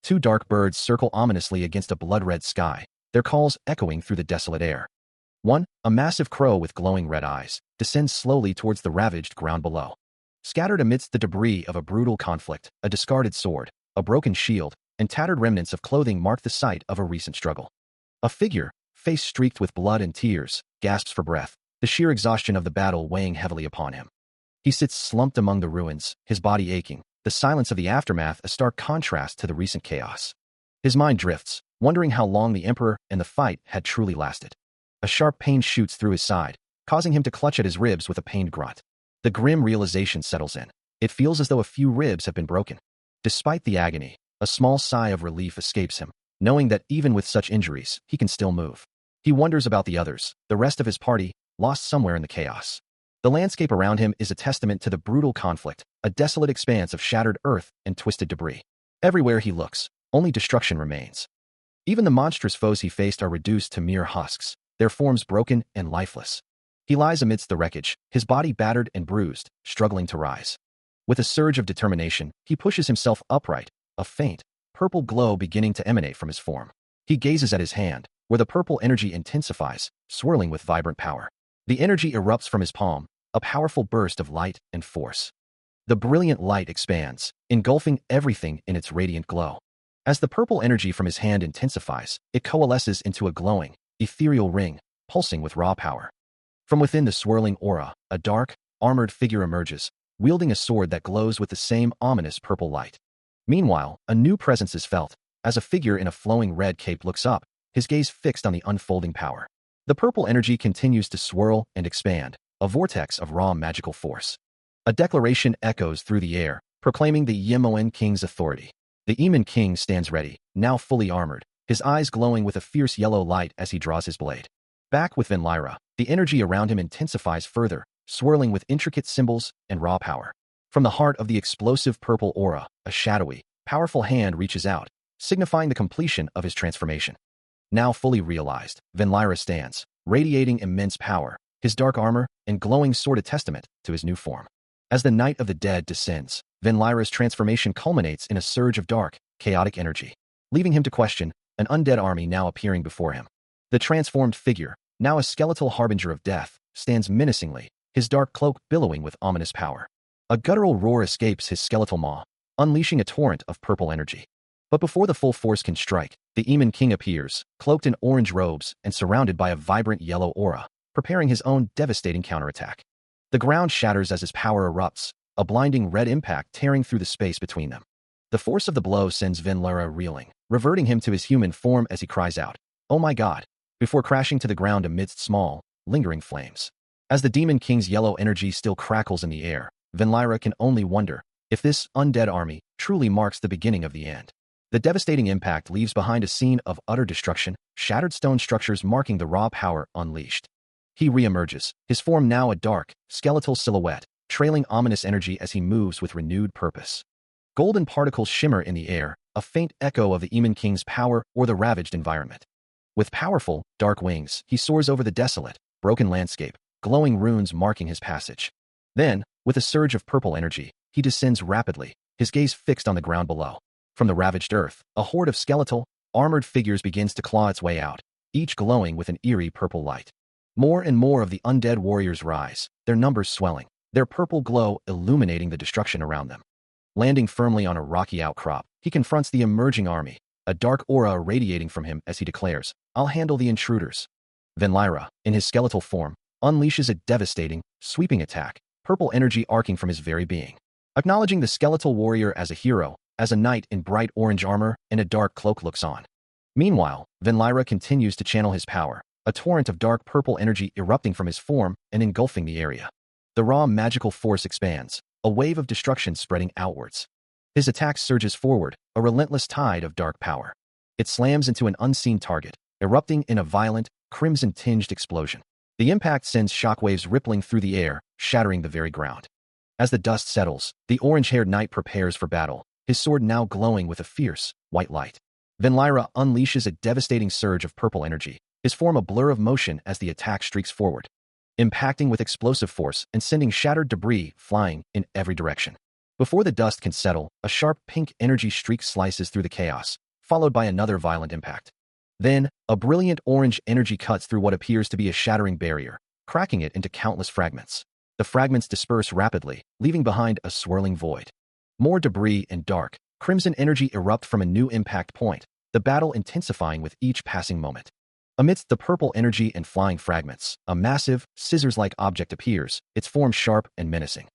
Two dark birds circle ominously against a blood-red sky, their calls echoing through the desolate air. One, a massive crow with glowing red eyes, descends slowly towards the ravaged ground below. Scattered amidst the debris of a brutal conflict, a discarded sword, a broken shield, and tattered remnants of clothing mark the site of a recent struggle. A figure, face streaked with blood and tears, gasps for breath, the sheer exhaustion of the battle weighing heavily upon him. He sits slumped among the ruins, his body aching, the silence of the aftermath a stark contrast to the recent chaos. His mind drifts, wondering how long the Emperor and the fight had truly lasted. A sharp pain shoots through his side, causing him to clutch at his ribs with a pained grunt. The grim realization settles in. It feels as though a few ribs have been broken. Despite the agony, a small sigh of relief escapes him, knowing that even with such injuries, he can still move. He wonders about the others, the rest of his party, lost somewhere in the chaos. The landscape around him is a testament to the brutal conflict, a desolate expanse of shattered earth and twisted debris. Everywhere he looks, only destruction remains. Even the monstrous foes he faced are reduced to mere husks, their forms broken and lifeless. He lies amidst the wreckage, his body battered and bruised, struggling to rise. With a surge of determination, he pushes himself upright, a faint, purple glow beginning to emanate from his form. He gazes at his hand, where the purple energy intensifies, swirling with vibrant power. The energy erupts from his palm, a powerful burst of light and force. The brilliant light expands, engulfing everything in its radiant glow. As the purple energy from his hand intensifies, it coalesces into a glowing, ethereal ring, pulsing with raw power. From within the swirling aura, a dark, armored figure emerges, wielding a sword that glows with the same ominous purple light. Meanwhile, a new presence is felt, as a figure in a flowing red cape looks up, his gaze fixed on the unfolding power. The purple energy continues to swirl and expand, a vortex of raw magical force. A declaration echoes through the air, proclaiming the Yemoen King's authority. The Eamon King stands ready, now fully armored, his eyes glowing with a fierce yellow light as he draws his blade. Back with Venlyra, the energy around him intensifies further, swirling with intricate symbols and raw power. From the heart of the explosive purple aura, a shadowy, powerful hand reaches out, signifying the completion of his transformation. Now fully realized, Venlyra stands, radiating immense power, his dark armor and glowing sword a testament to his new form. As the Night of the Dead descends, Venlyra's transformation culminates in a surge of dark, chaotic energy, leaving him to question, an undead army now appearing before him. The transformed figure, now a skeletal harbinger of death, stands menacingly, his dark cloak billowing with ominous power. A guttural roar escapes his skeletal maw, unleashing a torrent of purple energy. But before the full force can strike, the Eamon King appears, cloaked in orange robes and surrounded by a vibrant yellow aura, preparing his own devastating counterattack. The ground shatters as his power erupts, a blinding red impact tearing through the space between them. The force of the blow sends Venlyra reeling, reverting him to his human form as he cries out, "Oh my God," before crashing to the ground amidst small, lingering flames. As the Demon King's yellow energy still crackles in the air, Venlyra can only wonder if this undead army truly marks the beginning of the end. The devastating impact leaves behind a scene of utter destruction, shattered stone structures marking the raw power unleashed. He reemerges, his form now a dark, skeletal silhouette, trailing ominous energy as he moves with renewed purpose. Golden particles shimmer in the air, a faint echo of the Eamon King's power or the ravaged environment. With powerful, dark wings, he soars over the desolate, broken landscape, glowing runes marking his passage. Then, with a surge of purple energy, he descends rapidly, his gaze fixed on the ground below. From the ravaged earth, a horde of skeletal, armored figures begins to claw its way out, each glowing with an eerie purple light. More and more of the undead warriors rise, their numbers swelling, their purple glow illuminating the destruction around them. Landing firmly on a rocky outcrop, he confronts the emerging army, a dark aura radiating from him as he declares, "I'll handle the intruders." Venlyra, in his skeletal form, unleashes a devastating, sweeping attack, purple energy arcing from his very being. Acknowledging the skeletal warrior as a hero, as a knight in bright orange armor and a dark cloak looks on. Meanwhile, Venlyra continues to channel his power, a torrent of dark purple energy erupting from his form and engulfing the area. The raw magical force expands, a wave of destruction spreading outwards. His attack surges forward, a relentless tide of dark power. It slams into an unseen target, erupting in a violent, crimson-tinged explosion. The impact sends shockwaves rippling through the air, shattering the very ground. As the dust settles, the orange-haired knight prepares for battle, his sword now glowing with a fierce, white light. Venlyra unleashes a devastating surge of purple energy, his form a blur of motion as the attack streaks forward, impacting with explosive force and sending shattered debris flying in every direction. Before the dust can settle, a sharp pink energy streak slices through the chaos, followed by another violent impact. Then, a brilliant orange energy cuts through what appears to be a shattering barrier, cracking it into countless fragments. The fragments disperse rapidly, leaving behind a swirling void. More debris and dark, crimson energy erupt from a new impact point, the battle intensifying with each passing moment. Amidst the purple energy and flying fragments, a massive, scissors-like object appears, its form sharp and menacing.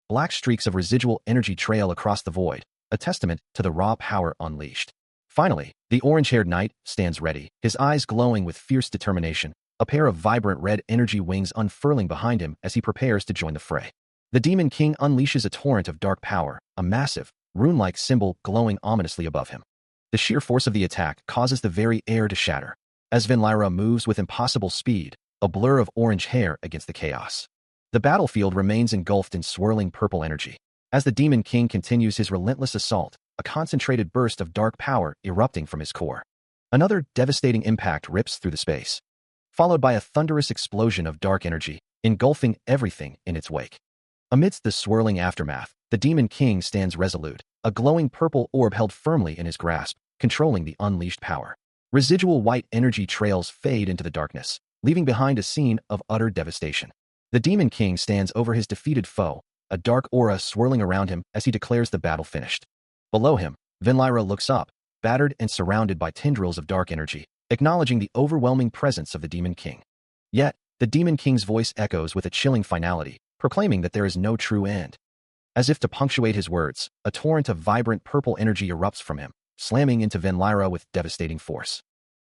Black streaks of residual energy trail across the void, a testament to the raw power unleashed. Finally, the orange-haired knight stands ready, his eyes glowing with fierce determination, a pair of vibrant red energy wings unfurling behind him as he prepares to join the fray. The Demon King unleashes a torrent of dark power, a massive, rune-like symbol glowing ominously above him. The sheer force of the attack causes the very air to shatter. As Vinlyra moves with impossible speed, a blur of orange hair against the chaos. The battlefield remains engulfed in swirling purple energy. As the Demon King continues his relentless assault, a concentrated burst of dark power erupting from his core. Another devastating impact rips through the space, followed by a thunderous explosion of dark energy, engulfing everything in its wake. Amidst the swirling aftermath, the Demon King stands resolute, a glowing purple orb held firmly in his grasp, controlling the unleashed power. Residual white energy trails fade into the darkness, leaving behind a scene of utter devastation. The Demon King stands over his defeated foe, a dark aura swirling around him as he declares the battle finished. Below him, Vinlyra looks up, battered and surrounded by tendrils of dark energy, acknowledging the overwhelming presence of the Demon King. Yet, the Demon King's voice echoes with a chilling finality, proclaiming that there is no true end. As if to punctuate his words, a torrent of vibrant purple energy erupts from him, slamming into Vinlyra with devastating force.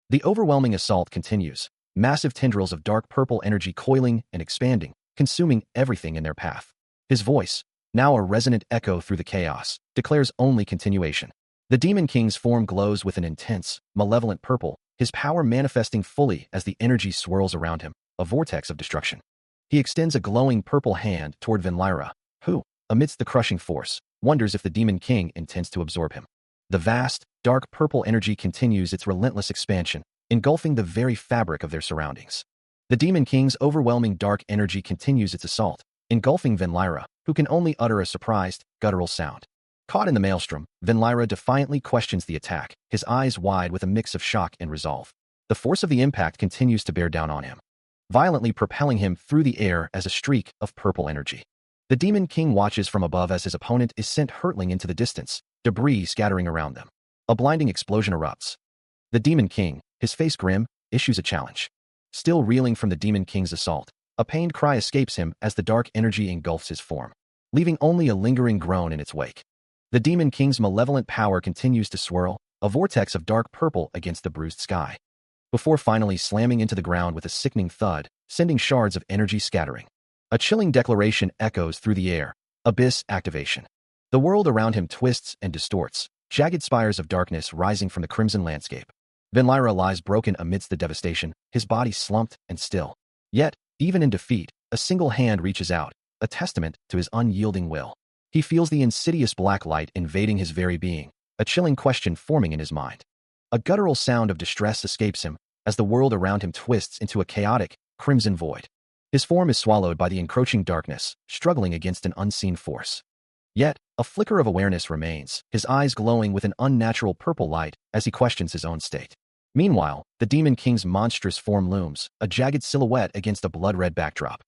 The overwhelming assault continues, massive tendrils of dark purple energy coiling and expanding, consuming everything in their path. His voice, now a resonant echo through the chaos, declares only continuation. The Demon King's form glows with an intense, malevolent purple, his power manifesting fully as the energy swirls around him, a vortex of destruction. He extends a glowing purple hand toward Vinlyra, who, amidst the crushing force, wonders if the Demon King intends to absorb him. The vast, dark purple energy continues its relentless expansion, engulfing the very fabric of their surroundings. The Demon King's overwhelming dark energy continues its assault, engulfing Vinlyra, who can only utter a surprised, guttural sound. Caught in the maelstrom, Vinlyra defiantly questions the attack, his eyes wide with a mix of shock and resolve. The force of the impact continues to bear down on him, violently propelling him through the air as a streak of purple energy. The Demon King watches from above as his opponent is sent hurtling into the distance, debris scattering around them. A blinding explosion erupts. The Demon King, his face grim, issues a challenge. Still reeling from the Demon King's assault, a pained cry escapes him as the dark energy engulfs his form, leaving only a lingering groan in its wake. The Demon King's malevolent power continues to swirl, a vortex of dark purple against the bruised sky, before finally slamming into the ground with a sickening thud, sending shards of energy scattering. A chilling declaration echoes through the air, Abyss activation. The world around him twists and distorts, jagged spires of darkness rising from the crimson landscape. Vinlyra lies broken amidst the devastation, his body slumped and still. Yet, even in defeat, a single hand reaches out, a testament to his unyielding will. He feels the insidious black light invading his very being, a chilling question forming in his mind. A guttural sound of distress escapes him as the world around him twists into a chaotic, crimson void. His form is swallowed by the encroaching darkness, struggling against an unseen force. Yet, a flicker of awareness remains, his eyes glowing with an unnatural purple light as he questions his own state. Meanwhile, the Demon King's monstrous form looms, a jagged silhouette against a blood-red backdrop.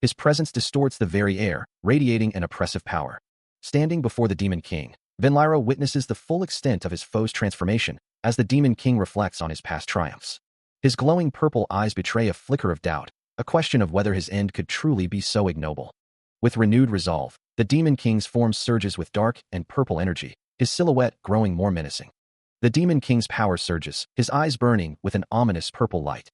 His presence distorts the very air, radiating an oppressive power. Standing before the Demon King, Vinlyra witnesses the full extent of his foe's transformation as the Demon King reflects on his past triumphs. His glowing purple eyes betray a flicker of doubt, a question of whether his end could truly be so ignoble. With renewed resolve, the Demon King's form surges with dark and purple energy, his silhouette growing more menacing. The Demon King's power surges, his eyes burning with an ominous purple light.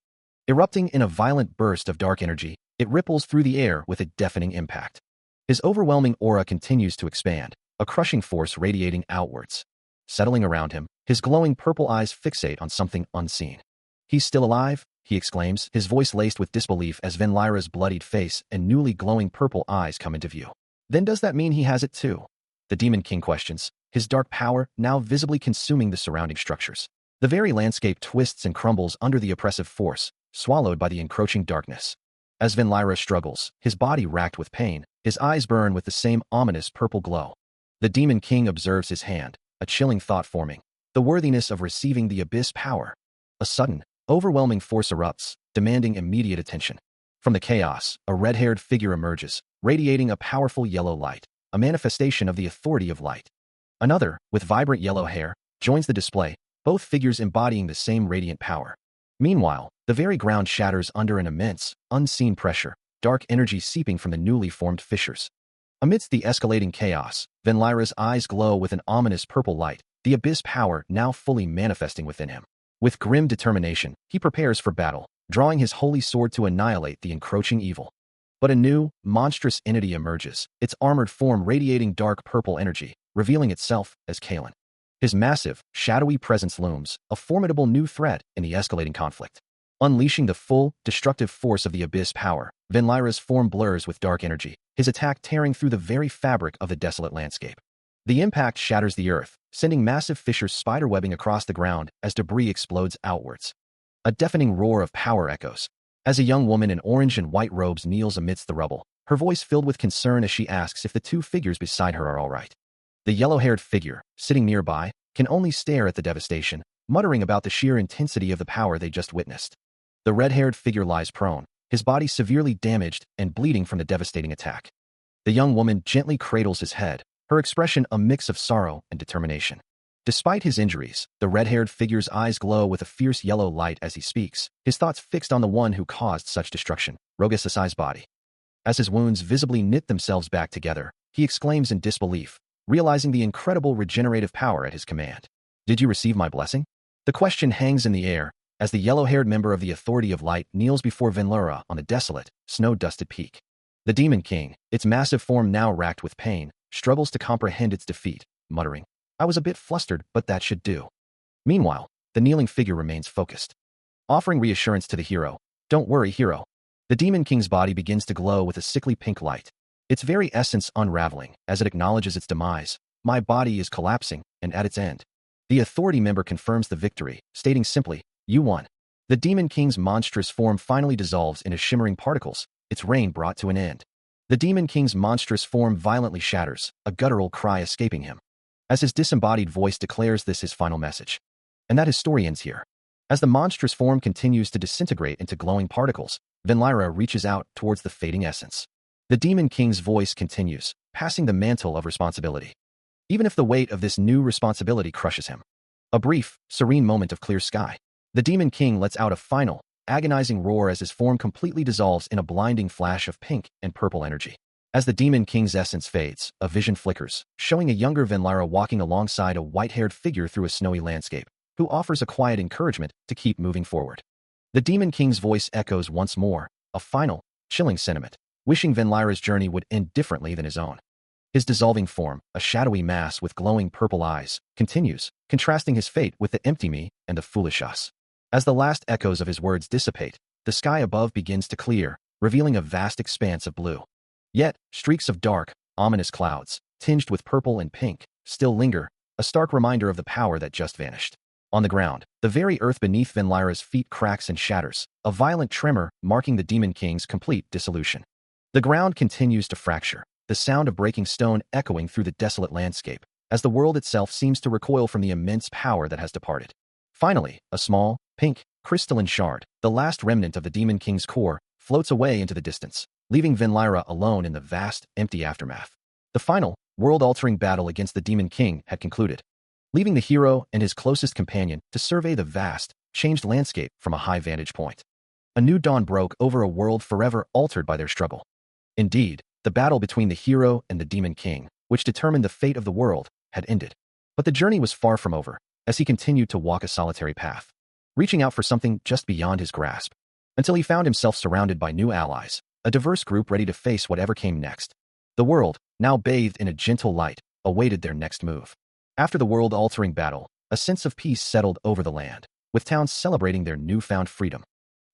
Erupting in a violent burst of dark energy, it ripples through the air with a deafening impact. His overwhelming aura continues to expand, a crushing force radiating outwards. Settling around him, his glowing purple eyes fixate on something unseen. "He's still alive?" he exclaims, his voice laced with disbelief as Vinlyra's bloodied face and newly glowing purple eyes come into view. "Then does that mean he has it too?" The Demon King questions, his dark power now visibly consuming the surrounding structures. The very landscape twists and crumbles under the oppressive force, swallowed by the encroaching darkness. As Vinlyra struggles, his body racked with pain, his eyes burn with the same ominous purple glow. The Demon King observes his hand, a chilling thought forming. The worthiness of receiving the abyss power. A sudden, overwhelming force erupts, demanding immediate attention. From the chaos, a red-haired figure emerges, radiating a powerful yellow light, a manifestation of the authority of light. Another, with vibrant yellow hair, joins the display, both figures embodying the same radiant power. Meanwhile, the very ground shatters under an immense, unseen pressure, dark energy seeping from the newly formed fissures. Amidst the escalating chaos, Venlyra's eyes glow with an ominous purple light, the abyss power now fully manifesting within him. With grim determination, he prepares for battle, drawing his holy sword to annihilate the encroaching evil. But a new, monstrous entity emerges, its armored form radiating dark purple energy, revealing itself as Kalen. His massive, shadowy presence looms, a formidable new threat in the escalating conflict. Unleashing the full, destructive force of the abyss power, Venlyra's form blurs with dark energy, his attack tearing through the very fabric of the desolate landscape. The impact shatters the earth, sending massive fissures spiderwebbing across the ground as debris explodes outwards. A deafening roar of power echoes. As a young woman in orange and white robes kneels amidst the rubble, her voice filled with concern as she asks if the two figures beside her are all right. The yellow-haired figure, sitting nearby, can only stare at the devastation, muttering about the sheer intensity of the power they just witnessed. The red-haired figure lies prone, his body severely damaged and bleeding from the devastating attack. The young woman gently cradles his head, her expression a mix of sorrow and determination. Despite his injuries, the red-haired figure's eyes glow with a fierce yellow light as he speaks, his thoughts fixed on the one who caused such destruction, Rogasasai's body. As his wounds visibly knit themselves back together, he exclaims in disbelief, realizing the incredible regenerative power at his command. "Did you receive my blessing?" The question hangs in the air, as the yellow-haired member of the Authority of Light kneels before Venlyra on a desolate, snow-dusted peak. The Demon King, its massive form now racked with pain, struggles to comprehend its defeat, muttering, "I was a bit flustered, but that should do." Meanwhile, the kneeling figure remains focused, offering reassurance to the hero. "Don't worry, hero." The Demon King's body begins to glow with a sickly pink light, its very essence unraveling as it acknowledges its demise. "My body is collapsing, and at its end." The Authority member confirms the victory, stating simply, "You won." The Demon King's monstrous form finally dissolves into shimmering particles, its reign brought to an end. The Demon King's monstrous form violently shatters, a guttural cry escaping him, as his disembodied voice declares this his final message. And that his story ends here. As the monstrous form continues to disintegrate into glowing particles, Venlyra reaches out towards the fading essence. The Demon King's voice continues, passing the mantle of responsibility. Even if the weight of this new responsibility crushes him. A brief, serene moment of clear sky. The Demon King lets out a final, agonizing roar as his form completely dissolves in a blinding flash of pink and purple energy. As the Demon King's essence fades, a vision flickers, showing a younger Venlyra walking alongside a white-haired figure through a snowy landscape, who offers a quiet encouragement to keep moving forward. The Demon King's voice echoes once more, a final, chilling sentiment, wishing Venlyra's journey would end differently than his own. His dissolving form, a shadowy mass with glowing purple eyes, continues, contrasting his fate with the empty me and the foolish us. As the last echoes of his words dissipate, the sky above begins to clear, revealing a vast expanse of blue. Yet, streaks of dark, ominous clouds, tinged with purple and pink, still linger, a stark reminder of the power that just vanished. On the ground, the very earth beneath Venlyra's feet cracks and shatters, a violent tremor marking the Demon King's complete dissolution. The ground continues to fracture, the sound of breaking stone echoing through the desolate landscape, as the world itself seems to recoil from the immense power that has departed. Finally, a small, pink, crystalline shard, the last remnant of the Demon King's core, floats away into the distance, leaving Venlyra alone in the vast, empty aftermath. The final, world-altering battle against the Demon King had concluded, leaving the hero and his closest companion to survey the vast, changed landscape from a high vantage point. A new dawn broke over a world forever altered by their struggle. Indeed, the battle between the hero and the Demon King, which determined the fate of the world, had ended. But the journey was far from over, as he continued to walk a solitary path, reaching out for something just beyond his grasp, until he found himself surrounded by new allies, a diverse group ready to face whatever came next. The world, now bathed in a gentle light, awaited their next move. After the world-altering battle, a sense of peace settled over the land, with towns celebrating their newfound freedom.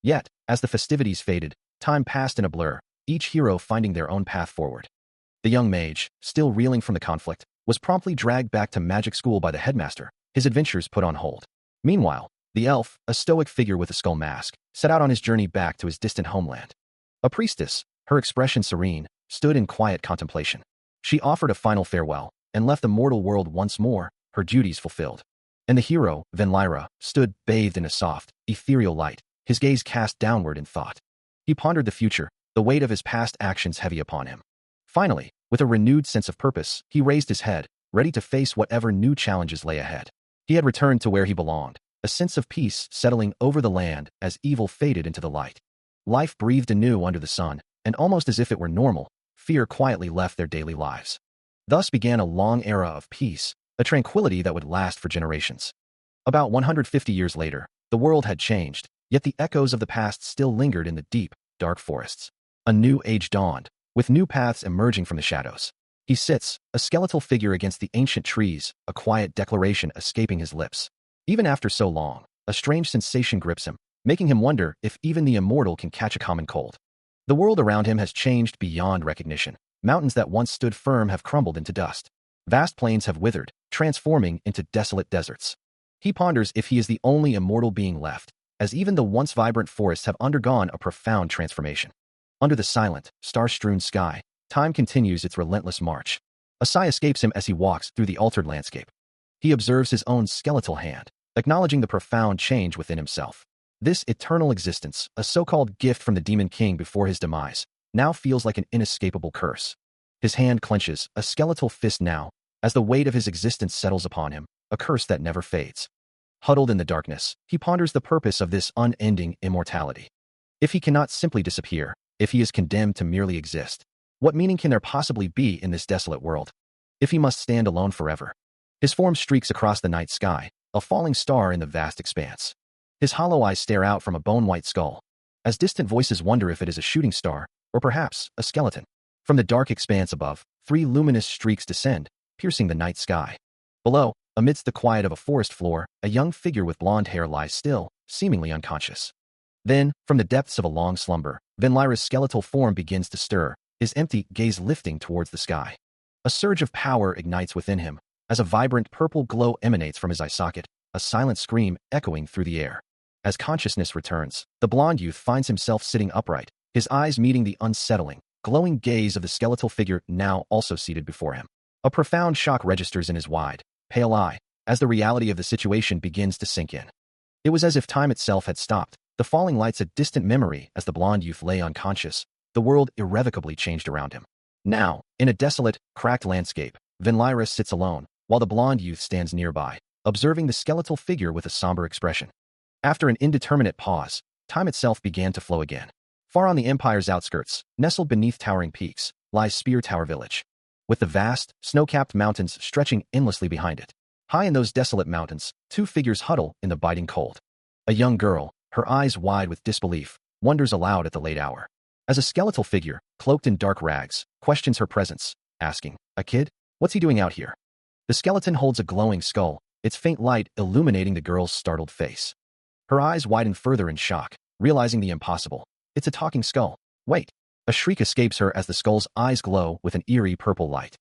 Yet, as the festivities faded, time passed in a blur, each hero finding their own path forward. The young mage, still reeling from the conflict, was promptly dragged back to magic school by the headmaster, his adventures put on hold. Meanwhile, the elf, a stoic figure with a skull mask, set out on his journey back to his distant homeland. A priestess, her expression serene, stood in quiet contemplation. She offered a final farewell, and left the mortal world once more, her duties fulfilled. And the hero, Venlyra, stood bathed in a soft, ethereal light, his gaze cast downward in thought. He pondered the future, the weight of his past actions heavy upon him. Finally, with a renewed sense of purpose, he raised his head, ready to face whatever new challenges lay ahead. He had returned to where he belonged, a sense of peace settling over the land as evil faded into the light. Life breathed anew under the sun, and almost as if it were normal, fear quietly left their daily lives. Thus began a long era of peace, a tranquility that would last for generations. About 150 years later, the world had changed, yet the echoes of the past still lingered in the deep, dark forests. A new age dawned, with new paths emerging from the shadows. He sits, a skeletal figure against the ancient trees, a quiet declaration escaping his lips. Even after so long, a strange sensation grips him, making him wonder if even the immortal can catch a common cold. The world around him has changed beyond recognition. Mountains that once stood firm have crumbled into dust. Vast plains have withered, transforming into desolate deserts. He ponders if he is the only immortal being left, as even the once vibrant forests have undergone a profound transformation. Under the silent, star-strewn sky, time continues its relentless march. A sigh escapes him as he walks through the altered landscape. He observes his own skeletal hand, acknowledging the profound change within himself. This eternal existence, a so-called gift from the Demon King before his demise, now feels like an inescapable curse. His hand clenches, a skeletal fist now, as the weight of his existence settles upon him, a curse that never fades. Huddled in the darkness, he ponders the purpose of this unending immortality. If he cannot simply disappear, if he is condemned to merely exist, what meaning can there possibly be in this desolate world? If he must stand alone forever? His form streaks across the night sky, a falling star in the vast expanse. His hollow eyes stare out from a bone-white skull, as distant voices wonder if it is a shooting star, or perhaps a skeleton. From the dark expanse above, 3 luminous streaks descend, piercing the night sky. Below, amidst the quiet of a forest floor, a young figure with blonde hair lies still, seemingly unconscious. Then, from the depths of a long slumber, Venlyra's skeletal form begins to stir, his empty gaze lifting towards the sky. A surge of power ignites within him, as a vibrant purple glow emanates from his eye socket, a silent scream echoing through the air. As consciousness returns, the blonde youth finds himself sitting upright, his eyes meeting the unsettling, glowing gaze of the skeletal figure now also seated before him. A profound shock registers in his wide, pale eye, as the reality of the situation begins to sink in. It was as if time itself had stopped, the falling lights a distant memory as the blonde youth lay unconscious, the world irrevocably changed around him. Now, in a desolate, cracked landscape, Venlyra sits alone, while the blonde youth stands nearby, observing the skeletal figure with a somber expression. After an indeterminate pause, time itself began to flow again. Far on the empire's outskirts, nestled beneath towering peaks, lies Spear Tower Village, with the vast, snow-capped mountains stretching endlessly behind it. High in those desolate mountains, 2 figures huddle in the biting cold. A young girl, her eyes wide with disbelief, wonders aloud at the late hour. As a skeletal figure, cloaked in dark rags, questions her presence, asking, "A kid? What's he doing out here?" The skeleton holds a glowing skull, its faint light illuminating the girl's startled face. Her eyes widen further in shock, realizing the impossible. It's a talking skull. Wait. A shriek escapes her as the skull's eyes glow with an eerie purple light.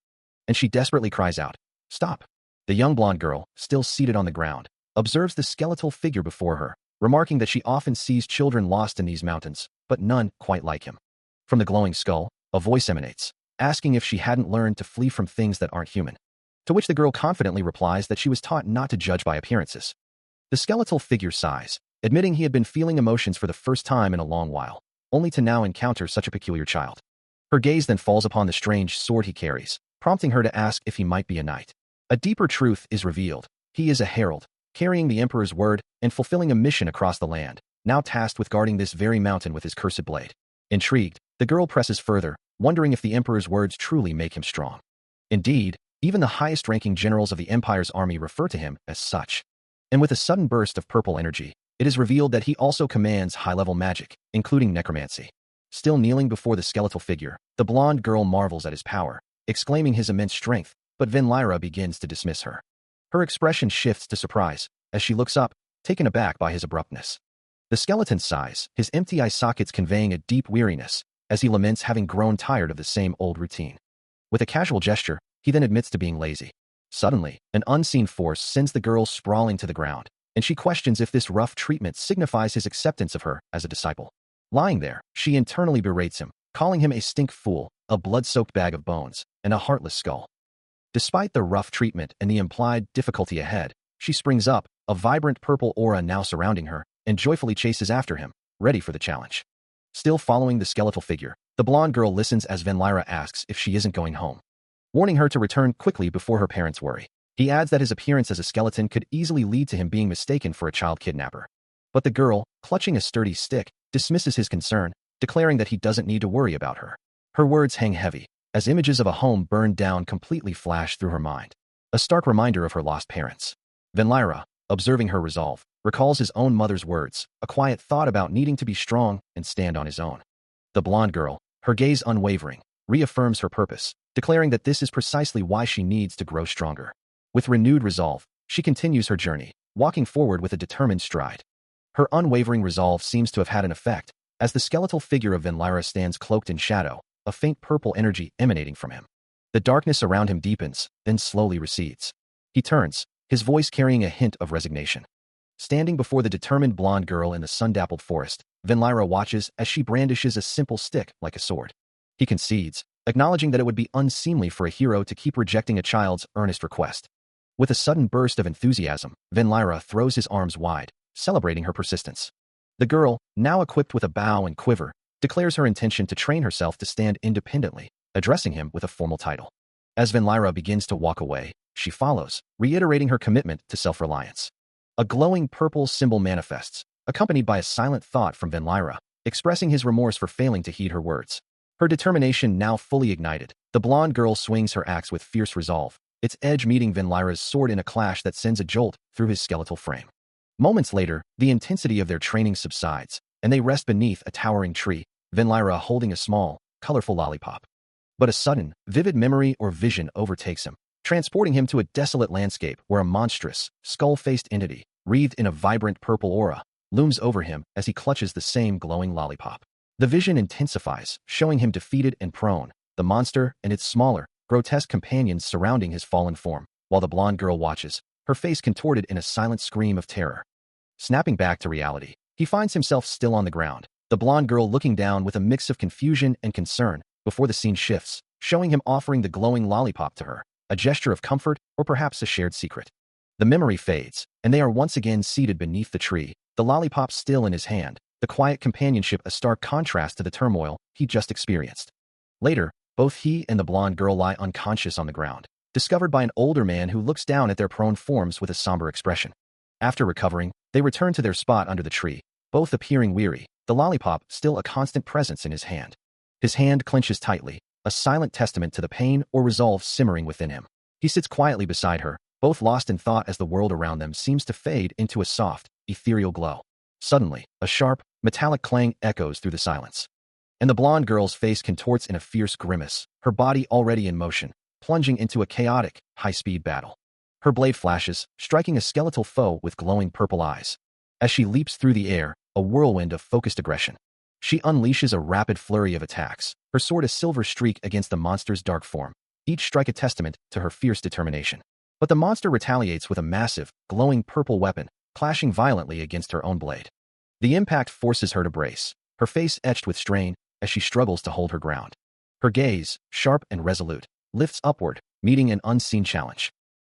And she desperately cries out, "Stop." The young blonde girl, still seated on the ground, observes the skeletal figure before her, remarking that she often sees children lost in these mountains, but none quite like him. From the glowing skull, a voice emanates, asking if she hadn't learned to flee from things that aren't human. To which the girl confidently replies that she was taught not to judge by appearances. The skeletal figure sighs, admitting he had been feeling emotions for the first time in a long while, only to now encounter such a peculiar child. Her gaze then falls upon the strange sword he carries, prompting her to ask if he might be a knight. A deeper truth is revealed. He is a herald, carrying the emperor's word and fulfilling a mission across the land, now tasked with guarding this very mountain with his cursed blade. Intrigued, the girl presses further, wondering if the emperor's words truly make him strong. Indeed, even the highest-ranking generals of the empire's army refer to him as such. And with a sudden burst of purple energy, it is revealed that he also commands high-level magic, including necromancy. Still kneeling before the skeletal figure, the blonde girl marvels at his power, exclaiming his immense strength, but Venlyra begins to dismiss her. Her expression shifts to surprise, as she looks up, taken aback by his abruptness. The skeleton sighs, his empty eye sockets conveying a deep weariness, as he laments having grown tired of the same old routine. With a casual gesture, he then admits to being lazy. Suddenly, an unseen force sends the girl sprawling to the ground, and she questions if this rough treatment signifies his acceptance of her as a disciple. Lying there, she internally berates him, calling him a stink fool, a blood-soaked bag of bones, and a heartless skull. Despite the rough treatment and the implied difficulty ahead, she springs up, a vibrant purple aura now surrounding her, and joyfully chases after him, ready for the challenge. Still following the skeletal figure, the blonde girl listens as Venlyra asks if she isn't going home, warning her to return quickly before her parents worry. He adds that his appearance as a skeleton could easily lead to him being mistaken for a child kidnapper. But the girl, clutching a sturdy stick, dismisses his concern, declaring that he doesn't need to worry about her. Her words hang heavy, as images of a home burned down completely flash through her mind, a stark reminder of her lost parents. Venlyra, observing her resolve, recalls his own mother's words, a quiet thought about needing to be strong and stand on his own. The blonde girl, her gaze unwavering, reaffirms her purpose, declaring that this is precisely why she needs to grow stronger. With renewed resolve, she continues her journey, walking forward with a determined stride. Her unwavering resolve seems to have had an effect, as the skeletal figure of Venlyra stands cloaked in shadow, a faint purple energy emanating from him. The darkness around him deepens, then slowly recedes. He turns, his voice carrying a hint of resignation. Standing before the determined blonde girl in the sun-dappled forest, Venlyra watches as she brandishes a simple stick like a sword. He concedes, acknowledging that it would be unseemly for a hero to keep rejecting a child's earnest request. With a sudden burst of enthusiasm, Venlyra throws his arms wide, celebrating her persistence. The girl, now equipped with a bow and quiver, declares her intention to train herself to stand independently, addressing him with a formal title. As Venlyra begins to walk away, she follows, reiterating her commitment to self-reliance. A glowing purple symbol manifests, accompanied by a silent thought from Venlyra, expressing his remorse for failing to heed her words. Her determination now fully ignited, the blonde girl swings her axe with fierce resolve, its edge meeting Venlyra's sword in a clash that sends a jolt through his skeletal frame. Moments later, the intensity of their training subsides, and they rest beneath a towering tree, Venlyra holding a small, colorful lollipop. But a sudden, vivid memory or vision overtakes him, transporting him to a desolate landscape where a monstrous, skull-faced entity, wreathed in a vibrant purple aura, looms over him as he clutches the same glowing lollipop. The vision intensifies, showing him defeated and prone, the monster and its smaller, grotesque companions surrounding his fallen form, while the blonde girl watches, her face contorted in a silent scream of terror. Snapping back to reality, he finds himself still on the ground, the blonde girl looking down with a mix of confusion and concern, before the scene shifts, showing him offering the glowing lollipop to her, a gesture of comfort or perhaps a shared secret. The memory fades, and they are once again seated beneath the tree, the lollipop still in his hand, the quiet companionship a stark contrast to the turmoil he just experienced. Later, both he and the blonde girl lie unconscious on the ground, discovered by an older man who looks down at their prone forms with a somber expression. After recovering, they return to their spot under the tree, both appearing weary, the lollipop still a constant presence in his hand. His hand clenches tightly, a silent testament to the pain or resolve simmering within him. He sits quietly beside her, both lost in thought as the world around them seems to fade into a soft, ethereal glow. Suddenly, a sharp, metallic clang echoes through the silence. And the blonde girl's face contorts in a fierce grimace, her body already in motion, plunging into a chaotic, high-speed battle. Her blade flashes, striking a skeletal foe with glowing purple eyes. As she leaps through the air, a whirlwind of focused aggression. She unleashes a rapid flurry of attacks, her sword a silver streak against the monster's dark form, each strike a testament to her fierce determination. But the monster retaliates with a massive, glowing purple weapon, clashing violently against her own blade. The impact forces her to brace, her face etched with strain as she struggles to hold her ground. Her gaze, sharp and resolute, lifts upward, meeting an unseen challenge.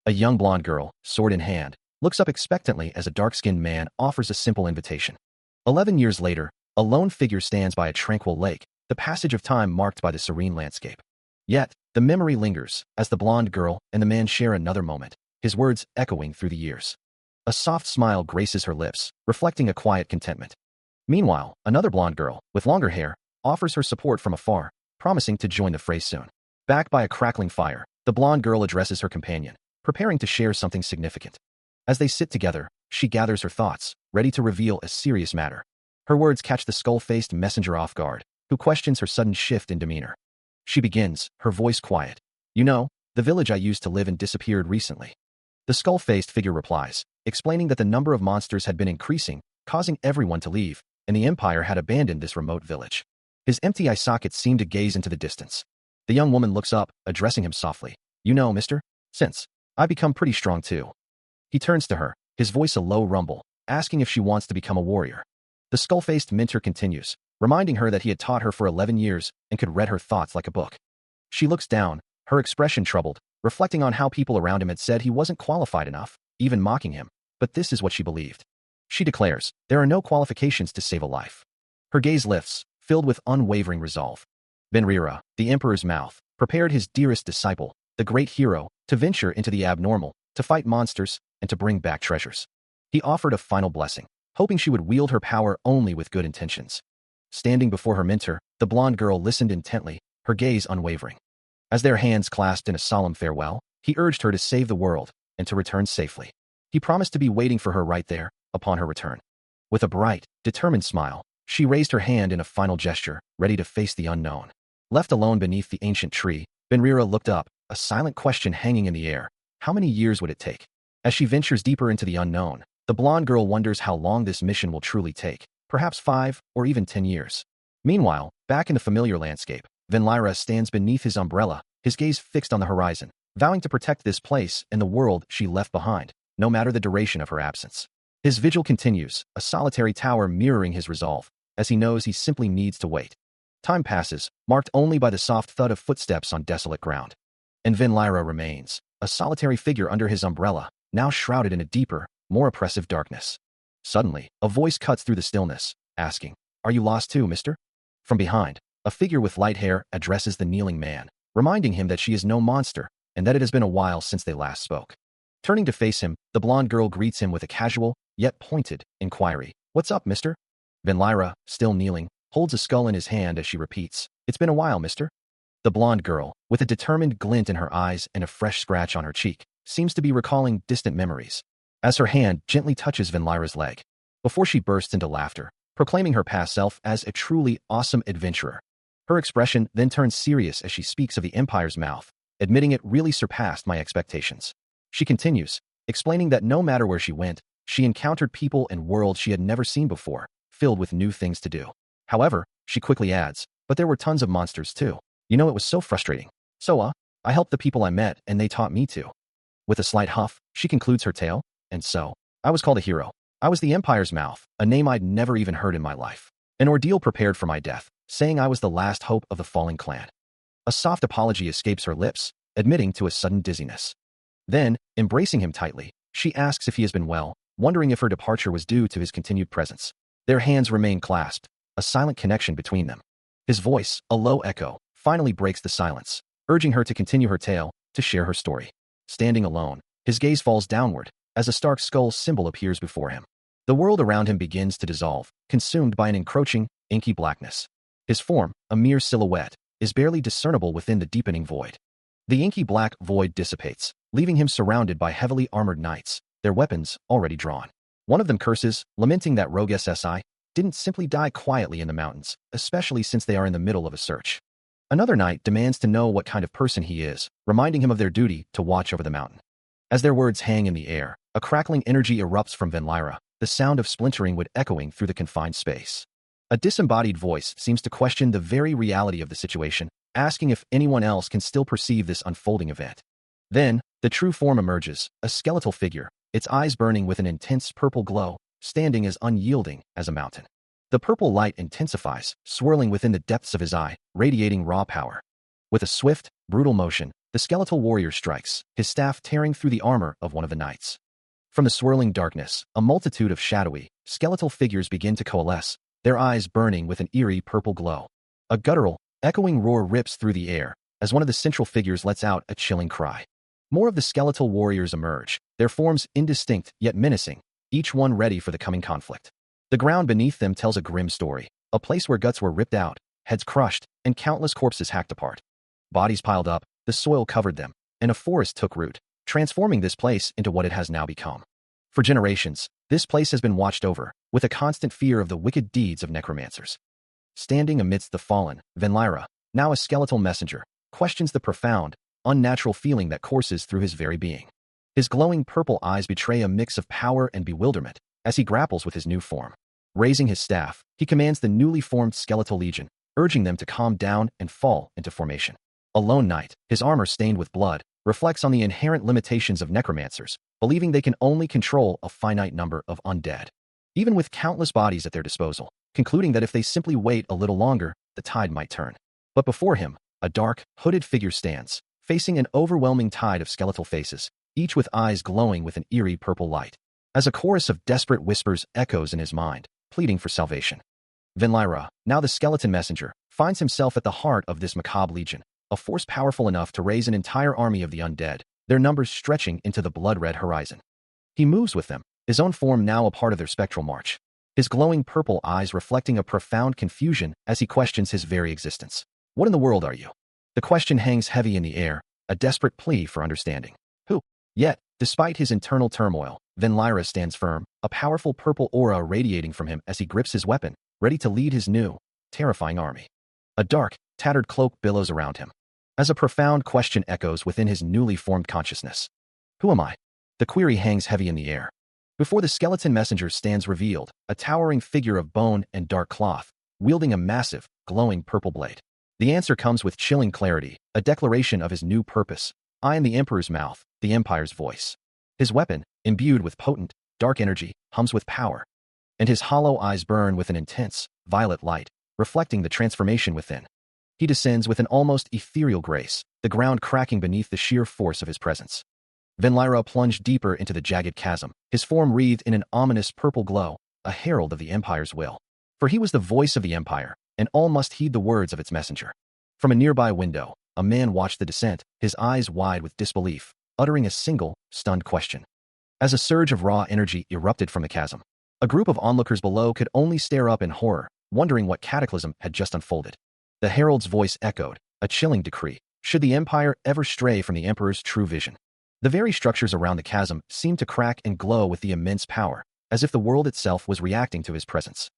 A young blonde girl, sword in hand, looks up expectantly as a dark-skinned man offers a simple invitation. 11 years later, a lone figure stands by a tranquil lake, the passage of time marked by the serene landscape. Yet, the memory lingers, as the blonde girl and the man share another moment, his words echoing through the years. A soft smile graces her lips, reflecting a quiet contentment. Meanwhile, another blonde girl, with longer hair, offers her support from afar, promising to join the fray soon. Backed by a crackling fire, the blonde girl addresses her companion, preparing to share something significant. As they sit together, she gathers her thoughts, ready to reveal a serious matter. Her words catch the skull-faced messenger off guard, who questions her sudden shift in demeanor. She begins, her voice quiet. "You know, the village I used to live in disappeared recently." The skull-faced figure replies, explaining that the number of monsters had been increasing, causing everyone to leave, and the Empire had abandoned this remote village. His empty eye sockets seem to gaze into the distance. The young woman looks up, addressing him softly. "You know, mister, since I've become pretty strong too." He turns to her, his voice a low rumble, asking if she wants to become a warrior. The skull-faced mentor continues, reminding her that he had taught her for 11 years and could read her thoughts like a book. She looks down, her expression troubled, reflecting on how people around him had said he wasn't qualified enough, even mocking him. But this is what she believed. She declares, there are no qualifications to save a life. Her gaze lifts, filled with unwavering resolve. Benrira, the emperor's mouth, prepared his dearest disciple, the great hero, to venture into the abnormal, to fight monsters, and to bring back treasures. He offered a final blessing, hoping she would wield her power only with good intentions. Standing before her mentor, the blonde girl listened intently, her gaze unwavering. As their hands clasped in a solemn farewell, he urged her to save the world and to return safely. He promised to be waiting for her right there, upon her return. With a bright, determined smile, she raised her hand in a final gesture, ready to face the unknown. Left alone beneath the ancient tree, Benrira looked up, a silent question hanging in the air. How many years would it take? As she ventures deeper into the unknown, the blonde girl wonders how long this mission will truly take, perhaps 5 or even 10 years. Meanwhile, back in the familiar landscape, Benrira stands beneath his umbrella, his gaze fixed on the horizon, vowing to protect this place and the world she left behind, no matter the duration of her absence. His vigil continues, a solitary tower mirroring his resolve, as he knows he simply needs to wait. Time passes, marked only by the soft thud of footsteps on desolate ground. And Benrira remains, a solitary figure under his umbrella, now shrouded in a deeper, more oppressive darkness. Suddenly, a voice cuts through the stillness, asking, "Are you lost too, mister?" From behind, a figure with light hair addresses the kneeling man, reminding him that she is no monster, and that it has been a while since they last spoke. Turning to face him, the blonde girl greets him with a casual, yet pointed, inquiry. "What's up, mister?" Benrira, still kneeling, holds a skull in his hand as she repeats, "It's been a while, mister." The blonde girl, with a determined glint in her eyes and a fresh scratch on her cheek, seems to be recalling distant memories, as her hand gently touches Benrira's leg, before she bursts into laughter, proclaiming her past self as a truly awesome adventurer. Her expression then turns serious as she speaks of the Empire's mouth, admitting it really surpassed my expectations. She continues, explaining that no matter where she went, she encountered people and worlds she had never seen before, filled with new things to do. However, she quickly adds, but there were tons of monsters too. It was so frustrating. So, I helped the people I met and they taught me to. With a slight huff, she concludes her tale, and so, I was called a hero. I was the Empire's mouth, a name I'd never even heard in my life. An ordeal prepared for my death, saying I was the last hope of the falling clan. A soft apology escapes her lips, admitting to a sudden dizziness. Then, embracing him tightly, she asks if he has been well, wondering if her departure was due to his continued presence. Their hands remain clasped, a silent connection between them. His voice, a low echo, finally breaks the silence, urging her to continue her tale, to share her story. Standing alone, his gaze falls downward, as a stark skull symbol appears before him. The world around him begins to dissolve, consumed by an encroaching, inky blackness. His form, a mere silhouette, is barely discernible within the deepening void. The inky black void dissipates, leaving him surrounded by heavily armored knights, their weapons already drawn. One of them curses, lamenting that rogue SSI didn't simply die quietly in the mountains, especially since they are in the middle of a search. Another knight demands to know what kind of person he is, reminding him of their duty to watch over the mountain. As their words hang in the air, a crackling energy erupts from Benrira, the sound of splintering wood echoing through the confined space. A disembodied voice seems to question the very reality of the situation, asking if anyone else can still perceive this unfolding event. Then, the true form emerges, a skeletal figure, its eyes burning with an intense purple glow, standing as unyielding as a mountain. The purple light intensifies, swirling within the depths of his eye, radiating raw power. With a swift, brutal motion, the skeletal warrior strikes, his staff tearing through the armor of one of the knights. From the swirling darkness, a multitude of shadowy, skeletal figures begin to coalesce, their eyes burning with an eerie purple glow. A guttural, echoing roar rips through the air, as one of the central figures lets out a chilling cry. More of the skeletal warriors emerge, their forms indistinct yet menacing, each one ready for the coming conflict. The ground beneath them tells a grim story, a place where guts were ripped out, heads crushed, and countless corpses hacked apart. Bodies piled up, the soil covered them, and a forest took root, transforming this place into what it has now become. For generations, this place has been watched over, with a constant fear of the wicked deeds of necromancers. Standing amidst the fallen, Benrira, now a skeletal messenger, questions the profound, unnatural feeling that courses through his very being. His glowing purple eyes betray a mix of power and bewilderment, as he grapples with his new form. Raising his staff, he commands the newly formed skeletal legion, urging them to calm down and fall into formation. A lone knight, his armor stained with blood, reflects on the inherent limitations of necromancers, believing they can only control a finite number of undead, even with countless bodies at their disposal, concluding that if they simply wait a little longer, the tide might turn. But before him, a dark, hooded figure stands, facing an overwhelming tide of skeletal faces, each with eyes glowing with an eerie purple light. As a chorus of desperate whispers echoes in his mind, pleading for salvation. Vinlyra, now the skeleton messenger, finds himself at the heart of this macabre legion, a force powerful enough to raise an entire army of the undead, their numbers stretching into the blood-red horizon. He moves with them, his own form now a part of their spectral march, his glowing purple eyes reflecting a profound confusion as he questions his very existence. What in the world are you? The question hangs heavy in the air, a desperate plea for understanding. Who? Yet, despite his internal turmoil, Vinlyra stands firm, a powerful purple aura radiating from him as he grips his weapon, ready to lead his new, terrifying army. A dark, tattered cloak billows around him, as a profound question echoes within his newly formed consciousness. Who am I? The query hangs heavy in the air. Before the skeleton messenger stands revealed, a towering figure of bone and dark cloth, wielding a massive, glowing purple blade. The answer comes with chilling clarity, a declaration of his new purpose. I am the Emperor's mouth, the Empire's voice. His weapon, imbued with potent, dark energy, hums with power, and his hollow eyes burn with an intense, violet light, reflecting the transformation within. He descends with an almost ethereal grace, the ground cracking beneath the sheer force of his presence. Vinlyra plunged deeper into the jagged chasm, his form wreathed in an ominous purple glow, a herald of the Empire's will. For he was the voice of the Empire, and all must heed the words of its messenger. From a nearby window, a man watched the descent, his eyes wide with disbelief, uttering a single, stunned question. As a surge of raw energy erupted from the chasm, a group of onlookers below could only stare up in horror, wondering what cataclysm had just unfolded. The herald's voice echoed, a chilling decree. Should the Empire ever stray from the Emperor's true vision? The very structures around the chasm seemed to crack and glow with the immense power, as if the world itself was reacting to his presence.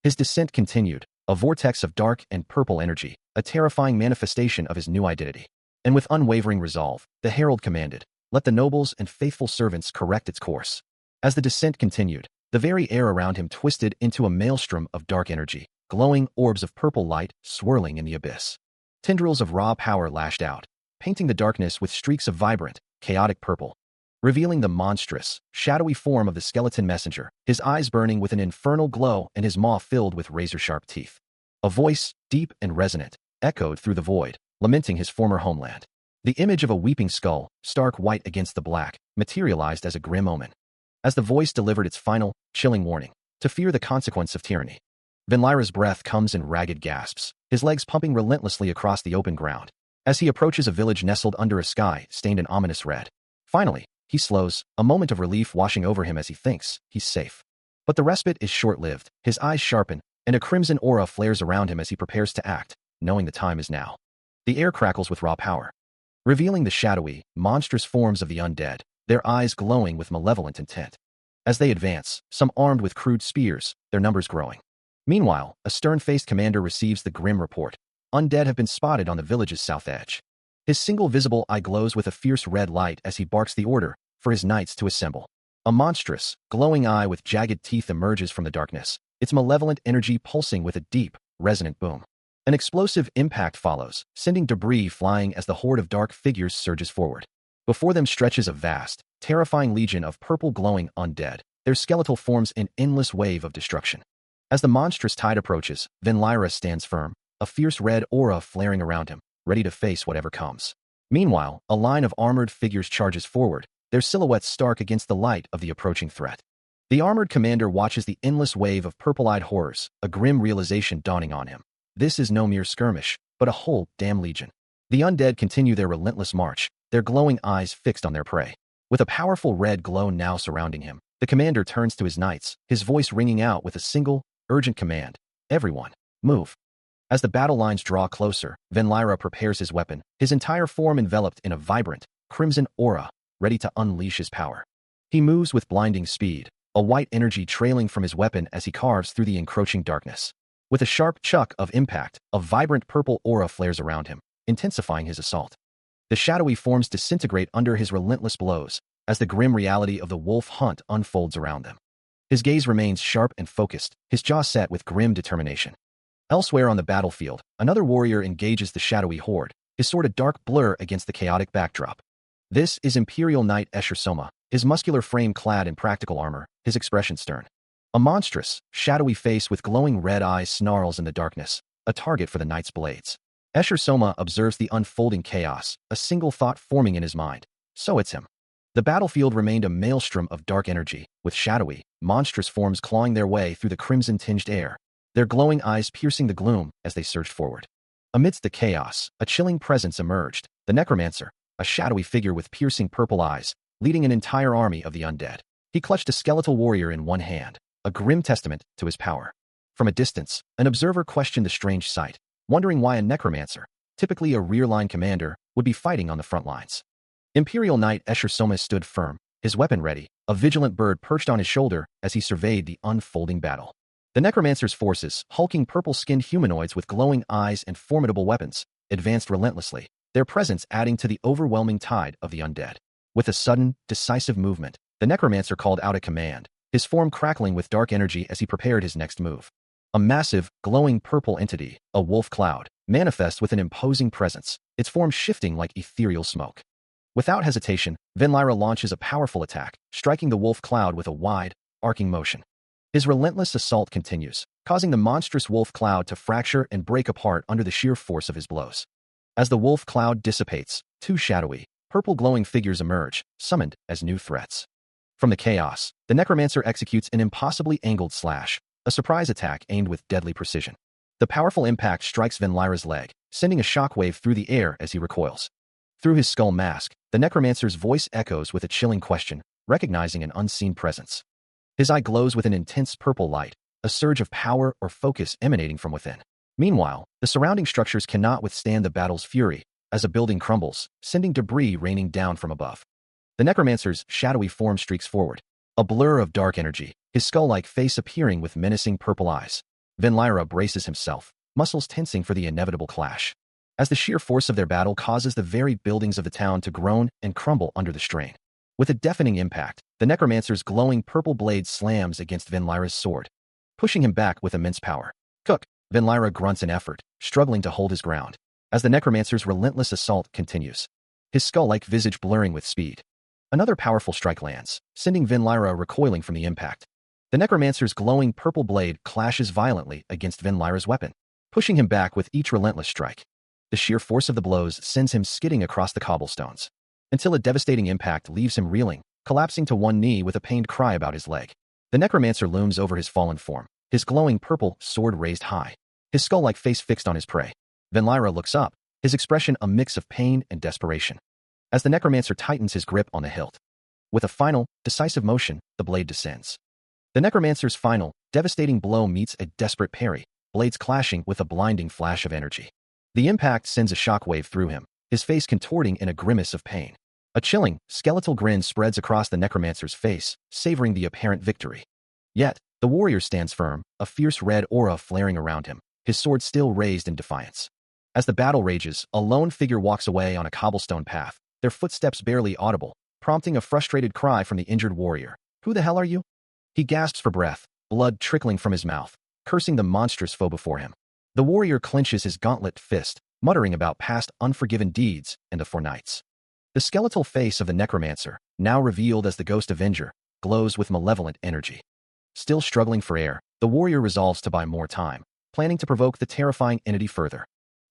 His descent continued, a vortex of dark and purple energy, a terrifying manifestation of his new identity. And with unwavering resolve, the herald commanded, "Let the nobles and faithful servants correct its course." As the descent continued, the very air around him twisted into a maelstrom of dark energy, glowing orbs of purple light swirling in the abyss. Tendrils of raw power lashed out, painting the darkness with streaks of vibrant, chaotic purple, revealing the monstrous, shadowy form of the skeleton messenger, his eyes burning with an infernal glow and his maw filled with razor-sharp teeth. A voice, deep and resonant, echoed through the void, lamenting his former homeland. The image of a weeping skull, stark white against the black, materialized as a grim omen. As the voice delivered its final, chilling warning, to fear the consequence of tyranny. Vinlyra's breath comes in ragged gasps, his legs pumping relentlessly across the open ground, as he approaches a village nestled under a sky stained in ominous red. Finally, he slows, a moment of relief washing over him as he thinks he's safe. But the respite is short-lived, his eyes sharpen, and a crimson aura flares around him as he prepares to act, knowing the time is now. The air crackles with raw power, revealing the shadowy, monstrous forms of the undead, their eyes glowing with malevolent intent. As they advance, some armed with crude spears, their numbers growing. Meanwhile, a stern-faced commander receives the grim report. Undead have been spotted on the village's south edge. His single visible eye glows with a fierce red light as he barks the order for his knights to assemble. A monstrous, glowing eye with jagged teeth emerges from the darkness, its malevolent energy pulsing with a deep, resonant boom. An explosive impact follows, sending debris flying as the horde of dark figures surges forward. Before them stretches a vast, terrifying legion of purple glowing undead, their skeletal forms an endless wave of destruction. As the monstrous tide approaches, Vinlyra stands firm, a fierce red aura flaring around him, ready to face whatever comes. Meanwhile, a line of armored figures charges forward, their silhouettes stark against the light of the approaching threat. The armored commander watches the endless wave of purple-eyed horrors, a grim realization dawning on him. This is no mere skirmish, but a whole damn legion. The undead continue their relentless march, their glowing eyes fixed on their prey. With a powerful red glow now surrounding him, the commander turns to his knights, his voice ringing out with a single, urgent command. Everyone, move. As the battle lines draw closer, Vinlyra prepares his weapon, his entire form enveloped in a vibrant, crimson aura, ready to unleash his power. He moves with blinding speed, a white energy trailing from his weapon as he carves through the encroaching darkness. With a sharp chuck of impact, a vibrant purple aura flares around him, intensifying his assault. The shadowy forms disintegrate under his relentless blows, as the grim reality of the wolf hunt unfolds around them. His gaze remains sharp and focused, his jaw set with grim determination. Elsewhere on the battlefield, another warrior engages the shadowy horde, his sword a dark blur against the chaotic backdrop. This is Imperial Knight Escher Soma, his muscular frame clad in practical armor, his expression stern. A monstrous, shadowy face with glowing red eyes snarls in the darkness, a target for the knight's blades. Escher Soma observes the unfolding chaos, a single thought forming in his mind. So it's him. The battlefield remained a maelstrom of dark energy, with shadowy, monstrous forms clawing their way through the crimson-tinged air, their glowing eyes piercing the gloom as they surged forward. Amidst the chaos, a chilling presence emerged, the necromancer, a shadowy figure with piercing purple eyes, leading an entire army of the undead. He clutched a skeletal warrior in one hand, a grim testament to his power. From a distance, an observer questioned the strange sight, wondering why a necromancer, typically a rear-line commander, would be fighting on the front lines. Imperial Knight Escher Soma stood firm, his weapon ready, a vigilant bird perched on his shoulder as he surveyed the unfolding battle. The necromancer's forces, hulking purple-skinned humanoids with glowing eyes and formidable weapons, advanced relentlessly, their presence adding to the overwhelming tide of the undead. With a sudden, decisive movement, the necromancer called out a command, his form crackling with dark energy as he prepared his next move. A massive, glowing purple entity, a wolf cloud, manifests with an imposing presence, its form shifting like ethereal smoke. Without hesitation, Venlyra launches a powerful attack, striking the wolf cloud with a wide, arcing motion. His relentless assault continues, causing the monstrous wolf cloud to fracture and break apart under the sheer force of his blows. As the wolf cloud dissipates, two shadowy, purple glowing figures emerge, summoned as new threats. From the chaos, the necromancer executes an impossibly angled slash, a surprise attack aimed with deadly precision. The powerful impact strikes Venlyra's leg, sending a shockwave through the air as he recoils. Through his skull mask, the necromancer's voice echoes with a chilling question, recognizing an unseen presence. His eye glows with an intense purple light, a surge of power or focus emanating from within. Meanwhile, the surrounding structures cannot withstand the battle's fury, as a building crumbles, sending debris raining down from above. The necromancer's shadowy form streaks forward, a blur of dark energy, his skull-like face appearing with menacing purple eyes. Venlyra braces himself, muscles tensing for the inevitable clash, as the sheer force of their battle causes the very buildings of the town to groan and crumble under the strain. With a deafening impact, the necromancer's glowing purple blade slams against Venlyra's sword, pushing him back with immense power. Cook! Venlyra grunts in effort, struggling to hold his ground, as the necromancer's relentless assault continues, his skull-like visage blurring with speed. Another powerful strike lands, sending Venlyra recoiling from the impact. The necromancer's glowing purple blade clashes violently against Venlyra's weapon, pushing him back with each relentless strike. The sheer force of the blows sends him skidding across the cobblestones, until a devastating impact leaves him reeling, collapsing to one knee with a pained cry about his leg. The necromancer looms over his fallen form, his glowing purple sword raised high, his skull-like face fixed on his prey. Venlyra looks up, his expression a mix of pain and desperation, as the necromancer tightens his grip on the hilt. With a final, decisive motion, the blade descends. The necromancer's final, devastating blow meets a desperate parry, blades clashing with a blinding flash of energy. The impact sends a shockwave through him, his face contorting in a grimace of pain. A chilling, skeletal grin spreads across the necromancer's face, savoring the apparent victory. Yet, the warrior stands firm, a fierce red aura flaring around him, his sword still raised in defiance. As the battle rages, a lone figure walks away on a cobblestone path, their footsteps barely audible, prompting a frustrated cry from the injured warrior. "Who the hell are you?" He gasps for breath, blood trickling from his mouth, cursing the monstrous foe before him. The warrior clenches his gauntlet fist, muttering about past unforgiven deeds and the four knights. The skeletal face of the necromancer, now revealed as the Ghost Avenger, glows with malevolent energy. Still struggling for air, the warrior resolves to buy more time, planning to provoke the terrifying entity further.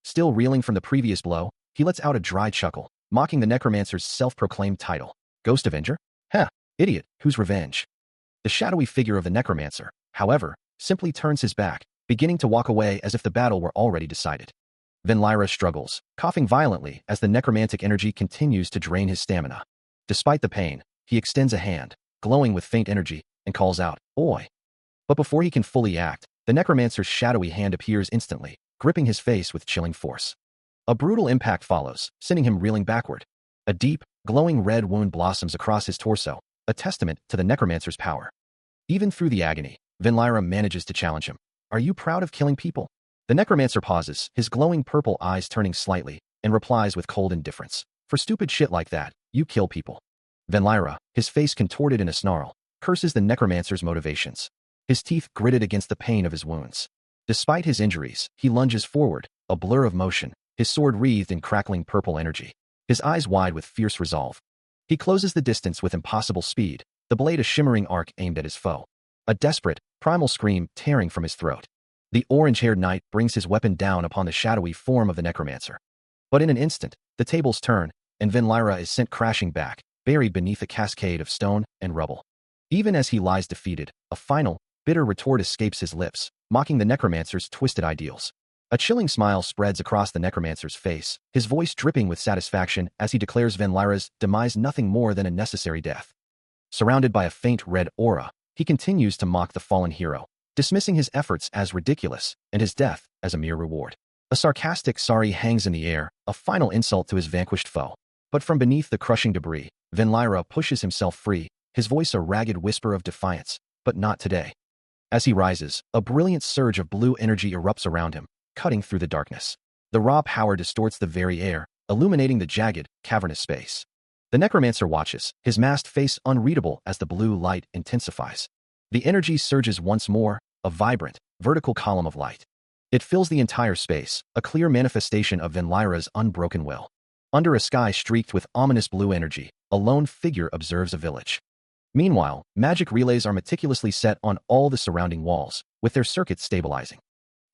Still reeling from the previous blow, he lets out a dry chuckle, mocking the necromancer's self-proclaimed title. Ghost Avenger? Heh, idiot, whose revenge? The shadowy figure of the necromancer, however, simply turns his back, beginning to walk away as if the battle were already decided. Venlyra struggles, coughing violently as the necromantic energy continues to drain his stamina. Despite the pain, he extends a hand, glowing with faint energy, and calls out, "Oi!" But before he can fully act, the necromancer's shadowy hand appears instantly, gripping his face with chilling force. A brutal impact follows, sending him reeling backward. A deep, glowing red wound blossoms across his torso, a testament to the necromancer's power. Even through the agony, Venlyra manages to challenge him. "Are you proud of killing people?" The necromancer pauses, his glowing purple eyes turning slightly, and replies with cold indifference. "For stupid shit like that, you kill people." Venlyra, his face contorted in a snarl, curses the necromancer's motivations, his teeth gritted against the pain of his wounds. Despite his injuries, he lunges forward, a blur of motion, his sword wreathed in crackling purple energy, his eyes wide with fierce resolve. He closes the distance with impossible speed, the blade a shimmering arc aimed at his foe. A desperate, primal scream tearing from his throat. The orange-haired knight brings his weapon down upon the shadowy form of the necromancer. But in an instant, the tables turn, and Venlyra is sent crashing back, buried beneath a cascade of stone and rubble. Even as he lies defeated, a final, bitter retort escapes his lips, mocking the necromancer's twisted ideals. A chilling smile spreads across the necromancer's face, his voice dripping with satisfaction as he declares Venlyra's demise nothing more than a necessary death. Surrounded by a faint red aura, he continues to mock the fallen hero, dismissing his efforts as ridiculous and his death as a mere reward. A sarcastic sorry hangs in the air, a final insult to his vanquished foe. But from beneath the crushing debris, Venlyra pushes himself free, his voice a ragged whisper of defiance, but not today. As he rises, a brilliant surge of blue energy erupts around him, cutting through the darkness. The raw power distorts the very air, illuminating the jagged, cavernous space. The necromancer watches, his masked face unreadable as the blue light intensifies. The energy surges once more, a vibrant, vertical column of light. It fills the entire space, a clear manifestation of Venlyra's unbroken will. Under a sky streaked with ominous blue energy, a lone figure observes a village. Meanwhile, magic relays are meticulously set on all the surrounding walls, with their circuits stabilizing.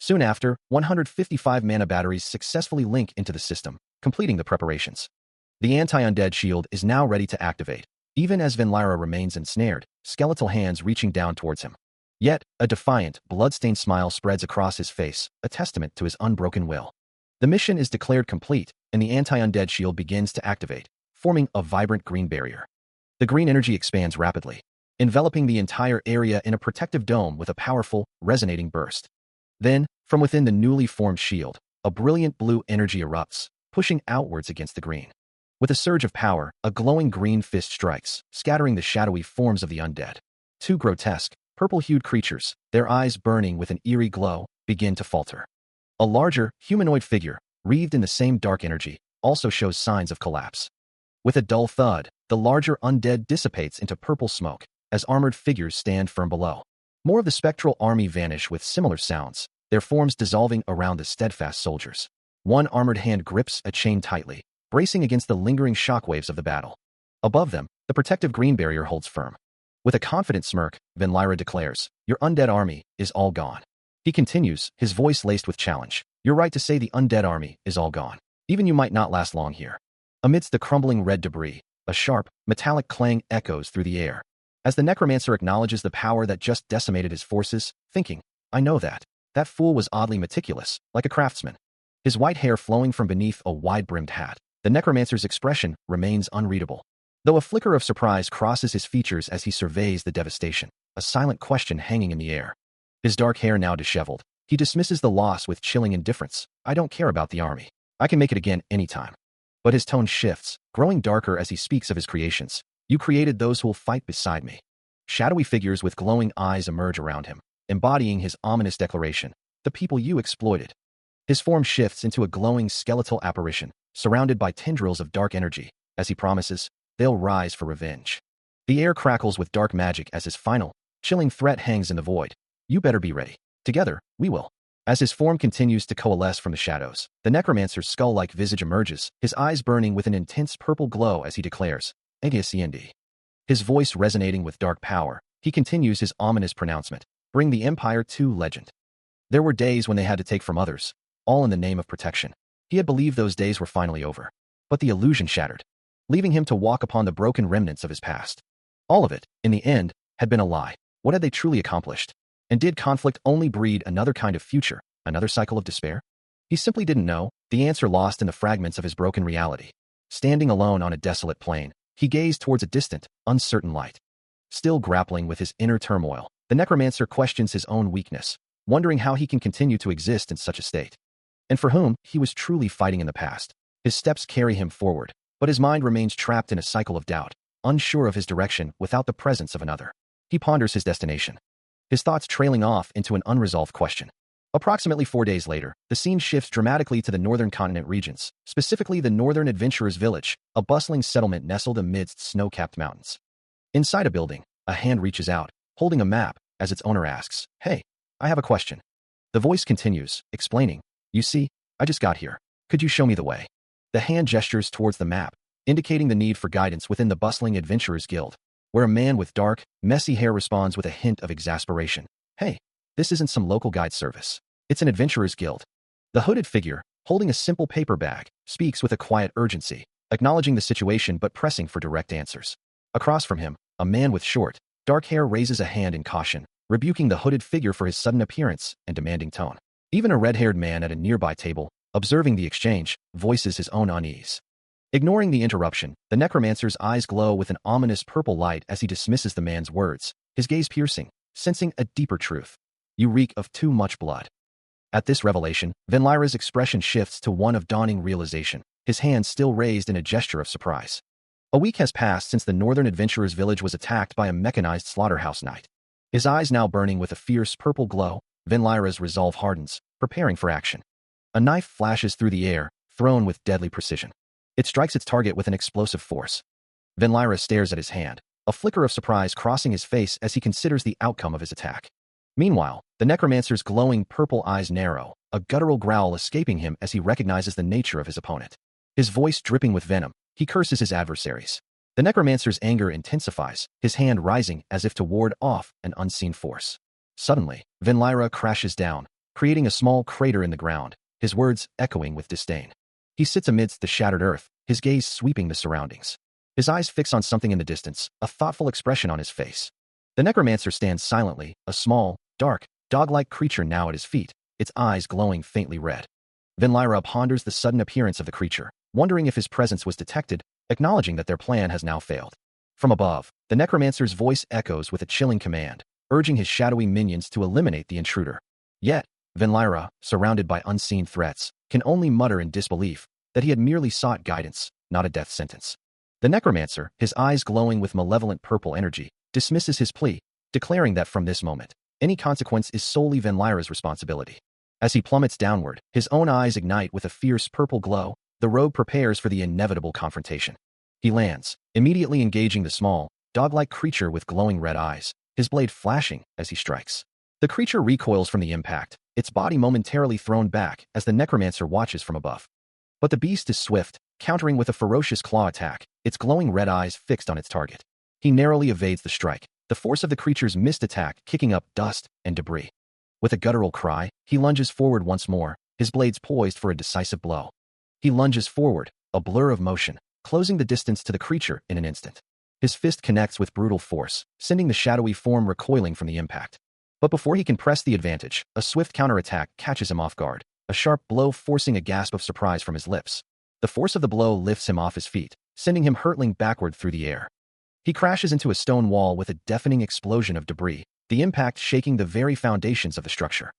Soon after, 155 mana batteries successfully link into the system, completing the preparations. The anti-undead shield is now ready to activate, even as Venlyra remains ensnared, skeletal hands reaching down towards him. Yet, a defiant, blood-stained smile spreads across his face, a testament to his unbroken will. The mission is declared complete, and the anti-undead shield begins to activate, forming a vibrant green barrier. The green energy expands rapidly, enveloping the entire area in a protective dome with a powerful, resonating burst. Then, from within the newly formed shield, a brilliant blue energy erupts, pushing outwards against the green. With a surge of power, a glowing green fist strikes, scattering the shadowy forms of the undead. Two grotesque, purple-hued creatures, their eyes burning with an eerie glow, begin to falter. A larger, humanoid figure, wreathed in the same dark energy, also shows signs of collapse. With a dull thud, the larger undead dissipates into purple smoke, as armored figures stand firm below. More of the spectral army vanish with similar sounds, their forms dissolving around the steadfast soldiers. One armored hand grips a chain tightly, bracing against the lingering shockwaves of the battle. Above them, the protective green barrier holds firm. With a confident smirk, Venlyra declares, "Your undead army is all gone." He continues, his voice laced with challenge. "You're right to say the undead army is all gone. Even you might not last long here." Amidst the crumbling red debris, a sharp, metallic clang echoes through the air. As the necromancer acknowledges the power that just decimated his forces, thinking, "I know that. That fool was oddly meticulous, like a craftsman." His white hair flowing from beneath a wide-brimmed hat, the necromancer's expression remains unreadable. Though a flicker of surprise crosses his features as he surveys the devastation, a silent question hanging in the air. His dark hair now disheveled, he dismisses the loss with chilling indifference. "I don't care about the army. I can make it again anytime." But his tone shifts, growing darker as he speaks of his creations. "You created those who will fight beside me." Shadowy figures with glowing eyes emerge around him, embodying his ominous declaration, "The people you exploited." His form shifts into a glowing skeletal apparition, surrounded by tendrils of dark energy, as he promises, "They'll rise for revenge." The air crackles with dark magic as his final, chilling threat hangs in the void. "You better be ready. Together, we will." As his form continues to coalesce from the shadows, the necromancer's skull-like visage emerges, his eyes burning with an intense purple glow as he declares, "Agasiendi." His voice resonating with dark power, he continues his ominous pronouncement, "Bring the Empire to legend." There were days when they had to take from others, all in the name of protection. He had believed those days were finally over. But the illusion shattered, leaving him to walk upon the broken remnants of his past. All of it, in the end, had been a lie. What had they truly accomplished? And did conflict only breed another kind of future, another cycle of despair? He simply didn't know, the answer lost in the fragments of his broken reality. Standing alone on a desolate plain, he gazed towards a distant, uncertain light. Still grappling with his inner turmoil, the necromancer questions his own weakness, wondering how he can continue to exist in such a state. And for whom he was truly fighting in the past. His steps carry him forward, but his mind remains trapped in a cycle of doubt, unsure of his direction without the presence of another. He ponders his destination, his thoughts trailing off into an unresolved question. Approximately 4 days later, the scene shifts dramatically to the northern continent regions, specifically the Northern Adventurers Village, a bustling settlement nestled amidst snow-capped mountains. Inside a building, a hand reaches out, holding a map, as its owner asks, "Hey, I have a question." The voice continues, explaining, "You see, I just got here. Could you show me the way?" The hand gestures towards the map, indicating the need for guidance within the bustling Adventurers Guild, where a man with dark, messy hair responds with a hint of exasperation. "Hey, this isn't some local guide service. It's an adventurer's guild. The hooded figure, holding a simple paper bag, speaks with a quiet urgency, acknowledging the situation but pressing for direct answers. Across from him, a man with short, dark hair raises a hand in caution, rebuking the hooded figure for his sudden appearance and demanding tone. Even a red-haired man at a nearby table, observing the exchange, voices his own unease. Ignoring the interruption, the necromancer's eyes glow with an ominous purple light as he dismisses the man's words, his gaze piercing, sensing a deeper truth. You reek of too much blood. At this revelation, Venlyra's expression shifts to one of dawning realization, his hand still raised in a gesture of surprise. A week has passed since the northern adventurers' village was attacked by a mechanized slaughterhouse knight. His eyes now burning with a fierce purple glow, Venlyra's resolve hardens, preparing for action. A knife flashes through the air, thrown with deadly precision. It strikes its target with an explosive force. Venlyra stares at his hand, a flicker of surprise crossing his face as he considers the outcome of his attack. Meanwhile, the necromancer's glowing purple eyes narrow, a guttural growl escaping him as he recognizes the nature of his opponent. His voice dripping with venom, he curses his adversaries. The necromancer's anger intensifies, his hand rising as if to ward off an unseen force. Suddenly, Venlyra crashes down, creating a small crater in the ground, his words echoing with disdain. He sits amidst the shattered earth, his gaze sweeping the surroundings. His eyes fix on something in the distance, a thoughtful expression on his face. The necromancer stands silently, a small, dark, dog-like creature now at his feet, its eyes glowing faintly red. Venlyra ponders the sudden appearance of the creature, wondering if his presence was detected, acknowledging that their plan has now failed. From above, the necromancer's voice echoes with a chilling command, urging his shadowy minions to eliminate the intruder. Yet, Venlyra, surrounded by unseen threats, can only mutter in disbelief that he had merely sought guidance, not a death sentence. The necromancer, his eyes glowing with malevolent purple energy, dismisses his plea, declaring that from this moment, any consequence is solely Venlyra's responsibility. As he plummets downward, his own eyes ignite with a fierce purple glow, the rogue prepares for the inevitable confrontation. He lands, immediately engaging the small, dog-like creature with glowing red eyes, his blade flashing as he strikes. The creature recoils from the impact, its body momentarily thrown back as the necromancer watches from above. But the beast is swift, countering with a ferocious claw attack, its glowing red eyes fixed on its target. He narrowly evades the strike, the force of the creature's missed attack kicking up dust and debris. With a guttural cry, he lunges forward once more, his blades poised for a decisive blow. He lunges forward, a blur of motion, closing the distance to the creature in an instant. His fist connects with brutal force, sending the shadowy form recoiling from the impact. But before he can press the advantage, a swift counterattack catches him off guard, a sharp blow forcing a gasp of surprise from his lips. The force of the blow lifts him off his feet, sending him hurtling backward through the air. He crashes into a stone wall with a deafening explosion of debris, the impact shaking the very foundations of the structure.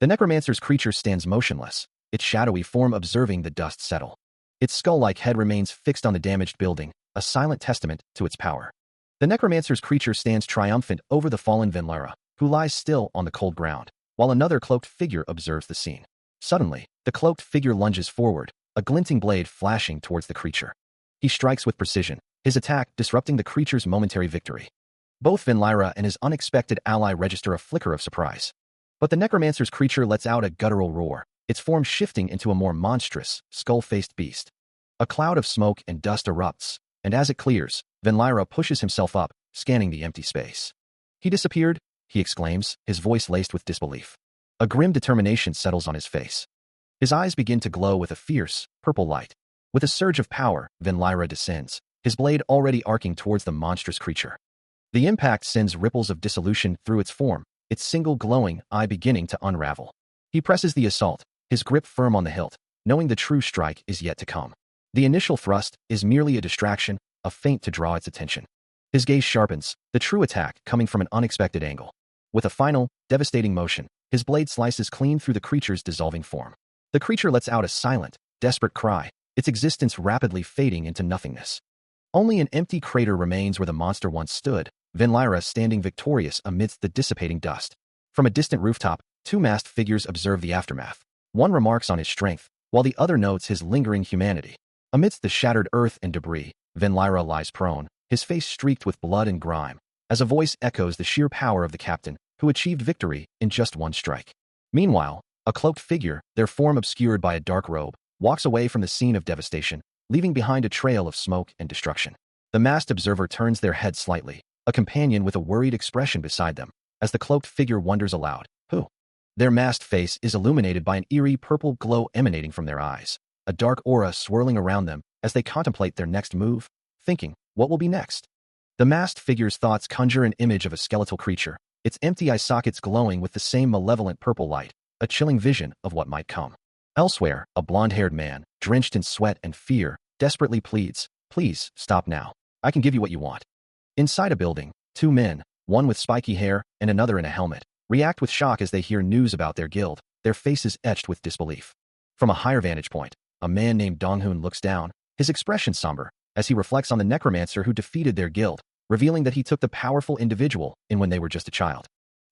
The necromancer's creature stands motionless, its shadowy form observing the dust settle. Its skull-like head remains fixed on the damaged building, a silent testament to its power. The necromancer's creature stands triumphant over the fallen Venlyra, who lies still on the cold ground, while another cloaked figure observes the scene. Suddenly, the cloaked figure lunges forward, a glinting blade flashing towards the creature. He strikes with precision, his attack disrupting the creature's momentary victory. Both Venlyra and his unexpected ally register a flicker of surprise. But the necromancer's creature lets out a guttural roar, its form shifting into a more monstrous, skull-faced beast. A cloud of smoke and dust erupts, and as it clears, Venlyra pushes himself up, scanning the empty space. He disappeared, he exclaims, his voice laced with disbelief. A grim determination settles on his face. His eyes begin to glow with a fierce, purple light. With a surge of power, Venlyra descends, his blade already arcing towards the monstrous creature. The impact sends ripples of dissolution through its form, its single glowing eye beginning to unravel. He presses the assault, his grip firm on the hilt, knowing the true strike is yet to come. The initial thrust is merely a distraction, a feint to draw its attention. His gaze sharpens, the true attack coming from an unexpected angle. With a final, devastating motion, his blade slices clean through the creature's dissolving form. The creature lets out a silent, desperate cry, its existence rapidly fading into nothingness. Only an empty crater remains where the monster once stood, Venlyra standing victorious amidst the dissipating dust. From a distant rooftop, two masked figures observe the aftermath. One remarks on his strength, while the other notes his lingering humanity. Amidst the shattered earth and debris, Venlyra lies prone, his face streaked with blood and grime, as a voice echoes the sheer power of the captain, who achieved victory in just one strike. Meanwhile, a cloaked figure, their form obscured by a dark robe, walks away from the scene of devastation, leaving behind a trail of smoke and destruction. The masked observer turns their head slightly, a companion with a worried expression beside them, as the cloaked figure wonders aloud, Who? Their masked face is illuminated by an eerie purple glow emanating from their eyes, a dark aura swirling around them as they contemplate their next move, thinking, what will be next? The masked figure's thoughts conjure an image of a skeletal creature, its empty eye sockets glowing with the same malevolent purple light, a chilling vision of what might come. Elsewhere, a blonde-haired man, drenched in sweat and fear, desperately pleads, please, stop now. I can give you what you want. Inside a building, two men, one with spiky hair and another in a helmet, react with shock as they hear news about their guild, their faces etched with disbelief. From a higher vantage point, a man named Donghoon looks down, his expression somber, as he reflects on the necromancer who defeated their guild, revealing that he took the powerful individual in when they were just a child.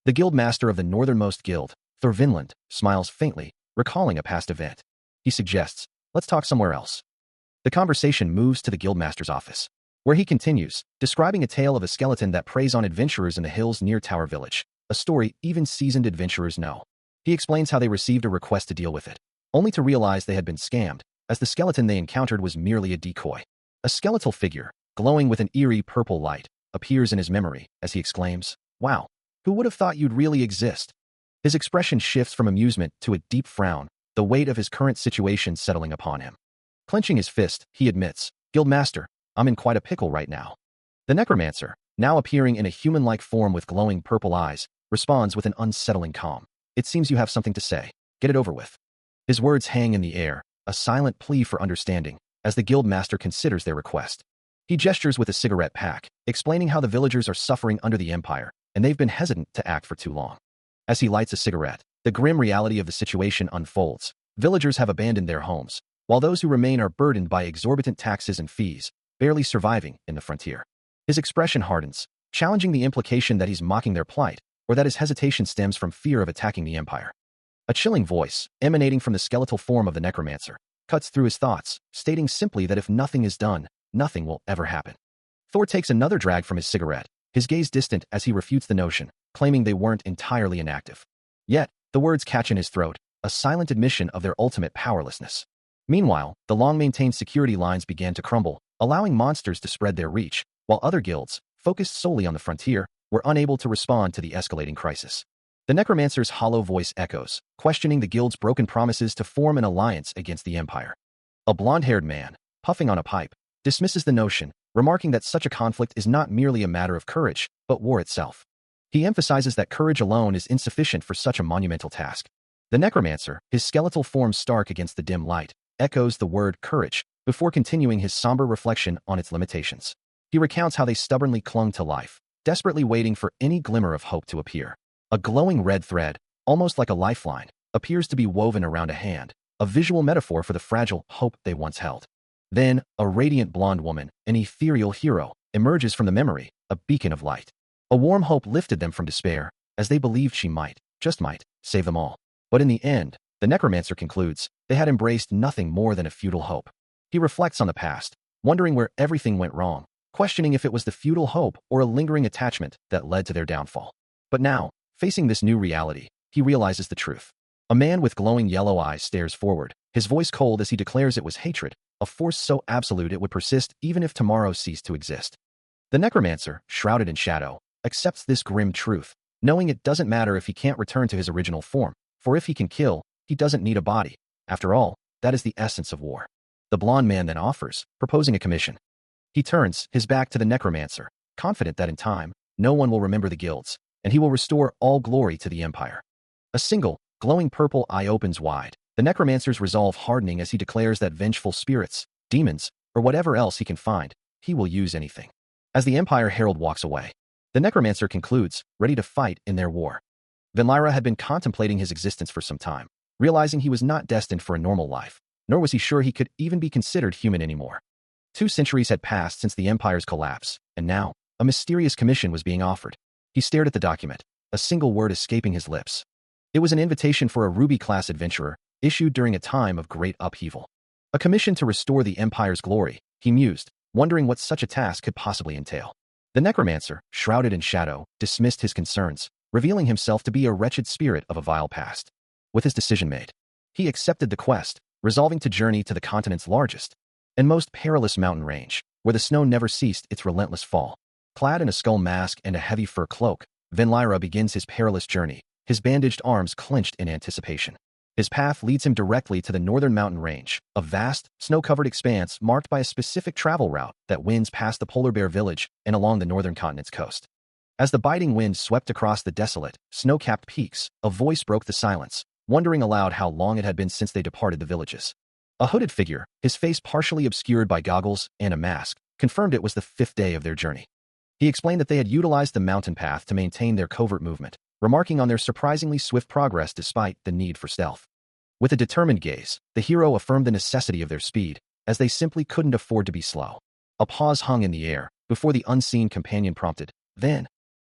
The guild master of the northernmost guild, Thorvinland, smiles faintly, recalling a past event. He suggests, let's talk somewhere else. The conversation moves to the guildmaster's office, where he continues, describing a tale of a skeleton that preys on adventurers in the hills near Tower Village, a story even seasoned adventurers know. He explains how they received a request to deal with it, only to realize they had been scammed, as the skeleton they encountered was merely a decoy. A skeletal figure, glowing with an eerie purple light, appears in his memory as he exclaims, wow, who would have thought you'd really exist? His expression shifts from amusement to a deep frown, the weight of his current situation settling upon him. Clenching his fist, he admits, Guildmaster, I'm in quite a pickle right now. The necromancer, now appearing in a human-like form with glowing purple eyes, responds with an unsettling calm. It seems you have something to say. Get it over with. His words hang in the air, a silent plea for understanding, as the guildmaster considers their request. He gestures with a cigarette pack, explaining how the villagers are suffering under the empire, and they've been hesitant to act for too long. As he lights a cigarette, the grim reality of the situation unfolds. Villagers have abandoned their homes, while those who remain are burdened by exorbitant taxes and fees, barely surviving in the frontier. His expression hardens, challenging the implication that he's mocking their plight, or that his hesitation stems from fear of attacking the empire. A chilling voice, emanating from the skeletal form of the necromancer, cuts through his thoughts, stating simply that if nothing is done, nothing will ever happen. Thor takes another drag from his cigarette, his gaze distant as he refutes the notion, claiming they weren't entirely inactive. Yet, the words catch in his throat, a silent admission of their ultimate powerlessness. Meanwhile, the long-maintained security lines began to crumble, allowing monsters to spread their reach, while other guilds, focused solely on the frontier, were unable to respond to the escalating crisis. The necromancer's hollow voice echoes, questioning the guild's broken promises to form an alliance against the empire. A blonde-haired man, puffing on a pipe, dismisses the notion, remarking that such a conflict is not merely a matter of courage, but war itself. He emphasizes that courage alone is insufficient for such a monumental task. The necromancer, his skeletal form stark against the dim light, echoes the word courage, before continuing his somber reflection on its limitations. He recounts how they stubbornly clung to life, desperately waiting for any glimmer of hope to appear. A glowing red thread, almost like a lifeline, appears to be woven around a hand, a visual metaphor for the fragile hope they once held. Then, a radiant blonde woman, an ethereal hero, emerges from the memory, a beacon of light. A warm hope lifted them from despair, as they believed she might, just might, save them all. But in the end, the necromancer concludes, they had embraced nothing more than a futile hope. He reflects on the past, wondering where everything went wrong, questioning if it was the futile hope or a lingering attachment that led to their downfall. But now, facing this new reality, he realizes the truth. A man with glowing yellow eyes stares forward, his voice cold as he declares it was hatred, a force so absolute it would persist even if tomorrow ceased to exist. The necromancer, shrouded in shadow, accepts this grim truth, knowing it doesn't matter if he can't return to his original form, for if he can kill, he doesn't need a body. After all, that is the essence of war. The blonde man then offers, proposing a commission. He turns his back to the necromancer, confident that in time, no one will remember the guilds, and he will restore all glory to the empire. A single, glowing purple eye opens wide, the necromancer's resolve hardening as he declares that vengeful spirits, demons, or whatever else he can find, he will use anything. As the empire herald walks away, the necromancer concludes, ready to fight in their war. Vinlyra had been contemplating his existence for some time, realizing he was not destined for a normal life, nor was he sure he could even be considered human anymore. 2 centuries had passed since the empire's collapse, and now, a mysterious commission was being offered. He stared at the document, a single word escaping his lips. It was an invitation for a ruby-class adventurer, issued during a time of great upheaval. A commission to restore the empire's glory, he mused, wondering what such a task could possibly entail. The necromancer, shrouded in shadow, dismissed his concerns, revealing himself to be a wretched spirit of a vile past. With his decision made, he accepted the quest, resolving to journey to the continent's largest and most perilous mountain range, where the snow never ceased its relentless fall. Clad in a skull mask and a heavy fur cloak, Vinlyra begins his perilous journey, his bandaged arms clenched in anticipation. His path leads him directly to the northern mountain range, a vast, snow-covered expanse marked by a specific travel route that winds past the polar bear village and along the northern continent's coast. As the biting wind swept across the desolate, snow-capped peaks, a voice broke the silence, wondering aloud how long it had been since they departed the villages. A hooded figure, his face partially obscured by goggles and a mask, confirmed it was the 5th day of their journey. He explained that they had utilized the mountain path to maintain their covert movement, remarking on their surprisingly swift progress despite the need for stealth. With a determined gaze, the hero affirmed the necessity of their speed, as they simply couldn't afford to be slow. A pause hung in the air, before the unseen companion prompted, "Then."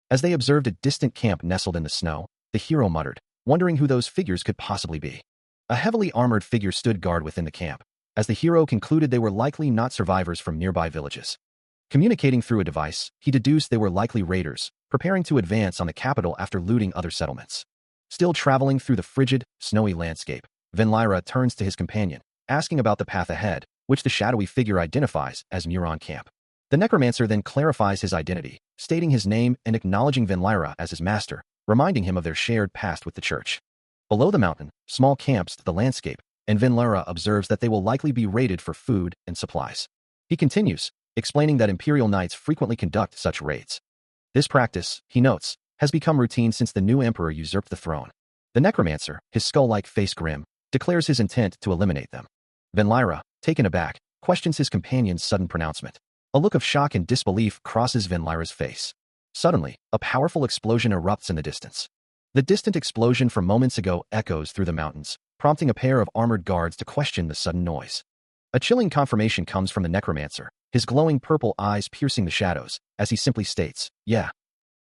As they observed a distant camp nestled in the snow, the hero muttered, wondering who those figures could possibly be. A heavily armored figure stood guard within the camp, as the hero concluded they were likely not survivors from nearby villages. Communicating through a device, he deduced they were likely raiders, preparing to advance on the capital after looting other settlements. Still traveling through the frigid, snowy landscape, Venlyra turns to his companion, asking about the path ahead, which the shadowy figure identifies as Muron Camp. The necromancer then clarifies his identity, stating his name and acknowledging Venlyra as his master, reminding him of their shared past with the church. Below the mountain, small camps to the landscape, and Venlyra observes that they will likely be raided for food and supplies. He continues, explaining that Imperial Knights frequently conduct such raids. This practice, he notes, has become routine since the new emperor usurped the throne. The necromancer, his skull-like face grim, declares his intent to eliminate them. Venlyra, taken aback, questions his companion's sudden pronouncement. A look of shock and disbelief crosses Venlyra's face. Suddenly, a powerful explosion erupts in the distance. The distant explosion from moments ago echoes through the mountains, prompting a pair of armored guards to question the sudden noise. A chilling confirmation comes from the necromancer, his glowing purple eyes piercing the shadows, as he simply states, "Yeah.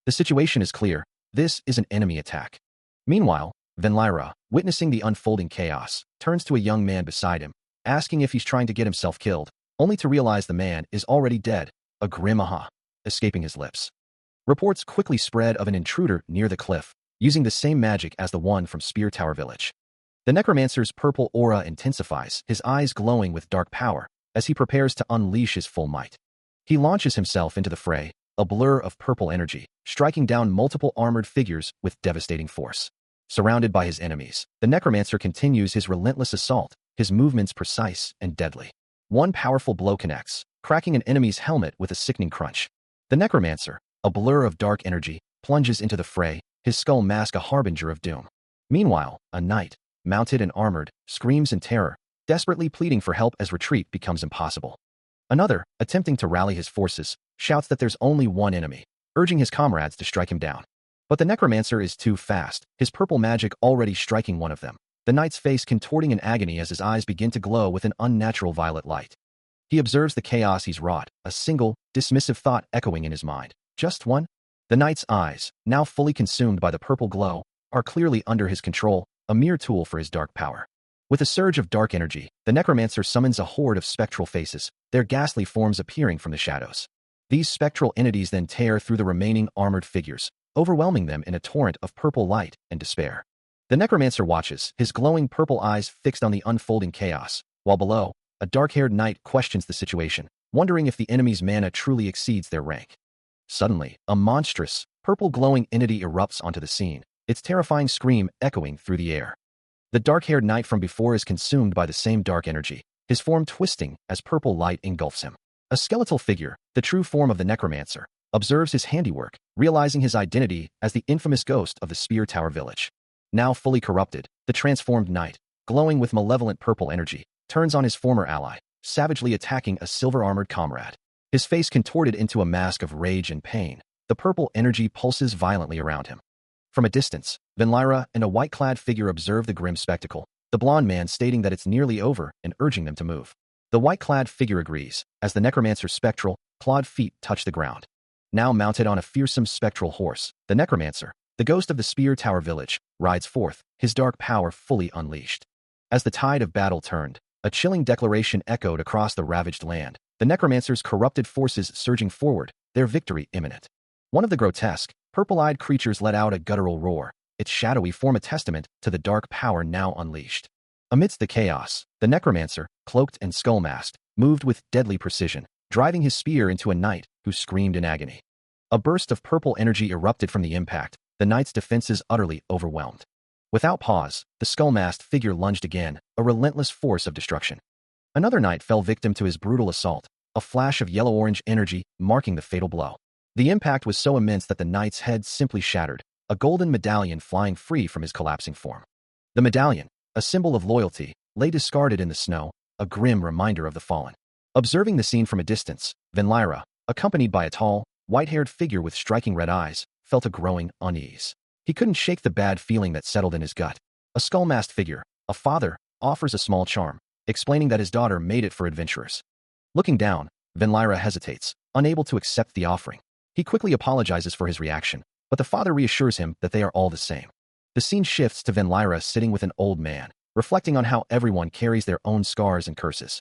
The situation is clear. This is an enemy attack." Meanwhile, Venlyra, witnessing the unfolding chaos, turns to a young man beside him, asking if he's trying to get himself killed, only to realize the man is already dead, a grim aha escaping his lips. Reports quickly spread of an intruder near the cliff, using the same magic as the one from Spear Tower Village. The necromancer's purple aura intensifies, his eyes glowing with dark power, as he prepares to unleash his full might. He launches himself into the fray, a blur of purple energy, striking down multiple armored figures with devastating force. Surrounded by his enemies, the necromancer continues his relentless assault, his movements precise and deadly. One powerful blow connects, cracking an enemy's helmet with a sickening crunch. The necromancer, a blur of dark energy, plunges into the fray, his skull mask a harbinger of doom. Meanwhile, a knight, mounted and armored, screams in terror, desperately pleading for help as retreat becomes impossible. Another, attempting to rally his forces, shouts that there's only one enemy, urging his comrades to strike him down. But the necromancer is too fast, his purple magic already striking one of them, the knight's face contorting in agony as his eyes begin to glow with an unnatural violet light. He observes the chaos he's wrought, a single, dismissive thought echoing in his mind. Just one? The knight's eyes, now fully consumed by the purple glow, are clearly under his control, a mere tool for his dark power. With a surge of dark energy, the necromancer summons a horde of spectral faces, their ghastly forms appearing from the shadows. These spectral entities then tear through the remaining armored figures, overwhelming them in a torrent of purple light and despair. The necromancer watches, his glowing purple eyes fixed on the unfolding chaos, while below, a dark-haired knight questions the situation, wondering if the enemy's mana truly exceeds their rank. Suddenly, a monstrous, purple-glowing entity erupts onto the scene, its terrifying scream echoing through the air. The dark-haired knight from before is consumed by the same dark energy, his form twisting as purple light engulfs him. A skeletal figure, the true form of the necromancer, observes his handiwork, realizing his identity as the infamous ghost of the Spear Tower Village. Now fully corrupted, the transformed knight, glowing with malevolent purple energy, turns on his former ally, savagely attacking a silver-armored comrade. His face contorted into a mask of rage and pain, the purple energy pulses violently around him. From a distance, Venlyra and a white-clad figure observe the grim spectacle, the blond man stating that it's nearly over and urging them to move. The white-clad figure agrees, as the necromancer's spectral, clawed feet touch the ground. Now mounted on a fearsome spectral horse, the necromancer, the ghost of the Spear Tower Village, rides forth, his dark power fully unleashed. As the tide of battle turned, a chilling declaration echoed across the ravaged land, the necromancer's corrupted forces surging forward, their victory imminent. One of the grotesque, purple-eyed creatures let out a guttural roar, its shadowy form a testament to the dark power now unleashed. Amidst the chaos, the necromancer, cloaked and skull-masked, moved with deadly precision, driving his spear into a knight who screamed in agony. A burst of purple energy erupted from the impact, the knight's defenses utterly overwhelmed. Without pause, the skull-masked figure lunged again, a relentless force of destruction. Another knight fell victim to his brutal assault, a flash of yellow-orange energy marking the fatal blow. The impact was so immense that the knight's head simply shattered, a golden medallion flying free from his collapsing form. The medallion, a symbol of loyalty, lay discarded in the snow, a grim reminder of the fallen. Observing the scene from a distance, Venlyra, accompanied by a tall, white-haired figure with striking red eyes, felt a growing unease. He couldn't shake the bad feeling that settled in his gut. A skull-masked figure, a father, offers a small charm, explaining that his daughter made it for adventurers. Looking down, Venlyra hesitates, unable to accept the offering. He quickly apologizes for his reaction, but the father reassures him that they are all the same. The scene shifts to Venlyra sitting with an old man, reflecting on how everyone carries their own scars and curses.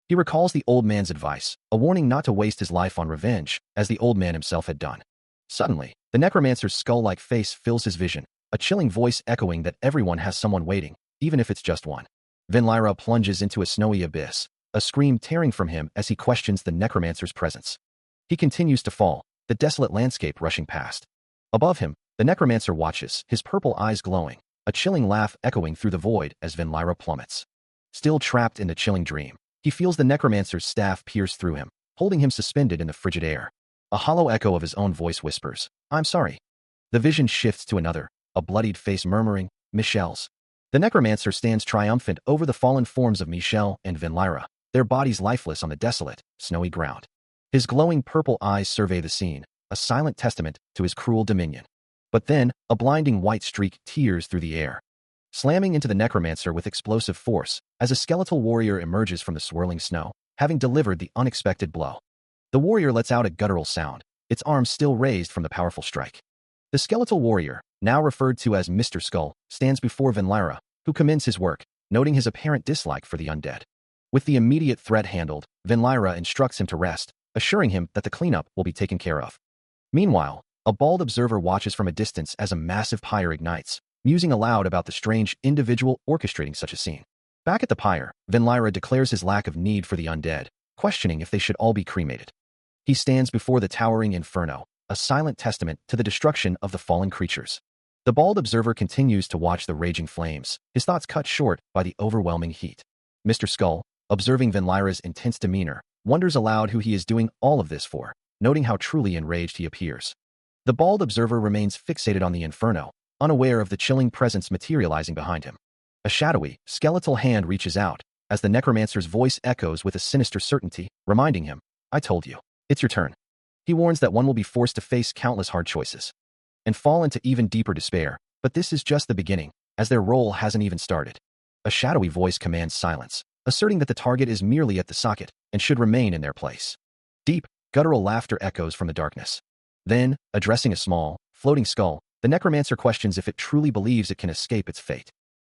He recalls the old man's advice, a warning not to waste his life on revenge, as the old man himself had done. Suddenly, the necromancer's skull-like face fills his vision, a chilling voice echoing that everyone has someone waiting, even if it's just one. Venlyra plunges into a snowy abyss, a scream tearing from him as he questions the necromancer's presence. He continues to fall, the desolate landscape rushing past. Above him, the necromancer watches, his purple eyes glowing, a chilling laugh echoing through the void as Venlyra plummets. Still trapped in the chilling dream, he feels the necromancer's staff pierce through him, holding him suspended in the frigid air. A hollow echo of his own voice whispers, "I'm sorry." The vision shifts to another, a bloodied face murmuring, "Michelle's." The necromancer stands triumphant over the fallen forms of Michelle and Venlyra, their bodies lifeless on the desolate, snowy ground. His glowing purple eyes survey the scene, a silent testament to his cruel dominion. But then, a blinding white streak tears through the air, slamming into the necromancer with explosive force, as a skeletal warrior emerges from the swirling snow, having delivered the unexpected blow. The warrior lets out a guttural sound, its arms still raised from the powerful strike. The skeletal warrior, now referred to as Mr. Skull, stands before Venlyra, who commends his work, noting his apparent dislike for the undead. With the immediate threat handled, Venlyra instructs him to rest, assuring him that the cleanup will be taken care of. Meanwhile, a bald observer watches from a distance as a massive pyre ignites, musing aloud about the strange individual orchestrating such a scene. Back at the pyre, Venlyra declares his lack of need for the undead, questioning if they should all be cremated. He stands before the towering inferno, a silent testament to the destruction of the fallen creatures. The bald observer continues to watch the raging flames, his thoughts cut short by the overwhelming heat. Mr. Skull, observing Venlyra's intense demeanor, wonders aloud who he is doing all of this for, noting how truly enraged he appears. The bald observer remains fixated on the inferno, unaware of the chilling presence materializing behind him. A shadowy, skeletal hand reaches out, as the necromancer's voice echoes with a sinister certainty, reminding him, "I told you, it's your turn." He warns that one will be forced to face countless hard choices and fall into even deeper despair, but this is just the beginning, as their role hasn't even started. A shadowy voice commands silence, asserting that the target is merely at the socket and should remain in their place. Deep, guttural laughter echoes from the darkness. Then, addressing a small, floating skull, the necromancer questions if it truly believes it can escape its fate.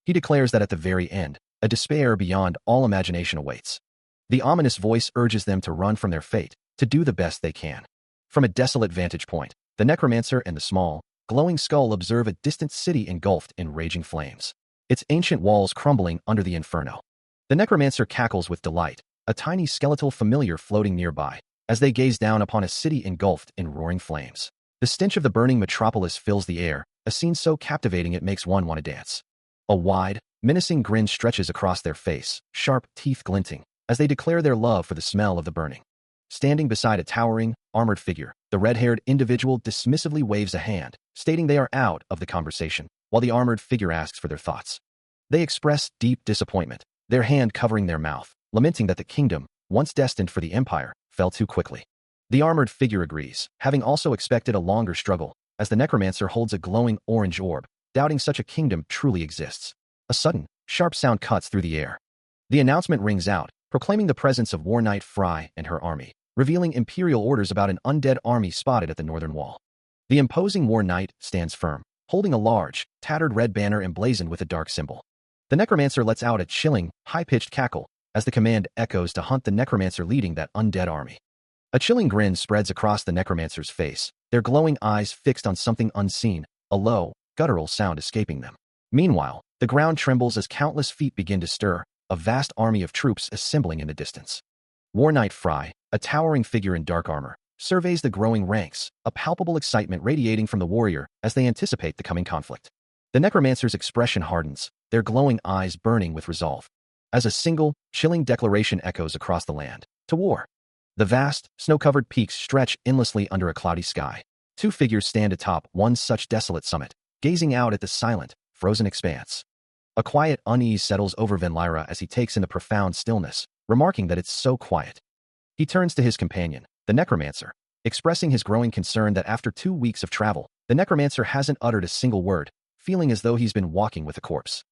He declares that at the very end, a despair beyond all imagination awaits. The ominous voice urges them to run from their fate, to do the best they can. From a desolate vantage point, the necromancer and the small, glowing skull observe a distant city engulfed in raging flames, its ancient walls crumbling under the inferno. The necromancer cackles with delight, a tiny skeletal familiar floating nearby, as they gaze down upon a city engulfed in roaring flames. The stench of the burning metropolis fills the air, a scene so captivating it makes one want to dance. A wide, menacing grin stretches across their face, sharp teeth glinting, as they declare their love for the smell of the burning. Standing beside a towering, armored figure, the red-haired individual dismissively waves a hand, stating they are out of the conversation, while the armored figure asks for their thoughts. They express deep disappointment, their hand covering their mouth, lamenting that the kingdom, once destined for the empire, fell too quickly. The armored figure agrees, having also expected a longer struggle, as the necromancer holds a glowing orange orb, doubting such a kingdom truly exists. A sudden, sharp sound cuts through the air. The announcement rings out, proclaiming the presence of War Knight Fry and her army, revealing imperial orders about an undead army spotted at the northern wall. The imposing War Knight stands firm, holding a large, tattered red banner emblazoned with a dark symbol. The necromancer lets out a chilling, high-pitched cackle, as the command echoes to hunt the necromancer leading that undead army. A chilling grin spreads across the necromancer's face, their glowing eyes fixed on something unseen, a low, guttural sound escaping them. Meanwhile, the ground trembles as countless feet begin to stir, a vast army of troops assembling in the distance. War Knight Fry, a towering figure in dark armor, surveys the growing ranks, a palpable excitement radiating from the warrior as they anticipate the coming conflict. The necromancer's expression hardens, their glowing eyes burning with resolve, as a single, chilling declaration echoes across the land. To war. The vast, snow-covered peaks stretch endlessly under a cloudy sky. Two figures stand atop one such desolate summit, gazing out at the silent, frozen expanse. A quiet unease settles over Venlyra as he takes in the profound stillness, remarking that it's so quiet. He turns to his companion, the necromancer, expressing his growing concern that after 2 weeks of travel, the necromancer hasn't uttered a single word, feeling as though he's been walking with a corpse.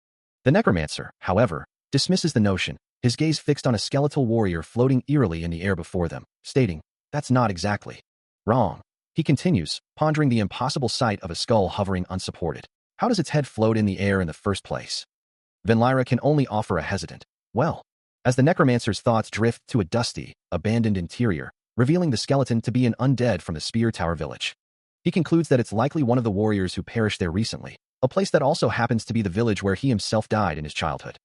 The necromancer, however, dismisses the notion, his gaze fixed on a skeletal warrior floating eerily in the air before them, stating, "That's not exactly wrong." He continues, pondering the impossible sight of a skull hovering unsupported. How does its head float in the air in the first place? Venlyra can only offer a hesitant, "Well," as the necromancer's thoughts drift to a dusty, abandoned interior, revealing the skeleton to be an undead from the Spear Tower village. He concludes that it's likely one of the warriors who perished there recently, a place that also happens to be the village where he himself died in his childhood.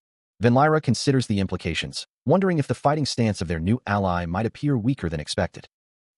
Venlyra considers the implications, wondering if the fighting stance of their new ally might appear weaker than expected.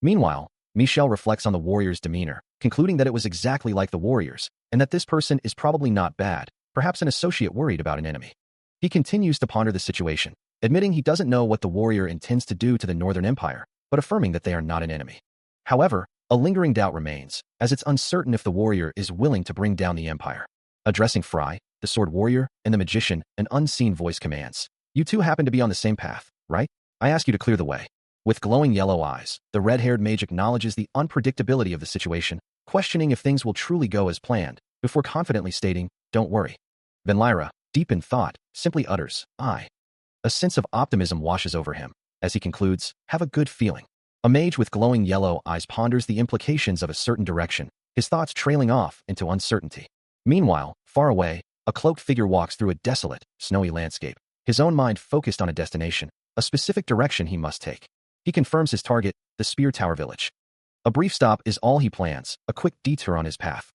Meanwhile, Michelle reflects on the warrior's demeanor, concluding that it was exactly like the warriors, and that this person is probably not bad, perhaps an associate worried about an enemy. He continues to ponder the situation, admitting he doesn't know what the warrior intends to do to the Northern Empire, but affirming that they are not an enemy. However, a lingering doubt remains, as it's uncertain if the warrior is willing to bring down the Empire. Addressing Fry, the sword warrior, and the magician, an unseen voice commands, "You two happen to be on the same path, right? I ask you to clear the way." With glowing yellow eyes, the red-haired mage acknowledges the unpredictability of the situation, questioning if things will truly go as planned, before confidently stating, "Don't worry." Venlyra, deep in thought, simply utters, "I." A sense of optimism washes over him, as he concludes, "Have a good feeling." A mage with glowing yellow eyes ponders the implications of a certain direction, his thoughts trailing off into uncertainty. Meanwhile, far away, a cloaked figure walks through a desolate, snowy landscape, his own mind focused on a destination, a specific direction he must take. He confirms his target, the Spear Tower village. A brief stop is all he plans, a quick detour on his path.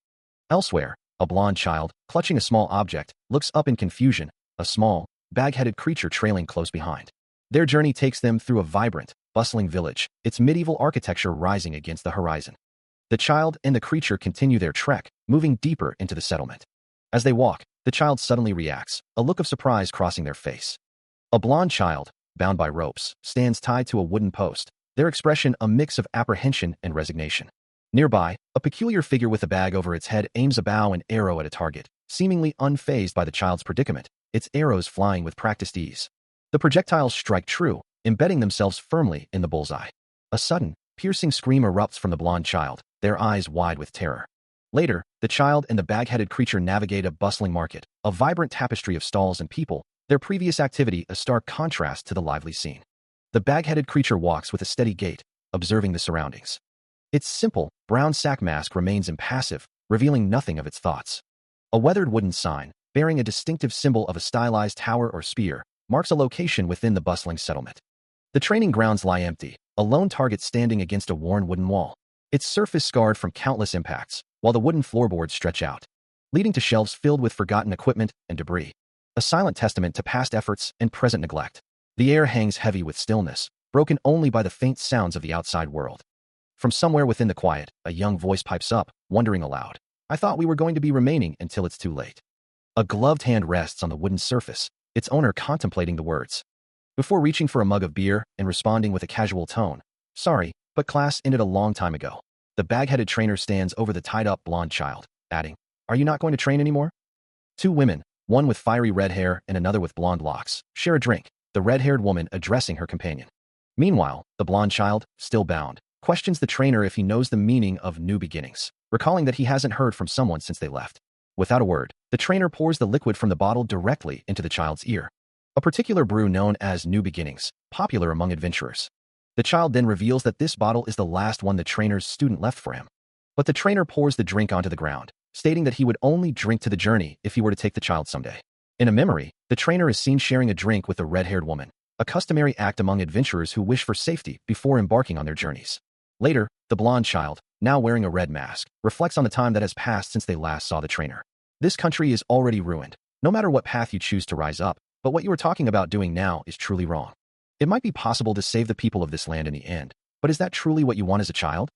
Elsewhere, a blonde child, clutching a small object, looks up in confusion, a small, bag-headed creature trailing close behind. Their journey takes them through a vibrant, bustling village, its medieval architecture rising against the horizon. The child and the creature continue their trek, moving deeper into the settlement. As they walk, the child suddenly reacts, a look of surprise crossing their face. A blonde child, bound by ropes, stands tied to a wooden post, their expression a mix of apprehension and resignation. Nearby, a peculiar figure with a bag over its head aims a bow and arrow at a target, seemingly unfazed by the child's predicament, its arrows flying with practiced ease. The projectiles strike true, embedding themselves firmly in the bullseye. A sudden, piercing scream erupts from the blonde child, their eyes wide with terror. Later, the child and the bag-headed creature navigate a bustling market, a vibrant tapestry of stalls and people, their previous activity a stark contrast to the lively scene. The bag-headed creature walks with a steady gait, observing the surroundings. Its simple, brown sack mask remains impassive, revealing nothing of its thoughts. A weathered wooden sign, bearing a distinctive symbol of a stylized tower or spear, marks a location within the bustling settlement. The training grounds lie empty, a lone target standing against a worn wooden wall, its surface scarred from countless impacts, while the wooden floorboards stretch out, leading to shelves filled with forgotten equipment and debris. A silent testament to past efforts and present neglect. The air hangs heavy with stillness, broken only by the faint sounds of the outside world. From somewhere within the quiet, a young voice pipes up, wondering aloud, "I thought we were going to be remaining until it's too late." A gloved hand rests on the wooden surface, its owner contemplating the words. Before reaching for a mug of beer and responding with a casual tone, "Sorry, but class ended a long time ago." The bag-headed trainer stands over the tied-up blonde child, adding, "Are you not going to train anymore?" Two women, one with fiery red hair and another with blonde locks, share a drink, the red-haired woman addressing her companion. Meanwhile, the blonde child, still bound, questions the trainer if he knows the meaning of new beginnings, recalling that he hasn't heard from someone since they left. Without a word, the trainer pours the liquid from the bottle directly into the child's ear. A particular brew known as New Beginnings, popular among adventurers. The child then reveals that this bottle is the last one the trainer's student left for him. But the trainer pours the drink onto the ground, stating that he would only drink to the journey if he were to take the child someday. In a memory, the trainer is seen sharing a drink with the red-haired woman, a customary act among adventurers who wish for safety before embarking on their journeys. Later, the blonde child, now wearing a red mask, reflects on the time that has passed since they last saw the trainer. This country is already ruined, no matter what path you choose to rise up, but what you are talking about doing now is truly wrong. It might be possible to save the people of this land in the end, But is that truly what you want as a child?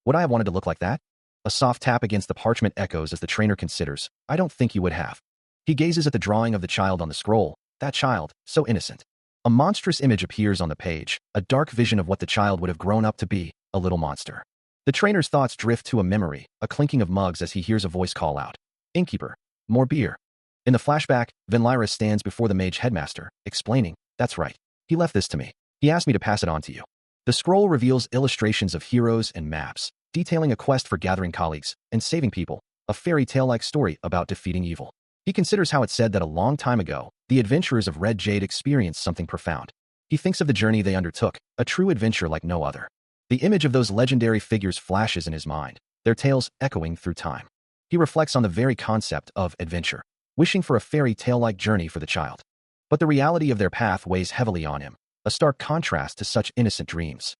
Would I have wanted to look like that? A soft tap against the parchment echoes as the trainer considers. I don't think you would have. He gazes at the drawing of the child on the scroll. That child, so innocent. A monstrous image appears on the page, a dark vision of what the child would have grown up to be, a little monster. The trainer's thoughts drift to a memory, a clinking of mugs as he hears a voice call out. Innkeeper. More beer. In the flashback, Venlyra stands before the mage headmaster, explaining, that's right. He left this to me. He asked me to pass it on to you. The scroll reveals illustrations of heroes and maps, detailing a quest for gathering colleagues and saving people, a fairy tale-like story about defeating evil. He considers how it said that a long time ago, the adventurers of Red Jade experienced something profound. He thinks of the journey they undertook, a true adventure like no other. The image of those legendary figures flashes in his mind, their tales echoing through time. He reflects on the very concept of adventure, wishing for a fairy tale-like journey for the child. But the reality of their path weighs heavily on him, a stark contrast to such innocent dreams.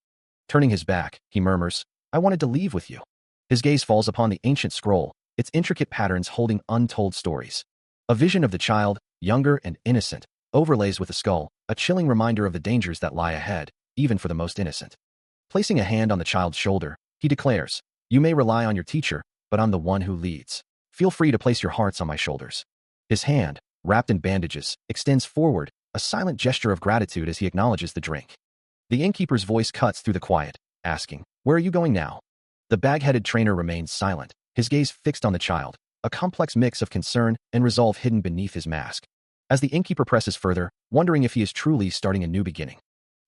Turning his back, he murmurs, I wanted to leave with you. His gaze falls upon the ancient scroll, its intricate patterns holding untold stories. A vision of the child, younger and innocent, overlays with the skull, a chilling reminder of the dangers that lie ahead, even for the most innocent. Placing a hand on the child's shoulder, he declares, you may rely on your teacher, but I'm the one who leads. Feel free to place your hearts on my shoulders. His hand, wrapped in bandages, extends forward, a silent gesture of gratitude as he acknowledges the drink. The innkeeper's voice cuts through the quiet, asking, where are you going now? The bag-headed trainer remains silent, his gaze fixed on the child, a complex mix of concern and resolve hidden beneath his mask. As the innkeeper presses further, wondering if he is truly starting a new beginning.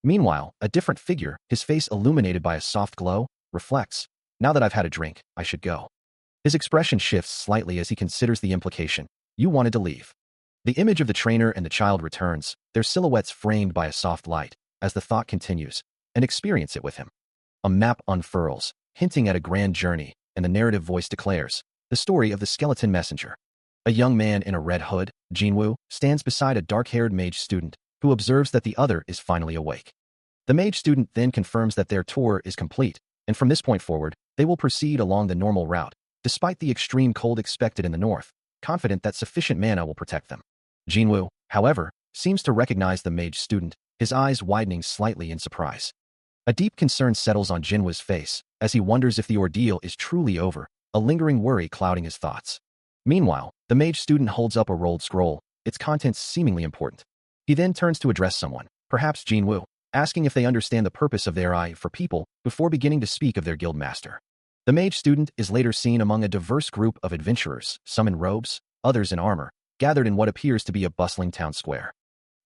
Meanwhile, a different figure, his face illuminated by a soft glow, reflects, now that I've had a drink, I should go. His expression shifts slightly as he considers the implication. You wanted to leave. The image of the trainer and the child returns, their silhouettes framed by a soft light, as the thought continues, and experience it with him. A map unfurls, hinting at a grand journey, and the narrative voice declares, the story of the skeleton messenger. A young man in a red hood, Jinwoo, stands beside a dark-haired mage student, who observes that the other is finally awake. The mage student then confirms that their tour is complete, and from this point forward, they will proceed along the normal route, despite the extreme cold expected in the north, confident that sufficient mana will protect them. Jinwoo, however, seems to recognize the mage student, his eyes widening slightly in surprise. A deep concern settles on Jinwoo's face, as he wonders if the ordeal is truly over, a lingering worry clouding his thoughts. Meanwhile, the mage student holds up a rolled scroll, its contents seemingly important. He then turns to address someone, perhaps Jinwoo, asking if they understand the purpose of their eye for people before beginning to speak of their guild master. The mage student is later seen among a diverse group of adventurers, some in robes, others in armor, gathered in what appears to be a bustling town square.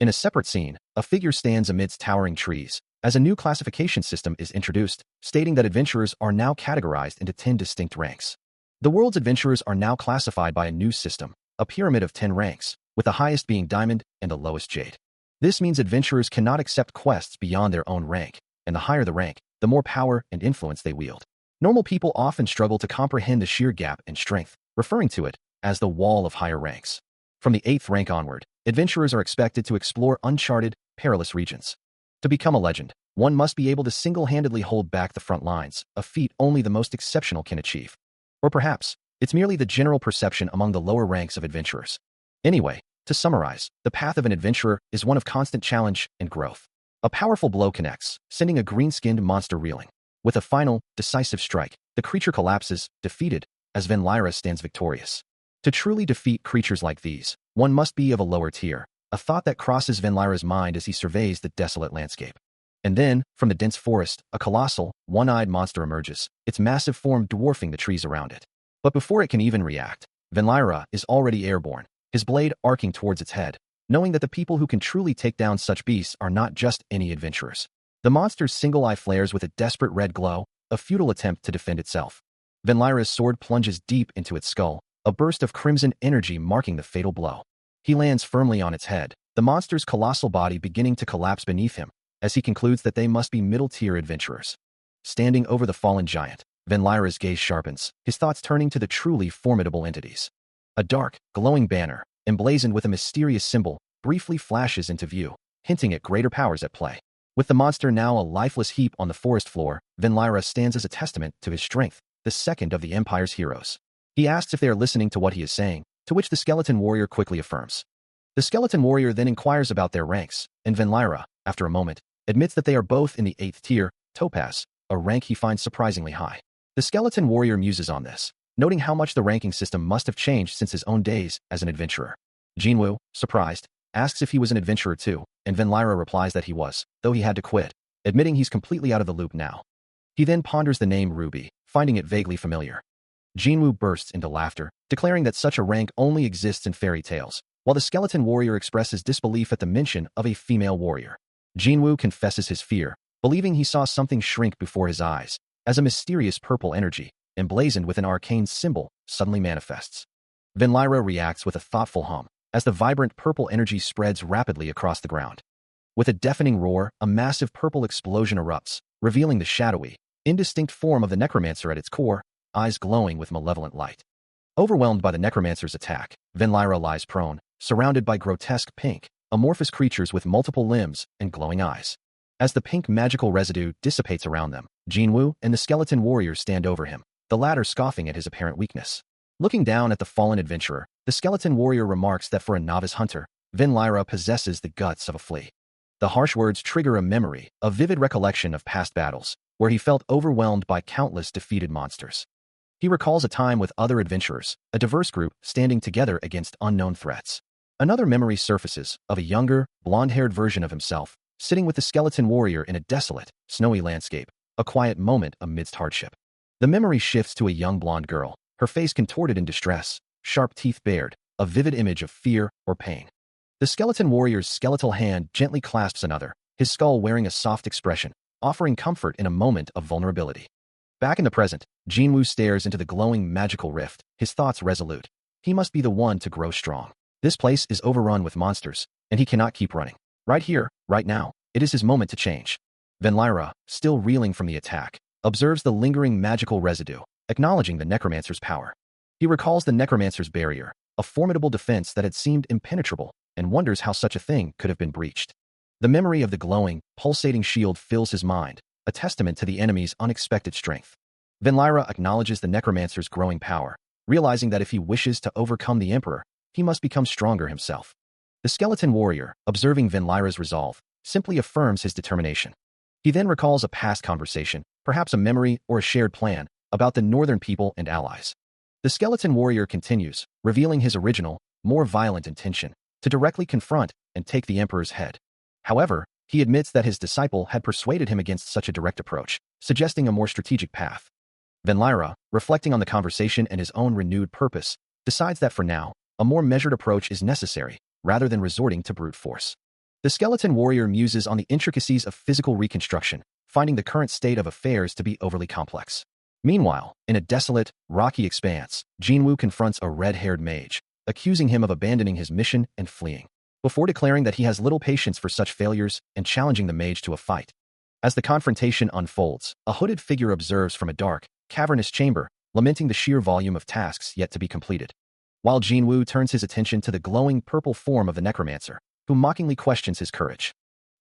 In a separate scene, a figure stands amidst towering trees, as a new classification system is introduced, stating that adventurers are now categorized into 10 distinct ranks. The world's adventurers are now classified by a new system, a pyramid of 10 ranks, with the highest being diamond and the lowest jade. This means adventurers cannot accept quests beyond their own rank, and the higher the rank, the more power and influence they wield. Normal people often struggle to comprehend the sheer gap in strength, referring to it as the wall of higher ranks. From the 8th rank onward, adventurers are expected to explore uncharted, perilous regions. To become a legend, one must be able to single-handedly hold back the front lines, a feat only the most exceptional can achieve. Or perhaps, it's merely the general perception among the lower ranks of adventurers. Anyway, to summarize, the path of an adventurer is one of constant challenge and growth. A powerful blow connects, sending a green-skinned monster reeling. With a final, decisive strike, the creature collapses, defeated, as Venlyra stands victorious. To truly defeat creatures like these, one must be of a lower tier, a thought that crosses Venlyra's mind as he surveys the desolate landscape. And then, from the dense forest, a colossal, one-eyed monster emerges, its massive form dwarfing the trees around it. But before it can even react, Venlyra is already airborne, his blade arcing towards its head, knowing that the people who can truly take down such beasts are not just any adventurers. The monster's single eye flares with a desperate red glow, a futile attempt to defend itself. Venlyra's sword plunges deep into its skull, a burst of crimson energy marking the fatal blow. He lands firmly on its head, the monster's colossal body beginning to collapse beneath him, as he concludes that they must be middle-tier adventurers. Standing over the fallen giant, Venlyra's gaze sharpens, his thoughts turning to the truly formidable entities. A dark, glowing banner, emblazoned with a mysterious symbol, briefly flashes into view, hinting at greater powers at play. With the monster now a lifeless heap on the forest floor, Venlyra stands as a testament to his strength, the second of the Empire's heroes. He asks if they are listening to what he is saying, to which the skeleton warrior quickly affirms. The skeleton warrior then inquires about their ranks, and Venlyra, after a moment, admits that they are both in the 8th tier, Topaz, a rank he finds surprisingly high. The skeleton warrior muses on this, noting how much the ranking system must have changed since his own days as an adventurer. Jinwoo, surprised, asks if he was an adventurer too, and Venlyra replies that he was, though he had to quit, admitting he's completely out of the loop now. He then ponders the name Ruby, finding it vaguely familiar. Jinwoo bursts into laughter, declaring that such a rank only exists in fairy tales, while the skeleton warrior expresses disbelief at the mention of a female warrior. Jinwoo confesses his fear, believing he saw something shrink before his eyes, as a mysterious purple energy, emblazoned with an arcane symbol, suddenly manifests. Venlyra reacts with a thoughtful hum, as the vibrant purple energy spreads rapidly across the ground. With a deafening roar, a massive purple explosion erupts, revealing the shadowy, indistinct form of the necromancer at its core, eyes glowing with malevolent light. Overwhelmed by the necromancer's attack, Venlyra lies prone, surrounded by grotesque pink, amorphous creatures with multiple limbs and glowing eyes. As the pink magical residue dissipates around them, Jinwoo and the skeleton warrior stand over him, the latter scoffing at his apparent weakness. Looking down at the fallen adventurer, the skeleton warrior remarks that for a novice hunter, Venlyra possesses the guts of a flea. The harsh words trigger a memory, a vivid recollection of past battles, where he felt overwhelmed by countless defeated monsters. He recalls a time with other adventurers, a diverse group standing together against unknown threats. Another memory surfaces, of a younger, blonde-haired version of himself, sitting with the skeleton warrior in a desolate, snowy landscape, a quiet moment amidst hardship. The memory shifts to a young blonde girl, her face contorted in distress, sharp teeth bared, a vivid image of fear or pain. The skeleton warrior's skeletal hand gently clasps another, his skull wearing a soft expression, offering comfort in a moment of vulnerability. Back in the present, Jinwoo stares into the glowing magical rift, his thoughts resolute. He must be the one to grow strong. This place is overrun with monsters, and he cannot keep running. Right here, right now, it is his moment to change. Venlyra, still reeling from the attack, observes the lingering magical residue, acknowledging the necromancer's power. He recalls the necromancer's barrier, a formidable defense that had seemed impenetrable, and wonders how such a thing could have been breached. The memory of the glowing, pulsating shield fills his mind, a testament to the enemy's unexpected strength. Venlyra acknowledges the necromancer's growing power, realizing that if he wishes to overcome the Emperor, he must become stronger himself. The skeleton warrior, observing Venlyra's resolve, simply affirms his determination. He then recalls a past conversation, perhaps a memory or a shared plan, about the northern people and allies. The skeleton warrior continues, revealing his original, more violent intention, to directly confront and take the Emperor's head. However, he admits that his disciple had persuaded him against such a direct approach, suggesting a more strategic path. Venlyra, reflecting on the conversation and his own renewed purpose, decides that for now, a more measured approach is necessary, rather than resorting to brute force. The skeleton warrior muses on the intricacies of physical reconstruction, finding the current state of affairs to be overly complex. Meanwhile, in a desolate, rocky expanse, Jinwoo confronts a red-haired mage, accusing him of abandoning his mission and fleeing, before declaring that he has little patience for such failures and challenging the mage to a fight. As the confrontation unfolds, a hooded figure observes from a dark, cavernous chamber, lamenting the sheer volume of tasks yet to be completed. While Jinwoo turns his attention to the glowing purple form of the necromancer, who mockingly questions his courage.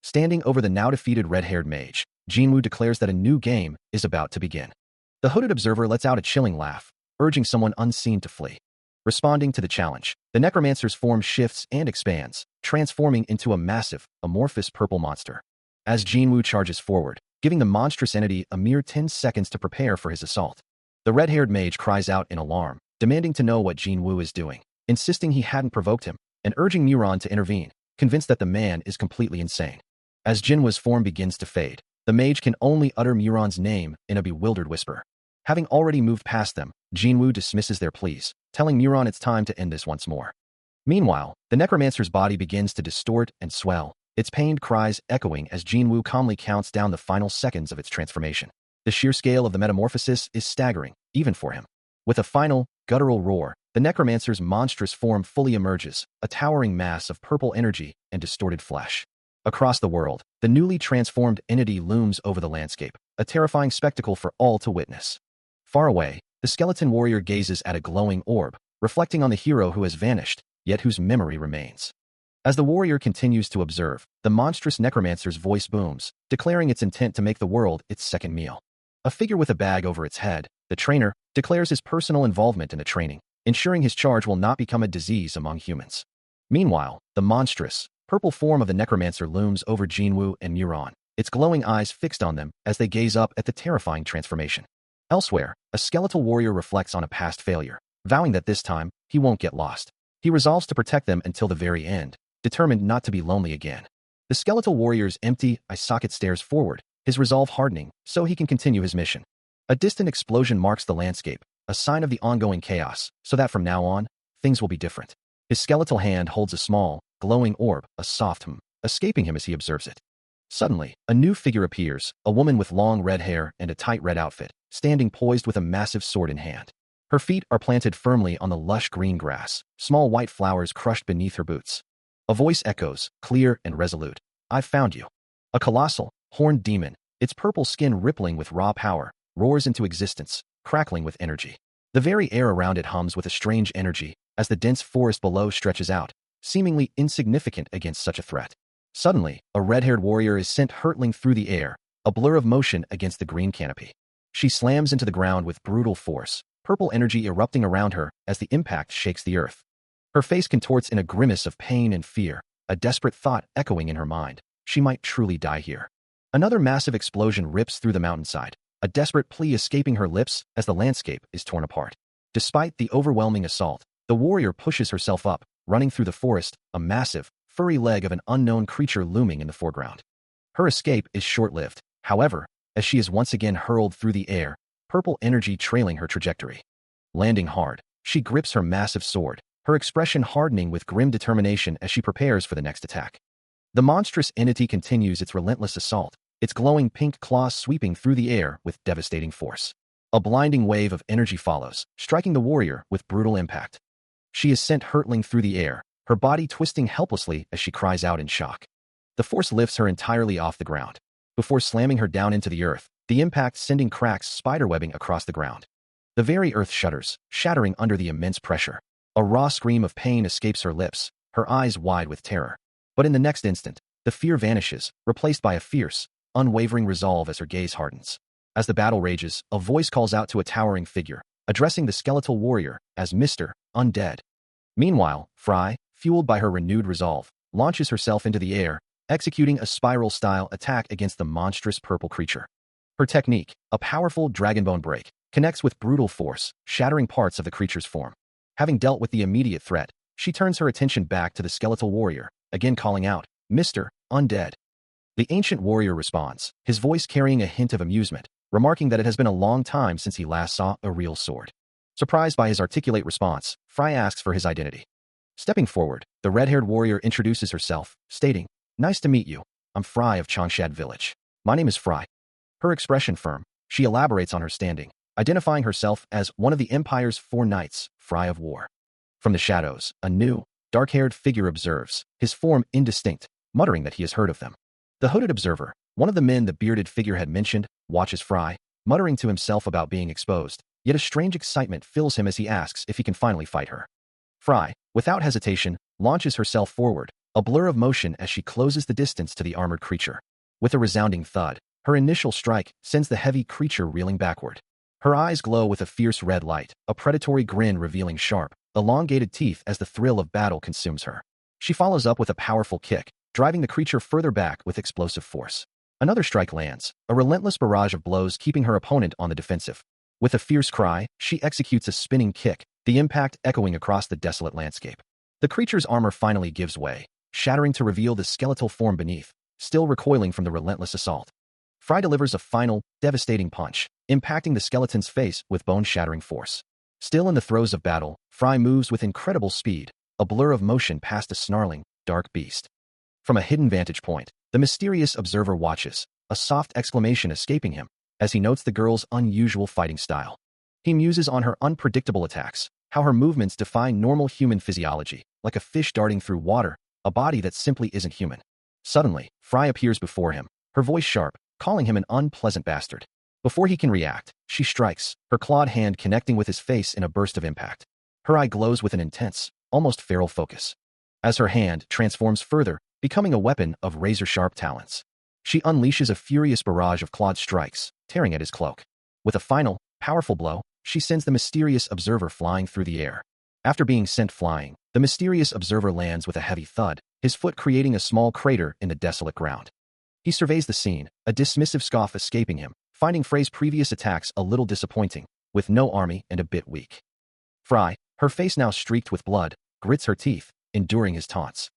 Standing over the now-defeated red-haired mage, Jinwoo declares that a new game is about to begin. The hooded observer lets out a chilling laugh, urging someone unseen to flee. Responding to the challenge, the necromancer's form shifts and expands, transforming into a massive, amorphous purple monster. As Jinwoo charges forward, giving the monstrous entity a mere 10 seconds to prepare for his assault. The red-haired mage cries out in alarm, demanding to know what Jinwoo is doing, insisting he hadn't provoked him, and urging Muron to intervene, convinced that the man is completely insane. As Jinwoo's form begins to fade, the mage can only utter Muron's name in a bewildered whisper. Having already moved past them, Jinwoo dismisses their pleas, telling Muron it's time to end this once more. Meanwhile, the necromancer's body begins to distort and swell, its pained cries echoing as Jinwoo calmly counts down the final seconds of its transformation. The sheer scale of the metamorphosis is staggering, even for him. With a final, guttural roar, the necromancer's monstrous form fully emerges, a towering mass of purple energy and distorted flesh. Across the world, the newly transformed entity looms over the landscape, a terrifying spectacle for all to witness. Far away, the skeleton warrior gazes at a glowing orb, reflecting on the hero who has vanished, yet whose memory remains. As the warrior continues to observe, the monstrous necromancer's voice booms, declaring its intent to make the world its second meal. A figure with a bag over its head, the trainer, declares his personal involvement in the training, ensuring his charge will not become a disease among humans. Meanwhile, the monstrous, purple form of the necromancer looms over Jinwoo and Muron, its glowing eyes fixed on them as they gaze up at the terrifying transformation. Elsewhere, a skeletal warrior reflects on a past failure, vowing that this time, he won't get lost. He resolves to protect them until the very end, determined not to be lonely again. The skeletal warrior's empty eye socket stares forward, his resolve hardening so he can continue his mission. A distant explosion marks the landscape, a sign of the ongoing chaos, so that from now on, things will be different. His skeletal hand holds a small, glowing orb, a soft hum, escaping him as he observes it. Suddenly, a new figure appears, a woman with long red hair and a tight red outfit, standing poised with a massive sword in hand. Her feet are planted firmly on the lush green grass, small white flowers crushed beneath her boots. A voice echoes, clear and resolute. "I've found you." A colossal, horned demon, its purple skin rippling with raw power, roars into existence, crackling with energy. The very air around it hums with a strange energy, as the dense forest below stretches out, seemingly insignificant against such a threat. Suddenly, a red-haired warrior is sent hurtling through the air, a blur of motion against the green canopy. She slams into the ground with brutal force, purple energy erupting around her as the impact shakes the earth. Her face contorts in a grimace of pain and fear, a desperate thought echoing in her mind. She might truly die here. Another massive explosion rips through the mountainside, a desperate plea escaping her lips as the landscape is torn apart. Despite the overwhelming assault, the warrior pushes herself up, running through the forest, a massive, furry leg of an unknown creature looming in the foreground. Her escape is short-lived, however, as she is once again hurled through the air, purple energy trailing her trajectory. Landing hard, she grips her massive sword, her expression hardening with grim determination as she prepares for the next attack. The monstrous entity continues its relentless assault, its glowing pink claws sweeping through the air with devastating force. A blinding wave of energy follows, striking the warrior with brutal impact. She is sent hurtling through the air, her body twisting helplessly as she cries out in shock. The force lifts her entirely off the ground, before slamming her down into the earth, the impact sending cracks spiderwebbing across the ground. The very earth shudders, shattering under the immense pressure. A raw scream of pain escapes her lips, her eyes wide with terror. But in the next instant, the fear vanishes, replaced by a fierce, unwavering resolve as her gaze hardens. As the battle rages, a voice calls out to a towering figure, addressing the skeletal warrior as Mr. Undead. Meanwhile, Fry, fueled by her renewed resolve, launches herself into the air, executing a spiral-style attack against the monstrous purple creature. Her technique, a powerful dragonbone break, connects with brutal force, shattering parts of the creature's form. Having dealt with the immediate threat, she turns her attention back to the skeletal warrior, again calling out, "Mr. Undead." The ancient warrior responds, his voice carrying a hint of amusement, remarking that it has been a long time since he last saw a real sword. Surprised by his articulate response, Fry asks for his identity. Stepping forward, the red-haired warrior introduces herself, stating, "Nice to meet you. I'm Fry of Changshad Village. My name is Fry." Her expression firm, she elaborates on her standing, identifying herself as one of the Empire's 4 knights, Fry of War. From the shadows, a new, dark-haired figure observes, his form indistinct, muttering that he has heard of them. The hooded observer, one of the men the bearded figure had mentioned, watches Fry, muttering to himself about being exposed, yet a strange excitement fills him as he asks if he can finally fight her. Fry, without hesitation, launches herself forward, a blur of motion as she closes the distance to the armored creature. With a resounding thud, her initial strike sends the heavy creature reeling backward. Her eyes glow with a fierce red light, a predatory grin revealing sharp, elongated teeth as the thrill of battle consumes her. She follows up with a powerful kick, driving the creature further back with explosive force. Another strike lands, a relentless barrage of blows keeping her opponent on the defensive. With a fierce cry, she executes a spinning kick, the impact echoing across the desolate landscape. The creature's armor finally gives way, shattering to reveal the skeletal form beneath, still recoiling from the relentless assault. Fry delivers a final, devastating punch, impacting the skeleton's face with bone-shattering force. Still in the throes of battle, Fry moves with incredible speed, a blur of motion past a snarling, dark beast. From a hidden vantage point, the mysterious observer watches, a soft exclamation escaping him, as he notes the girl's unusual fighting style. He muses on her unpredictable attacks, how her movements defy normal human physiology, like a fish darting through water, a body that simply isn't human. Suddenly, Fry appears before him, her voice sharp, calling him an unpleasant bastard. Before he can react, she strikes, her clawed hand connecting with his face in a burst of impact. Her eye glows with an intense, almost feral focus. As her hand transforms further, becoming a weapon of razor-sharp talons, she unleashes a furious barrage of clawed strikes, tearing at his cloak. With a final, powerful blow, she sends the mysterious observer flying through the air. After being sent flying, the mysterious observer lands with a heavy thud, his foot creating a small crater in the desolate ground. He surveys the scene, a dismissive scoff escaping him, finding Frey's previous attacks a little disappointing, with no army and a bit weak. Fry, her face now streaked with blood, grits her teeth, enduring his taunts.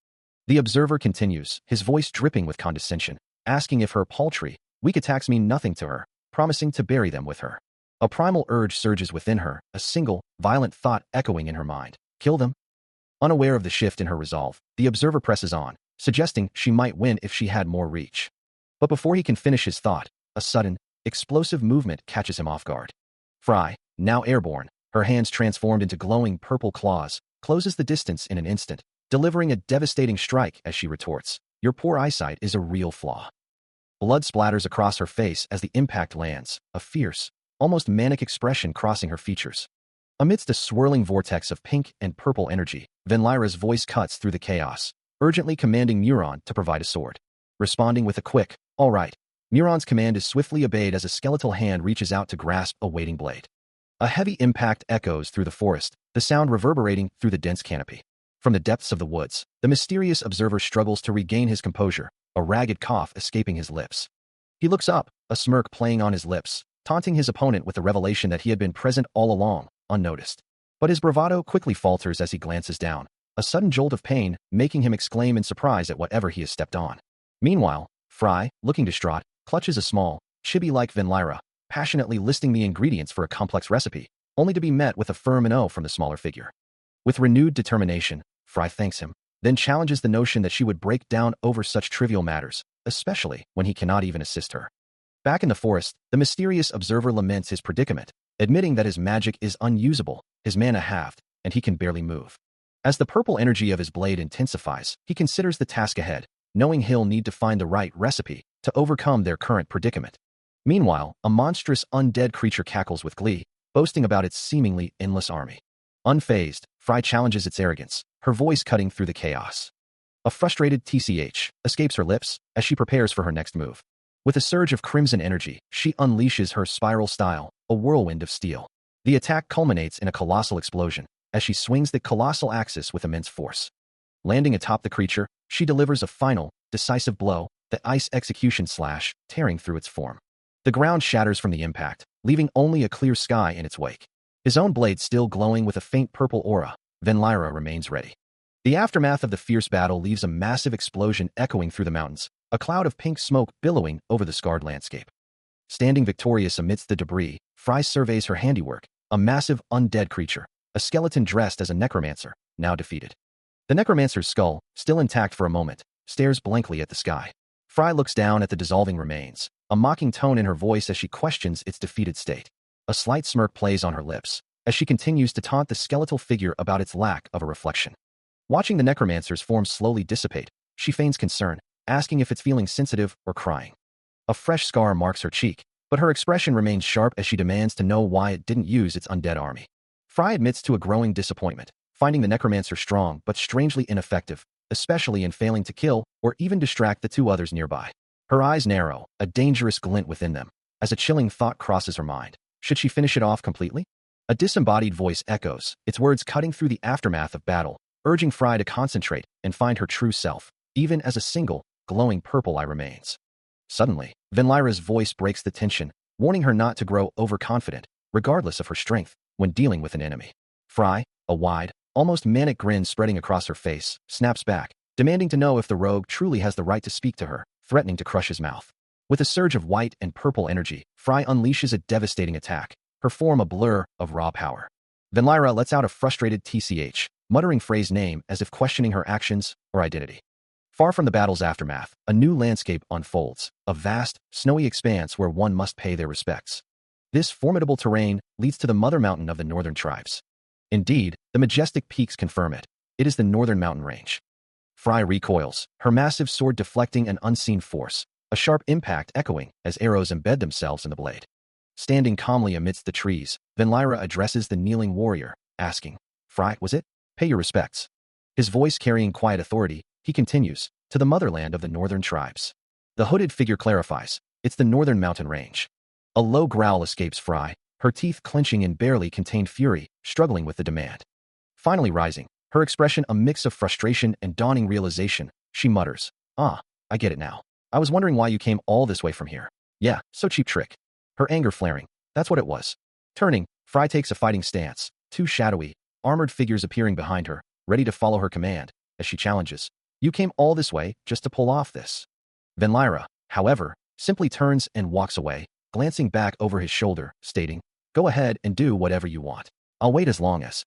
The observer continues, his voice dripping with condescension, asking if her paltry, weak attacks mean nothing to her, promising to bury them with her. A primal urge surges within her, a single, violent thought echoing in her mind. Kill them? Unaware of the shift in her resolve, the observer presses on, suggesting she might win if she had more reach. But before he can finish his thought, a sudden, explosive movement catches him off guard. Fry, now airborne, her hands transformed into glowing purple claws, closes the distance in an instant, delivering a devastating strike as she retorts. Your poor eyesight is a real flaw. Blood splatters across her face as the impact lands, a fierce, almost manic expression crossing her features. Amidst a swirling vortex of pink and purple energy, Venlyra's voice cuts through the chaos, urgently commanding Muron to provide a sword. Responding with a quick, all right, Muron's command is swiftly obeyed as a skeletal hand reaches out to grasp a waiting blade. A heavy impact echoes through the forest, the sound reverberating through the dense canopy. From the depths of the woods, the mysterious observer struggles to regain his composure, a ragged cough escaping his lips. He looks up, a smirk playing on his lips, taunting his opponent with the revelation that he had been present all along, unnoticed. But his bravado quickly falters as he glances down, a sudden jolt of pain making him exclaim in surprise at whatever he has stepped on. Meanwhile, Fry, looking distraught, clutches a small, chibi-like Venlyra, passionately listing the ingredients for a complex recipe, only to be met with a firm no from the smaller figure. With renewed determination, Fry thanks him, then challenges the notion that she would break down over such trivial matters, especially when he cannot even assist her. Back in the forest, the mysterious observer laments his predicament, admitting that his magic is unusable, his mana halved, and he can barely move. As the purple energy of his blade intensifies, he considers the task ahead, knowing he'll need to find the right recipe to overcome their current predicament. Meanwhile, a monstrous undead creature cackles with glee, boasting about its seemingly endless army. Unfazed, Fry challenges its arrogance, her voice cutting through the chaos. A frustrated TCH escapes her lips as she prepares for her next move. With a surge of crimson energy, she unleashes her spiral style, a whirlwind of steel. The attack culminates in a colossal explosion, as she swings the colossal axis with immense force. Landing atop the creature, she delivers a final, decisive blow, the ice execution slash, tearing through its form. The ground shatters from the impact, leaving only a clear sky in its wake. His own blade still glowing with a faint purple aura, Venlyra remains ready. The aftermath of the fierce battle leaves a massive explosion echoing through the mountains, a cloud of pink smoke billowing over the scarred landscape. Standing victorious amidst the debris, Fry surveys her handiwork, a massive undead creature, a skeleton dressed as a necromancer, now defeated. The necromancer's skull, still intact for a moment, stares blankly at the sky. Fry looks down at the dissolving remains, a mocking tone in her voice as she questions its defeated state. A slight smirk plays on her lips, as she continues to taunt the skeletal figure about its lack of a reflection. Watching the necromancer's form slowly dissipate, she feigns concern, asking if it's feeling sensitive or crying. A fresh scar marks her cheek, but her expression remains sharp as she demands to know why it didn't use its undead army. Fry admits to a growing disappointment, finding the necromancer strong but strangely ineffective, especially in failing to kill or even distract the two others nearby. Her eyes narrow, a dangerous glint within them, as a chilling thought crosses her mind. Should she finish it off completely? A disembodied voice echoes, its words cutting through the aftermath of battle, urging Fry to concentrate and find her true self, even as a single, glowing purple eye remains. Suddenly, Venlyra's voice breaks the tension, warning her not to grow overconfident, regardless of her strength, when dealing with an enemy. Fry, a wide, almost manic grin spreading across her face, snaps back, demanding to know if the rogue truly has the right to speak to her, threatening to crush his mouth. With a surge of white and purple energy, Fry unleashes a devastating attack, her form a blur of raw power. Venlyra lets out a frustrated TCH, muttering Frey's name as if questioning her actions or identity. Far from the battle's aftermath, a new landscape unfolds, a vast, snowy expanse where one must pay their respects. This formidable terrain leads to the mother mountain of the northern tribes. Indeed, the majestic peaks confirm it. It is the northern mountain range. Fry recoils, her massive sword deflecting an unseen force, a sharp impact echoing as arrows embed themselves in the blade. Standing calmly amidst the trees, Venlyra addresses the kneeling warrior, asking, Fry, was it? Pay your respects. His voice carrying quiet authority, he continues, to the motherland of the northern tribes. The hooded figure clarifies, it's the northern mountain range. A low growl escapes Fry, her teeth clenching in barely contained fury, struggling with the demand. Finally rising, her expression a mix of frustration and dawning realization, she mutters, I get it now. I was wondering why you came all this way from here. Yeah, so cheap trick. Her anger flaring. That's what it was. Turning, Fry takes a fighting stance, two shadowy, armored figures appearing behind her, ready to follow her command, as she challenges. You came all this way just to pull off this. Venlyra, however, simply turns and walks away, glancing back over his shoulder, stating, Go ahead and do whatever you want. I'll wait as long as.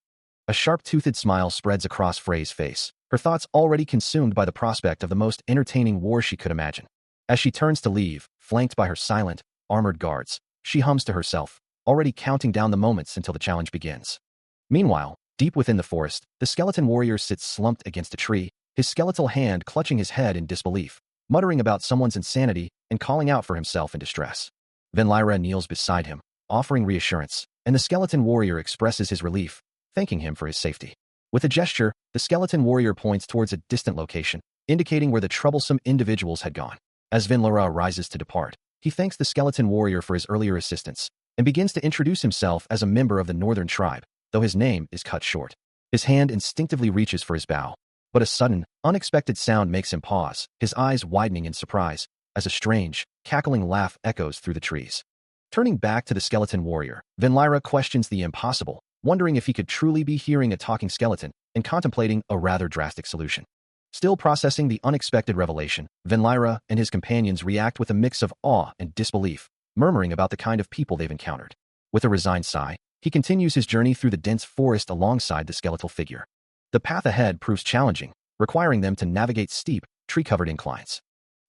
A sharp-toothed smile spreads across Frey's face, her thoughts already consumed by the prospect of the most entertaining war she could imagine. As she turns to leave, flanked by her silent, armored guards, she hums to herself, already counting down the moments until the challenge begins. Meanwhile, deep within the forest, the skeleton warrior sits slumped against a tree, his skeletal hand clutching his head in disbelief, muttering about someone's insanity and calling out for himself in distress. Venlyra kneels beside him, offering reassurance, and the skeleton warrior expresses his relief, thanking him for his safety. With a gesture, the skeleton warrior points towards a distant location, indicating where the troublesome individuals had gone. As Venlyra rises to depart, he thanks the skeleton warrior for his earlier assistance and begins to introduce himself as a member of the northern tribe, though his name is cut short. His hand instinctively reaches for his bow, but a sudden, unexpected sound makes him pause, his eyes widening in surprise, as a strange, cackling laugh echoes through the trees. Turning back to the skeleton warrior, Venlyra questions the impossible, wondering if he could truly be hearing a talking skeleton and contemplating a rather drastic solution. Still processing the unexpected revelation, Venlyra and his companions react with a mix of awe and disbelief, murmuring about the kind of people they've encountered. With a resigned sigh, he continues his journey through the dense forest alongside the skeletal figure. The path ahead proves challenging, requiring them to navigate steep, tree-covered inclines.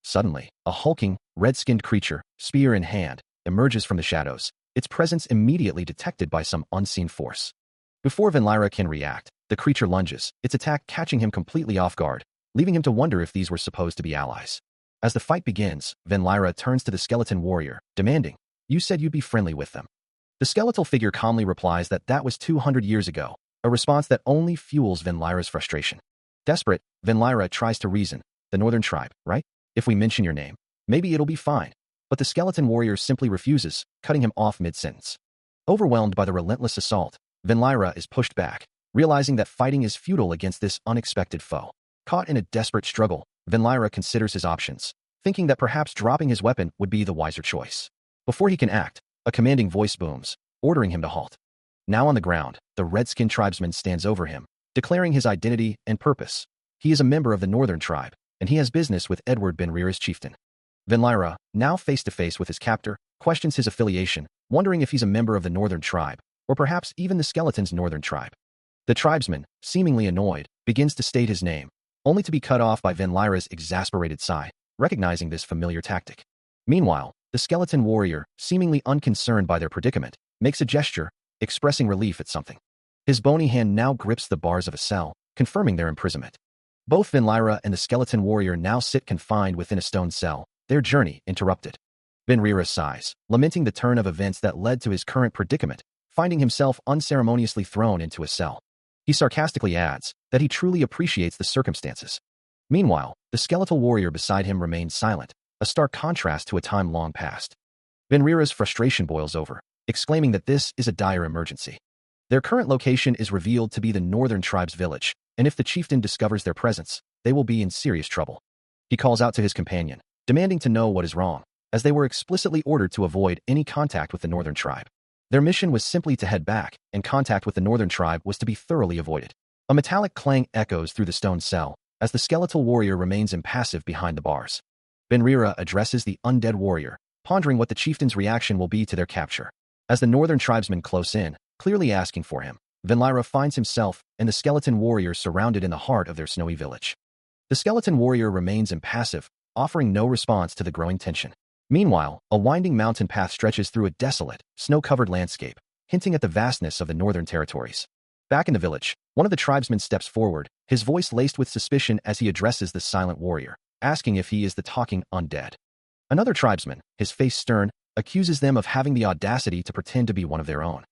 Suddenly, a hulking, red-skinned creature, spear in hand, emerges from the shadows, its presence immediately detected by some unseen force. Before Venlyra can react, the creature lunges, its attack catching him completely off guard, leaving him to wonder if these were supposed to be allies. As the fight begins, Venlyra turns to the skeleton warrior, demanding, You said you'd be friendly with them. The skeletal figure calmly replies that that was 200 years ago, a response that only fuels Venlyra's frustration. Desperate, Venlyra tries to reason, the northern tribe, right? If we mention your name, maybe it'll be fine. But the skeleton warrior simply refuses, cutting him off mid-sentence. Overwhelmed by the relentless assault, Venlyra is pushed back, realizing that fighting is futile against this unexpected foe. Caught in a desperate struggle, Venlyra considers his options, thinking that perhaps dropping his weapon would be the wiser choice. Before he can act, a commanding voice booms, ordering him to halt. Now on the ground, the red-skinned tribesman stands over him, declaring his identity and purpose. He is a member of the northern tribe, and he has business with Edward Benrira's chieftain. Venlyra, now face-to-face with his captor, questions his affiliation, wondering if he's a member of the northern tribe, or perhaps even the skeleton's northern tribe. The tribesman, seemingly annoyed, begins to state his name, only to be cut off by Venlyra's exasperated sigh, recognizing this familiar tactic. Meanwhile, the skeleton warrior, seemingly unconcerned by their predicament, makes a gesture, expressing relief at something. His bony hand now grips the bars of a cell, confirming their imprisonment. Both Venlyra and the skeleton warrior now sit confined within a stone cell, their journey interrupted. Benrira sighs, lamenting the turn of events that led to his current predicament, finding himself unceremoniously thrown into a cell. He sarcastically adds that he truly appreciates the circumstances. Meanwhile, the skeletal warrior beside him remains silent, a stark contrast to a time long past. Benrira's frustration boils over, exclaiming that this is a dire emergency. Their current location is revealed to be the northern tribe's village, and if the chieftain discovers their presence, they will be in serious trouble. He calls out to his companion, demanding to know what is wrong, as they were explicitly ordered to avoid any contact with the northern tribe. Their mission was simply to head back, and contact with the northern tribe was to be thoroughly avoided. A metallic clang echoes through the stone cell, as the skeletal warrior remains impassive behind the bars. Benrira addresses the undead warrior, pondering what the chieftain's reaction will be to their capture. As the northern tribesmen close in, clearly asking for him, Venlyra finds himself and the skeleton warrior surrounded in the heart of their snowy village. The skeleton warrior remains impassive, offering no response to the growing tension. Meanwhile, a winding mountain path stretches through a desolate, snow-covered landscape, hinting at the vastness of the northern territories. Back in the village, one of the tribesmen steps forward, his voice laced with suspicion as he addresses the silent warrior, asking if he is the talking undead. Another tribesman, his face stern, accuses them of having the audacity to pretend to be one of their own.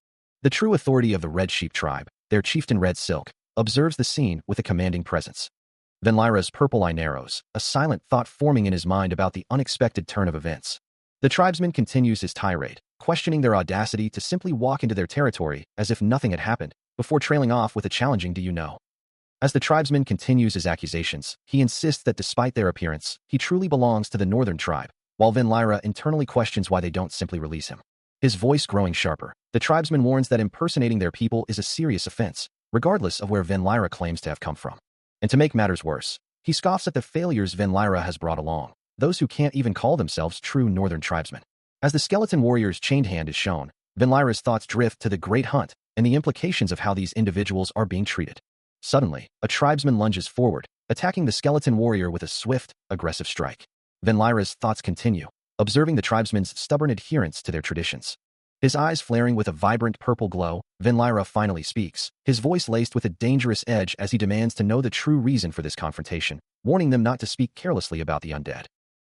The true authority of the Red Sheep tribe, their chieftain Red Silk, observes the scene with a commanding presence. Venlyra's purple eye narrows, a silent thought forming in his mind about the unexpected turn of events. The tribesman continues his tirade, questioning their audacity to simply walk into their territory as if nothing had happened, before trailing off with a challenging "Do you know?" As the tribesman continues his accusations, he insists that despite their appearance, he truly belongs to the northern tribe, while Vinlyra internally questions why they don't simply release him. His voice growing sharper, the tribesman warns that impersonating their people is a serious offense, regardless of where Vinlyra claims to have come from. And to make matters worse, he scoffs at the failures Vinlyra has brought along, those who can't even call themselves true northern tribesmen. As the skeleton warrior's chained hand is shown, Vinlyra's thoughts drift to the Great Hunt and the implications of how these individuals are being treated. Suddenly, a tribesman lunges forward, attacking the skeleton warrior with a swift, aggressive strike. Vinlyra's thoughts continue, observing the tribesman's stubborn adherence to their traditions. His eyes flaring with a vibrant purple glow, Vinlyra finally speaks, his voice laced with a dangerous edge as he demands to know the true reason for this confrontation, warning them not to speak carelessly about the undead.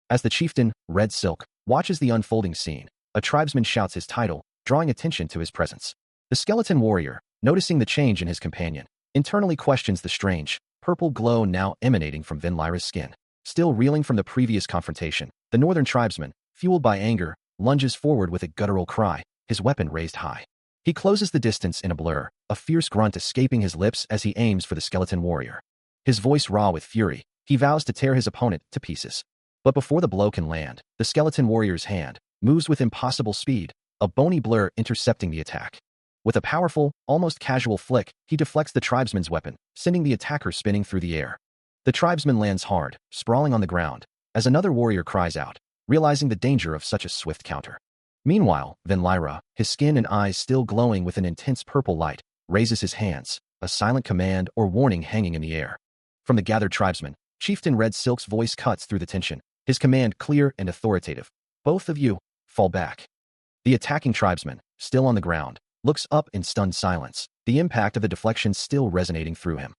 As the chieftain, Red Silk, watches the unfolding scene, a tribesman shouts his title, drawing attention to his presence. The skeleton warrior, noticing the change in his companion, internally questions the strange, purple glow now emanating from Vinlyra's skin. Still reeling from the previous confrontation, the northern tribesman, fueled by anger, lunges forward with a guttural cry, his weapon raised high. He closes the distance in a blur, a fierce grunt escaping his lips as he aims for the skeleton warrior. His voice raw with fury, he vows to tear his opponent to pieces. But before the blow can land, the skeleton warrior's hand moves with impossible speed, a bony blur intercepting the attack. With a powerful, almost casual flick, he deflects the tribesman's weapon, sending the attacker spinning through the air. The tribesman lands hard, sprawling on the ground, as another warrior cries out, realizing the danger of such a swift counter. Meanwhile, Vinlyra, his skin and eyes still glowing with an intense purple light, raises his hands, a silent command or warning hanging in the air. From the gathered tribesmen, Chieftain Red Silk's voice cuts through the tension, his command clear and authoritative. Both of you, fall back. The attacking tribesman, still on the ground, looks up in stunned silence, the impact of the deflection still resonating through him.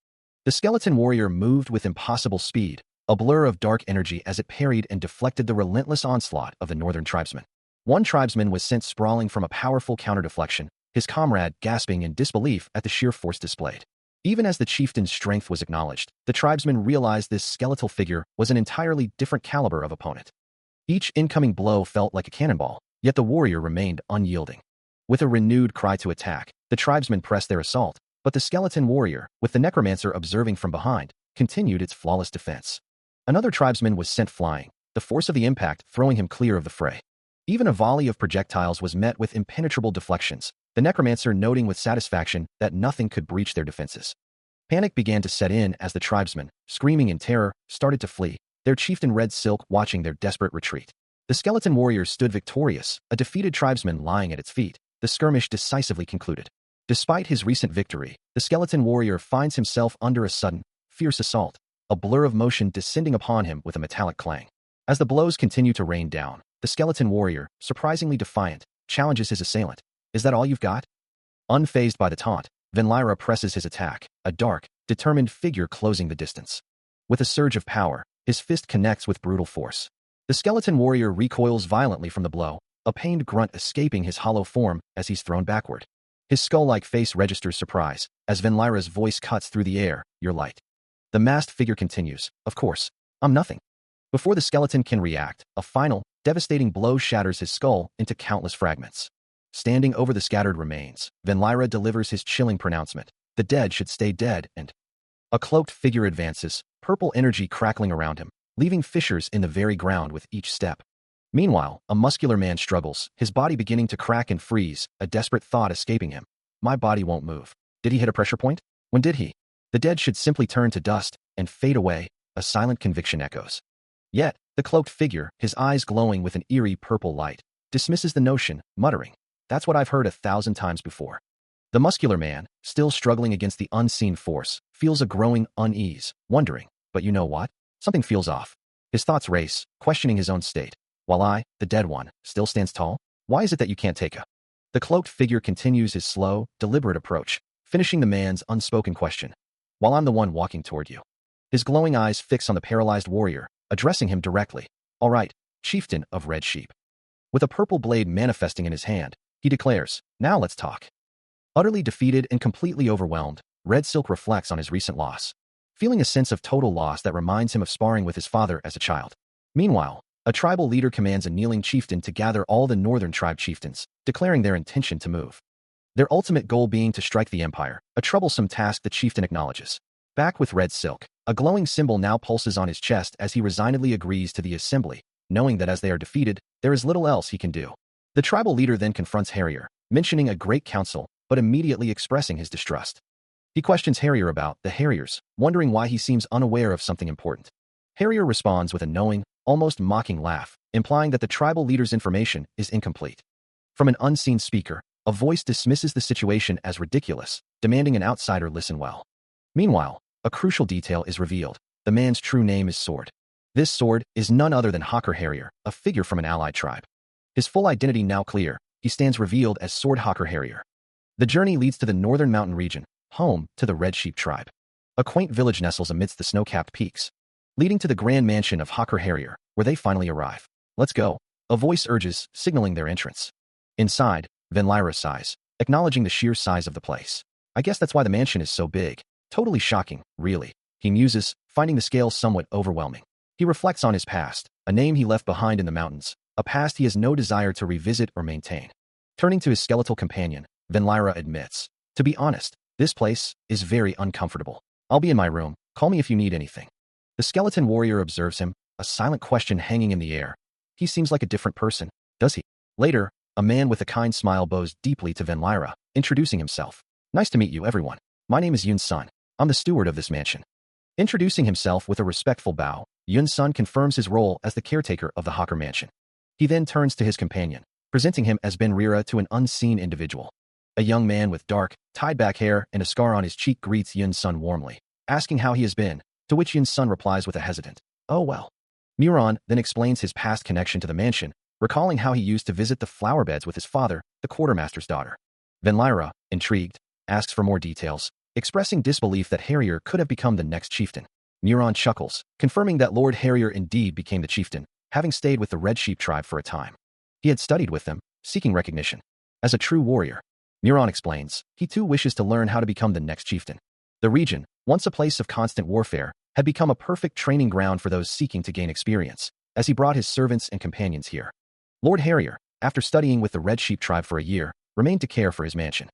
The skeleton warrior moved with impossible speed, a blur of dark energy as it parried and deflected the relentless onslaught of the northern tribesman. One tribesman was sent sprawling from a powerful counter-deflection, his comrade gasping in disbelief at the sheer force displayed. Even as the chieftain's strength was acknowledged, the tribesman realized this skeletal figure was an entirely different caliber of opponent. Each incoming blow felt like a cannonball, yet the warrior remained unyielding. With a renewed cry to attack, the tribesmen pressed their assault, but the skeleton warrior, with the necromancer observing from behind, continued its flawless defense. Another tribesman was sent flying, the force of the impact throwing him clear of the fray. Even a volley of projectiles was met with impenetrable deflections, the necromancer noting with satisfaction that nothing could breach their defenses. Panic began to set in as the tribesmen, screaming in terror, started to flee, their chieftain Red Silk watching their desperate retreat. The skeleton warrior stood victorious, a defeated tribesman lying at its feet. The skirmish decisively concluded. Despite his recent victory, the skeleton warrior finds himself under a sudden, fierce assault, a blur of motion descending upon him with a metallic clang. As the blows continue to rain down, the skeleton warrior, surprisingly defiant, challenges his assailant. Is that all you've got? Unfazed by the taunt, Vinlyra presses his attack, a dark, determined figure closing the distance. With a surge of power, his fist connects with brutal force. The skeleton warrior recoils violently from the blow, a pained grunt escaping his hollow form as he's thrown backward. His skull-like face registers surprise, as Vinlyra's voice cuts through the air, "You're light." The masked figure continues, "Of course, I'm nothing." Before the skeleton can react, a final, devastating blow shatters his skull into countless fragments. Standing over the scattered remains, Vinlyra delivers his chilling pronouncement, "The dead should stay dead," and a cloaked figure advances, purple energy crackling around him, leaving fissures in the very ground with each step. Meanwhile, a muscular man struggles, his body beginning to crack and freeze, a desperate thought escaping him. My body won't move. Did he hit a pressure point? When did he? The dead should simply turn to dust and fade away, a silent conviction echoes. Yet, the cloaked figure, his eyes glowing with an eerie purple light, dismisses the notion, muttering, "That's what I've heard 1,000 times before." The muscular man, still struggling against the unseen force, feels a growing unease, wondering, but you know what? Something feels off. His thoughts race, questioning his own state. While I, the dead one, still stands tall? Why is it that you can't take a? The cloaked figure continues his slow, deliberate approach, finishing the man's unspoken question. While I'm the one walking toward you. His glowing eyes fix on the paralyzed warrior, addressing him directly. All right, chieftain of Red Sheep. With a purple blade manifesting in his hand, he declares, "Now let's talk." Utterly defeated and completely overwhelmed, Red Silk reflects on his recent loss, feeling a sense of total loss that reminds him of sparring with his father as a child. Meanwhile, a tribal leader commands a kneeling chieftain to gather all the northern tribe chieftains, declaring their intention to move. Their ultimate goal being to strike the empire, a troublesome task the chieftain acknowledges. Back with red silk, a glowing symbol now pulses on his chest as he resignedly agrees to the assembly, knowing that as they are defeated, there is little else he can do. The tribal leader then confronts Harrier, mentioning a great council, but immediately expressing his distrust. He questions Harrier about the Harriers, wondering why he seems unaware of something important. Harrier responds with a knowing, almost mocking laugh, implying that the tribal leader's information is incomplete. From an unseen speaker, a voice dismisses the situation as ridiculous, demanding an outsider listen well. Meanwhile, a crucial detail is revealed. The man's true name is Sword. This Sword is none other than Hawker Harrier, a figure from an allied tribe. His full identity now clear, he stands revealed as Sword Hawker Harrier. The journey leads to the northern mountain region, home to the Red Sheep tribe. A quaint village nestles amidst the snow-capped peaks, leading to the grand mansion of Hawker Harrier, where they finally arrive. Let's go, a voice urges, signaling their entrance. Inside, Venlyra sighs, acknowledging the sheer size of the place. I guess that's why the mansion is so big. Totally shocking, really. He muses, finding the scale somewhat overwhelming. He reflects on his past, a name he left behind in the mountains, a past he has no desire to revisit or maintain. Turning to his skeletal companion, Venlyra admits, to be honest, this place is very uncomfortable. I'll be in my room, call me if you need anything. The skeleton warrior observes him, a silent question hanging in the air. He seems like a different person, does he? Later, a man with a kind smile bows deeply to Venlyra, introducing himself. Nice to meet you, everyone. My name is Yun Sun. I'm the steward of this mansion. Introducing himself with a respectful bow, Yun Sun confirms his role as the caretaker of the Hawker mansion. He then turns to his companion, presenting him as Benrira to an unseen individual. A young man with dark, tied-back hair and a scar on his cheek greets Yun Sun warmly, asking how he has been, to which Yun Sun replies with a hesitant, "Oh well." Muron then explains his past connection to the mansion, recalling how he used to visit the flower beds with his father, the quartermaster's daughter. Venlyra, intrigued, asks for more details, expressing disbelief that Harrier could have become the next chieftain. Muron chuckles, confirming that Lord Harrier indeed became the chieftain, having stayed with the Red Sheep tribe for a time. He had studied with them, seeking recognition. As a true warrior, Muron explains, he too wishes to learn how to become the next chieftain. The region, once a place of constant warfare, had become a perfect training ground for those seeking to gain experience, as he brought his servants and companions here. Lord Harrier, after studying with the Red Sheep tribe for a year, remained to care for his mansion.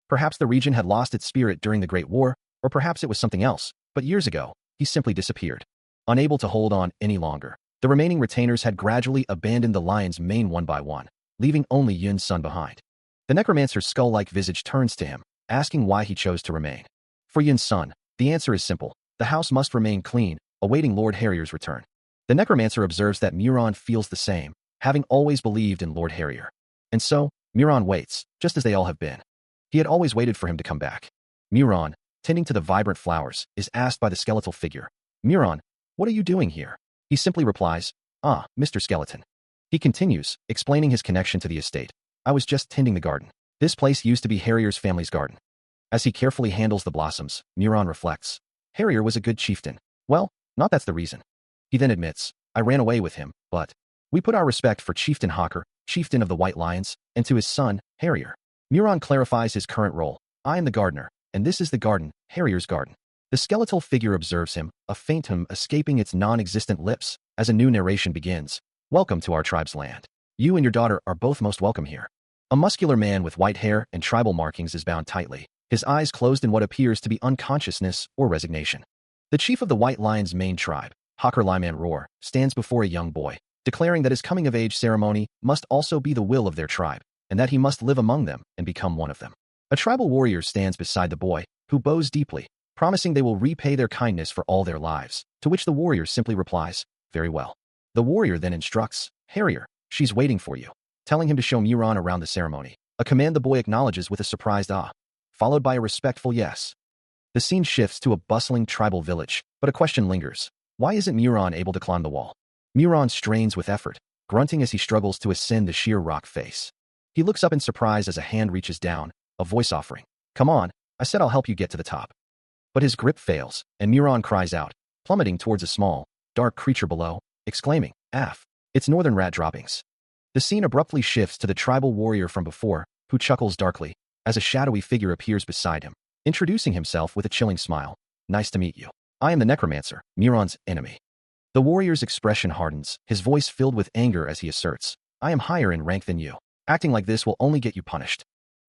Perhaps the region had lost its spirit during the Great War, or perhaps it was something else, but years ago, he simply disappeared. Unable to hold on any longer, the remaining retainers had gradually abandoned the lion's mane one by one, leaving only Yun Sun behind. The necromancer's skull-like visage turns to him, asking why he chose to remain. For Yun Sun, the answer is simple. The house must remain clean, awaiting Lord Harrier's return. The necromancer observes that Muron feels the same, having always believed in Lord Harrier. And so, Muron waits, just as they all have been. He had always waited for him to come back. Muron, tending to the vibrant flowers, is asked by the skeletal figure, "Muron, what are you doing here?" He simply replies, "Ah, Mr. Skeleton." He continues, explaining his connection to the estate. "I was just tending the garden. This place used to be Harrier's family's garden." As he carefully handles the blossoms, Muron reflects, Harrier was a good chieftain. Well, not that's the reason. He then admits, "I ran away with him, but we put our respect for Chieftain Hawker, chieftain of the White Lions, and to his son, Harrier." Muron clarifies his current role. "I am the gardener, and this is the garden, Harrier's garden." The skeletal figure observes him, a faint hum escaping its non-existent lips, as a new narration begins. "Welcome to our tribe's land. You and your daughter are both most welcome here." A muscular man with white hair and tribal markings is bound tightly, his eyes closed in what appears to be unconsciousness or resignation. The chief of the White Lion's main tribe, Hawker Lyman Roar, stands before a young boy, declaring that his coming-of-age ceremony must also be the will of their tribe, and that he must live among them and become one of them. A tribal warrior stands beside the boy, who bows deeply, promising they will repay their kindness for all their lives, to which the warrior simply replies, "Very well." The warrior then instructs, "Harrier, she's waiting for you," telling him to show Muron around the ceremony, a command the boy acknowledges with a surprised "ah," followed by a respectful "yes." The scene shifts to a bustling tribal village, but a question lingers. Why isn't Muron able to climb the wall? Muron strains with effort, grunting as he struggles to ascend the sheer rock face. He looks up in surprise as a hand reaches down, a voice offering, "Come on, I said I'll help you get to the top." But his grip fails, and Muron cries out, plummeting towards a small, dark creature below, exclaiming, "Aff, it's northern rat droppings." The scene abruptly shifts to the tribal warrior from before, who chuckles darkly, as a shadowy figure appears beside him, introducing himself with a chilling smile. "Nice to meet you. I am the necromancer, Muron's enemy." The warrior's expression hardens, his voice filled with anger as he asserts, "I am higher in rank than you. Acting like this will only get you punished."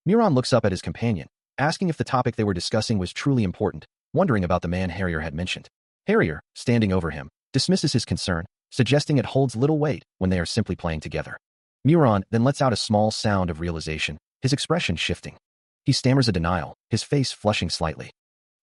Muron looks up at his companion, asking if the topic they were discussing was truly important, wondering about the man Harrier had mentioned. Harrier, standing over him, dismisses his concern, suggesting it holds little weight when they are simply playing together. Muron then lets out a small sound of realization, his expression shifting. He stammers a denial, his face flushing slightly.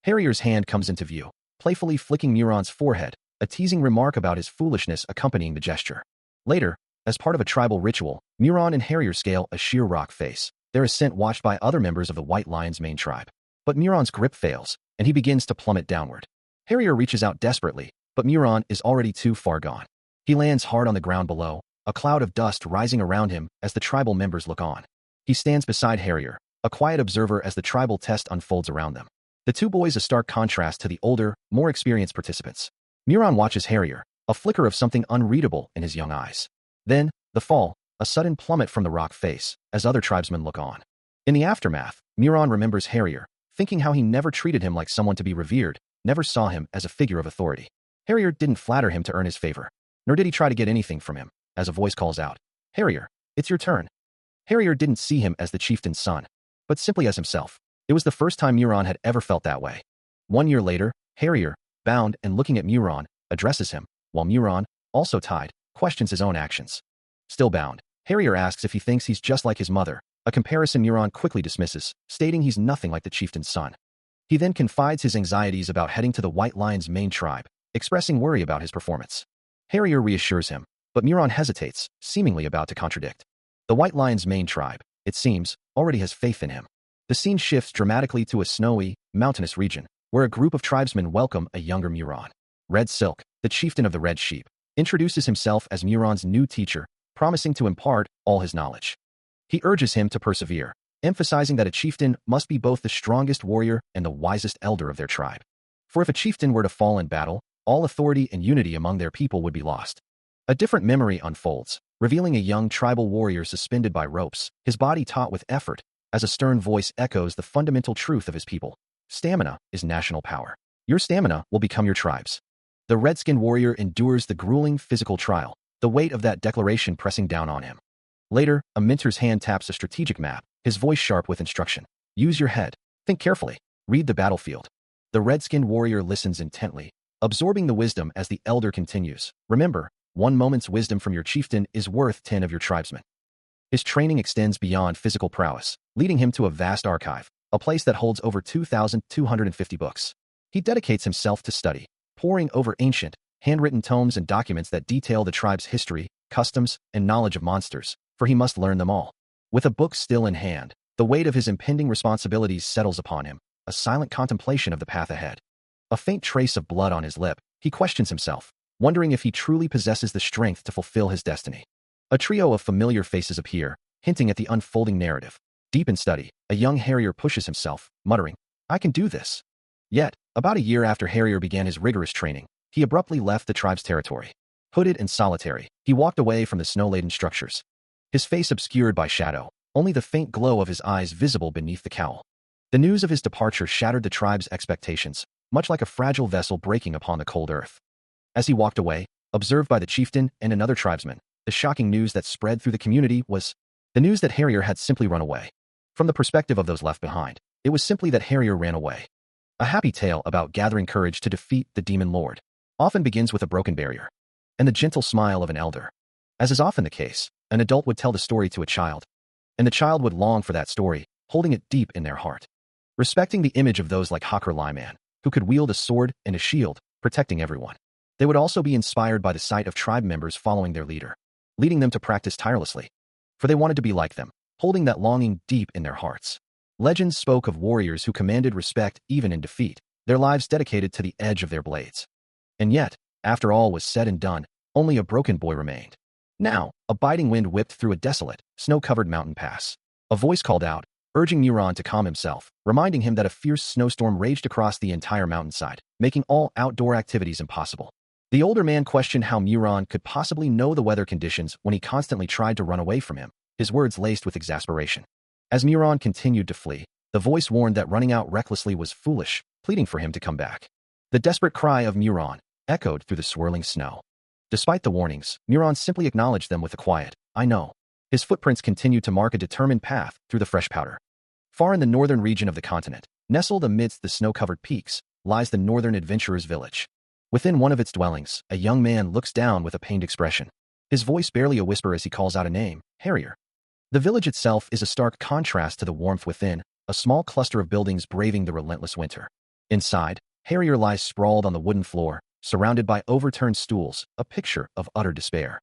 Harrier's hand comes into view, playfully flicking Muron's forehead, a teasing remark about his foolishness accompanying the gesture. Later, as part of a tribal ritual, Muron and Harrier scale a sheer rock face, their ascent watched by other members of the White Lion's main tribe. But Muron's grip fails, and he begins to plummet downward. Harrier reaches out desperately, but Muron is already too far gone. He lands hard on the ground below, a cloud of dust rising around him as the tribal members look on. He stands beside Harrier, a quiet observer as the tribal test unfolds around them. The two boys a stark contrast to the older, more experienced participants. Muron watches Harrier, a flicker of something unreadable in his young eyes. Then, the fall, a sudden plummet from the rock face, as other tribesmen look on. In the aftermath, Muron remembers Harrier, thinking how he never treated him like someone to be revered, never saw him as a figure of authority. Harrier didn't flatter him to earn his favor, nor did he try to get anything from him, as a voice calls out, "Harrier, it's your turn." Harrier didn't see him as the chieftain's son, but simply as himself. It was the first time Muron had ever felt that way. 1 year later, Harrier, bound and looking at Muron, addresses him, while Muron, also tied, questions his own actions. Still bound, Harrier asks if he thinks he's just like his mother, a comparison Muron quickly dismisses, stating he's nothing like the chieftain's son. He then confides his anxieties about heading to the White Lion's main tribe, expressing worry about his performance. Harrier reassures him, but Muron hesitates, seemingly about to contradict. The White Lion's main tribe, it seems, already has faith in him. The scene shifts dramatically to a snowy, mountainous region, where a group of tribesmen welcome a younger Muron. Red Silk, the chieftain of the Red Sheep, introduces himself as Muron's new teacher, promising to impart all his knowledge. He urges him to persevere, emphasizing that a chieftain must be both the strongest warrior and the wisest elder of their tribe. For if a chieftain were to fall in battle, all authority and unity among their people would be lost. A different memory unfolds, revealing a young tribal warrior suspended by ropes, his body taut with effort, as a stern voice echoes the fundamental truth of his people. Stamina is national power. Your stamina will become your tribe's. The red-skinned warrior endures the grueling physical trial, the weight of that declaration pressing down on him. Later, a mentor's hand taps a strategic map, his voice sharp with instruction. Use your head. Think carefully. Read the battlefield. The red-skinned warrior listens intently, absorbing the wisdom as the elder continues. Remember, 1 moment's wisdom from your chieftain is worth 10 of your tribesmen. His training extends beyond physical prowess, leading him to a vast archive, a place that holds over 2,250 books. He dedicates himself to study, poring over ancient, handwritten tomes and documents that detail the tribe's history, customs, and knowledge of monsters, for he must learn them all. With a book still in hand, the weight of his impending responsibilities settles upon him, a silent contemplation of the path ahead. A faint trace of blood on his lip, he questions himself, wondering if he truly possesses the strength to fulfill his destiny. A trio of familiar faces appear, hinting at the unfolding narrative. Deep in study, a young Harrier pushes himself, muttering, "I can do this." Yet, about a year after Harrier began his rigorous training, he abruptly left the tribe's territory. Hooded and solitary, he walked away from the snow-laden structures. His face obscured by shadow, only the faint glow of his eyes visible beneath the cowl. The news of his departure shattered the tribe's expectations, much like a fragile vessel breaking upon the cold earth. As he walked away, observed by the chieftain and another tribesman, the shocking news that spread through the community was the news that Harrier had simply run away. From the perspective of those left behind, it was simply that Harrier ran away. A happy tale about gathering courage to defeat the demon lord often begins with a broken barrier and the gentle smile of an elder. As is often the case, an adult would tell the story to a child, and the child would long for that story, holding it deep in their heart. Respecting the image of those like Hakar Lyman, who could wield a sword and a shield, protecting everyone. They would also be inspired by the sight of tribe members following their leader, leading them to practice tirelessly, for they wanted to be like them, holding that longing deep in their hearts. Legends spoke of warriors who commanded respect even in defeat, their lives dedicated to the edge of their blades. And yet, after all was said and done, only a broken boy remained. Now, a biting wind whipped through a desolate, snow-covered mountain pass. A voice called out, urging Muron to calm himself, reminding him that a fierce snowstorm raged across the entire mountainside, making all outdoor activities impossible. The older man questioned how Muron could possibly know the weather conditions when he constantly tried to run away from him, his words laced with exasperation. As Muron continued to flee, the voice warned that running out recklessly was foolish, pleading for him to come back. The desperate cry of Muron echoed through the swirling snow. Despite the warnings, Muron simply acknowledged them with a quiet, "I know." His footprints continued to mark a determined path through the fresh powder. Far in the northern region of the continent, nestled amidst the snow-covered peaks, lies the northern adventurers' village. Within one of its dwellings, a young man looks down with a pained expression. His voice barely a whisper as he calls out a name, Harrier. The village itself is a stark contrast to the warmth within, a small cluster of buildings braving the relentless winter. Inside, Harrier lies sprawled on the wooden floor, surrounded by overturned stools, a picture of utter despair.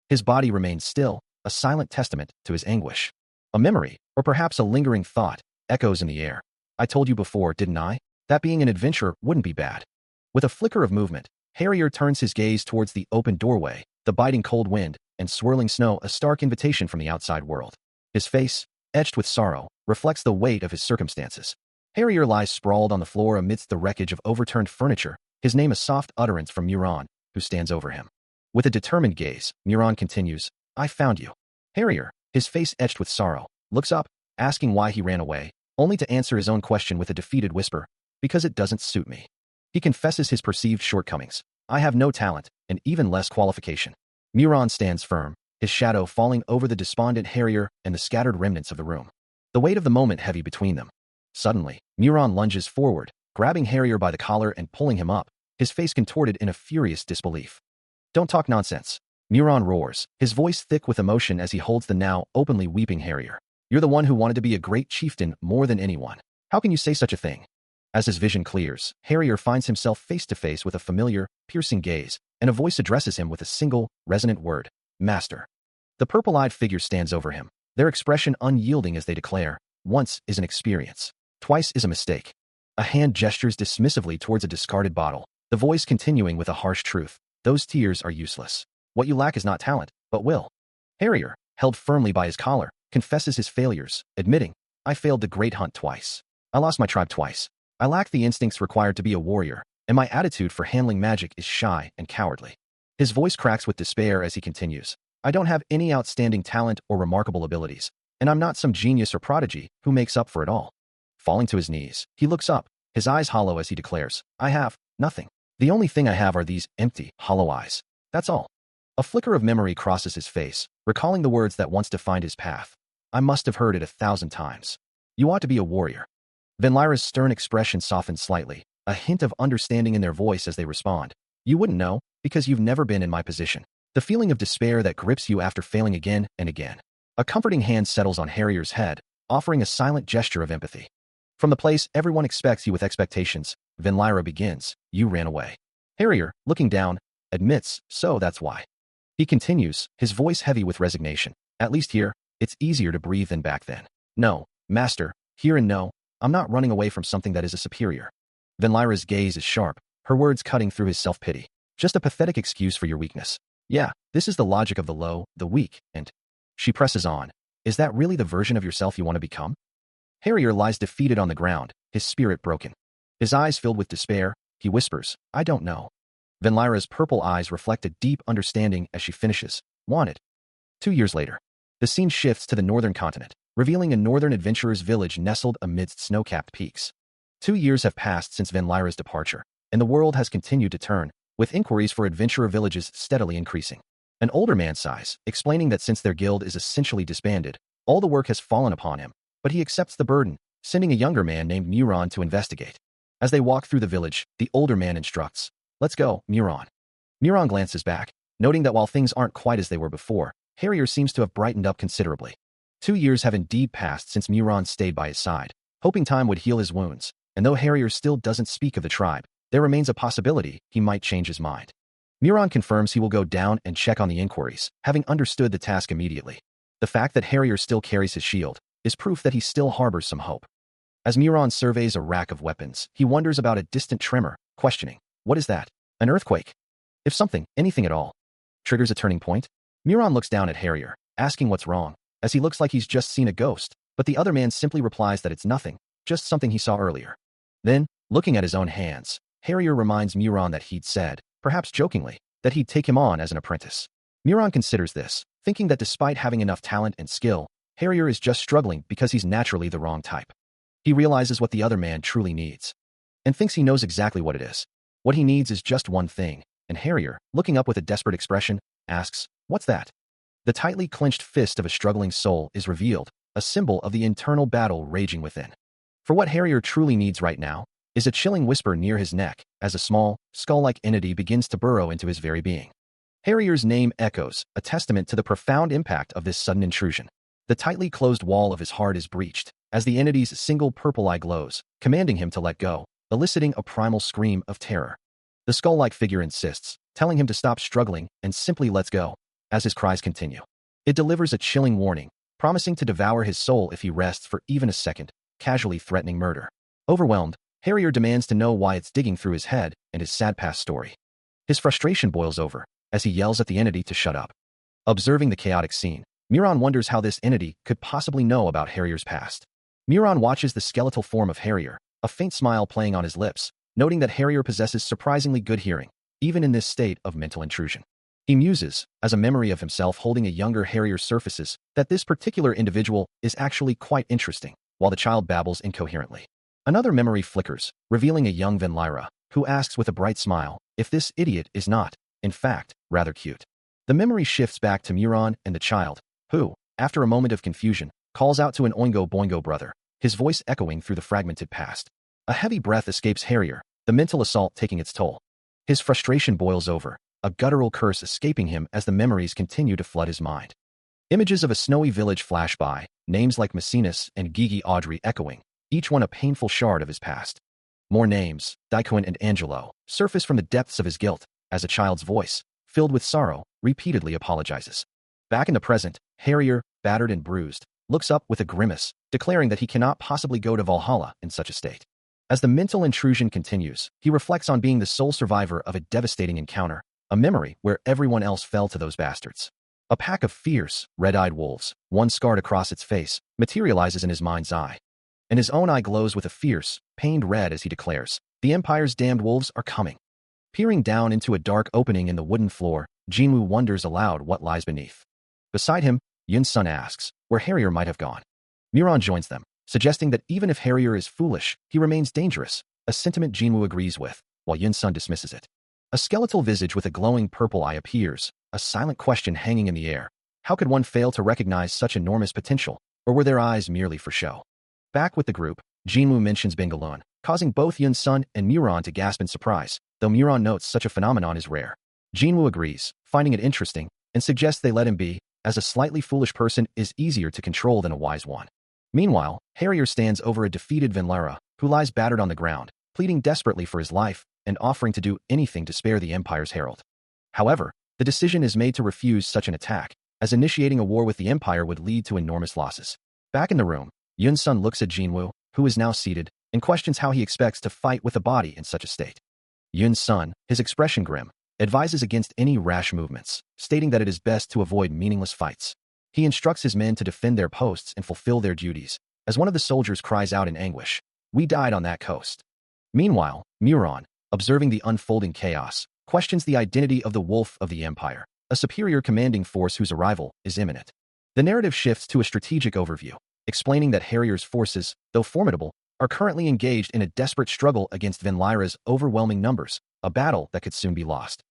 His body remains still, a silent testament to his anguish. A memory, or perhaps a lingering thought, echoes in the air. I told you before, didn't I? That being an adventurer wouldn't be bad. With a flicker of movement, Harrier turns his gaze towards the open doorway, the biting cold wind and swirling snow a stark invitation from the outside world. His face, etched with sorrow, reflects the weight of his circumstances. Harrier lies sprawled on the floor amidst the wreckage of overturned furniture, his name a soft utterance from Muron, who stands over him. With a determined gaze, Muron continues, I found you. Harrier, his face etched with sorrow, looks up, asking why he ran away, only to answer his own question with a defeated whisper, because it doesn't suit me. He confesses his perceived shortcomings. I have no talent, and even less qualification. Muron stands firm, his shadow falling over the despondent Harrier and the scattered remnants of the room. The weight of the moment heavy between them. Suddenly, Muron lunges forward, grabbing Harrier by the collar and pulling him up, his face contorted in a furious disbelief. Don't talk nonsense. Muron roars, his voice thick with emotion as he holds the now openly weeping Harrier. You're the one who wanted to be a great chieftain more than anyone. How can you say such a thing? As his vision clears, Harrier finds himself face to face with a familiar, piercing gaze, and a voice addresses him with a single, resonant word, Master. The purple-eyed figure stands over him, their expression unyielding as they declare, once is an experience, twice is a mistake. A hand gestures dismissively towards a discarded bottle, the voice continuing with a harsh truth, those tears are useless. What you lack is not talent, but will. Harrier, held firmly by his collar, confesses his failures, admitting, I failed the great hunt twice. I lost my tribe twice. I lack the instincts required to be a warrior, and my attitude for handling magic is shy and cowardly. His voice cracks with despair as he continues. I don't have any outstanding talent or remarkable abilities, and I'm not some genius or prodigy who makes up for it all. Falling to his knees, he looks up, his eyes hollow as he declares, I have nothing. The only thing I have are these empty, hollow eyes. That's all. A flicker of memory crosses his face, recalling the words that once defined his path. I must have heard it 1,000 times. You ought to be a warrior. Van Lyra's stern expression softens slightly, a hint of understanding in their voice as they respond. You wouldn't know, because you've never been in my position. The feeling of despair that grips you after failing again and again. A comforting hand settles on Harrier's head, offering a silent gesture of empathy. From the place everyone expects you with expectations, Van Lyra begins, you ran away. Harrier, looking down, admits, so that's why. He continues, his voice heavy with resignation. At least here, it's easier to breathe than back then. No, Master, here and no, I'm not running away from something that is a superior. Van Lyra's gaze is sharp, her words cutting through his self-pity. Just a pathetic excuse for your weakness. Yeah, this is the logic of the low, the weak, and... She presses on. Is that really the version of yourself you want to become? Harrier lies defeated on the ground, his spirit broken. His eyes filled with despair, he whispers, I don't know. Van Lyra's purple eyes reflect a deep understanding as she finishes, wanted. 2 years later, the scene shifts to the northern continent, revealing a northern adventurer's village nestled amidst snow-capped peaks. 2 years have passed since Van Lyra's departure, and the world has continued to turn, with inquiries for adventurer villages steadily increasing. An older man sighs, explaining that since their guild is essentially disbanded, all the work has fallen upon him, but he accepts the burden, sending a younger man named Muron to investigate. As they walk through the village, the older man instructs, let's go, Muron. Muron glances back, noting that while things aren't quite as they were before, Harrier seems to have brightened up considerably. 2 years have indeed passed since Muron stayed by his side, hoping time would heal his wounds, and though Harrier still doesn't speak of the tribe, there remains a possibility he might change his mind. Muron confirms he will go down and check on the inquiries, having understood the task immediately. The fact that Harrier still carries his shield is proof that he still harbors some hope. As Muron surveys a rack of weapons, he wonders about a distant tremor, questioning, what is that? An earthquake? If something, anything at all, triggers a turning point, Muron looks down at Harrier, asking what's wrong, as he looks like he's just seen a ghost, but the other man simply replies that it's nothing, just something he saw earlier. Then, looking at his own hands, Harrier reminds Muron that he'd said, perhaps jokingly, that he'd take him on as an apprentice. Muron considers this, thinking that despite having enough talent and skill, Harrier is just struggling because he's naturally the wrong type. He realizes what the other man truly needs, and thinks he knows exactly what it is. What he needs is just one thing, and Harrier, looking up with a desperate expression, asks, what's that? The tightly clenched fist of a struggling soul is revealed, a symbol of the internal battle raging within. For what Harrier truly needs right now is a chilling whisper near his neck as a small, skull-like entity begins to burrow into his very being. Harrier's name echoes, a testament to the profound impact of this sudden intrusion. The tightly closed wall of his heart is breached, as the entity's single purple eye glows, commanding him to let go, eliciting a primal scream of terror. The skull-like figure insists, telling him to stop struggling and simply lets go, as his cries continue. It delivers a chilling warning, promising to devour his soul if he rests for even a second, casually threatening murder. Overwhelmed, Harrier demands to know why it's digging through his head and his sad past story. His frustration boils over, as he yells at the entity to shut up. Observing the chaotic scene, Miron wonders how this entity could possibly know about Harrier's past. Miron watches the skeletal form of Harrier, a faint smile playing on his lips, noting that Harrier possesses surprisingly good hearing, even in this state of mental intrusion. He muses, as a memory of himself holding a younger Harrier surfaces, that this particular individual is actually quite interesting, while the child babbles incoherently. Another memory flickers, revealing a young Venlyra, who asks with a bright smile if this idiot is not, in fact, rather cute. The memory shifts back to Miron and the child, who, after a moment of confusion, calls out to an Oingo Boingo brother, his voice echoing through the fragmented past. A heavy breath escapes Harrier, the mental assault taking its toll. His frustration boils over, a guttural curse escaping him as the memories continue to flood his mind. Images of a snowy village flash by, names like Maecenas and Gigi Audrey echoing, each one a painful shard of his past. More names, Daikoin and Angelo, surface from the depths of his guilt, as a child's voice, filled with sorrow, repeatedly apologizes. Back in the present, Harrier, battered and bruised, looks up with a grimace, declaring that he cannot possibly go to Valhalla in such a state. As the mental intrusion continues, he reflects on being the sole survivor of a devastating encounter, a memory where everyone else fell to those bastards. A pack of fierce, red-eyed wolves, one scarred across its face, materializes in his mind's eye. And his own eye glows with a fierce, pained red as he declares, "The Empire's damned wolves are coming." Peering down into a dark opening in the wooden floor, Jinwoo wonders aloud what lies beneath. Beside him, Yun-sun asks where Harrier might have gone. Miron joins them, suggesting that even if Harrier is foolish, he remains dangerous, a sentiment Jinwoo agrees with, while Yun-sun dismisses it. A skeletal visage with a glowing purple eye appears, a silent question hanging in the air. How could one fail to recognize such enormous potential, or were their eyes merely for show? Back with the group, Jinwoo mentions Bengalun, causing both Yun-sun and Miron to gasp in surprise, though Miron notes such a phenomenon is rare. Jinwoo agrees, finding it interesting, and suggests they let him be, as a slightly foolish person is easier to control than a wise one. Meanwhile, Harrier stands over a defeated Venlyra, who lies battered on the ground, pleading desperately for his life and offering to do anything to spare the Empire's herald. However, the decision is made to refuse such an attack, as initiating a war with the Empire would lead to enormous losses. Back in the room, Yun-sun looks at Jinwoo, who is now seated, and questions how he expects to fight with a body in such a state. Yun-sun, his expression grim, advises against any rash movements, stating that it is best to avoid meaningless fights. He instructs his men to defend their posts and fulfill their duties, as one of the soldiers cries out in anguish, "We died on that coast." Meanwhile, Miron, observing the unfolding chaos, questions the identity of the Wolf of the Empire, a superior commanding force whose arrival is imminent. The narrative shifts to a strategic overview, explaining that Harrier's forces, though formidable, are currently engaged in a desperate struggle against Venlyra's overwhelming numbers, a battle that could soon be lost.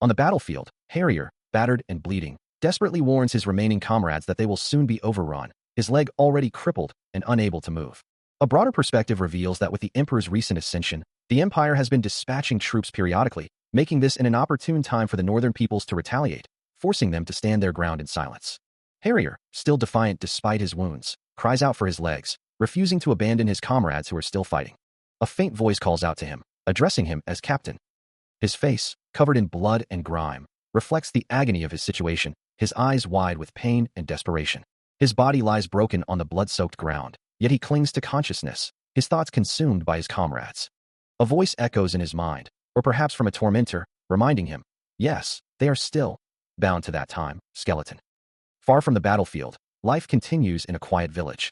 On the battlefield, Harrier, battered and bleeding, desperately warns his remaining comrades that they will soon be overrun, his leg already crippled and unable to move. A broader perspective reveals that with the Emperor's recent ascension, the Empire has been dispatching troops periodically, making this an inopportune time for the northern peoples to retaliate, forcing them to stand their ground in silence. Harrier, still defiant despite his wounds, cries out for his legs, refusing to abandon his comrades who are still fighting. A faint voice calls out to him, addressing him as captain. His face, covered in blood and grime, reflects the agony of his situation, his eyes wide with pain and desperation. His body lies broken on the blood-soaked ground, yet he clings to consciousness, his thoughts consumed by his comrades. A voice echoes in his mind, or perhaps from a tormentor, reminding him, yes, they are still bound to that time, skeleton. Far from the battlefield, life continues in a quiet village,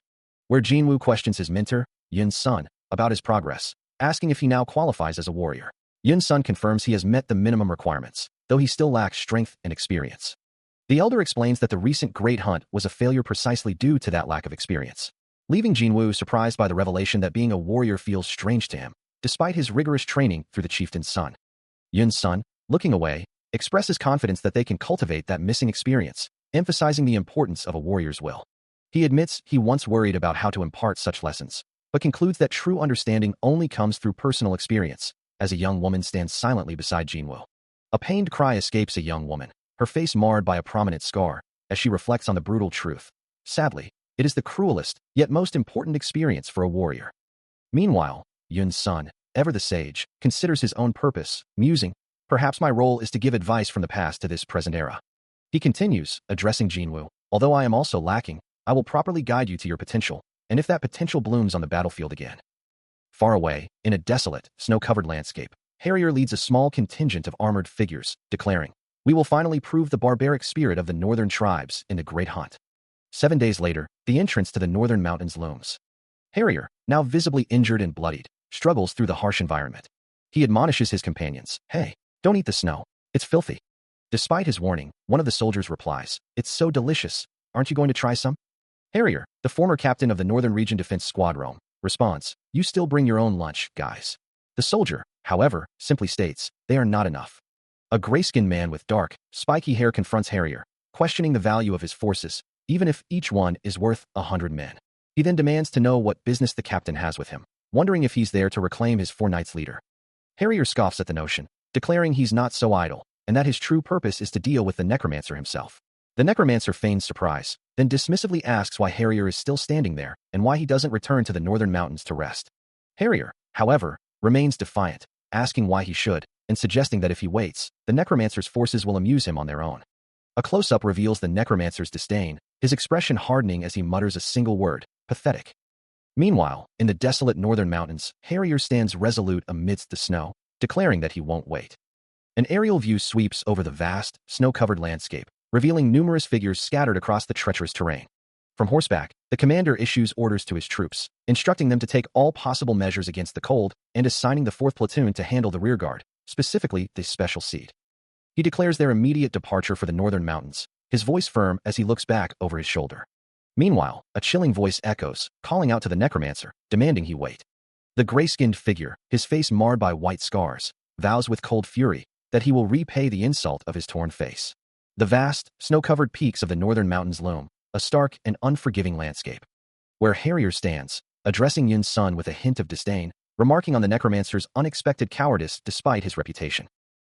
where Jinwoo questions his mentor, Yun-sun, about his progress, asking if he now qualifies as a warrior. Yun-sun confirms he has met the minimum requirements, though he still lacks strength and experience. The elder explains that the recent great hunt was a failure precisely due to that lack of experience, leaving Jinwoo surprised by the revelation that being a warrior feels strange to him, despite his rigorous training through the chieftain's son. Yun-sun, looking away, expresses confidence that they can cultivate that missing experience, emphasizing the importance of a warrior's will. He admits he once worried about how to impart such lessons, but concludes that true understanding only comes through personal experience, as a young woman stands silently beside Jinwoo. A pained cry escapes a young woman, her face marred by a prominent scar, as she reflects on the brutal truth. Sadly, it is the cruelest, yet most important experience for a warrior. Meanwhile, Yun's son, ever the sage, considers his own purpose, musing, "Perhaps my role is to give advice from the past to this present era." He continues, addressing Jinwoo, "Although I am also lacking, I will properly guide you to your potential, and if that potential blooms on the battlefield again." Far away, in a desolate, snow-covered landscape, Harrier leads a small contingent of armored figures, declaring, "We will finally prove the barbaric spirit of the northern tribes in the Great Hunt." 7 days later, the entrance to the northern mountains looms. Harrier, now visibly injured and bloodied, struggles through the harsh environment. He admonishes his companions, "Hey, don't eat the snow. It's filthy." Despite his warning, one of the soldiers replies, "It's so delicious. Aren't you going to try some?" Harrier, the former captain of the Northern Region Defense Squadron, responds, "You still bring your own lunch, guys." The soldier, however, simply states, "They are not enough." A gray-skinned man with dark, spiky hair confronts Harrier, questioning the value of his forces, even if each one is worth 100 men. He then demands to know what business the captain has with him, wondering if he's there to reclaim his 4 knights leader. Harrier scoffs at the notion, declaring he's not so idle, and that his true purpose is to deal with the necromancer himself. The necromancer feigns surprise, then dismissively asks why Harrier is still standing there and why he doesn't return to the northern mountains to rest. Harrier, however, remains defiant, asking why he should, and suggesting that if he waits, the necromancer's forces will amuse him on their own. A close-up reveals the necromancer's disdain, his expression hardening as he mutters a single word, "Pathetic." Meanwhile, in the desolate northern mountains, Harrier stands resolute amidst the snow, declaring that he won't wait. An aerial view sweeps over the vast, snow-covered landscape, revealing numerous figures scattered across the treacherous terrain. From horseback, the commander issues orders to his troops, instructing them to take all possible measures against the cold and assigning the 4th platoon to handle the rearguard, specifically the special seat. He declares their immediate departure for the northern mountains, his voice firm as he looks back over his shoulder. Meanwhile, a chilling voice echoes, calling out to the necromancer, demanding he wait. The gray-skinned figure, his face marred by white scars, vows with cold fury that he will repay the insult of his torn face. The vast, snow-covered peaks of the northern mountains loom, a stark and unforgiving landscape. Where Harrier stands, addressing Yun's son with a hint of disdain, remarking on the necromancer's unexpected cowardice despite his reputation.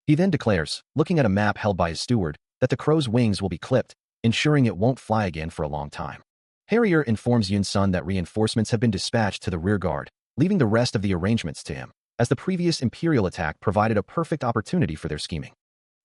He then declares, looking at a map held by his steward, that the crow's wings will be clipped, ensuring it won't fly again for a long time. Harrier informs Yun's son that reinforcements have been dispatched to the rearguard, leaving the rest of the arrangements to him, as the previous Imperial attack provided a perfect opportunity for their scheming.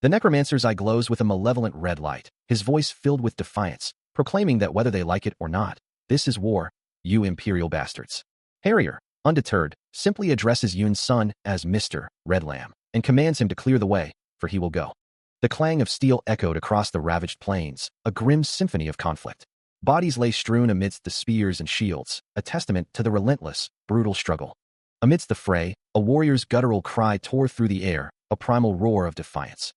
The necromancer's eye glows with a malevolent red light, his voice filled with defiance, proclaiming that whether they like it or not, this is war, you Imperial bastards. Harrier, undeterred, simply addresses Yun's son as Mr. Red Lamb, and commands him to clear the way, for he will go. The clang of steel echoed across the ravaged plains, a grim symphony of conflict. Bodies lay strewn amidst the spears and shields, a testament to the relentless, brutal struggle. Amidst the fray, a warrior's guttural cry tore through the air, a primal roar of defiance.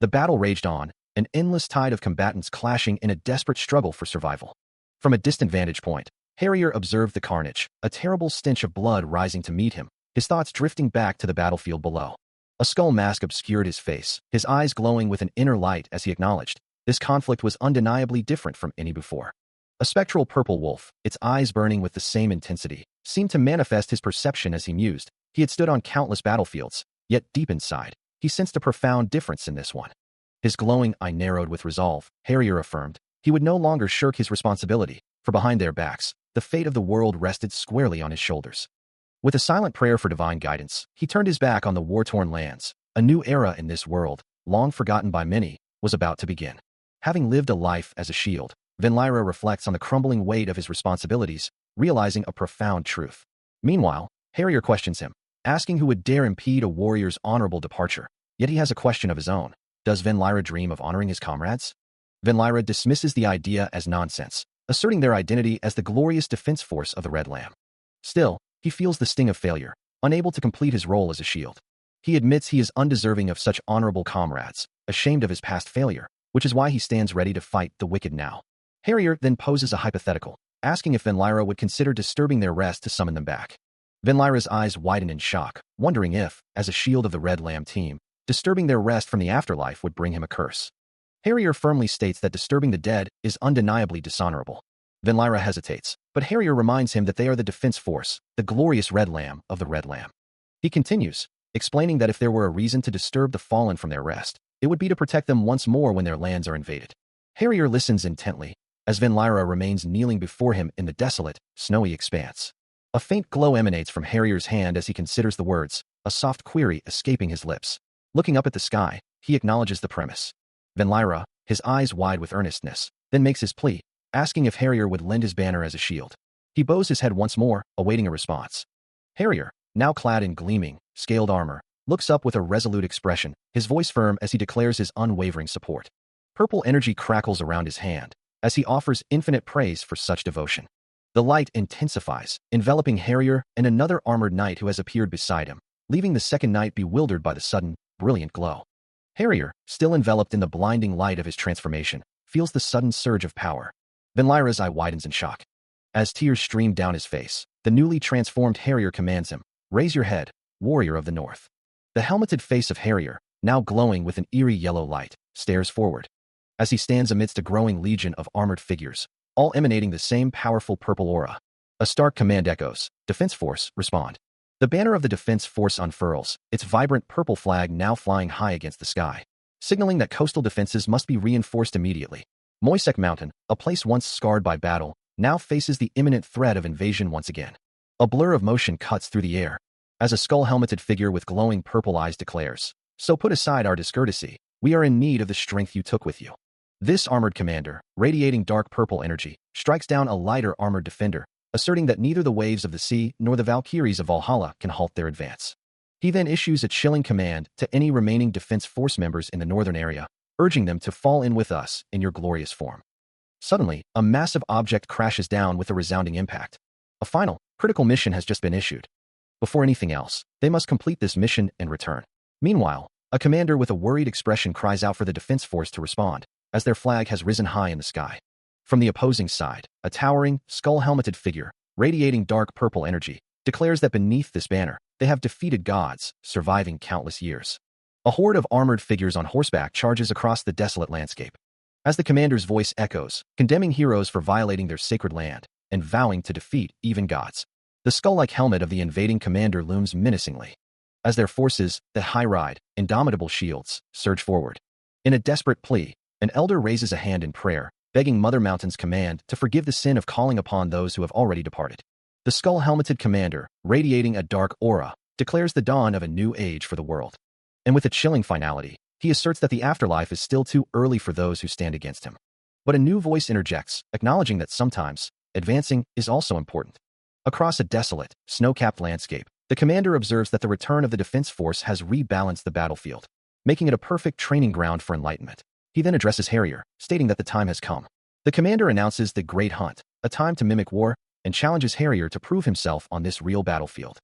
The battle raged on, an endless tide of combatants clashing in a desperate struggle for survival. From a distant vantage point, Harrier observed the carnage, a terrible stench of blood rising to meet him, his thoughts drifting back to the battlefield below. A skull mask obscured his face, his eyes glowing with an inner light as he acknowledged, this conflict was undeniably different from any before. A spectral purple wolf, its eyes burning with the same intensity, seemed to manifest his perception as he mused. He had stood on countless battlefields, yet deep inside, he sensed a profound difference in this one. His glowing eye narrowed with resolve. Harrier affirmed he would no longer shirk his responsibility, for behind their backs, the fate of the world rested squarely on his shoulders. With a silent prayer for divine guidance, he turned his back on the war-torn lands. A new era in this world, long forgotten by many, was about to begin. Having lived a life as a shield, Van Lyra reflects on the crumbling weight of his responsibilities, realizing a profound truth. Meanwhile, Harrier questions him, asking who would dare impede a warrior's honorable departure. Yet he has a question of his own. Does Van Lyra dream of honoring his comrades? Van Lyra dismisses the idea as nonsense, asserting their identity as the glorious defense force of the Red Lamb. Still, he feels the sting of failure, unable to complete his role as a shield. He admits he is undeserving of such honorable comrades, ashamed of his past failure, which is why he stands ready to fight the wicked now. Harrier then poses a hypothetical, asking if Van Lyra would consider disturbing their rest to summon them back. Van Lyra's eyes widen in shock, wondering if, as a shield of the Red Lamb team, disturbing their rest from the afterlife would bring him a curse. Harrier firmly states that disturbing the dead is undeniably dishonorable. Van Lyra hesitates, but Harrier reminds him that they are the defense force, the glorious Red Lamb of the Red Lamb. He continues, explaining that if there were a reason to disturb the fallen from their rest, it would be to protect them once more when their lands are invaded. Harrier listens intently, as Van Lyra remains kneeling before him in the desolate, snowy expanse. A faint glow emanates from Harrier's hand as he considers the words, a soft query escaping his lips. Looking up at the sky, he acknowledges the premise. Van Lyra, his eyes wide with earnestness, then makes his plea, asking if Harrier would lend his banner as a shield. He bows his head once more, awaiting a response. Harrier, now clad in gleaming, scaled armor, looks up with a resolute expression, his voice firm as he declares his unwavering support. Purple energy crackles around his hand, as he offers infinite praise for such devotion. The light intensifies, enveloping Harrier and another armored knight who has appeared beside him, leaving the second knight bewildered by the sudden, brilliant glow. Harrier, still enveloped in the blinding light of his transformation, feels the sudden surge of power. Van Lyra's eye widens in shock. As tears stream down his face, the newly transformed Harrier commands him, "Raise your head, warrior of the north." The helmeted face of Harrier, now glowing with an eerie yellow light, stares forward. As he stands amidst a growing legion of armored figures, all emanating the same powerful purple aura. A stark command echoes, "Defense Force, respond." The banner of the Defense Force unfurls, its vibrant purple flag now flying high against the sky, signaling that coastal defenses must be reinforced immediately. Moisek Mountain, a place once scarred by battle, now faces the imminent threat of invasion once again. A blur of motion cuts through the air, as a skull-helmeted figure with glowing purple eyes declares, "So put aside our discourtesy, we are in need of the strength you took with you." This armored commander, radiating dark purple energy, strikes down a lighter armored defender, asserting that neither the waves of the sea nor the Valkyries of Valhalla can halt their advance. He then issues a chilling command to any remaining Defense Force members in the northern area, urging them to fall in with us in your glorious form. Suddenly, a massive object crashes down with a resounding impact. A final, critical mission has just been issued. Before anything else, they must complete this mission and return. Meanwhile, a commander with a worried expression cries out for the Defense Force to respond, as their flag has risen high in the sky. From the opposing side, a towering, skull-helmeted figure, radiating dark purple energy, declares that beneath this banner, they have defeated gods, surviving countless years. A horde of armored figures on horseback charges across the desolate landscape. As the commander's voice echoes, condemning heroes for violating their sacred land, and vowing to defeat even gods. The skull-like helmet of the invading commander looms menacingly. As their forces, the high-ride, indomitable shields, surge forward. In a desperate plea, an elder raises a hand in prayer, begging Mother Mountain's command to forgive the sin of calling upon those who have already departed. The skull-helmeted commander, radiating a dark aura, declares the dawn of a new age for the world. And with a chilling finality, he asserts that the afterlife is still too early for those who stand against him. But a new voice interjects, acknowledging that sometimes, advancing is also important. Across a desolate, snow-capped landscape, the commander observes that the return of the Defense Force has rebalanced the battlefield, making it a perfect training ground for enlightenment. He then addresses Harrier, stating that the time has come. The commander announces the Great Hunt, a time to mimic war, and challenges Harrier to prove himself on this real battlefield.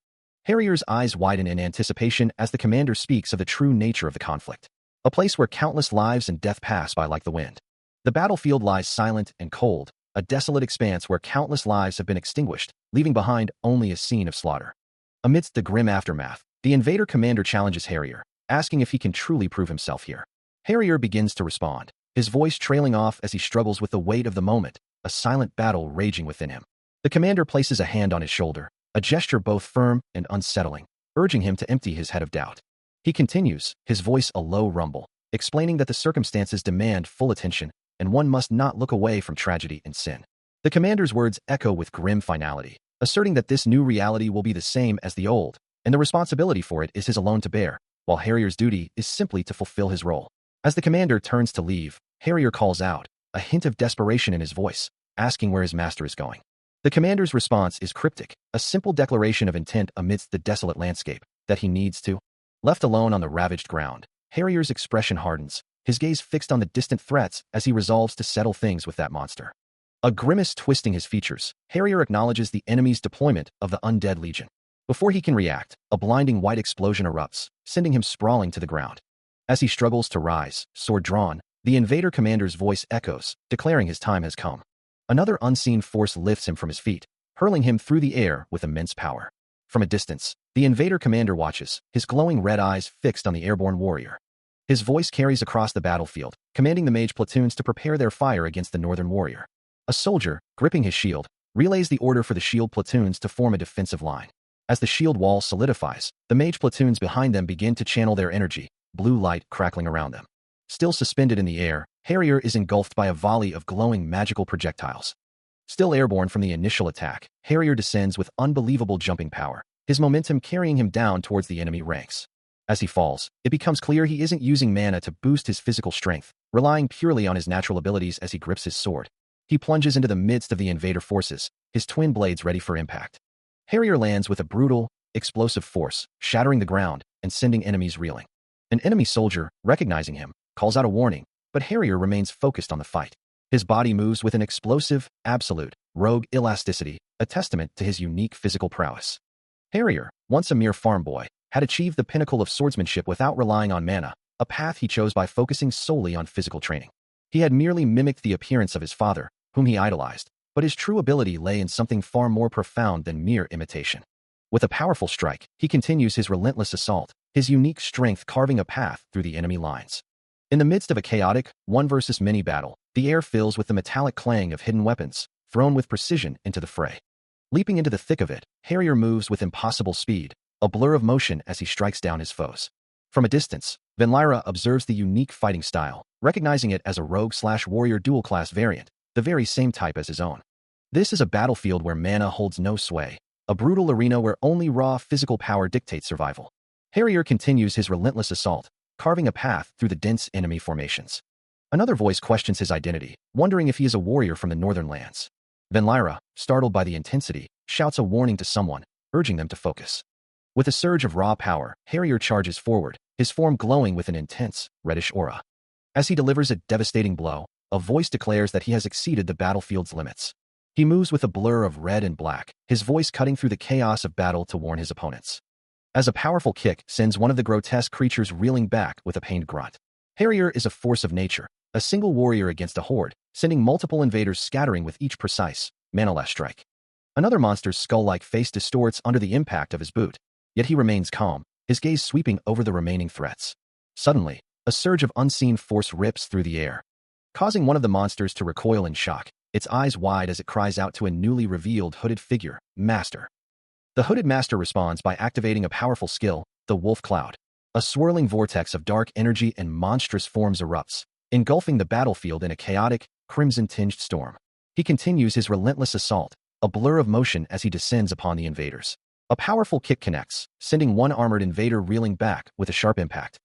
Harrier's eyes widen in anticipation as the commander speaks of the true nature of the conflict, a place where countless lives and death pass by like the wind. The battlefield lies silent and cold, a desolate expanse where countless lives have been extinguished, leaving behind only a scene of slaughter. Amidst the grim aftermath, the invader commander challenges Harrier, asking if he can truly prove himself here. Harrier begins to respond, his voice trailing off as he struggles with the weight of the moment, a silent battle raging within him. The commander places a hand on his shoulder, a gesture both firm and unsettling, urging him to empty his head of doubt. He continues, his voice a low rumble, explaining that the circumstances demand full attention, and one must not look away from tragedy and sin. The commander's words echo with grim finality, asserting that this new reality will be the same as the old, and the responsibility for it is his alone to bear, while Harrier's duty is simply to fulfill his role. As the commander turns to leave, Harrier calls out, a hint of desperation in his voice, asking where his master is going. The commander's response is cryptic, a simple declaration of intent amidst the desolate landscape, that he needs to. Left alone on the ravaged ground, Harrier's expression hardens, his gaze fixed on the distant threats as he resolves to settle things with that monster. A grimace twisting his features, Harrier acknowledges the enemy's deployment of the undead legion. Before he can react, a blinding white explosion erupts, sending him sprawling to the ground. As he struggles to rise, sword drawn, the invader commander's voice echoes, declaring his time has come. Another unseen force lifts him from his feet, hurling him through the air with immense power. From a distance, the invader commander watches, his glowing red eyes fixed on the airborne warrior. His voice carries across the battlefield, commanding the mage platoons to prepare their fire against the northern warrior. A soldier, gripping his shield, relays the order for the shield platoons to form a defensive line. As the shield wall solidifies, the mage platoons behind them begin to channel their energy, blue light crackling around them. Still suspended in the air, Harrier is engulfed by a volley of glowing magical projectiles. Still airborne from the initial attack, Harrier descends with unbelievable jumping power, his momentum carrying him down towards the enemy ranks. As he falls, it becomes clear he isn't using mana to boost his physical strength, relying purely on his natural abilities as he grips his sword. He plunges into the midst of the invader forces, his twin blades ready for impact. Harrier lands with a brutal, explosive force, shattering the ground and sending enemies reeling. An enemy soldier, recognizing him, calls out a warning, but Harrier remains focused on the fight. His body moves with an explosive, absolute, rogue elasticity, a testament to his unique physical prowess. Harrier, once a mere farm boy, had achieved the pinnacle of swordsmanship without relying on mana, a path he chose by focusing solely on physical training. He had merely mimicked the appearance of his father, whom he idolized, but his true ability lay in something far more profound than mere imitation. With a powerful strike, he continues his relentless assault, his unique strength carving a path through the enemy lines. In the midst of a chaotic, one-versus-many battle, the air fills with the metallic clang of hidden weapons, thrown with precision into the fray. Leaping into the thick of it, Harrier moves with impossible speed, a blur of motion as he strikes down his foes. From a distance, Venlyra observes the unique fighting style, recognizing it as a rogue/warrior dual-class variant, the very same type as his own. This is a battlefield where mana holds no sway, a brutal arena where only raw physical power dictates survival. Harrier continues his relentless assault, carving a path through the dense enemy formations. Another voice questions his identity, wondering if he is a warrior from the northern lands. Venlyra, startled by the intensity, shouts a warning to someone, urging them to focus. With a surge of raw power, Harrier charges forward, his form glowing with an intense, reddish aura. As he delivers a devastating blow, a voice declares that he has exceeded the battlefield's limits. He moves with a blur of red and black, his voice cutting through the chaos of battle to warn his opponents. As a powerful kick sends one of the grotesque creatures reeling back with a pained grunt. Harrier is a force of nature, a single warrior against a horde, sending multiple invaders scattering with each precise, mana-less strike. Another monster's skull-like face distorts under the impact of his boot, yet he remains calm, his gaze sweeping over the remaining threats. Suddenly, a surge of unseen force rips through the air, causing one of the monsters to recoil in shock, its eyes wide as it cries out to a newly revealed hooded figure, Master. The hooded master responds by activating a powerful skill, the Wolf Cloud. A swirling vortex of dark energy and monstrous forms erupts, engulfing the battlefield in a chaotic, crimson-tinged storm. He continues his relentless assault, a blur of motion as he descends upon the invaders. A powerful kick connects, sending one armored invader reeling back with a sharp impact.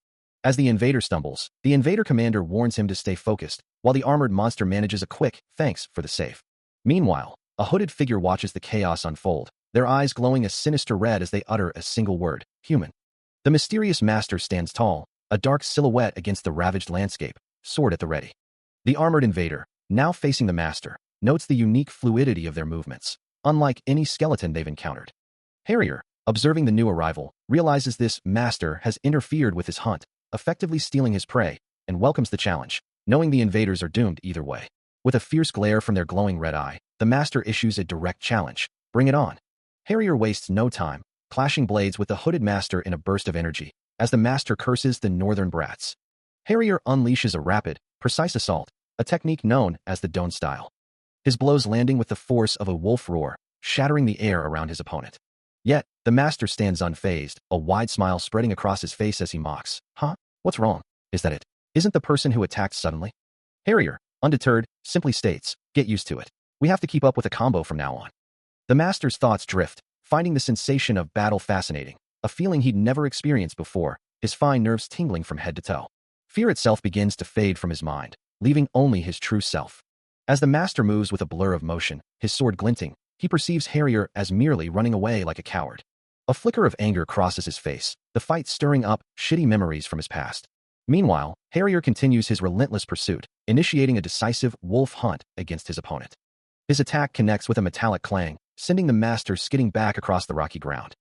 As the invader stumbles, the invader commander warns him to stay focused, while the armored monster manages a quick, "Thanks for the save." Meanwhile, a hooded figure watches the chaos unfold, their eyes glowing a sinister red as they utter a single word, "Human." The mysterious master stands tall, a dark silhouette against the ravaged landscape, sword at the ready. The armored invader, now facing the master, notes the unique fluidity of their movements, unlike any skeleton they've encountered. Harrier, observing the new arrival, realizes this master has interfered with his hunt, effectively stealing his prey, and welcomes the challenge, knowing the invaders are doomed either way. With a fierce glare from their glowing red eye, the master issues a direct challenge, "Bring it on." Harrier wastes no time, clashing blades with the hooded master in a burst of energy, as the master curses the northern brats. Harrier unleashes a rapid, precise assault, a technique known as the Dawn style. His blows landing with the force of a wolf roar, shattering the air around his opponent. Yet, the master stands unfazed, a wide smile spreading across his face as he mocks. "Huh? What's wrong? Is that it? Isn't the person who attacked suddenly?" Harrier, undeterred, simply states, "Get used to it. We have to keep up with a combo from now on." The master's thoughts drift, finding the sensation of battle fascinating, a feeling he'd never experienced before, his fine nerves tingling from head to toe. Fear itself begins to fade from his mind, leaving only his true self. As the master moves with a blur of motion, his sword glinting, he perceives Harrier as merely running away like a coward. A flicker of anger crosses his face, the fight stirring up shitty memories from his past. Meanwhile, Harrier continues his relentless pursuit, initiating a decisive wolf hunt against his opponent. His attack connects with a metallic clang, sending the master skidding back across the rocky ground.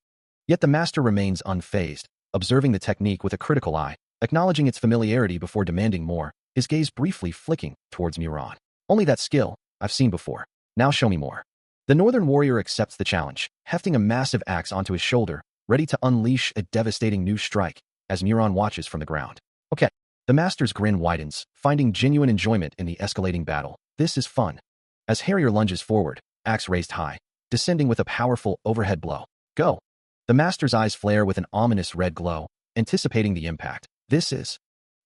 Yet the master remains unfazed, observing the technique with a critical eye, acknowledging its familiarity before demanding more, his gaze briefly flicking towards Muron. "Only that skill, I've seen before. Now show me more." The northern warrior accepts the challenge, hefting a massive axe onto his shoulder, ready to unleash a devastating new strike, as Muron watches from the ground. "Okay." The master's grin widens, finding genuine enjoyment in the escalating battle. "This is fun." As Harrier lunges forward, axe raised high, descending with a powerful overhead blow. Go! The master's eyes flare with an ominous red glow, anticipating the impact. This is.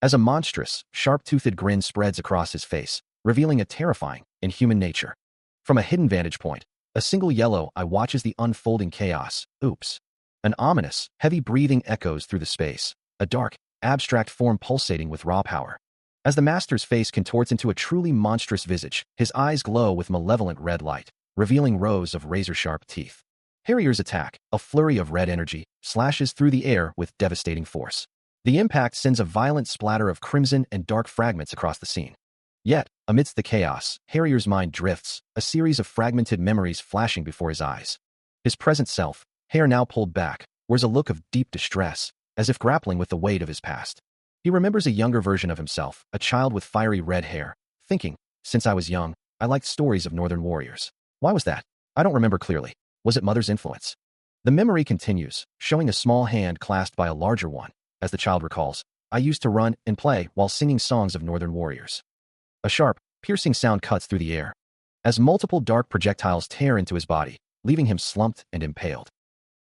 As a monstrous, sharp-toothed grin spreads across his face, revealing a terrifying, inhuman nature. From a hidden vantage point, a single yellow eye watches the unfolding chaos. Oops. An ominous, heavy breathing echoes through the space, a dark, abstract form pulsating with raw power. As the master's face contorts into a truly monstrous visage, his eyes glow with malevolent red light, revealing rows of razor-sharp teeth. Harrier's attack, a flurry of red energy, slashes through the air with devastating force. The impact sends a violent splatter of crimson and dark fragments across the scene. Yet, amidst the chaos, Harrier's mind drifts, a series of fragmented memories flashing before his eyes. His present self, hair now pulled back, wears a look of deep distress, as if grappling with the weight of his past. He remembers a younger version of himself, a child with fiery red hair, thinking, since I was young, I liked stories of northern warriors. Why was that? I don't remember clearly. Was it mother's influence? The memory continues, showing a small hand clasped by a larger one. As the child recalls, I used to run and play while singing songs of northern warriors. A sharp, piercing sound cuts through the air, as multiple dark projectiles tear into his body, leaving him slumped and impaled.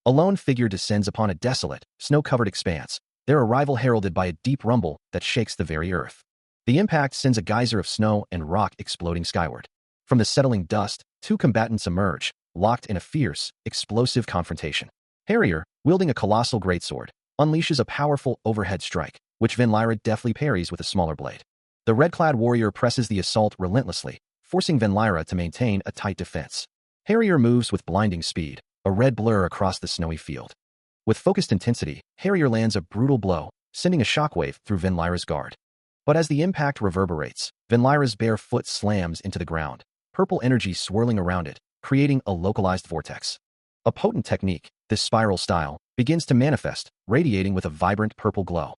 A lone figure descends upon a desolate, snow-covered expanse, their arrival heralded by a deep rumble that shakes the very earth. The impact sends a geyser of snow and rock exploding skyward. From the settling dust, two combatants emerge, locked in a fierce, explosive confrontation. Harrier, wielding a colossal greatsword, unleashes a powerful overhead strike, which Venlyra deftly parries with a smaller blade. The red-clad warrior presses the assault relentlessly, forcing Venlyra to maintain a tight defense. Harrier moves with blinding speed, a red blur across the snowy field. With focused intensity, Harrier lands a brutal blow, sending a shockwave through Venlyra's guard. But as the impact reverberates, Venlyra's bare foot slams into the ground, purple energy swirling around it, creating a localized vortex. A potent technique, this spiral style, begins to manifest, radiating with a vibrant purple glow.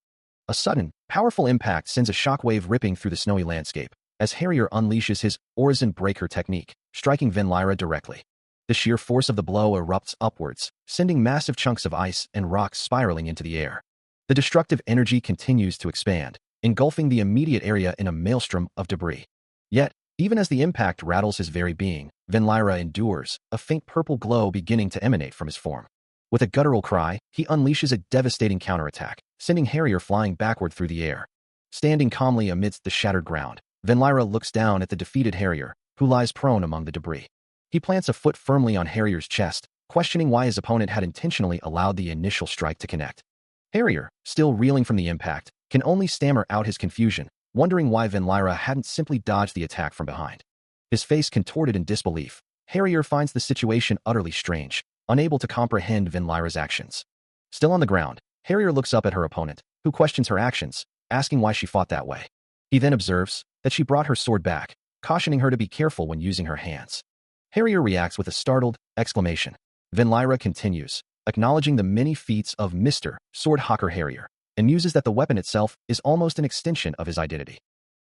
A sudden, powerful impact sends a shockwave ripping through the snowy landscape, as Harrier unleashes his Orison Breaker technique, striking Venlyra directly. The sheer force of the blow erupts upwards, sending massive chunks of ice and rocks spiraling into the air. The destructive energy continues to expand, engulfing the immediate area in a maelstrom of debris. Yet, even as the impact rattles his very being, Venlyra endures, a faint purple glow beginning to emanate from his form. With a guttural cry, he unleashes a devastating counterattack, sending Harrier flying backward through the air. Standing calmly amidst the shattered ground, Venlyra looks down at the defeated Harrier, who lies prone among the debris. He plants a foot firmly on Harrier's chest, questioning why his opponent had intentionally allowed the initial strike to connect. Harrier, still reeling from the impact, can only stammer out his confusion, wondering why Venlyra hadn't simply dodged the attack from behind. His face contorted in disbelief, Harrier finds the situation utterly strange, unable to comprehend Venlyra's actions. Still on the ground, Harrier looks up at her opponent, who questions her actions, asking why she fought that way. He then observes that she brought her sword back, cautioning her to be careful when using her hands. Harrier reacts with a startled exclamation. Venlyra continues, acknowledging the many feats of Mr. Swordhawker Harrier, and muses that the weapon itself is almost an extension of his identity.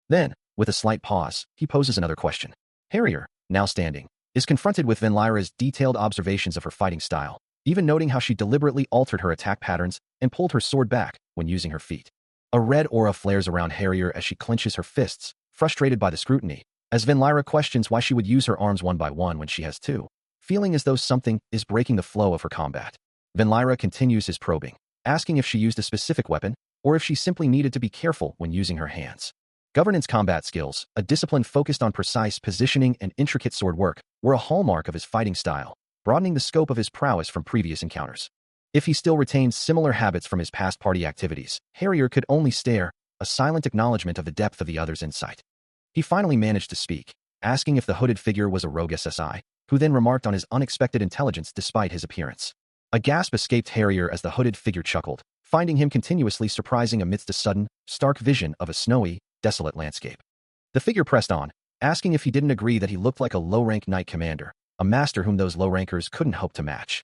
Then, with a slight pause, he poses another question. Harrier, now standing, is confronted with Venlyra's detailed observations of her fighting style, even noting how she deliberately altered her attack patterns and pulled her sword back when using her feet. A red aura flares around Harrier as she clenches her fists, frustrated by the scrutiny, as Venlyra questions why she would use her arms one by one when she has two, feeling as though something is breaking the flow of her combat. Venlyra continues his probing, asking if she used a specific weapon, or if she simply needed to be careful when using her hands. Governance combat skills, a discipline focused on precise positioning and intricate sword work, were a hallmark of his fighting style, broadening the scope of his prowess from previous encounters. If he still retained similar habits from his past party activities, Harrier could only stare, a silent acknowledgement of the depth of the other's insight. He finally managed to speak, asking if the hooded figure was a rogue SSI, who then remarked on his unexpected intelligence despite his appearance. A gasp escaped Harrier as the hooded figure chuckled, finding him continuously surprising amidst a sudden, stark vision of a snowy, desolate landscape. The figure pressed on, asking if he didn't agree that he looked like a low-rank knight commander, a master whom those low-rankers couldn't hope to match.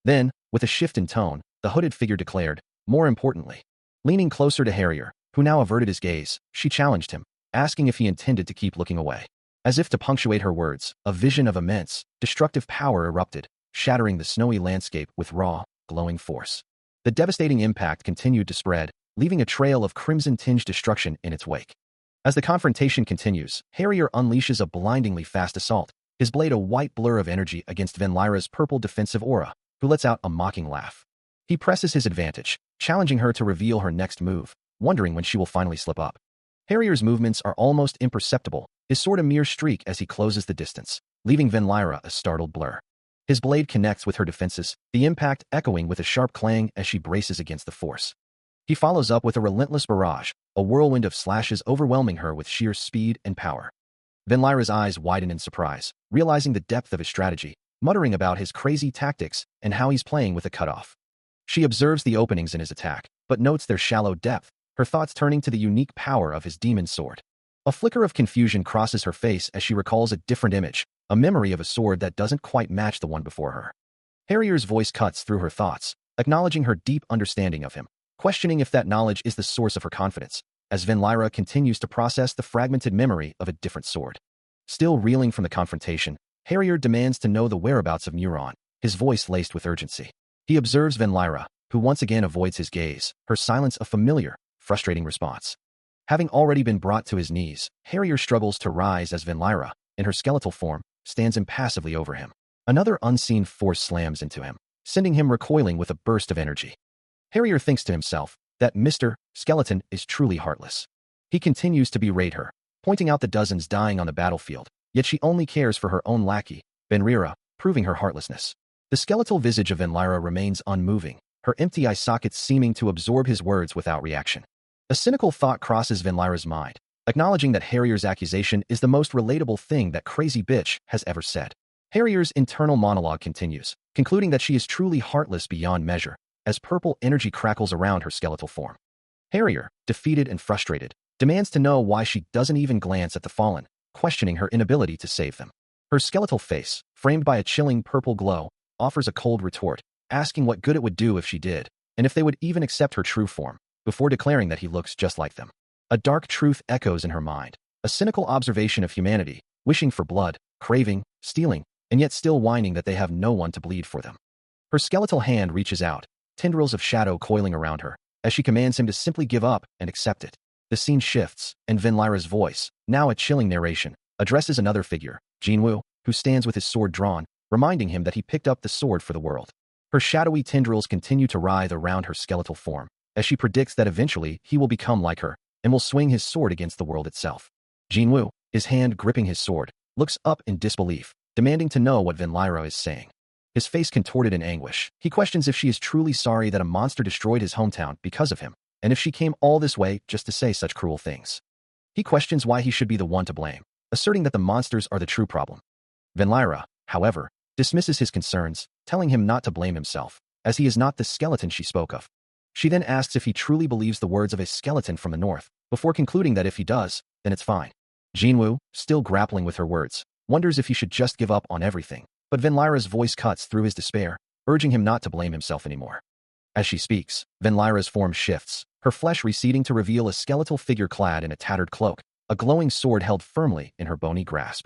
Then, with a shift in tone, the hooded figure declared, more importantly. Leaning closer to Harrier, who now averted his gaze, she challenged him, asking if he intended to keep looking away. As if to punctuate her words, a vision of immense, destructive power erupted, shattering the snowy landscape with raw, glowing force. The devastating impact continued to spread, leaving a trail of crimson-tinged destruction in its wake. As the confrontation continues, Harrier unleashes a blindingly fast assault, his blade a white blur of energy against Van Lyra's purple defensive aura, who lets out a mocking laugh. He presses his advantage, challenging her to reveal her next move, wondering when she will finally slip up. Harrier's movements are almost imperceptible, his sword a mere streak as he closes the distance, leaving Van Lyra a startled blur. His blade connects with her defenses, the impact echoing with a sharp clang as she braces against the force. He follows up with a relentless barrage, a whirlwind of slashes overwhelming her with sheer speed and power. Van Lyra's eyes widen in surprise, realizing the depth of his strategy, muttering about his crazy tactics and how he's playing with a cutoff. She observes the openings in his attack, but notes their shallow depth, her thoughts turning to the unique power of his demon sword. A flicker of confusion crosses her face as she recalls a different image, a memory of a sword that doesn't quite match the one before her. Harrier's voice cuts through her thoughts, acknowledging her deep understanding of him, questioning if that knowledge is the source of her confidence, as Van Lyra continues to process the fragmented memory of a different sword. Still reeling from the confrontation, Harrier demands to know the whereabouts of Neuron, his voice laced with urgency. He observes Van Lyra, who once again avoids his gaze, her silence a familiar, frustrating response. Having already been brought to his knees, Harrier struggles to rise as Van Lyra, in her skeletal form, stands impassively over him. Another unseen force slams into him, sending him recoiling with a burst of energy. Harrier thinks to himself that Mr. Skeleton is truly heartless. He continues to berate her, pointing out the dozens dying on the battlefield, yet she only cares for her own lackey, Van Lyra, proving her heartlessness. The skeletal visage of Van Lyra remains unmoving, her empty eye sockets seeming to absorb his words without reaction. A cynical thought crosses Van Lyra's mind, acknowledging that Harrier's accusation is the most relatable thing that crazy bitch has ever said. Harrier's internal monologue continues, concluding that she is truly heartless beyond measure, as purple energy crackles around her skeletal form. Harrier, defeated and frustrated, demands to know why she doesn't even glance at the fallen, questioning her inability to save them. Her skeletal face, framed by a chilling purple glow, offers a cold retort, asking what good it would do if she did, and if they would even accept her true form, before declaring that he looks just like them. A dark truth echoes in her mind, a cynical observation of humanity, wishing for blood, craving, stealing, and yet still whining that they have no one to bleed for them. Her skeletal hand reaches out, tendrils of shadow coiling around her, as she commands him to simply give up and accept it. The scene shifts, and Van Lyra's voice, now a chilling narration, addresses another figure, Jinwoo, who stands with his sword drawn, reminding him that he picked up the sword for the world. Her shadowy tendrils continue to writhe around her skeletal form, as she predicts that eventually he will become like her, and will swing his sword against the world itself. Jinwoo, his hand gripping his sword, looks up in disbelief, demanding to know what Van Lyra is saying. His face contorted in anguish, he questions if she is truly sorry that a monster destroyed his hometown because of him, and if she came all this way just to say such cruel things. He questions why he should be the one to blame, asserting that the monsters are the true problem. Van Lyra, however, dismisses his concerns, telling him not to blame himself, as he is not the skeleton she spoke of. She then asks if he truly believes the words of a skeleton from the north, before concluding that if he does, then it's fine. Jinwoo, still grappling with her words, wonders if he should just give up on everything, but Van Lyra's voice cuts through his despair, urging him not to blame himself anymore. As she speaks, Van Lyra's form shifts, her flesh receding to reveal a skeletal figure clad in a tattered cloak, a glowing sword held firmly in her bony grasp.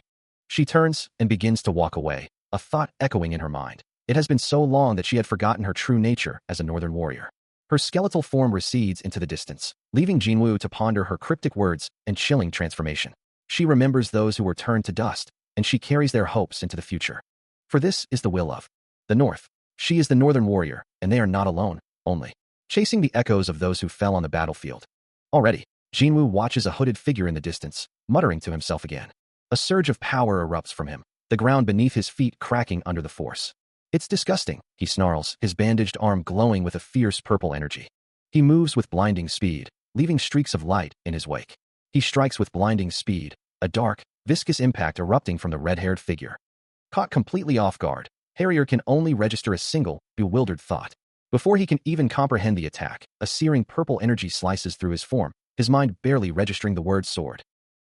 She turns and begins to walk away, a thought echoing in her mind. It has been so long that she had forgotten her true nature as a northern warrior. Her skeletal form recedes into the distance, leaving Jinwoo to ponder her cryptic words and chilling transformation. She remembers those who were turned to dust, and she carries their hopes into the future. For this is the will of the North. She is the northern warrior, and they are not alone, only chasing the echoes of those who fell on the battlefield. Already, Jinwoo watches a hooded figure in the distance, muttering to himself again. A surge of power erupts from him, the ground beneath his feet cracking under the force. It's disgusting, he snarls, his bandaged arm glowing with a fierce purple energy. He moves with blinding speed, leaving streaks of light in his wake. He strikes with blinding speed, a dark, viscous impact erupting from the red-haired figure. Caught completely off guard, Harrier can only register a single, bewildered thought. Before he can even comprehend the attack, a searing purple energy slices through his form, his mind barely registering the word sword.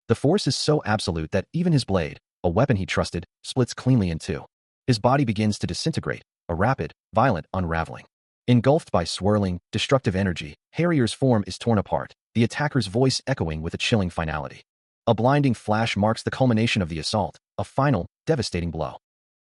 The force is so absolute that even his blade, a weapon he trusted, splits cleanly in two. His body begins to disintegrate, a rapid, violent unraveling. Engulfed by swirling, destructive energy, Harrier's form is torn apart, the attacker's voice echoing with a chilling finality. A blinding flash marks the culmination of the assault, a final, devastating blow.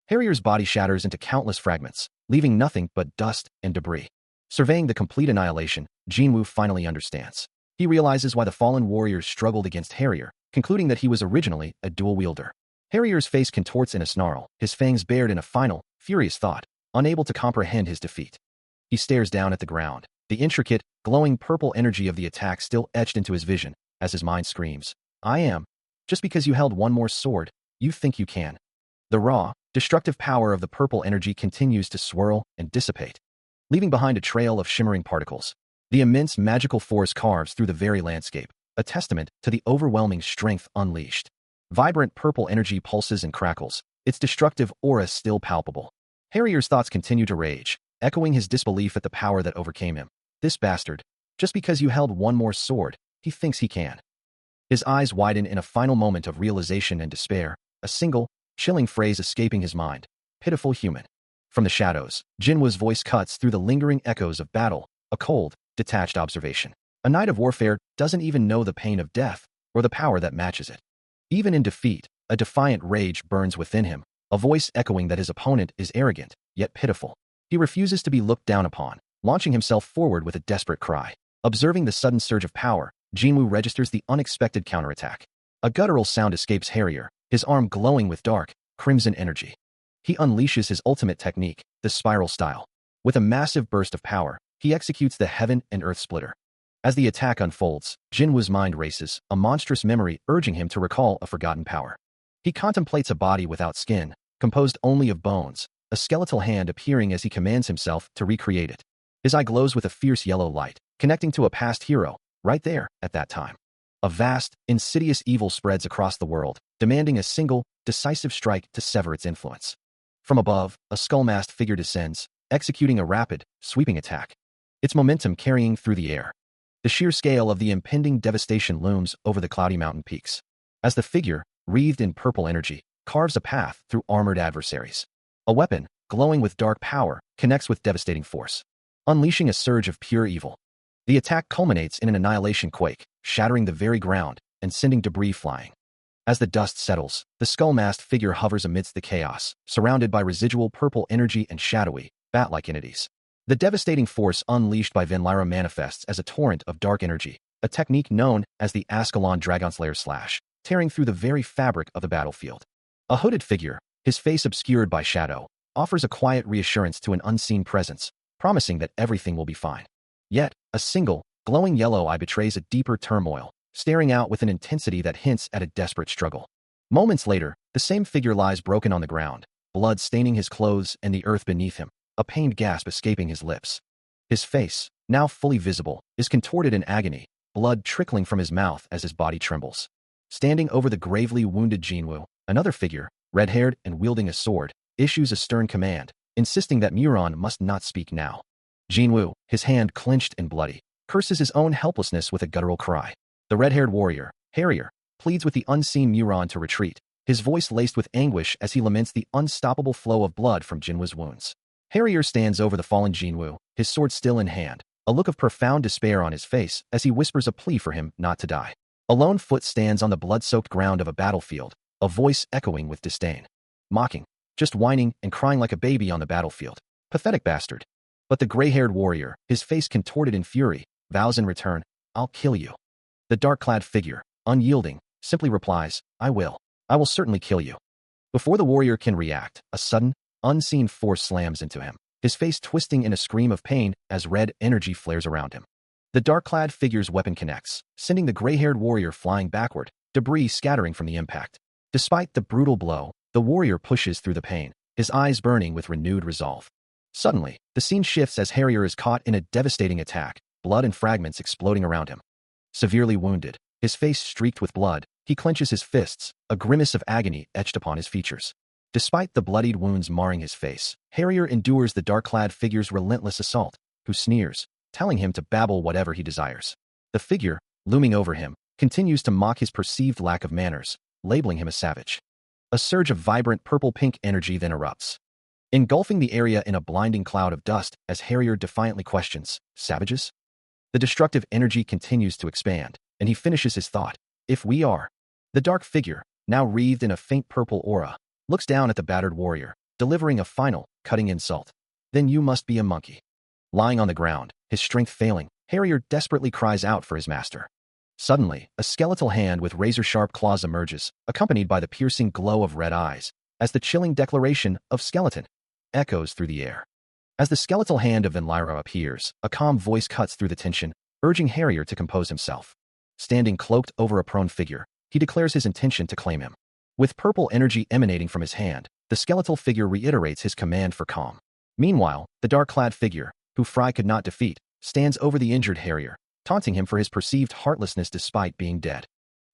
Harrier's body shatters into countless fragments, leaving nothing but dust and debris. Surveying the complete annihilation, Jinwoo finally understands. He realizes why the fallen warriors struggled against Harrier, concluding that he was originally a dual wielder. Harrier's face contorts in a snarl, his fangs bared in a final, furious thought, unable to comprehend his defeat. He stares down at the ground, the intricate, glowing purple energy of the attack still etched into his vision, as his mind screams, I am. Just because you held one more sword, you think you can. The raw, destructive power of the purple energy continues to swirl and dissipate, leaving behind a trail of shimmering particles. The immense magical force carves through the very landscape, a testament to the overwhelming strength unleashed. Vibrant purple energy pulses and crackles, its destructive aura still palpable. Harrier's thoughts continue to rage, echoing his disbelief at the power that overcame him. This bastard, just because you held one more sword, he thinks he can. His eyes widen in a final moment of realization and despair, a single, chilling phrase escaping his mind. Pitiful human. From the shadows, Jinwoo's voice cuts through the lingering echoes of battle, a cold, detached observation. A knight of warfare doesn't even know the pain of death, or the power that matches it. Even in defeat, a defiant rage burns within him, a voice echoing that his opponent is arrogant, yet pitiful. He refuses to be looked down upon, launching himself forward with a desperate cry. Observing the sudden surge of power, Jinwoo registers the unexpected counterattack. A guttural sound escapes Harrier, his arm glowing with dark, crimson energy. He unleashes his ultimate technique, the spiral style. With a massive burst of power, he executes the heaven and earth splitter. As the attack unfolds, Jinwoo's mind races, a monstrous memory urging him to recall a forgotten power. He contemplates a body without skin, composed only of bones, a skeletal hand appearing as he commands himself to recreate it. His eye glows with a fierce yellow light, connecting to a past hero, right there, at that time. A vast, insidious evil spreads across the world, demanding a single, decisive strike to sever its influence. From above, a skull-masked figure descends, executing a rapid, sweeping attack, its momentum carrying through the air. The sheer scale of the impending devastation looms over the cloudy mountain peaks. As the figure, wreathed in purple energy, carves a path through armored adversaries. A weapon, glowing with dark power, connects with devastating force, unleashing a surge of pure evil. The attack culminates in an annihilation quake, shattering the very ground and sending debris flying. As the dust settles, the skull-masked figure hovers amidst the chaos, surrounded by residual purple energy and shadowy, bat-like entities. The devastating force unleashed by Venlyra manifests as a torrent of dark energy, a technique known as the Ascalon Dragonslayer Slash, tearing through the very fabric of the battlefield. A hooded figure, his face obscured by shadow, offers a quiet reassurance to an unseen presence, promising that everything will be fine. Yet, a single, glowing yellow eye betrays a deeper turmoil, staring out with an intensity that hints at a desperate struggle. Moments later, the same figure lies broken on the ground, blood staining his clothes and the earth beneath him, a pained gasp escaping his lips. His face, now fully visible, is contorted in agony, blood trickling from his mouth as his body trembles. Standing over the gravely wounded Jinwoo, another figure, red-haired and wielding a sword, issues a stern command, insisting that Muron must not speak now. Jinwoo, his hand clenched and bloody, curses his own helplessness with a guttural cry. The red-haired warrior, Harrier, pleads with the unseen Muron to retreat, his voice laced with anguish as he laments the unstoppable flow of blood from Jinwoo's wounds. Harrier stands over the fallen Jinwoo, his sword still in hand, a look of profound despair on his face as he whispers a plea for him not to die. A lone foot stands on the blood-soaked ground of a battlefield, a voice echoing with disdain. Mocking, just whining and crying like a baby on the battlefield. Pathetic bastard. But the gray-haired warrior, his face contorted in fury, vows in return, I'll kill you. The dark-clad figure, unyielding, simply replies, I will certainly kill you. Before the warrior can react, a sudden, unseen force slams into him, his face twisting in a scream of pain as red energy flares around him. The dark-clad figure's weapon connects, sending the gray-haired warrior flying backward, debris scattering from the impact. Despite the brutal blow, the warrior pushes through the pain, his eyes burning with renewed resolve. Suddenly, the scene shifts as Harrier is caught in a devastating attack, blood and fragments exploding around him. Severely wounded, his face streaked with blood, he clenches his fists, a grimace of agony etched upon his features. Despite the bloodied wounds marring his face, Harrier endures the dark-clad figure's relentless assault, who sneers, telling him to babble whatever he desires. The figure, looming over him, continues to mock his perceived lack of manners, labeling him a savage. A surge of vibrant purple-pink energy then erupts, engulfing the area in a blinding cloud of dust as Harrier defiantly questions, savages? The destructive energy continues to expand, and he finishes his thought, if we are. The dark figure, now wreathed in a faint purple aura, looks down at the battered warrior, delivering a final, cutting insult. Then you must be a monkey. Lying on the ground, his strength failing, Harrier desperately cries out for his master. Suddenly, a skeletal hand with razor-sharp claws emerges, accompanied by the piercing glow of red eyes, as the chilling declaration of skeleton echoes through the air. As the skeletal hand of Venlyra appears, a calm voice cuts through the tension, urging Harrier to compose himself. Standing cloaked over a prone figure, he declares his intention to claim him. With purple energy emanating from his hand, the skeletal figure reiterates his command for calm. Meanwhile, the dark-clad figure, who Fry could not defeat, stands over the injured Harrier, taunting him for his perceived heartlessness despite being dead.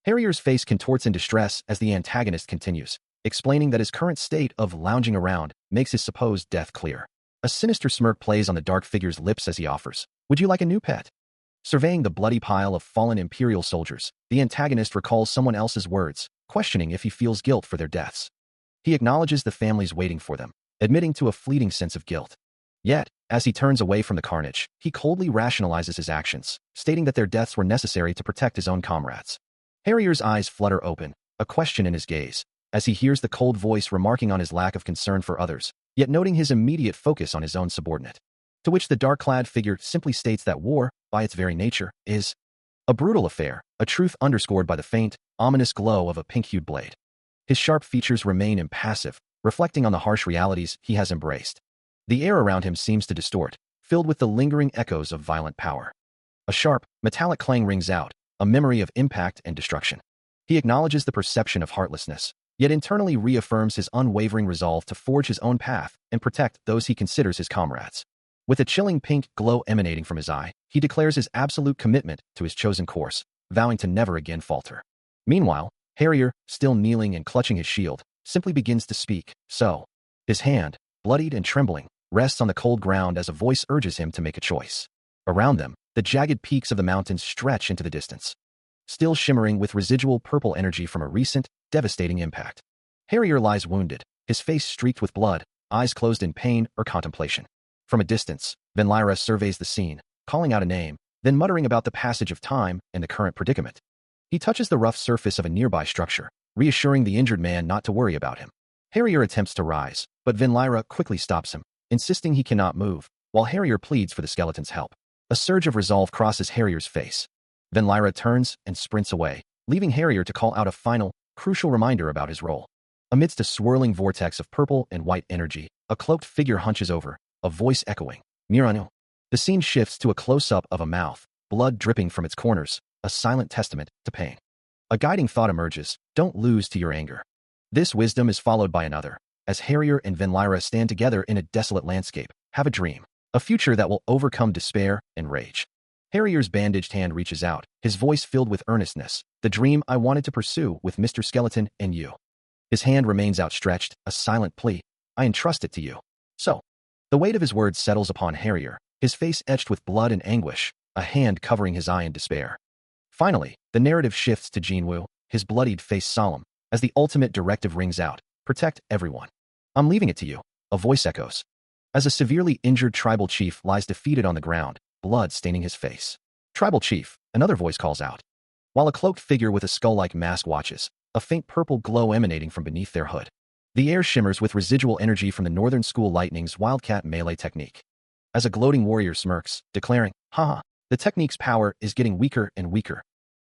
Harrier's face contorts in distress as the antagonist continues, explaining that his current state of lounging around makes his supposed death clear. A sinister smirk plays on the dark figure's lips as he offers, "Would you like a new pet?" Surveying the bloody pile of fallen Imperial soldiers, the antagonist recalls someone else's words, questioning if he feels guilt for their deaths. He acknowledges the families waiting for them, admitting to a fleeting sense of guilt. Yet, as he turns away from the carnage, he coldly rationalizes his actions, stating that their deaths were necessary to protect his own comrades. Harrier's eyes flutter open, a question in his gaze, as he hears the cold voice remarking on his lack of concern for others, yet noting his immediate focus on his own subordinate. To which the dark-clad figure simply states that war, by its very nature, is a brutal affair, a truth underscored by the faint, ominous glow of a pink-hued blade. His sharp features remain impassive, reflecting on the harsh realities he has embraced. The air around him seems to distort, filled with the lingering echoes of violent power. A sharp, metallic clang rings out, a memory of impact and destruction. He acknowledges the perception of heartlessness, yet internally reaffirms his unwavering resolve to forge his own path and protect those he considers his comrades. With a chilling pink glow emanating from his eye, he declares his absolute commitment to his chosen course, vowing to never again falter. Meanwhile, Harrier, still kneeling and clutching his shield, simply begins to speak, so. His hand, bloodied and trembling, rests on the cold ground as a voice urges him to make a choice. Around them, the jagged peaks of the mountains stretch into the distance, still shimmering with residual purple energy from a recent, devastating impact. Harrier lies wounded, his face streaked with blood, eyes closed in pain or contemplation. From a distance, Venlyra surveys the scene, calling out a name, then muttering about the passage of time and the current predicament. He touches the rough surface of a nearby structure, reassuring the injured man not to worry about him. Harrier attempts to rise, but Venlyra quickly stops him, insisting he cannot move, while Harrier pleads for the skeleton's help. A surge of resolve crosses Harrier's face. Venlyra turns and sprints away, leaving Harrier to call out a final, crucial reminder about his role. Amidst a swirling vortex of purple and white energy, a cloaked figure hunches over, a voice echoing, "Miranu." The scene shifts to a close-up of a mouth, blood dripping from its corners, a silent testament to pain. A guiding thought emerges, "Don't lose to your anger." This wisdom is followed by another, as Harrier and Venlyra stand together in a desolate landscape, have a dream, a future that will overcome despair and rage. Harrier's bandaged hand reaches out, his voice filled with earnestness, "The dream I wanted to pursue with Mr. Skeleton and you." His hand remains outstretched, a silent plea, "I entrust it to you." So. The weight of his words settles upon Harrier, his face etched with blood and anguish, a hand covering his eye in despair. Finally, the narrative shifts to Jinwoo, his bloodied face solemn, as the ultimate directive rings out, "Protect everyone. I'm leaving it to you," a voice echoes. As a severely injured tribal chief lies defeated on the ground, blood staining his face. "Tribal chief," another voice calls out. While a cloaked figure with a skull-like mask watches, a faint purple glow emanating from beneath their hood. The air shimmers with residual energy from the Northern School Lightning's wildcat melee technique. As a gloating warrior smirks, declaring, "Haha, the technique's power is getting weaker and weaker."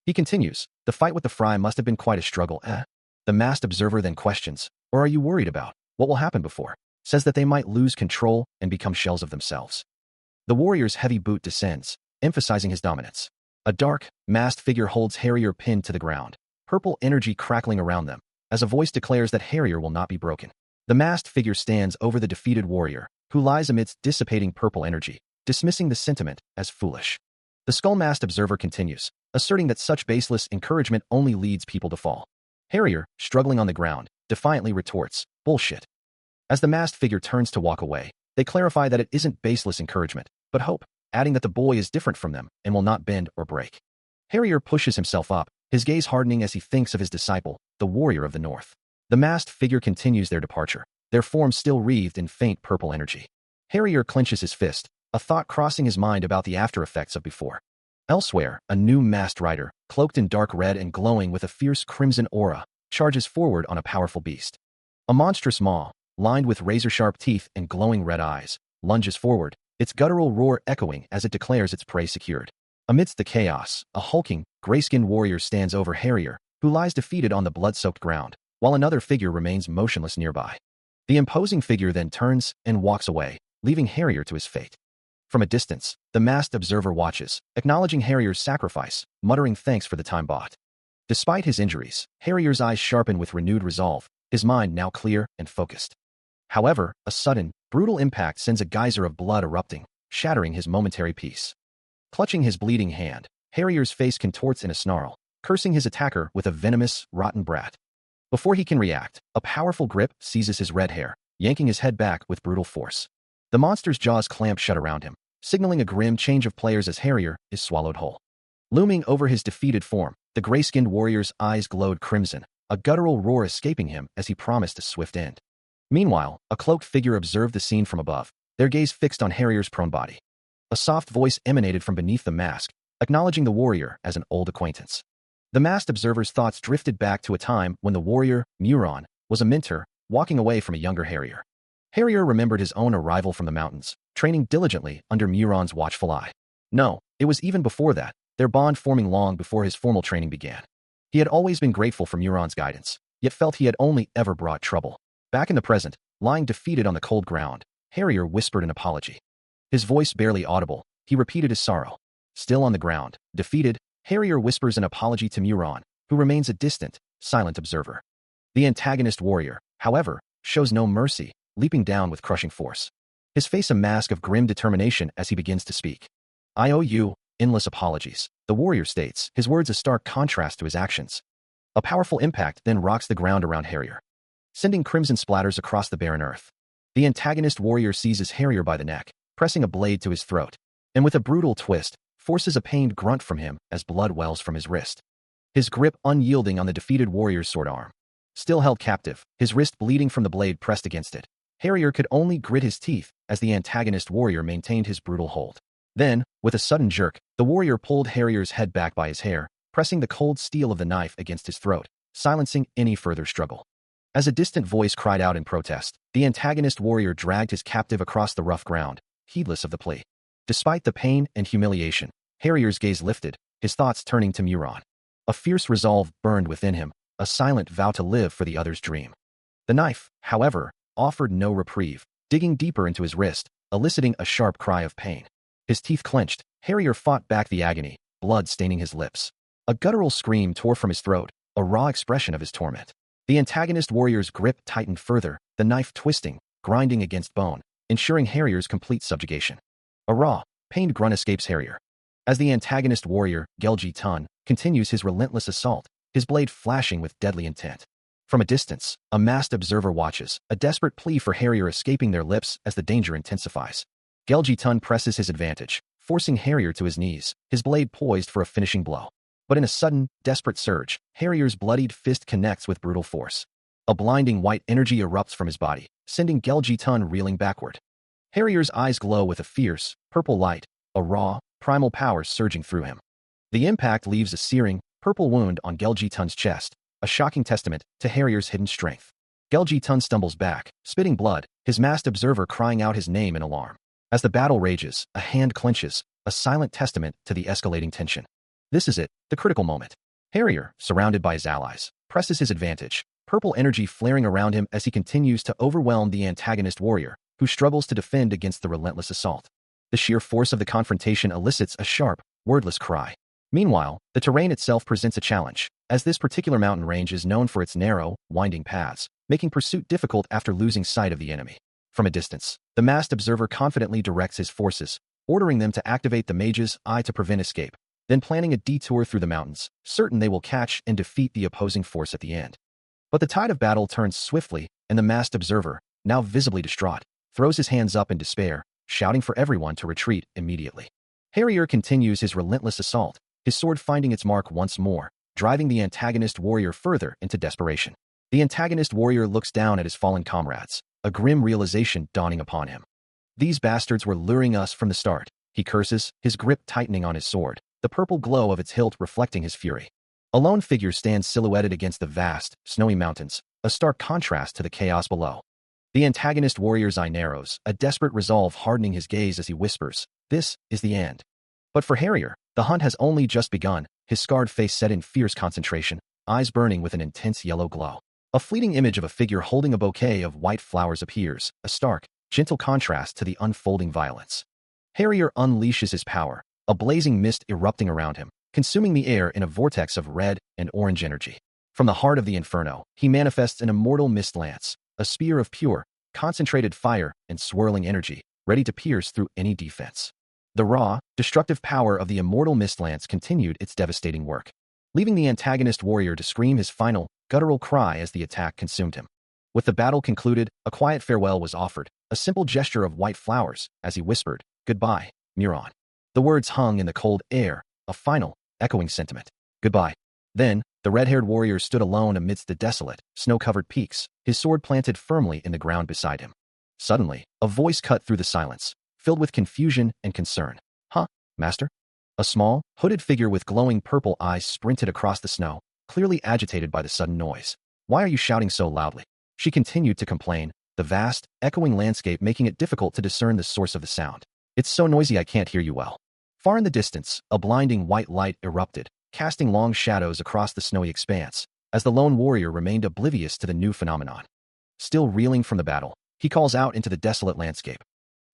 He continues, "The fight with the Fry must have been quite a struggle, eh?" The masked observer then questions, "Or are you worried about what will happen before?" Says that they might lose control and become shells of themselves. The warrior's heavy boot descends, emphasizing his dominance. A dark, masked figure holds Harrier pinned to the ground, purple energy crackling around them, as a voice declares that Harrier will not be broken. The masked figure stands over the defeated warrior, who lies amidst dissipating purple energy, dismissing the sentiment as foolish. The skull-masked observer continues, asserting that such baseless encouragement only leads people to fall. Harrier, struggling on the ground, defiantly retorts, "Bullshit." As the masked figure turns to walk away, they clarify that it isn't baseless encouragement, but hope, adding that the boy is different from them and will not bend or break. Harrier pushes himself up, his gaze hardening as he thinks of his disciple, the warrior of the North. The masked figure continues their departure, their forms still wreathed in faint purple energy. Harrier clenches his fist, a thought crossing his mind about the after-effects of before. Elsewhere, a new masked rider, cloaked in dark red and glowing with a fierce crimson aura, charges forward on a powerful beast. A monstrous maw, lined with razor-sharp teeth and glowing red eyes, lunges forward, its guttural roar echoing as it declares its prey secured. Amidst the chaos, a hulking, gray-skinned warrior stands over Harrier, who lies defeated on the blood-soaked ground, while another figure remains motionless nearby. The imposing figure then turns and walks away, leaving Harrier to his fate. From a distance, the masked observer watches, acknowledging Harrier's sacrifice, muttering thanks for the time bought. Despite his injuries, Harrier's eyes sharpen with renewed resolve, his mind now clear and focused. However, a sudden, brutal impact sends a geyser of blood erupting, shattering his momentary peace. Clutching his bleeding hand, Harrier's face contorts in a snarl, cursing his attacker with a venomous, rotten brat. Before he can react, a powerful grip seizes his red hair, yanking his head back with brutal force. The monster's jaws clamp shut around him, signaling a grim change of players as Harrier is swallowed whole. Looming over his defeated form, the gray-skinned warrior's eyes glowed crimson, a guttural roar escaping him as he promised a swift end. Meanwhile, a cloaked figure observed the scene from above, their gaze fixed on Harrier's prone body. A soft voice emanated from beneath the mask, acknowledging the warrior as an old acquaintance. The masked observer's thoughts drifted back to a time when the warrior, Muron, was a mentor, walking away from a younger Harrier. Harrier remembered his own arrival from the mountains, training diligently under Muron's watchful eye. No, it was even before that, their bond forming long before his formal training began. He had always been grateful for Muron's guidance, yet felt he had only ever brought trouble. Back in the present, lying defeated on the cold ground, Harrier whispered an apology. His voice barely audible, he repeated his sorrow. Still on the ground, defeated, Harrier whispers an apology to Muron, who remains a distant, silent observer. The antagonist warrior, however, shows no mercy, leaping down with crushing force. His face a mask of grim determination as he begins to speak. "I owe you endless apologies," the warrior states, his words a stark contrast to his actions. A powerful impact then rocks the ground around Harrier, sending crimson splatters across the barren earth. The antagonist warrior seizes Harrier by the neck, pressing a blade to his throat, and with a brutal twist, forces a pained grunt from him as blood wells from his wrist. His grip unyielding on the defeated warrior's sword arm. Still held captive, his wrist bleeding from the blade pressed against it, Harrier could only grit his teeth as the antagonist warrior maintained his brutal hold. Then, with a sudden jerk, the warrior pulled Harrier's head back by his hair, pressing the cold steel of the knife against his throat, silencing any further struggle. As a distant voice cried out in protest, the antagonist warrior dragged his captive across the rough ground, heedless of the plea. Despite the pain and humiliation, Harrier's gaze lifted, his thoughts turning to Muron. A fierce resolve burned within him, a silent vow to live for the other's dream. The knife, however, offered no reprieve, digging deeper into his wrist, eliciting a sharp cry of pain. His teeth clenched, Harrier fought back the agony, blood staining his lips. A guttural scream tore from his throat, a raw expression of his torment. The antagonist warrior's grip tightened further, the knife twisting, grinding against bone, ensuring Harrier's complete subjugation. A raw, pained grunt escapes Harrier. As the antagonist warrior, Gelji Tun, continues his relentless assault, his blade flashing with deadly intent. From a distance, a masked observer watches, a desperate plea for Harrier escaping their lips as the danger intensifies. Gelji Tun presses his advantage, forcing Harrier to his knees, his blade poised for a finishing blow. But in a sudden, desperate surge, Harrier's bloodied fist connects with brutal force. A blinding white energy erupts from his body, sending Gelji Tun reeling backward. Harrier's eyes glow with a fierce, purple light, a raw, primal power surging through him. The impact leaves a searing, purple wound on Gelji Tun's chest, a shocking testament to Harrier's hidden strength. Gelji Tun stumbles back, spitting blood, his masked observer crying out his name in alarm. As the battle rages, a hand clenches, a silent testament to the escalating tension. This is it, the critical moment. Harrier, surrounded by his allies, presses his advantage, purple energy flaring around him as he continues to overwhelm the antagonist warrior, who struggles to defend against the relentless assault. The sheer force of the confrontation elicits a sharp, wordless cry. Meanwhile, the terrain itself presents a challenge, as this particular mountain range is known for its narrow, winding paths, making pursuit difficult after losing sight of the enemy. From a distance, the masked observer confidently directs his forces, ordering them to activate the mage's eye to prevent escape, then planning a detour through the mountains, certain they will catch and defeat the opposing force at the end. But the tide of battle turns swiftly, and the masked observer, now visibly distraught, throws his hands up in despair, shouting for everyone to retreat immediately. Harrier continues his relentless assault, his sword finding its mark once more, driving the antagonist warrior further into desperation. The antagonist warrior looks down at his fallen comrades, a grim realization dawning upon him. These bastards were luring us from the start, he curses, his grip tightening on his sword, the purple glow of its hilt reflecting his fury. A lone figure stands silhouetted against the vast, snowy mountains, a stark contrast to the chaos below. The antagonist warrior's eye narrows, a desperate resolve hardening his gaze as he whispers, "This is the end." But for Harrier, The hunt has only just begun, his scarred face set in fierce concentration, eyes burning with an intense yellow glow. A fleeting image of a figure holding a bouquet of white flowers appears, a stark, gentle contrast to the unfolding violence. Harrier unleashes his power, a blazing mist erupting around him, consuming the air in a vortex of red and orange energy. From the heart of the inferno, he manifests an immortal mist lance, a spear of pure, concentrated fire and swirling energy, ready to pierce through any defense. The raw, destructive power of the immortal mist lance continued its devastating work, leaving the antagonist warrior to scream his final, guttural cry as the attack consumed him. With the battle concluded, a quiet farewell was offered, a simple gesture of white flowers, as he whispered, "Goodbye, Miron." The words hung in the cold air, a final, echoing sentiment. Goodbye. Then, the red-haired warrior stood alone amidst the desolate, snow-covered peaks, his sword planted firmly in the ground beside him. Suddenly, a voice cut through the silence, filled with confusion and concern. "Huh, master?" A small, hooded figure with glowing purple eyes sprinted across the snow, clearly agitated by the sudden noise. "Why are you shouting so loudly?" She continued to complain, the vast, echoing landscape making it difficult to discern the source of the sound. "It's so noisy I can't hear you well." Far in the distance, a blinding white light erupted, casting long shadows across the snowy expanse, as the lone warrior remained oblivious to the new phenomenon. Still reeling from the battle, he calls out into the desolate landscape,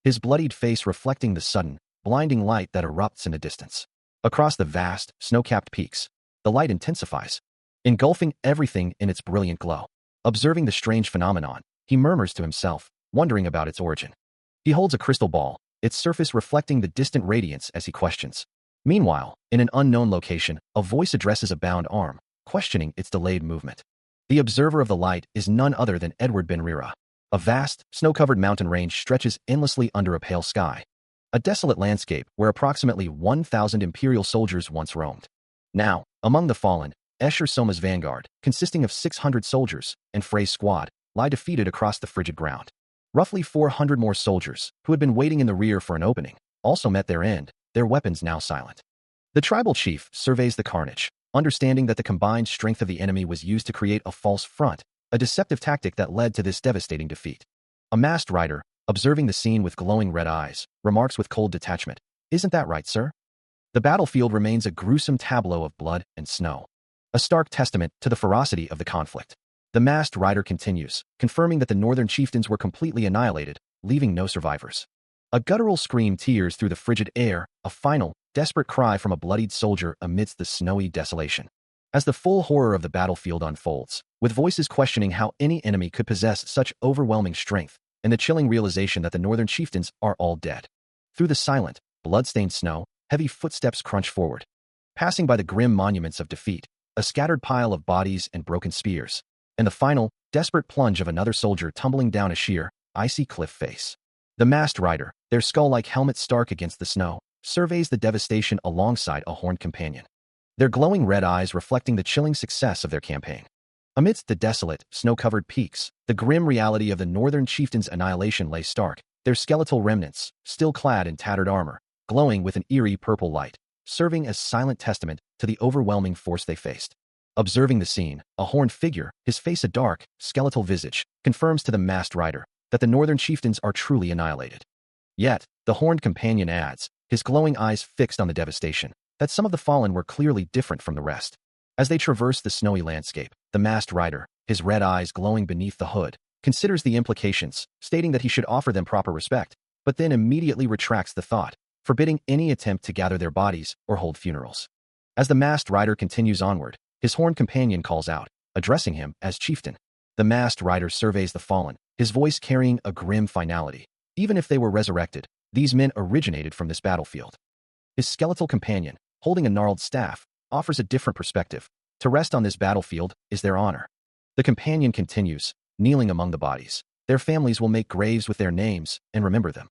his bloodied face reflecting the sudden, blinding light that erupts in the distance. Across the vast, snow-capped peaks, the light intensifies, engulfing everything in its brilliant glow. Observing the strange phenomenon, he murmurs to himself, wondering about its origin. He holds a crystal ball, its surface reflecting the distant radiance as he questions. Meanwhile, in an unknown location, a voice addresses a bound arm, questioning its delayed movement. The observer of the light is none other than Edward Ben-Rira. A vast, snow-covered mountain range stretches endlessly under a pale sky, a desolate landscape where approximately 1,000 Imperial soldiers once roamed. Now, among the fallen, Escher Soma's vanguard, consisting of 600 soldiers, and Frey's squad, lie defeated across the frigid ground. Roughly 400 more soldiers, who had been waiting in the rear for an opening, also met their end, their weapons now silent. The tribal chief surveys the carnage, understanding that the combined strength of the enemy was used to create a false front, a deceptive tactic that led to this devastating defeat. A masked rider, observing the scene with glowing red eyes, remarks with cold detachment, "Isn't that right, sir?" The battlefield remains a gruesome tableau of blood and snow, a stark testament to the ferocity of the conflict. The masked rider continues, confirming that the northern chieftains were completely annihilated, leaving no survivors. A guttural scream tears through the frigid air, a final, desperate cry from a bloodied soldier amidst the snowy desolation. As the full horror of the battlefield unfolds, with voices questioning how any enemy could possess such overwhelming strength, and the chilling realization that the northern chieftains are all dead. Through the silent, blood-stained snow, heavy footsteps crunch forward, passing by the grim monuments of defeat, a scattered pile of bodies and broken spears, and the final, desperate plunge of another soldier tumbling down a sheer, icy cliff face. The masked rider, their skull-like helmet stark against the snow, surveys the devastation alongside a horned companion, their glowing red eyes reflecting the chilling success of their campaign. Amidst the desolate, snow-covered peaks, the grim reality of the northern chieftains' annihilation lay stark, their skeletal remnants, still clad in tattered armor, glowing with an eerie purple light, serving as silent testament to the overwhelming force they faced. Observing the scene, a horned figure, his face a dark, skeletal visage, confirms to the masked rider that the northern chieftains are truly annihilated. Yet, the horned companion adds, his glowing eyes fixed on the devastation, that some of the fallen were clearly different from the rest. As they traverse the snowy landscape, the masked rider, his red eyes glowing beneath the hood, considers the implications, stating that he should offer them proper respect, but then immediately retracts the thought, forbidding any attempt to gather their bodies or hold funerals. As the masked rider continues onward, his horned companion calls out, addressing him as chieftain. The masked rider surveys the fallen, his voice carrying a grim finality. Even if they were resurrected, these men originated from this battlefield. His skeletal companion, holding a gnarled staff, offers a different perspective. To rest on this battlefield is their honor. The companion continues, kneeling among the bodies. Their families will make graves with their names and remember them.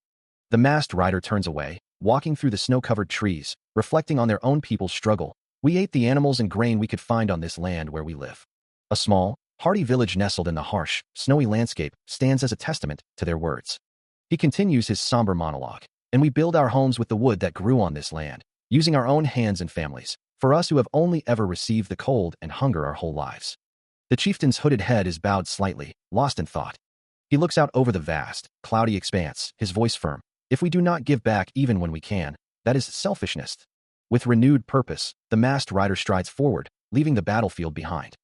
The masked rider turns away, walking through the snow-covered trees, reflecting on their own people's struggle. "We ate the animals and grain we could find on this land where we live." A small, hardy village nestled in the harsh, snowy landscape stands as a testament to their words. He continues his somber monologue, "And we build our homes with the wood that grew on this land, using our own hands and families, for us who have only ever received the cold and hunger our whole lives." The chieftain's hooded head is bowed slightly, lost in thought. He looks out over the vast, cloudy expanse, his voice firm. "If we do not give back even when we can, that is selfishness." With renewed purpose, the masked rider strides forward, leaving the battlefield behind.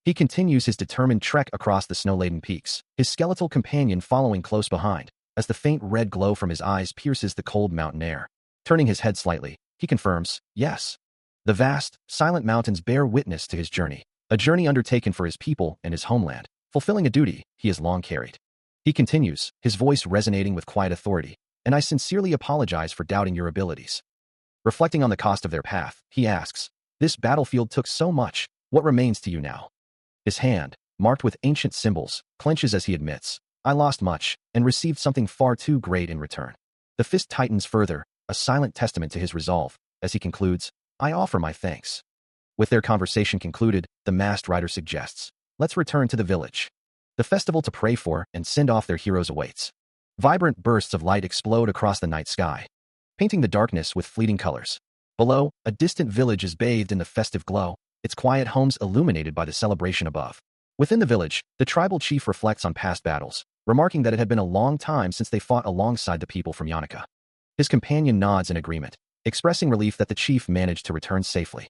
He continues his determined trek across the snow-laden peaks, his skeletal companion following close behind, as the faint red glow from his eyes pierces the cold mountain air. Turning his head slightly, he confirms, yes. The vast, silent mountains bear witness to his journey, a journey undertaken for his people and his homeland, fulfilling a duty he has long carried. He continues, his voice resonating with quiet authority, and I sincerely apologize for doubting your abilities. Reflecting on the cost of their path, he asks, this battlefield took so much, what remains to you now? His hand, marked with ancient symbols, clenches as he admits, I lost much, and received something far too great in return. The fist tightens further, a silent testament to his resolve, as he concludes, I offer my thanks. With their conversation concluded, the masked rider suggests, let's return to the village. The festival to pray for and send off their heroes awaits. Vibrant bursts of light explode across the night sky, painting the darkness with fleeting colors. Below, a distant village is bathed in the festive glow, its quiet homes illuminated by the celebration above. Within the village, the tribal chief reflects on past battles, remarking that it had been a long time since they fought alongside the people from Yanaka. His companion nods in agreement, expressing relief that the chief managed to return safely.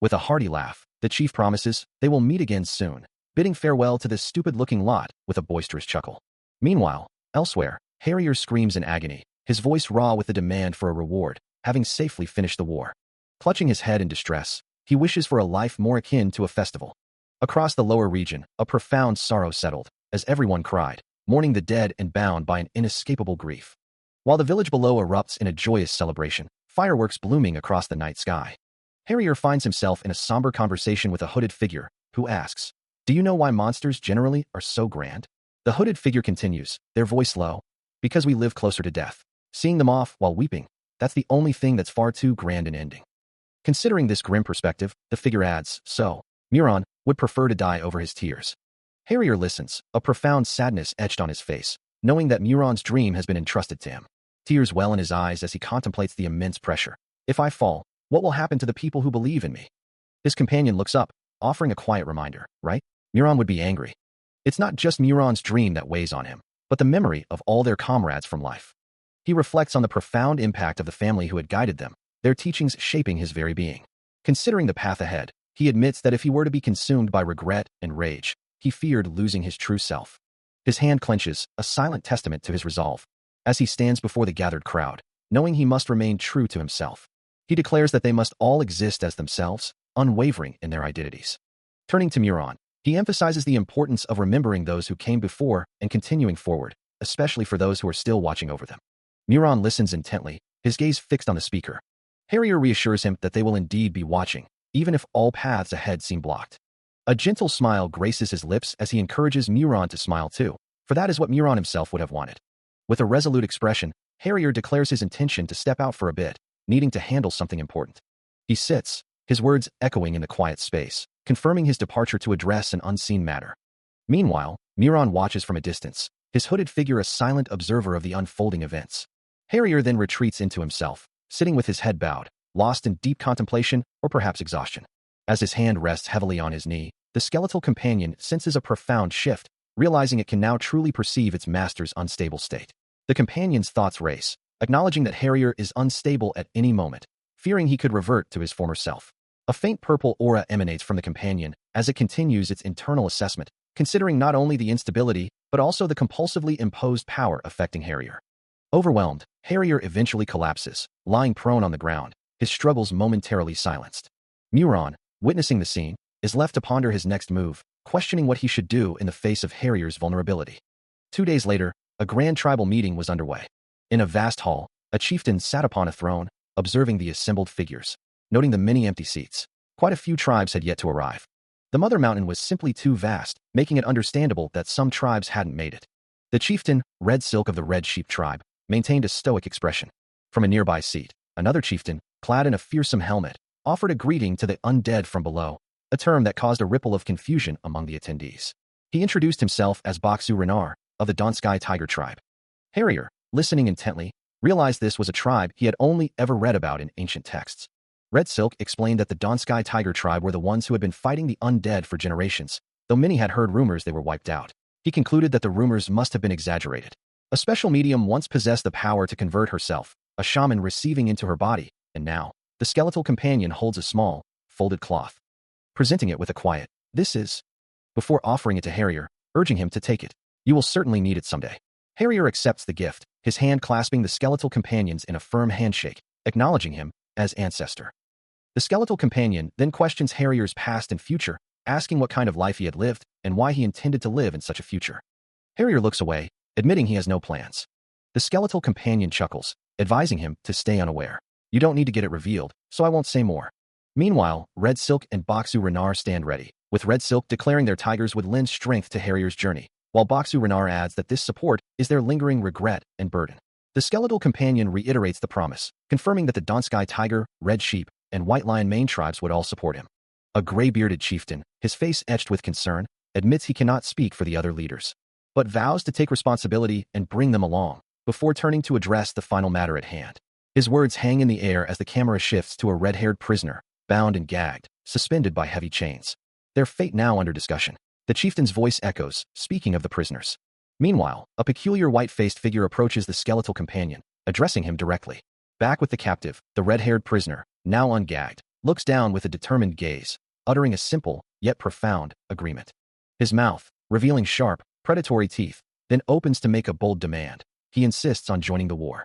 With a hearty laugh, the chief promises they will meet again soon, bidding farewell to this stupid-looking lot with a boisterous chuckle. Meanwhile, elsewhere, Harrier screams in agony, his voice raw with the demand for a reward, having safely finished the war. Clutching his head in distress, he wishes for a life more akin to a festival. Across the lower region, a profound sorrow settled, as everyone cried, mourning the dead and bound by an inescapable grief. While the village below erupts in a joyous celebration, fireworks blooming across the night sky. Harrier finds himself in a somber conversation with a hooded figure, who asks, do you know why monsters generally are so grand? The hooded figure continues, their voice low, because we live closer to death. Seeing them off while weeping, that's the only thing that's far too grand in ending. Considering this grim perspective, the figure adds, so, Muron would prefer to die over his tears. Harrier listens, a profound sadness etched on his face, knowing that Muron's dream has been entrusted to him. Tears well in his eyes as he contemplates the immense pressure. If I fall, what will happen to the people who believe in me? His companion looks up, offering a quiet reminder, right? Muron would be angry. It's not just Muron's dream that weighs on him, but the memory of all their comrades from life. He reflects on the profound impact of the family who had guided them, their teachings shaping his very being. Considering the path ahead, he admits that if he were to be consumed by regret and rage, he feared losing his true self. His hand clenches, a silent testament to his resolve. As he stands before the gathered crowd, knowing he must remain true to himself, he declares that they must all exist as themselves, unwavering in their identities. Turning to Muron, he emphasizes the importance of remembering those who came before and continuing forward, especially for those who are still watching over them. Muron listens intently, his gaze fixed on the speaker. Harrier reassures him that they will indeed be watching, even if all paths ahead seem blocked. A gentle smile graces his lips as he encourages Muron to smile too, for that is what Muron himself would have wanted. With a resolute expression, Harrier declares his intention to step out for a bit, needing to handle something important. He sits, his words echoing in the quiet space, confirming his departure to address an unseen matter. Meanwhile, Muron watches from a distance, his hooded figure a silent observer of the unfolding events. Harrier then retreats into himself, sitting with his head bowed, lost in deep contemplation or perhaps exhaustion. As his hand rests heavily on his knee, the skeletal companion senses a profound shift, realizing it can now truly perceive its master's unstable state. The companion's thoughts race, acknowledging that Harrier is unstable at any moment, fearing he could revert to his former self. A faint purple aura emanates from the companion as it continues its internal assessment, considering not only the instability, but also the compulsively imposed power affecting Harrier. Overwhelmed, Harrier eventually collapses, lying prone on the ground, his struggles momentarily silenced. Muron, witnessing the scene, is left to ponder his next move, questioning what he should do in the face of Harrier's vulnerability. 2 days later, a grand tribal meeting was underway. In a vast hall, a chieftain sat upon a throne, observing the assembled figures, noting the many empty seats. Quite a few tribes had yet to arrive. The Mother Mountain was simply too vast, making it understandable that some tribes hadn't made it. The chieftain, Red Silk of the Red Sheep tribe, maintained a stoic expression. From a nearby seat, another chieftain, clad in a fearsome helmet, offered a greeting to the undead from below, a term that caused a ripple of confusion among the attendees. He introduced himself as Baksu Renar, of the Donsky Tiger tribe. Harrier, listening intently, realized this was a tribe he had only ever read about in ancient texts. Red Silk explained that the Donsky Tiger tribe were the ones who had been fighting the undead for generations, though many had heard rumors they were wiped out. He concluded that the rumors must have been exaggerated. A special medium once possessed the power to convert herself, a shaman receiving into her body, and now, The skeletal companion holds a small, folded cloth, presenting it with a quiet, "This is," before offering it to Harrier, urging him to take it. "You will certainly need it someday." Harrier accepts the gift, his hand clasping the skeletal companion's in a firm handshake, acknowledging him as ancestor. The skeletal companion then questions Harrier's past and future, asking what kind of life he had lived and why he intended to live in such a future. Harrier looks away, admitting he has no plans. The skeletal companion chuckles, advising him to stay unaware. "You don't need to get it revealed, so I won't say more." Meanwhile, Red Silk and Boxu Renar stand ready, with Red Silk declaring their tigers would lend strength to Harrier's journey, while Boxu Renar adds that this support is their lingering regret and burden. The skeletal companion reiterates the promise, confirming that the Donsky tiger, Red Sheep, and White Lion main tribes would all support him. A gray-bearded chieftain, his face etched with concern, admits he cannot speak for the other leaders, but vows to take responsibility and bring them along, before turning to address the final matter at hand. His words hang in the air as the camera shifts to a red-haired prisoner, bound and gagged, suspended by heavy chains. Their fate now under discussion. The chieftain's voice echoes, speaking of the prisoners. Meanwhile, a peculiar white-faced figure approaches the skeletal companion, addressing him directly. Back with the captive, the red-haired prisoner, now ungagged, looks down with a determined gaze, uttering a simple, yet profound, agreement. His mouth, revealing sharp, predatory teeth, then opens to make a bold demand. He insists on joining the war.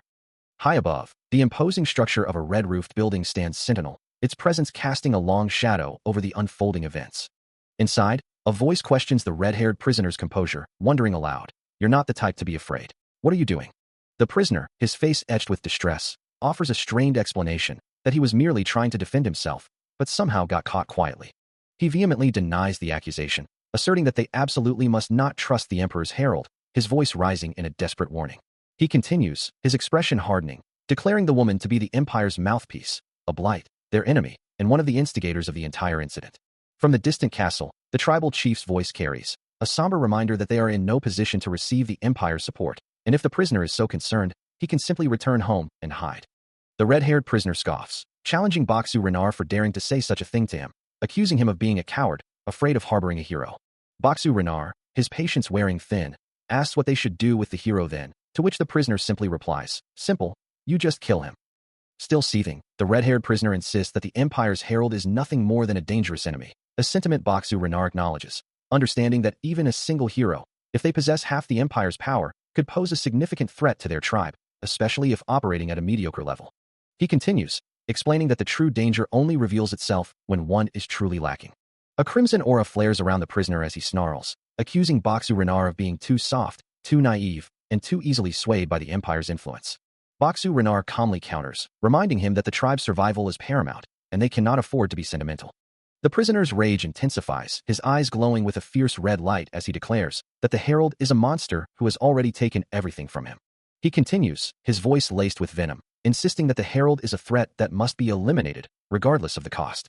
High above, the imposing structure of a red-roofed building stands sentinel, its presence casting a long shadow over the unfolding events. Inside, a voice questions the red-haired prisoner's composure, wondering aloud, "You're not the type to be afraid. What are you doing?" The prisoner, his face etched with distress, offers a strained explanation that he was merely trying to defend himself, but somehow got caught quietly. He vehemently denies the accusation, asserting that they absolutely must not trust the Emperor's herald, his voice rising in a desperate warning. He continues, his expression hardening, declaring the woman to be the Empire's mouthpiece, a blight, their enemy, and one of the instigators of the entire incident. From the distant castle, the tribal chief's voice carries, a somber reminder that they are in no position to receive the Empire's support, and if the prisoner is so concerned, he can simply return home and hide. The red-haired prisoner scoffs, challenging Boxu Renar for daring to say such a thing to him, accusing him of being a coward, afraid of harboring a hero. Boxu Renar, his patience wearing thin, asks what they should do with the hero then, to which the prisoner simply replies, "Simple, you just kill him." Still seething, the red-haired prisoner insists that the Empire's herald is nothing more than a dangerous enemy, a sentiment Boxu Renar acknowledges, understanding that even a single hero, if they possess half the Empire's power, could pose a significant threat to their tribe, especially if operating at a mediocre level. He continues, explaining that the true danger only reveals itself when one is truly lacking. A crimson aura flares around the prisoner as he snarls, accusing Boxu Renar of being too soft, too naive, and too easily swayed by the Empire's influence. Boxu Renar calmly counters, reminding him that the tribe's survival is paramount, and they cannot afford to be sentimental. The prisoner's rage intensifies, his eyes glowing with a fierce red light as he declares that the herald is a monster who has already taken everything from him. He continues, his voice laced with venom, insisting that the herald is a threat that must be eliminated, regardless of the cost.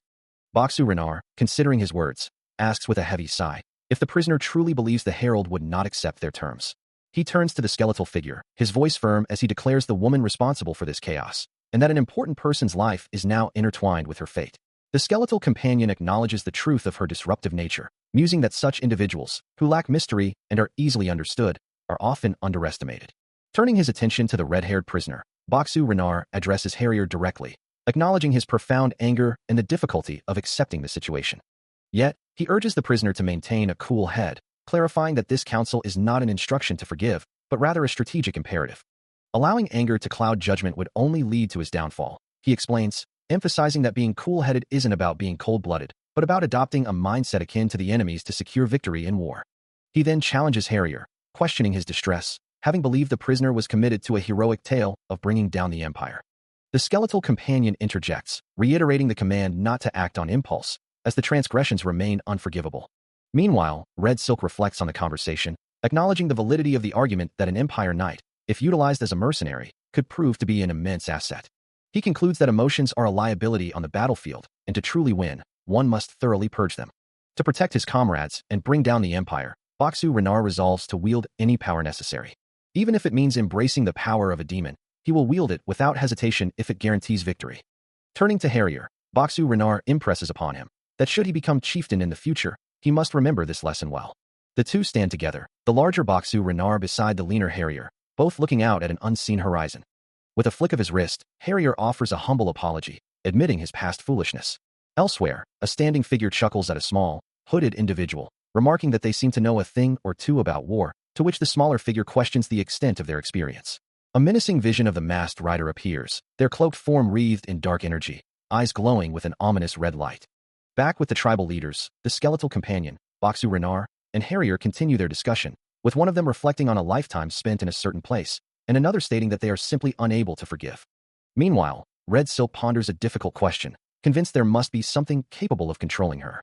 Boxu Renar, considering his words, asks with a heavy sigh if the prisoner truly believes the herald would not accept their terms. He turns to the skeletal figure, his voice firm as he declares the woman responsible for this chaos, and that an important person's life is now intertwined with her fate. The skeletal companion acknowledges the truth of her disruptive nature, musing that such individuals, who lack mystery and are easily understood, are often underestimated. Turning his attention to the red-haired prisoner, Boxu Renar addresses Harrier directly, acknowledging his profound anger and the difficulty of accepting the situation. Yet, he urges the prisoner to maintain a cool head, clarifying that this counsel is not an instruction to forgive, but rather a strategic imperative. Allowing anger to cloud judgment would only lead to his downfall, he explains, emphasizing that being cool-headed isn't about being cold-blooded, but about adopting a mindset akin to the enemy's to secure victory in war. He then challenges Harrier, questioning his distress, having believed the prisoner was committed to a heroic tale of bringing down the Empire. The skeletal companion interjects, reiterating the command not to act on impulse, as the transgressions remain unforgivable. Meanwhile, Red Silk reflects on the conversation, acknowledging the validity of the argument that an Empire knight, if utilized as a mercenary, could prove to be an immense asset. He concludes that emotions are a liability on the battlefield, and to truly win, one must thoroughly purge them. To protect his comrades and bring down the Empire, Boxu Renar resolves to wield any power necessary. Even if it means embracing the power of a demon, he will wield it without hesitation if it guarantees victory. Turning to Harrier, Boxu Renar impresses upon him that should he become chieftain in the future, he must remember this lesson well. The two stand together, the larger Boxu Renar beside the leaner Harrier, both looking out at an unseen horizon. With a flick of his wrist, Harrier offers a humble apology, admitting his past foolishness. Elsewhere, a standing figure chuckles at a small, hooded individual, remarking that they seem to know a thing or two about war, to which the smaller figure questions the extent of their experience. A menacing vision of the masked rider appears, their cloaked form wreathed in dark energy, eyes glowing with an ominous red light. Back with the tribal leaders, the skeletal companion, Baksu Renar, and Harrier continue their discussion, with one of them reflecting on a lifetime spent in a certain place, and another stating that they are simply unable to forgive. Meanwhile, Red Silk ponders a difficult question, convinced there must be something capable of controlling her.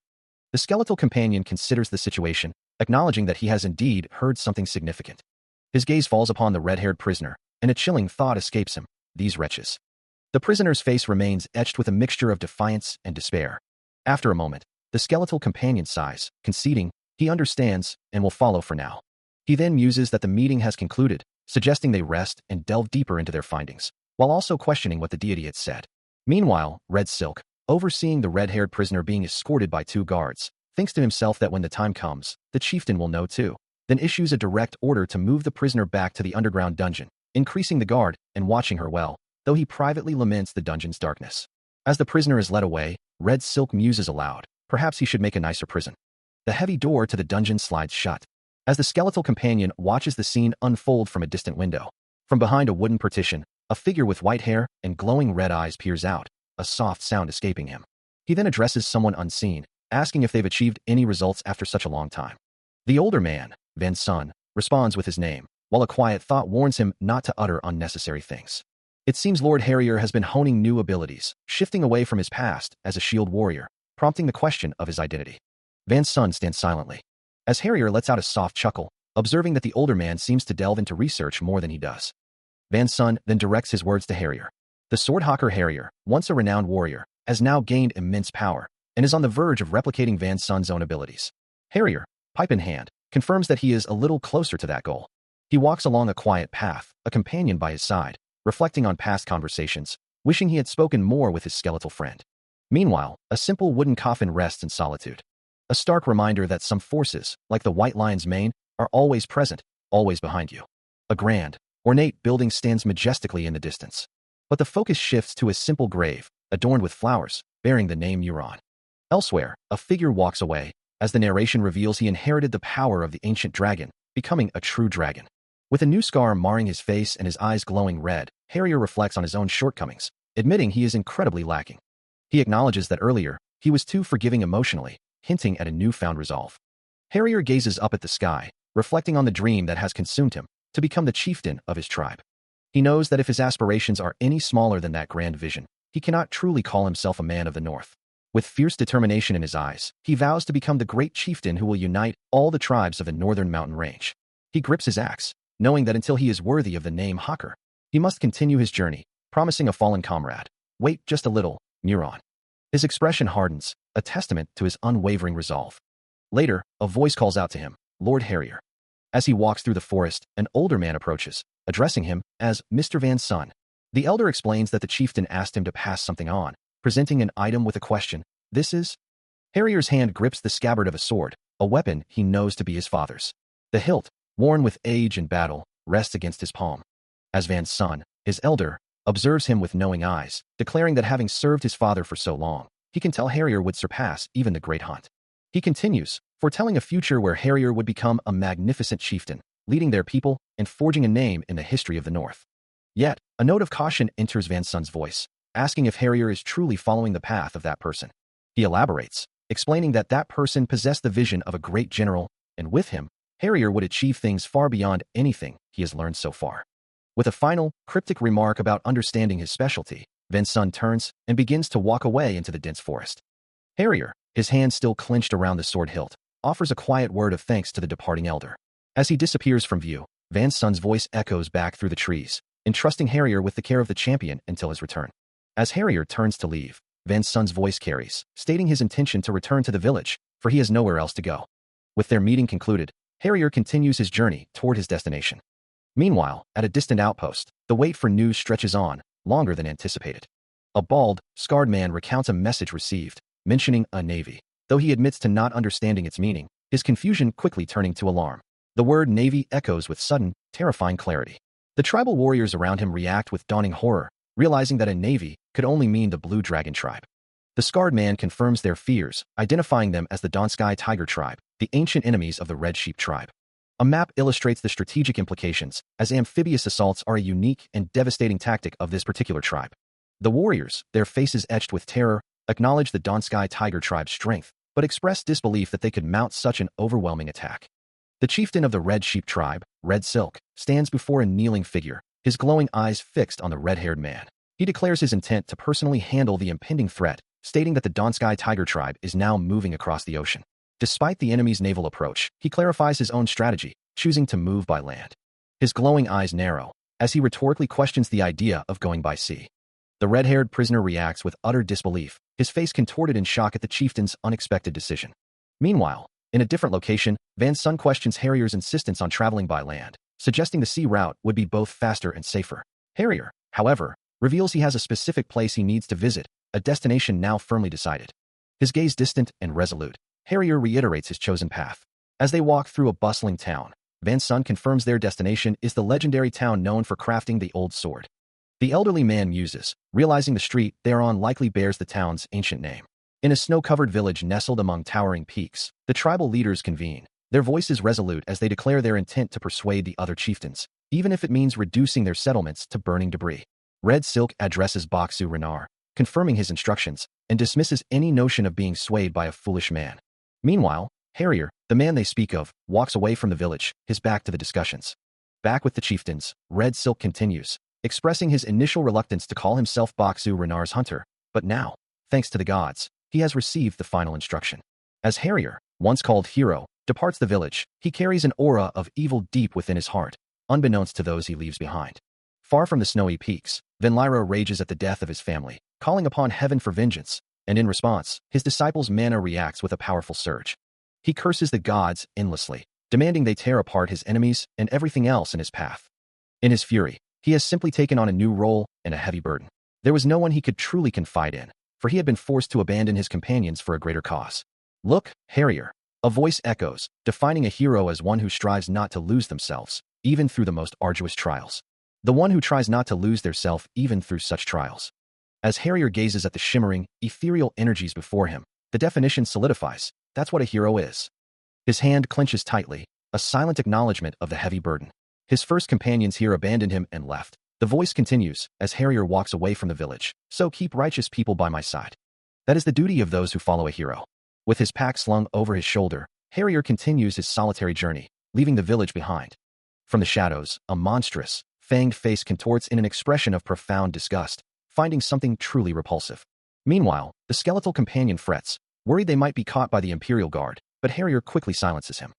The skeletal companion considers the situation, acknowledging that he has indeed heard something significant. His gaze falls upon the red-haired prisoner, and a chilling thought escapes him: these wretches. The prisoner's face remains etched with a mixture of defiance and despair. After a moment, the skeletal companion sighs, conceding he understands and will follow for now. He then muses that the meeting has concluded, suggesting they rest and delve deeper into their findings, while also questioning what the deity had said. Meanwhile, Red Silk, overseeing the red-haired prisoner being escorted by 2 guards, thinks to himself that when the time comes, the chieftain will know too, then issues a direct order to move the prisoner back to the underground dungeon, increasing the guard and watching her well, though he privately laments the dungeon's darkness. As the prisoner is led away, Red Silk muses aloud, perhaps he should make a nicer prison. The heavy door to the dungeon slides shut. As the skeletal companion watches the scene unfold from a distant window, from behind a wooden partition, a figure with white hair and glowing red eyes peers out, a soft sound escaping him. He then addresses someone unseen, asking if they've achieved any results after such a long time. The older man, Van Sun, responds with his name, while a quiet thought warns him not to utter unnecessary things. It seems Lord Harrier has been honing new abilities, shifting away from his past as a shield warrior, prompting the question of his identity. Van Sun stands silently, as Harrier lets out a soft chuckle, observing that the older man seems to delve into research more than he does. Van Sun then directs his words to Harrier. The swordhawker Harrier, once a renowned warrior, has now gained immense power, and is on the verge of replicating Van Sun's own abilities. Harrier, pipe in hand, confirms that he is a little closer to that goal. He walks along a quiet path, a companion by his side, reflecting on past conversations, wishing he had spoken more with his skeletal friend. Meanwhile, a simple wooden coffin rests in solitude. A stark reminder that some forces, like the White Lion's mane, are always present, always behind you. A grand, ornate building stands majestically in the distance. But the focus shifts to a simple grave, adorned with flowers, bearing the name Euron. Elsewhere, a figure walks away, as the narration reveals he inherited the power of the ancient dragon, becoming a true dragon. With a new scar marring his face and his eyes glowing red, Harrier reflects on his own shortcomings, admitting he is incredibly lacking. He acknowledges that earlier, he was too forgiving emotionally, hinting at a newfound resolve. Harrier gazes up at the sky, reflecting on the dream that has consumed him, to become the chieftain of his tribe. He knows that if his aspirations are any smaller than that grand vision, he cannot truly call himself a man of the North. With fierce determination in his eyes, he vows to become the great chieftain who will unite all the tribes of the northern mountain range. He grips his axe, knowing that until he is worthy of the name Hawker, he must continue his journey, promising a fallen comrade, "Wait just a little, Neuron." His expression hardens, a testament to his unwavering resolve. Later, a voice calls out to him, "Lord Harrier." As he walks through the forest, an older man approaches, addressing him as Mr. Van Sun. The elder explains that the chieftain asked him to pass something on, presenting an item with a question. "This is?" Harrier's hand grips the scabbard of a sword, a weapon he knows to be his father's. The hilt, worn with age and battle, rests against his palm. As Van Sun, his elder, observes him with knowing eyes, declaring that having served his father for so long, he can tell Harrier would surpass even the Great Hunt. He continues, foretelling a future where Harrier would become a magnificent chieftain, leading their people and forging a name in the history of the North. Yet, a note of caution enters Van Sun's voice, asking if Harrier is truly following the path of that person. He elaborates, explaining that that person possessed the vision of a great general, and with him, Harrier would achieve things far beyond anything he has learned so far. With a final, cryptic remark about understanding his specialty, Van Sun turns and begins to walk away into the dense forest. Harrier, his hand still clenched around the sword hilt, offers a quiet word of thanks to the departing elder. As he disappears from view, Van Sun's voice echoes back through the trees, entrusting Harrier with the care of the champion until his return. As Harrier turns to leave, Van Sun's voice carries, stating his intention to return to the village, for he has nowhere else to go. With their meeting concluded, Harrier continues his journey toward his destination. Meanwhile, at a distant outpost, the wait for news stretches on, longer than anticipated. A bald, scarred man recounts a message received, mentioning a navy. Though he admits to not understanding its meaning, his confusion quickly turning to alarm. The word navy echoes with sudden, terrifying clarity. The tribal warriors around him react with dawning horror, realizing that a navy could only mean the Blue Dragon tribe. The scarred man confirms their fears, identifying them as the Donsky Tiger tribe, the ancient enemies of the Red Sheep tribe. A map illustrates the strategic implications, as amphibious assaults are a unique and devastating tactic of this particular tribe. The warriors, their faces etched with terror, acknowledge the Donsky Tiger tribe's strength, but express disbelief that they could mount such an overwhelming attack. The chieftain of the Red Sheep tribe, Red Silk, stands before a kneeling figure, his glowing eyes fixed on the red-haired man. He declares his intent to personally handle the impending threat, stating that the Donsky Tiger tribe is now moving across the ocean. Despite the enemy's naval approach, he clarifies his own strategy, choosing to move by land. His glowing eyes narrow, as he rhetorically questions the idea of going by sea. The red-haired prisoner reacts with utter disbelief, his face contorted in shock at the chieftain's unexpected decision. Meanwhile, in a different location, Van Sun questions Harrier's insistence on traveling by land, suggesting the sea route would be both faster and safer. Harrier, however, reveals he has a specific place he needs to visit, a destination now firmly decided. His gaze distant and resolute, Harrier reiterates his chosen path. As they walk through a bustling town, Van Sun confirms their destination is the legendary town known for crafting the old sword. The elderly man muses, realizing the street they are on likely bears the town's ancient name. In a snow-covered village nestled among towering peaks, the tribal leaders convene, their voices resolute as they declare their intent to persuade the other chieftains, even if it means reducing their settlements to burning debris. Red Silk addresses Baksu Renar, confirming his instructions, and dismisses any notion of being swayed by a foolish man. Meanwhile, Harrier, the man they speak of, walks away from the village, his back to the discussions. Back with the chieftains, Red Silk continues, expressing his initial reluctance to call himself Baksu Renar's hunter, but now, thanks to the gods, he has received the final instruction. As Harrier, once called Hero, departs the village, he carries an aura of evil deep within his heart, unbeknownst to those he leaves behind. Far from the snowy peaks, Van Lyra rages at the death of his family, calling upon heaven for vengeance, and in response, his disciple's mana reacts with a powerful surge. He curses the gods endlessly, demanding they tear apart his enemies and everything else in his path. In his fury, he has simply taken on a new role and a heavy burden. There was no one he could truly confide in, for he had been forced to abandon his companions for a greater cause. Look, Harrier, a voice echoes, defining a hero as one who strives not to lose themselves, even through the most arduous trials. The one who tries not to lose their self even through such trials. As Harrier gazes at the shimmering, ethereal energies before him, the definition solidifies. That's what a hero is. His hand clenches tightly, a silent acknowledgement of the heavy burden. His first companions here abandoned him and left. The voice continues, as Harrier walks away from the village. So keep righteous people by my side. That is the duty of those who follow a hero. With his pack slung over his shoulder, Harrier continues his solitary journey, leaving the village behind. From the shadows, a monstrous, fanged face contorts in an expression of profound disgust, finding something truly repulsive. Meanwhile, the skeletal companion frets, worried they might be caught by the Imperial Guard, but Harrier quickly silences him.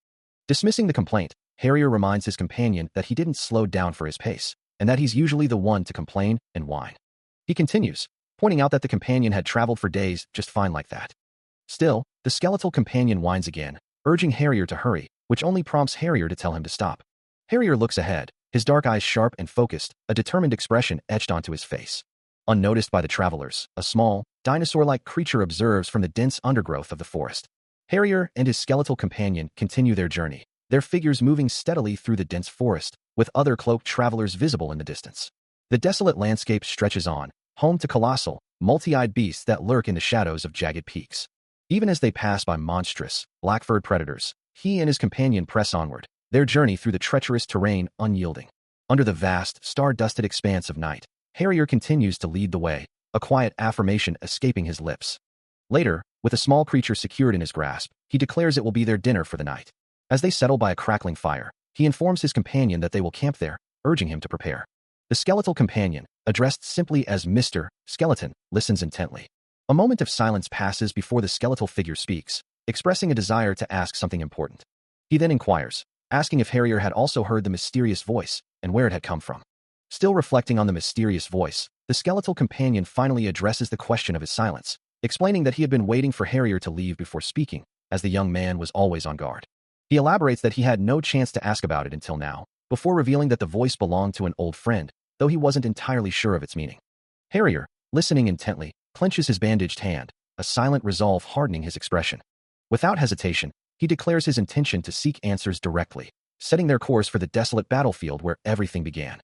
Dismissing the complaint, Harrier reminds his companion that he didn't slow down for his pace, and that he's usually the one to complain and whine. He continues, pointing out that the companion had traveled for days just fine like that. Still, the skeletal companion whines again, urging Harrier to hurry, which only prompts Harrier to tell him to stop. Harrier looks ahead, his dark eyes sharp and focused, a determined expression etched onto his face. Unnoticed by the travelers, a small, dinosaur-like creature observes from the dense undergrowth of the forest. Harrier and his skeletal companion continue their journey, their figures moving steadily through the dense forest, with other cloaked travelers visible in the distance. The desolate landscape stretches on, home to colossal, multi-eyed beasts that lurk in the shadows of jagged peaks. Even as they pass by monstrous, black-furred predators, he and his companion press onward, their journey through the treacherous terrain unyielding. Under the vast, star-dusted expanse of night, Harrier continues to lead the way, a quiet affirmation escaping his lips. Later, with a small creature secured in his grasp, he declares it will be their dinner for the night. As they settle by a crackling fire, he informs his companion that they will camp there, urging him to prepare. The skeletal companion, addressed simply as Mr. Skeleton, listens intently. A moment of silence passes before the skeletal figure speaks, expressing a desire to ask something important. He then inquires, asking if Harrier had also heard the mysterious voice and where it had come from. Still reflecting on the mysterious voice, the skeletal companion finally addresses the question of his silence, explaining that he had been waiting for Harrier to leave before speaking, as the young man was always on guard. He elaborates that he had no chance to ask about it until now, before revealing that the voice belonged to an old friend, though he wasn't entirely sure of its meaning. Harrier, listening intently, clenches his bandaged hand, a silent resolve hardening his expression. Without hesitation, he declares his intention to seek answers directly, setting their course for the desolate battlefield where everything began.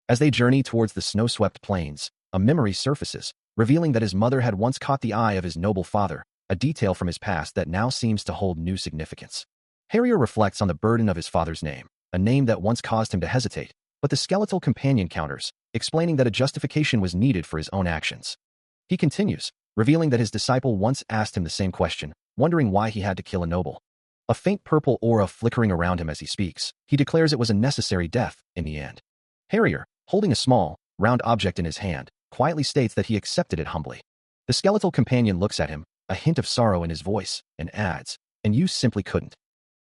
As they journey towards the snow-swept plains, a memory surfaces, revealing that his mother had once caught the eye of his noble father, a detail from his past that now seems to hold new significance. Harrier reflects on the burden of his father's name, a name that once caused him to hesitate, but the skeletal companion counters, explaining that a justification was needed for his own actions. He continues, revealing that his disciple once asked him the same question, wondering why he had to kill a noble. A faint purple aura flickering around him as he speaks, he declares it was a necessary death in the end. Harrier, holding a small, round object in his hand, quietly states that he accepted it humbly. The skeletal companion looks at him, a hint of sorrow in his voice, and adds, "And you simply couldn't."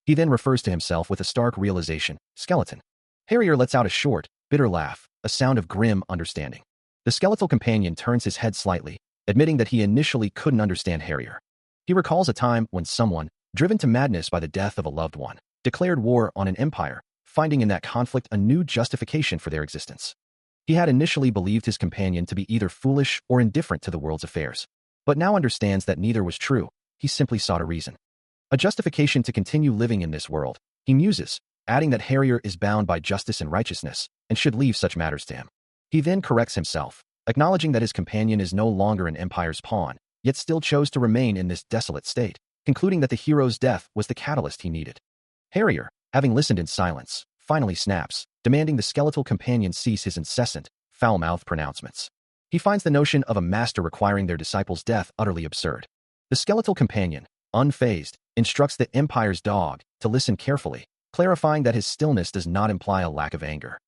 He then refers to himself with a stark realization, skeleton. Harrier lets out a short, bitter laugh, a sound of grim understanding. The skeletal companion turns his head slightly, admitting that he initially couldn't understand Harrier. He recalls a time when someone, driven to madness by the death of a loved one, declared war on an empire, finding in that conflict a new justification for their existence. He had initially believed his companion to be either foolish or indifferent to the world's affairs, but now understands that neither was true. He simply sought a reason. A justification to continue living in this world, he muses, adding that Harrier is bound by justice and righteousness, and should leave such matters to him. He then corrects himself, acknowledging that his companion is no longer an empire's pawn, yet still chose to remain in this desolate state, concluding that the hero's death was the catalyst he needed. Harrier, having listened in silence, finally snaps, demanding the skeletal companion cease his incessant, foul-mouthed pronouncements. He finds the notion of a master requiring their disciple's death utterly absurd. The skeletal companion, unfazed, instructs the empire's dog to listen carefully, clarifying that his stillness does not imply a lack of anger.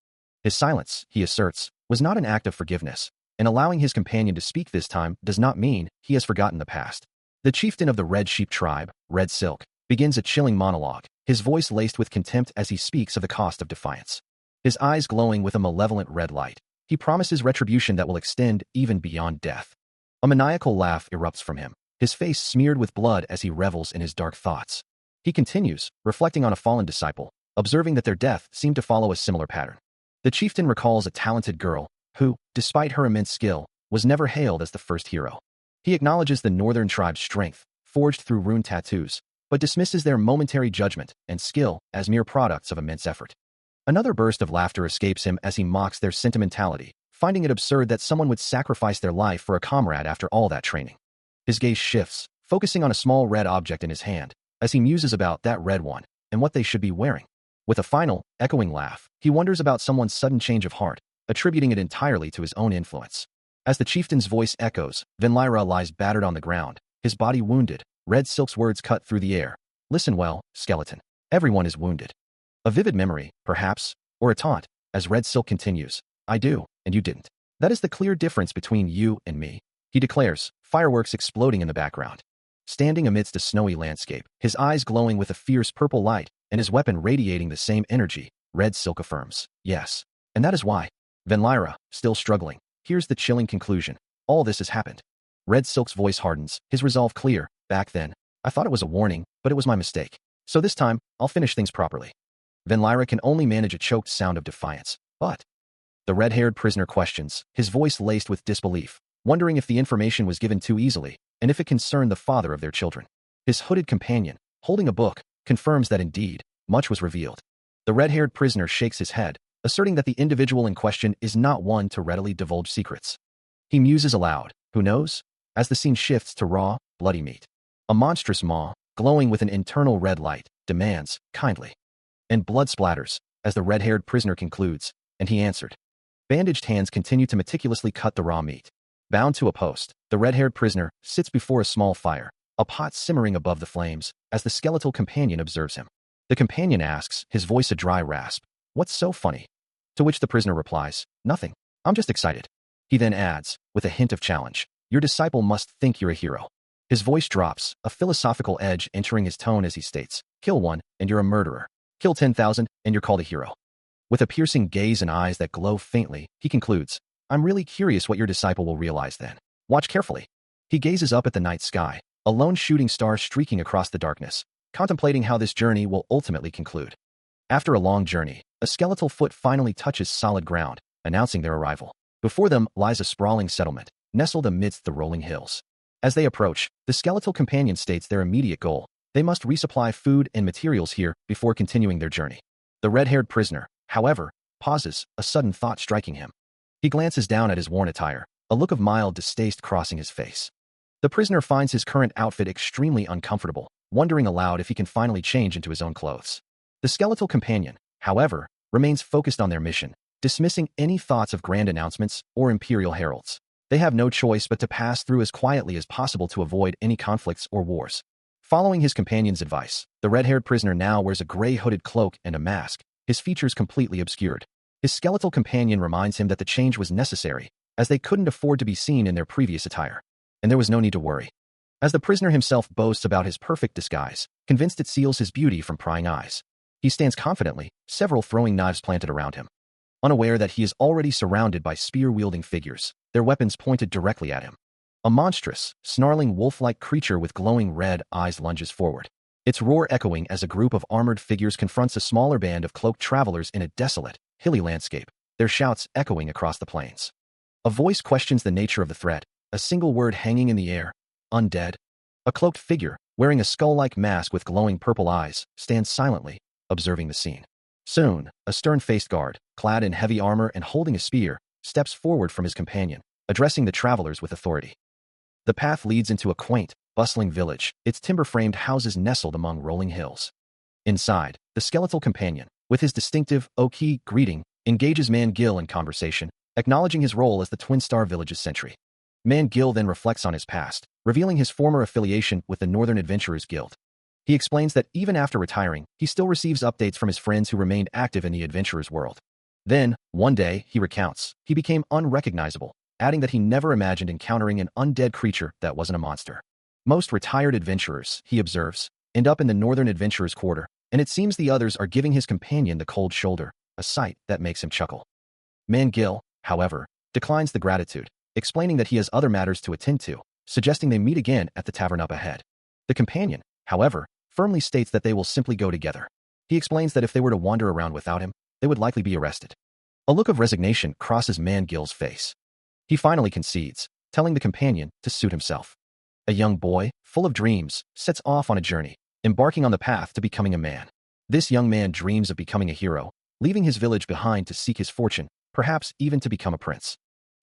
His silence, he asserts, was not an act of forgiveness, and allowing his companion to speak this time does not mean he has forgotten the past. The chieftain of the Red Sheep tribe, Red Silk, begins a chilling monologue, his voice laced with contempt as he speaks of the cost of defiance. His eyes glowing with a malevolent red light, he promises retribution that will extend even beyond death. A maniacal laugh erupts from him, his face smeared with blood as he revels in his dark thoughts. He continues, reflecting on a fallen disciple, observing that their death seemed to follow a similar pattern. The chieftain recalls a talented girl who, despite her immense skill, was never hailed as the first hero. He acknowledges the northern tribe's strength, forged through rune tattoos, but dismisses their momentary judgment and skill as mere products of immense effort. Another burst of laughter escapes him as he mocks their sentimentality, finding it absurd that someone would sacrifice their life for a comrade after all that training. His gaze shifts, focusing on a small red object in his hand, as he muses about that red one and what they should be wearing. With a final, echoing laugh, he wonders about someone's sudden change of heart, attributing it entirely to his own influence. As the chieftain's voice echoes, Venlyra lies battered on the ground, his body wounded. Red Silk's words cut through the air. "Listen well, skeleton. Everyone is wounded." A vivid memory, perhaps, or a taunt, as Red Silk continues, "I do, and you didn't. That is the clear difference between you and me," he declares, fireworks exploding in the background. Standing amidst a snowy landscape, his eyes glowing with a fierce purple light, and his weapon radiating the same energy, Red Silk affirms, "Yes. And that is why." Venlyra, still struggling, hears the chilling conclusion. All this has happened. Red Silk's voice hardens, his resolve clear. "Back then, I thought it was a warning, but it was my mistake. So this time, I'll finish things properly." Venlyra can only manage a choked sound of defiance. "But..." The red-haired prisoner questions, his voice laced with disbelief, wondering if the information was given too easily, and if it concerned the father of their children. His hooded companion, holding a book, confirms that indeed, much was revealed. The red-haired prisoner shakes his head, asserting that the individual in question is not one to readily divulge secrets. He muses aloud, "Who knows?" as the scene shifts to raw, bloody meat. A monstrous maw, glowing with an internal red light, demands, "Kindly." And blood splatters, as the red-haired prisoner concludes, "And he answered." Bandaged hands continue to meticulously cut the raw meat. Bound to a post, the red-haired prisoner sits before a small fire, a pot simmering above the flames, as the skeletal companion observes him. The companion asks, his voice a dry rasp, "What's so funny?" To which the prisoner replies, "Nothing. I'm just excited." He then adds, with a hint of challenge, "Your disciple must think you're a hero." His voice drops, a philosophical edge entering his tone as he states, "Kill one, and you're a murderer. Kill 10,000, and you're called a hero." With a piercing gaze and eyes that glow faintly, he concludes, "I'm really curious what your disciple will realize then. Watch carefully." He gazes up at the night sky, a lone shooting star streaking across the darkness, contemplating how this journey will ultimately conclude. After a long journey, a skeletal foot finally touches solid ground, announcing their arrival. Before them lies a sprawling settlement, nestled amidst the rolling hills. As they approach, the skeletal companion states their immediate goal. They must resupply food and materials here before continuing their journey. The red-haired prisoner, however, pauses, a sudden thought striking him. He glances down at his worn attire, a look of mild distaste crossing his face. The prisoner finds his current outfit extremely uncomfortable, wondering aloud if he can finally change into his own clothes. The skeletal companion, however, remains focused on their mission, dismissing any thoughts of grand announcements or imperial heralds. They have no choice but to pass through as quietly as possible to avoid any conflicts or wars. Following his companion's advice, the red-haired prisoner now wears a gray hooded cloak and a mask, his features completely obscured. His skeletal companion reminds him that the change was necessary, as they couldn't afford to be seen in their previous attire. And there was no need to worry. As the prisoner himself boasts about his perfect disguise, convinced it seals his beauty from prying eyes. He stands confidently, several throwing knives planted around him. Unaware that he is already surrounded by spear-wielding figures, their weapons pointed directly at him. A monstrous, snarling wolf-like creature with glowing red eyes lunges forward, its roar echoing as a group of armored figures confronts a smaller band of cloaked travelers in a desolate, hilly landscape, their shouts echoing across the plains. A voice questions the nature of the threat, a single word hanging in the air: undead. A cloaked figure, wearing a skull-like mask with glowing purple eyes, stands silently, observing the scene. Soon, a stern-faced guard, clad in heavy armor and holding a spear, steps forward from his companion, addressing the travelers with authority. The path leads into a quaint, bustling village, its timber-framed houses nestled among rolling hills. Inside, the skeletal companion, with his distinctive Oki greeting, engages Man Gil in conversation, acknowledging his role as the Twin Star Village's sentry. Man Gil then reflects on his past, revealing his former affiliation with the Northern Adventurers Guild. He explains that even after retiring, he still receives updates from his friends who remained active in the adventurers' world. Then, one day, he recounts, he became unrecognizable, adding that he never imagined encountering an undead creature that wasn't a monster. Most retired adventurers, he observes, end up in the Northern Adventurers' Quarter, and it seems the others are giving his companion the cold shoulder, a sight that makes him chuckle. Man Gil, however, declines the gratitude, explaining that he has other matters to attend to, suggesting they meet again at the tavern up ahead. The companion, however, firmly states that they will simply go together. He explains that if they were to wander around without him, they would likely be arrested. A look of resignation crosses Man Gil's face. He finally concedes, telling the companion to suit himself. A young boy, full of dreams, sets off on a journey, embarking on the path to becoming a man. This young man dreams of becoming a hero, leaving his village behind to seek his fortune, perhaps even to become a prince.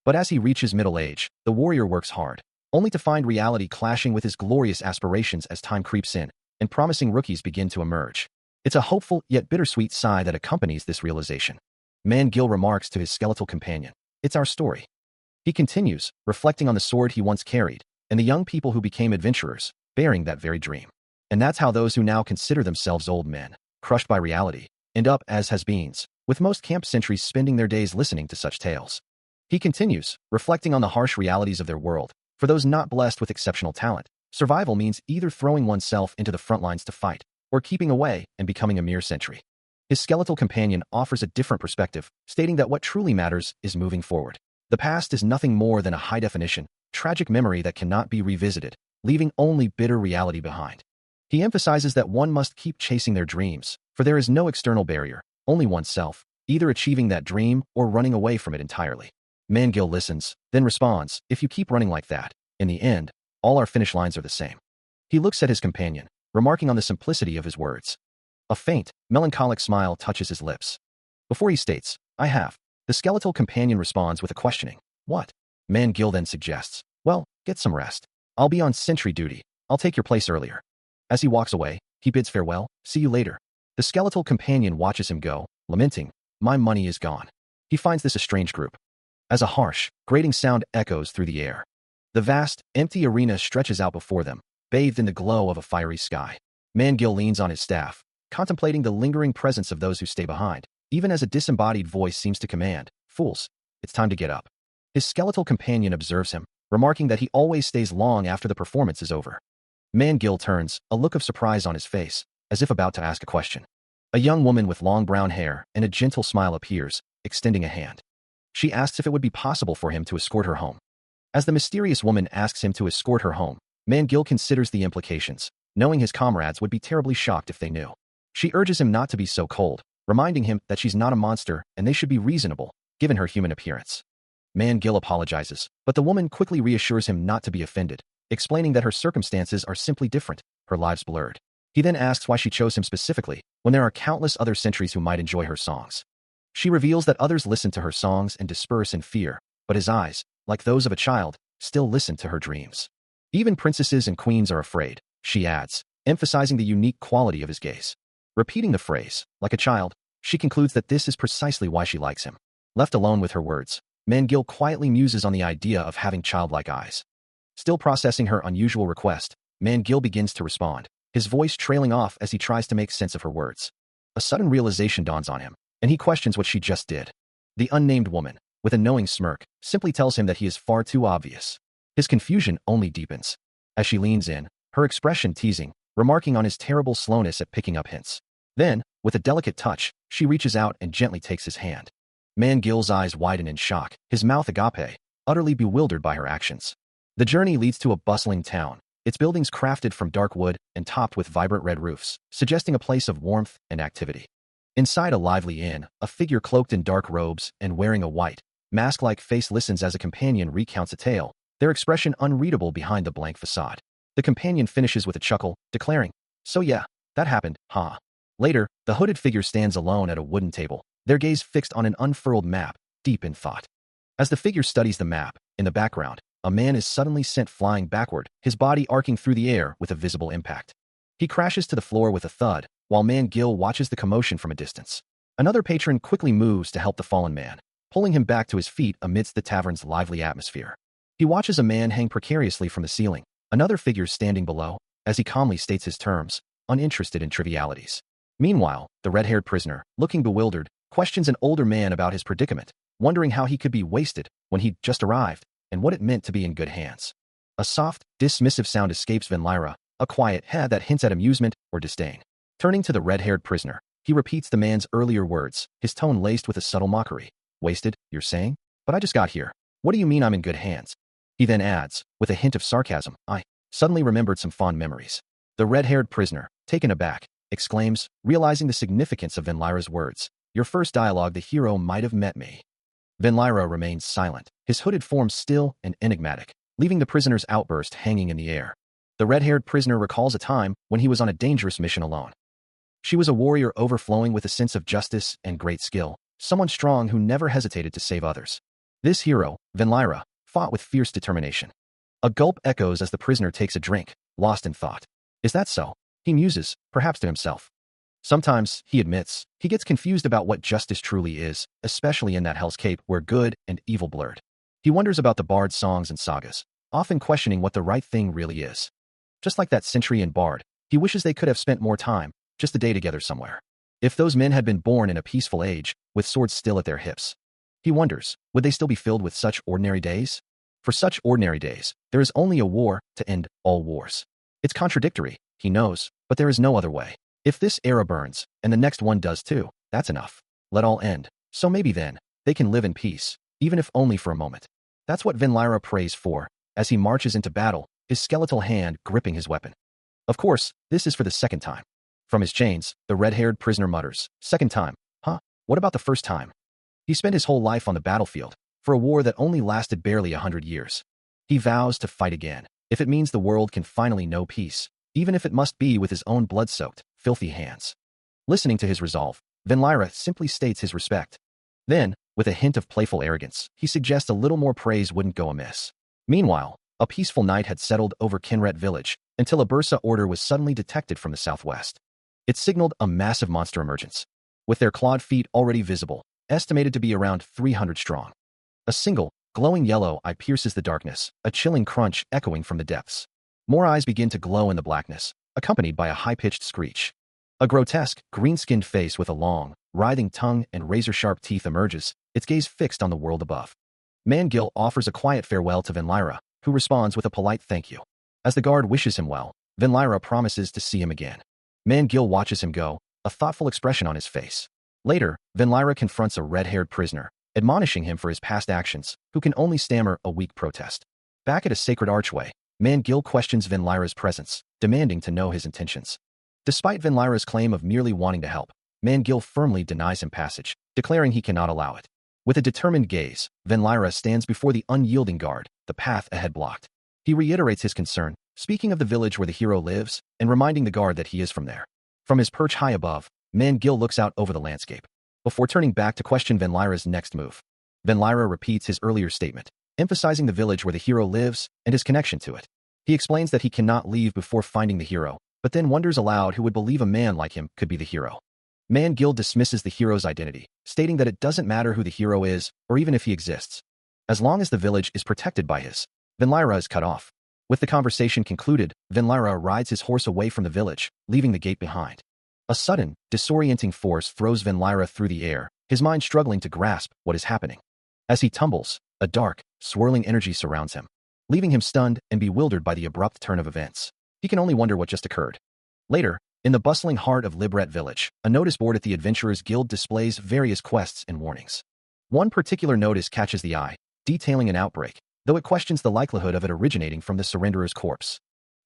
But as he reaches middle age, the warrior works hard, only to find reality clashing with his glorious aspirations as time creeps in, and promising rookies begin to emerge. It's a hopeful yet bittersweet sigh that accompanies this realization. Man Gil remarks to his skeletal companion, "It's our story." He continues, reflecting on the sword he once carried, and the young people who became adventurers, bearing that very dream. And that's how those who now consider themselves old men, crushed by reality, end up as has-beens, with most camp sentries spending their days listening to such tales. He continues, reflecting on the harsh realities of their world. For those not blessed with exceptional talent, survival means either throwing oneself into the front lines to fight, or keeping away and becoming a mere sentry. His skeletal companion offers a different perspective, stating that what truly matters is moving forward. The past is nothing more than a high-definition, tragic memory that cannot be revisited, leaving only bitter reality behind. He emphasizes that one must keep chasing their dreams, for there is no external barrier, only oneself, either achieving that dream or running away from it entirely. Man Gil listens, then responds, "If you keep running like that, in the end, all our finish lines are the same." He looks at his companion, remarking on the simplicity of his words. A faint, melancholic smile touches his lips. Before he states, "I have," the skeletal companion responds with a questioning, "What?" Man Gil then suggests, "Well, get some rest. I'll be on sentry duty. I'll take your place earlier." As he walks away, he bids farewell, "See you later." The skeletal companion watches him go, lamenting, "My money is gone." He finds this a strange group. As a harsh, grating sound echoes through the air. The vast, empty arena stretches out before them, bathed in the glow of a fiery sky. Man Gil leans on his staff, contemplating the lingering presence of those who stay behind, even as a disembodied voice seems to command, "Fools, it's time to get up." His skeletal companion observes him, remarking that he always stays long after the performance is over. Man Gil turns, a look of surprise on his face, as if about to ask a question. A young woman with long brown hair and a gentle smile appears, extending a hand. She asks if it would be possible for him to escort her home. As the mysterious woman asks him to escort her home, Man Gil considers the implications, knowing his comrades would be terribly shocked if they knew. She urges him not to be so cold, reminding him that she's not a monster and they should be reasonable, given her human appearance. Man Gil apologizes, but the woman quickly reassures him not to be offended, explaining that her circumstances are simply different, her lives blurred. He then asks why she chose him specifically, when there are countless other sentries who might enjoy her songs. She reveals that others listen to her songs and disperse in fear, but his eyes, like those of a child, still listen to her dreams. Even princesses and queens are afraid, she adds, emphasizing the unique quality of his gaze. Repeating the phrase, like a child, she concludes that this is precisely why she likes him. Left alone with her words, Man-gil quietly muses on the idea of having childlike eyes. Still processing her unusual request, Man-gil begins to respond, his voice trailing off as he tries to make sense of her words. A sudden realization dawns on him, and he questions what she just did. The unnamed woman, with a knowing smirk, simply tells him that he is far too obvious. His confusion only deepens. As she leans in, her expression teasing, remarking on his terrible slowness at picking up hints. Then, with a delicate touch, she reaches out and gently takes his hand. Man-gil's eyes widen in shock, his mouth agape, utterly bewildered by her actions. The journey leads to a bustling town, its buildings crafted from dark wood and topped with vibrant red roofs, suggesting a place of warmth and activity. Inside a lively inn, a figure cloaked in dark robes and wearing a white, mask-like face listens as a companion recounts a tale, their expression unreadable behind the blank facade. The companion finishes with a chuckle, declaring, "So yeah, that happened, huh?" Later, the hooded figure stands alone at a wooden table, their gaze fixed on an unfurled map, deep in thought. As the figure studies the map, in the background, a man is suddenly sent flying backward, his body arcing through the air with a visible impact. He crashes to the floor with a thud, while Man-gil watches the commotion from a distance. Another patron quickly moves to help the fallen man, pulling him back to his feet amidst the tavern's lively atmosphere. He watches a man hang precariously from the ceiling, another figure standing below, as he calmly states his terms, uninterested in trivialities. Meanwhile, the red-haired prisoner, looking bewildered, questions an older man about his predicament, wondering how he could be wasted when he'd just arrived, and what it meant to be in good hands. A soft, dismissive sound escapes Van Lyra, a quiet "ha" that hints at amusement or disdain. Turning to the red-haired prisoner, he repeats the man's earlier words, his tone laced with a subtle mockery. "Wasted, you're saying? But I just got here. What do you mean I'm in good hands?" He then adds, with a hint of sarcasm, "I suddenly remembered some fond memories." The red-haired prisoner, taken aback, exclaims, realizing the significance of Van Lyra's words, "Your first dialogue the hero might have met me." Van Lyra remains silent, his hooded form still and enigmatic, leaving the prisoner's outburst hanging in the air. The red-haired prisoner recalls a time when he was on a dangerous mission alone. She was a warrior overflowing with a sense of justice and great skill, someone strong who never hesitated to save others. This hero, Van Lyra, fought with fierce determination. A gulp echoes as the prisoner takes a drink, lost in thought. Is that so? He muses, perhaps to himself. Sometimes, he admits, he gets confused about what justice truly is, especially in that Hell's Cape where good and evil blurred. He wonders about the bard songs and sagas, often questioning what the right thing really is. Just like that centurion bard, he wishes they could have spent more time, just a day together somewhere. If those men had been born in a peaceful age, with swords still at their hips. He wonders, would they still be filled with such ordinary days? For such ordinary days, there is only a war to end all wars. It's contradictory, he knows, but there is no other way. If this era burns, and the next one does too, that's enough. Let all end. So maybe then, they can live in peace, even if only for a moment. That's what Van Lyra prays for, as he marches into battle, his skeletal hand gripping his weapon. Of course, this is for the second time. From his chains, the red-haired prisoner mutters, "Second time, huh? What about the first time?" He spent his whole life on the battlefield, for a war that only lasted barely 100 years. He vows to fight again, if it means the world can finally know peace, even if it must be with his own blood-soaked, filthy hands. Listening to his resolve, Van Lyra simply states his respect. Then, with a hint of playful arrogance, he suggests a little more praise wouldn't go amiss. Meanwhile, a peaceful night had settled over Kinret village, until a Bursa order was suddenly detected from the southwest. It signaled a massive monster emergence, with their clawed feet already visible, estimated to be around 300 strong. A single, glowing yellow eye pierces the darkness, a chilling crunch echoing from the depths. More eyes begin to glow in the blackness, accompanied by a high-pitched screech. A grotesque, green-skinned face with a long, writhing tongue and razor-sharp teeth emerges, its gaze fixed on the world above. Man-gil offers a quiet farewell to Van Lyra, who responds with a polite thank you. As the guard wishes him well, Van Lyra promises to see him again. Man-gil watches him go, a thoughtful expression on his face. Later, Van Lyra confronts a red-haired prisoner, admonishing him for his past actions, who can only stammer a weak protest. Back at a sacred archway, Man-gil questions Van Lyra's presence, demanding to know his intentions. Despite Van Lyra's claim of merely wanting to help, Man-gil firmly denies him passage, declaring he cannot allow it. With a determined gaze, Van Lyra stands before the unyielding guard, the path ahead blocked. He reiterates his concern, speaking of the village where the hero lives, and reminding the guard that he is from there. From his perch high above, Man-gil looks out over the landscape. Before turning back to question Van Lyra's next move, Van Lyra repeats his earlier statement. emphasizing the village where the hero lives and his connection to it. He explains that he cannot leave before finding the hero, but then wonders aloud who would believe a man like him could be the hero. Man-gil dismisses the hero's identity, stating that it doesn't matter who the hero is, or even if he exists. As long as the village is protected by his, Vinlyra is cut off. With the conversation concluded, Vinlyra rides his horse away from the village, leaving the gate behind. A sudden, disorienting force throws Vinlyra through the air, his mind struggling to grasp what is happening. As he tumbles, a dark, swirling energy surrounds him, leaving him stunned and bewildered by the abrupt turn of events. He can only wonder what just occurred. Later, in the bustling heart of Libret Village, a notice board at the Adventurers Guild displays various quests and warnings. One particular notice catches the eye, detailing an outbreak, though it questions the likelihood of it originating from the surrenderer's corpse.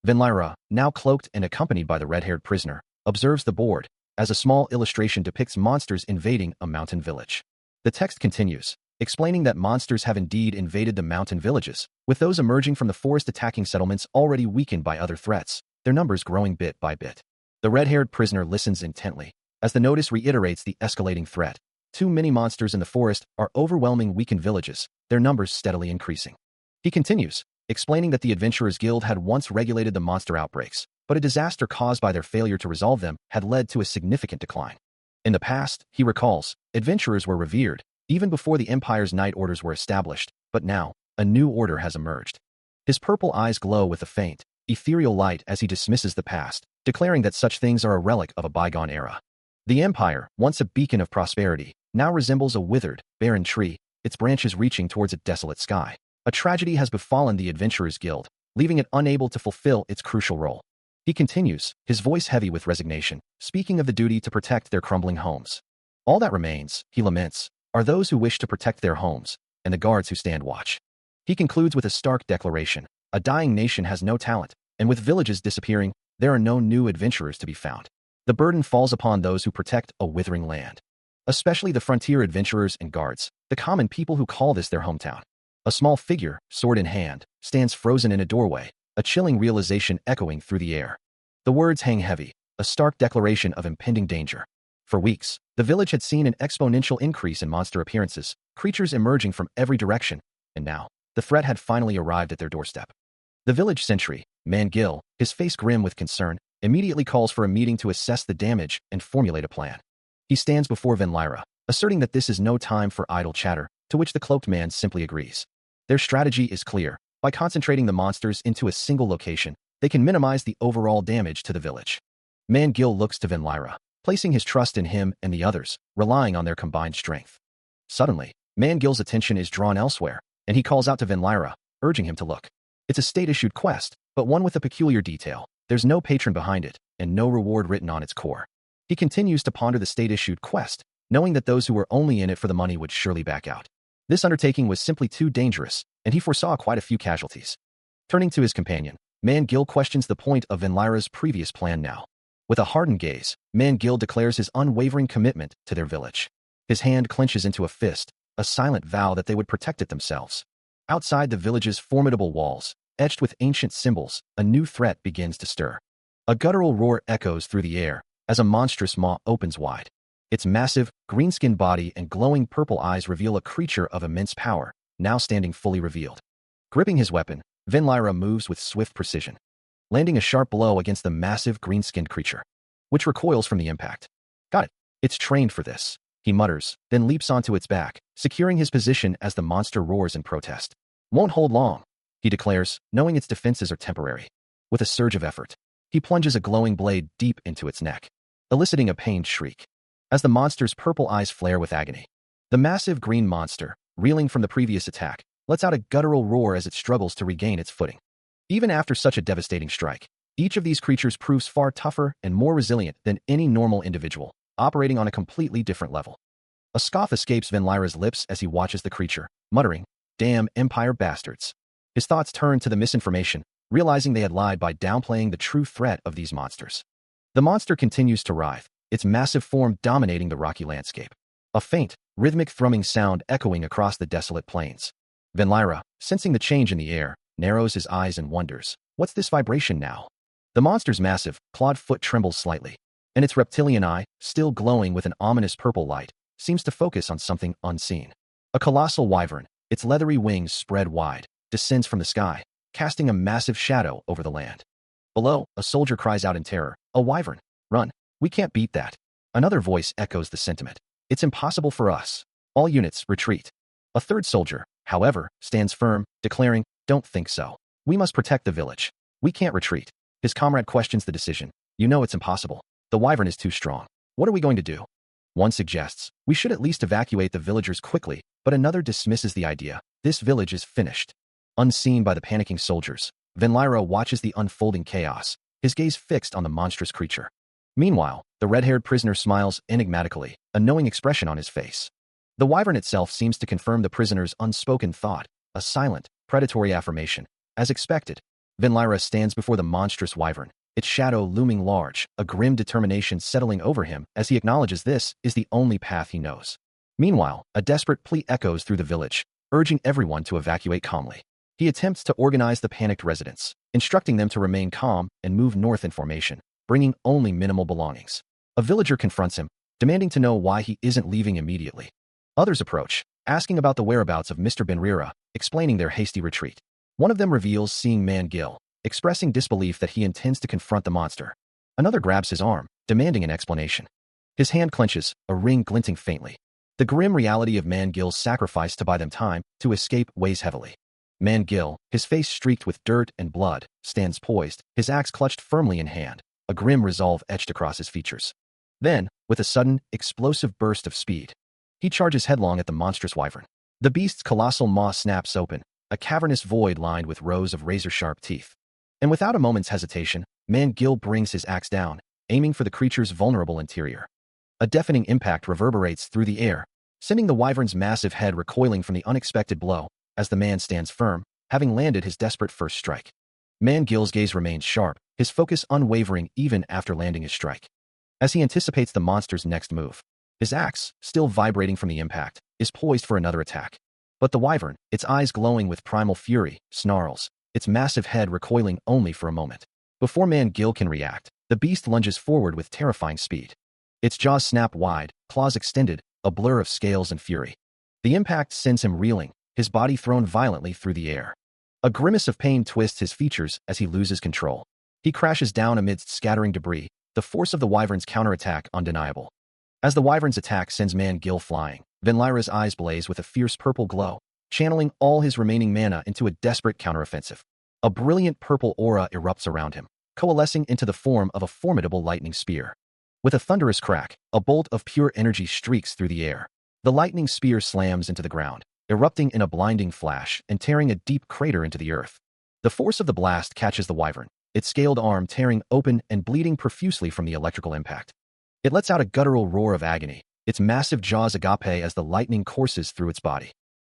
Vinlyra, now cloaked and accompanied by the red-haired prisoner, observes the board, as a small illustration depicts monsters invading a mountain village. The text continues, explaining that monsters have indeed invaded the mountain villages, with those emerging from the forest attacking settlements already weakened by other threats, their numbers growing bit by bit. The red-haired prisoner listens intently, as the notice reiterates the escalating threat. Too many monsters in the forest are overwhelming weakened villages, their numbers steadily increasing. He continues, explaining that the Adventurers Guild had once regulated the monster outbreaks, but a disaster caused by their failure to resolve them had led to a significant decline. In the past, he recalls, adventurers were revered, even before the Empire's night orders were established, but now, a new order has emerged. His purple eyes glow with a faint, ethereal light as he dismisses the past, declaring that such things are a relic of a bygone era. The Empire, once a beacon of prosperity, now resembles a withered, barren tree, its branches reaching towards a desolate sky. A tragedy has befallen the Adventurers Guild, leaving it unable to fulfill its crucial role. He continues, his voice heavy with resignation, speaking of the duty to protect their crumbling homes. All that remains, he laments, are those who wish to protect their homes, and the guards who stand watch. He concludes with a stark declaration, a dying nation has no talent, and with villages disappearing, there are no new adventurers to be found. The burden falls upon those who protect a withering land. Especially the frontier adventurers and guards, the common people who call this their hometown. A small figure, sword in hand, stands frozen in a doorway, a chilling realization echoing through the air. The words hang heavy, a stark declaration of impending danger. For weeks, the village had seen an exponential increase in monster appearances, creatures emerging from every direction, and now, the threat had finally arrived at their doorstep. The village sentry, Man-gil, his face grim with concern, immediately calls for a meeting to assess the damage and formulate a plan. He stands before Vinlyra, asserting that this is no time for idle chatter, to which the cloaked man simply agrees. Their strategy is clear. By concentrating the monsters into a single location, they can minimize the overall damage to the village. Man-gil looks to Vinlyra, placing his trust in him and the others, relying on their combined strength. Suddenly, Man-gil's attention is drawn elsewhere, and he calls out to Vinlyra, urging him to look. It's a state-issued quest, but one with a peculiar detail. There's no patron behind it, and no reward written on its core. He continues to ponder the state-issued quest, knowing that those who were only in it for the money would surely back out. This undertaking was simply too dangerous, and he foresaw quite a few casualties. Turning to his companion, Man-gil questions the point of Vinlyra's previous plan now. With a hardened gaze, Man-gil declares his unwavering commitment to their village. His hand clenches into a fist, a silent vow that they would protect it themselves. Outside the village's formidable walls, etched with ancient symbols, a new threat begins to stir. A guttural roar echoes through the air as a monstrous maw opens wide. Its massive, green-skinned body and glowing purple eyes reveal a creature of immense power, now standing fully revealed. Gripping his weapon, Vinlyra moves with swift precision, landing a sharp blow against the massive green-skinned creature, which recoils from the impact. Got it. It's trained for this, he mutters, then leaps onto its back, securing his position as the monster roars in protest. Won't hold long, he declares, knowing its defenses are temporary. With a surge of effort, he plunges a glowing blade deep into its neck, eliciting a pained shriek. As the monster's purple eyes flare with agony, the massive green monster, reeling from the previous attack, lets out a guttural roar as it struggles to regain its footing. Even after such a devastating strike, each of these creatures proves far tougher and more resilient than any normal individual, operating on a completely different level. A scoff escapes Vinlyra's lips as he watches the creature, muttering, "Damn Empire bastards." His thoughts turn to the misinformation, realizing they had lied by downplaying the true threat of these monsters. The monster continues to writhe, its massive form dominating the rocky landscape. A faint, rhythmic thrumming sound echoing across the desolate plains. Vinlyra, sensing the change in the air, narrows his eyes and wonders, what's this vibration now? The monster's massive, clawed foot trembles slightly, and its reptilian eye, still glowing with an ominous purple light, seems to focus on something unseen. A colossal wyvern, Its leathery wings spread wide, descends from the sky, casting a massive shadow over the land. Below, a soldier cries out in terror, "A wyvern! Run! We can't beat that!" Another voice echoes the sentiment. "It's impossible for us. All units, retreat." A third soldier, however, stands firm, declaring, "Don't think so. We must protect the village. We can't retreat." His comrade questions the decision. "You know it's impossible. The wyvern is too strong. What are we going to do?" One suggests, "We should at least evacuate the villagers quickly," but another dismisses the idea. "This village is finished." Unseen by the panicking soldiers, Venlyra watches the unfolding chaos, his gaze fixed on the monstrous creature. Meanwhile, the red-haired prisoner smiles enigmatically, a knowing expression on his face. The wyvern itself seems to confirm the prisoner's unspoken thought, a silent, predatory affirmation. As expected, Venlyra stands before the monstrous wyvern, its shadow looming large, a grim determination settling over him as he acknowledges this is the only path he knows. Meanwhile, a desperate plea echoes through the village, urging everyone to evacuate calmly. He attempts to organize the panicked residents, instructing them to remain calm and move north in formation, bringing only minimal belongings. A villager confronts him, demanding to know why he isn't leaving immediately. Others approach, asking about the whereabouts of Mr. Benrira, explaining their hasty retreat. One of them reveals seeing Man Gil, expressing disbelief that he intends to confront the monster. Another grabs his arm, demanding an explanation. His hand clenches, a ring glinting faintly. The grim reality of Man Gil's sacrifice to buy them time to escape weighs heavily. Man Gil, his face streaked with dirt and blood, stands poised, his axe clutched firmly in hand, a grim resolve etched across his features. Then, with a sudden, explosive burst of speed, he charges headlong at the monstrous wyvern. The beast's colossal maw snaps open, a cavernous void lined with rows of razor-sharp teeth. And without a moment's hesitation, Man Gil brings his axe down, aiming for the creature's vulnerable interior. A deafening impact reverberates through the air, sending the wyvern's massive head recoiling from the unexpected blow, as the man stands firm, having landed his desperate first strike. Man Gil's gaze remains sharp, his focus unwavering even after landing his strike. As he anticipates the monster's next move, his axe, still vibrating from the impact, is poised for another attack. But the wyvern, its eyes glowing with primal fury, snarls, its massive head recoiling only for a moment. Before Man Gil can react, the beast lunges forward with terrifying speed. Its jaws snap wide, claws extended, a blur of scales and fury. The impact sends him reeling, his body thrown violently through the air. A grimace of pain twists his features as he loses control. He crashes down amidst scattering debris, the force of the wyvern's counterattack undeniable. As the wyvern's attack sends Man Gil flying, Venlyra's eyes blaze with a fierce purple glow, channeling all his remaining mana into a desperate counteroffensive. A brilliant purple aura erupts around him, coalescing into the form of a formidable lightning spear. With a thunderous crack, a bolt of pure energy streaks through the air. The lightning spear slams into the ground, erupting in a blinding flash and tearing a deep crater into the earth. The force of the blast catches the wyvern, its scaled arm tearing open and bleeding profusely from the electrical impact. It lets out a guttural roar of agony, its massive jaws agape as the lightning courses through its body.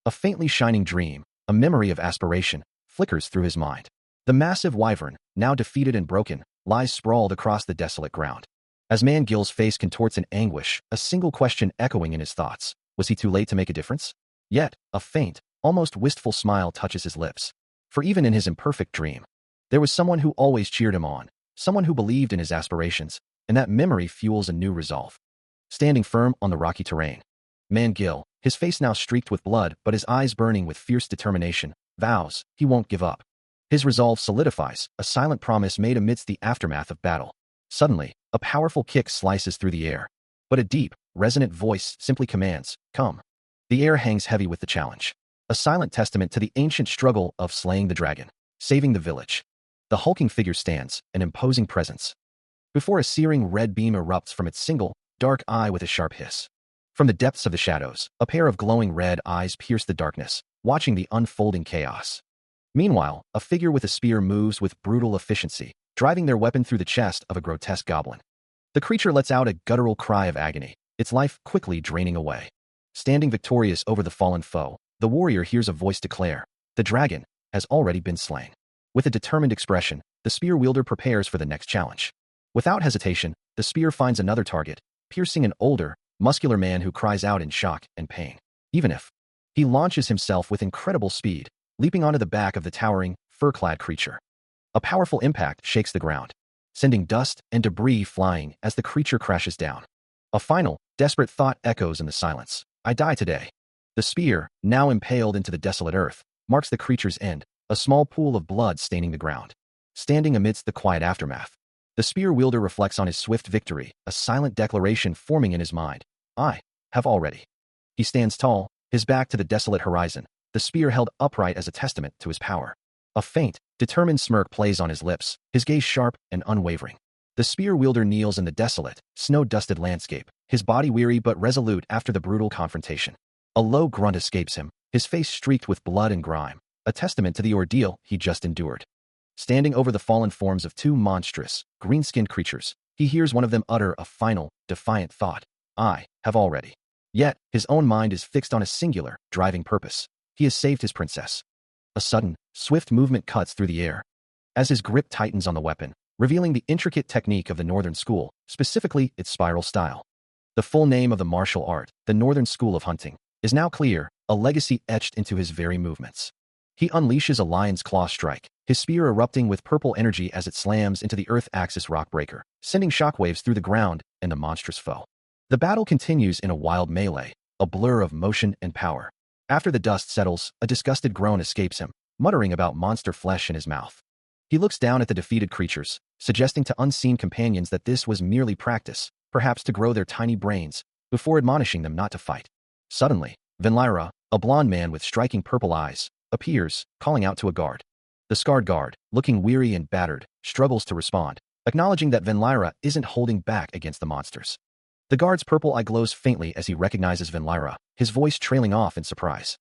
A faintly shining dream, a memory of aspiration, flickers through his mind. The massive wyvern, now defeated and broken, lies sprawled across the desolate ground. As Man Gil's face contorts in anguish, a single question echoing in his thoughts. Was he too late to make a difference? Yet, a faint, almost wistful smile touches his lips. For even in his imperfect dream, there was someone who always cheered him on, someone who believed in his aspirations, and that memory fuels a new resolve. Standing firm on the rocky terrain, Man Gil, his face now streaked with blood but his eyes burning with fierce determination, vows he won't give up. His resolve solidifies, a silent promise made amidst the aftermath of battle. Suddenly, a powerful kick slices through the air. But a deep, resonant voice simply commands, "Come." The air hangs heavy with the challenge, a silent testament to the ancient struggle of slaying the dragon, saving the village. The hulking figure stands, an imposing presence. Before a searing red beam erupts from its single, dark eye with a sharp hiss. From the depths of the shadows, a pair of glowing red eyes pierce the darkness, watching the unfolding chaos. Meanwhile, a figure with a spear moves with brutal efficiency, driving their weapon through the chest of a grotesque goblin. The creature lets out a guttural cry of agony, its life quickly draining away. Standing victorious over the fallen foe, the warrior hears a voice declare, "The dragon has already been slain." With a determined expression, the spear wielder prepares for the next challenge. Without hesitation, the spear finds another target, piercing an older, muscular man who cries out in shock and pain. Even if he launches himself with incredible speed, leaping onto the back of the towering, fur-clad creature. A powerful impact shakes the ground, sending dust and debris flying as the creature crashes down. A final, desperate thought echoes in the silence. "I die today. The spear, now impaled into the desolate earth, marks the creature's end, a small pool of blood staining the ground. Standing amidst the quiet aftermath, the spear wielder reflects on his swift victory, a silent declaration forming in his mind. I have already. He stands tall, his back to the desolate horizon, the spear held upright as a testament to his power. A faint, determined smirk plays on his lips, his gaze sharp and unwavering. The spear wielder kneels in the desolate, snow-dusted landscape, his body weary but resolute after the brutal confrontation. A low grunt escapes him, his face streaked with blood and grime, a testament to the ordeal he just endured. Standing over the fallen forms of two monstrous, green-skinned creatures, he hears one of them utter a final, defiant thought. I have already. Yet, his own mind is fixed on a singular, driving purpose. He has saved his princess. A sudden, swift movement cuts through the air. As his grip tightens on the weapon, revealing the intricate technique of the Northern School, specifically its spiral style. The full name of the martial art, the Northern School of Hunting, is now clear, a legacy etched into his very movements. He unleashes a lion's claw strike, his spear erupting with purple energy as it slams into the Earth-axis rockbreaker, sending shockwaves through the ground and the monstrous foe. The battle continues in a wild melee, a blur of motion and power. After the dust settles, a disgusted groan escapes him, muttering about monster flesh in his mouth. He looks down at the defeated creatures, suggesting to unseen companions that this was merely practice, perhaps to grow their tiny brains, before admonishing them not to fight. Suddenly, Venlyra, a blond man with striking purple eyes, appears, calling out to a guard. The scarred guard, looking weary and battered, struggles to respond, acknowledging that Venlyra isn't holding back against the monsters. The guard's purple eye glows faintly as he recognizes Venlyra, his voice trailing off in surprise.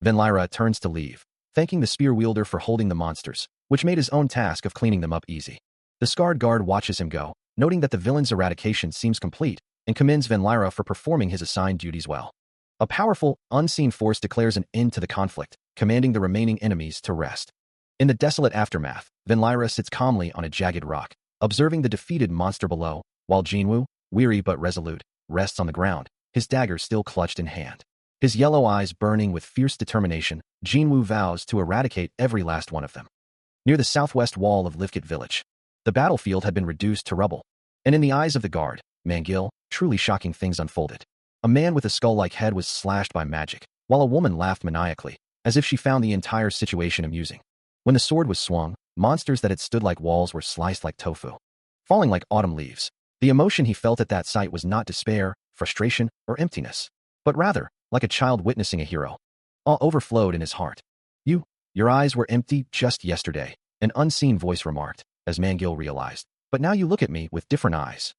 Venlyra turns to leave, thanking the spear wielder for holding the monsters, which made his own task of cleaning them up easy. The scarred guard watches him go, noting that the villain's eradication seems complete, and commends Venlyra for performing his assigned duties well. A powerful, unseen force declares an end to the conflict, commanding the remaining enemies to rest. In the desolate aftermath, Venlyra sits calmly on a jagged rock, observing the defeated monster below, while Jinwoo, weary but resolute, rests on the ground, his dagger still clutched in hand. His yellow eyes burning with fierce determination, Jinwoo vows to eradicate every last one of them. Near the southwest wall of Livkit village, the battlefield had been reduced to rubble, and in the eyes of the guard, Mangil, truly shocking things unfolded. A man with a skull-like head was slashed by magic, while a woman laughed maniacally, as if she found the entire situation amusing. When the sword was swung, monsters that had stood like walls were sliced like tofu, falling like autumn leaves. The emotion he felt at that sight was not despair, frustration, or emptiness, but rather, like a child witnessing a hero. All overflowed in his heart. Your eyes were empty just yesterday, an unseen voice remarked, as Mangil realized. But now you look at me with different eyes.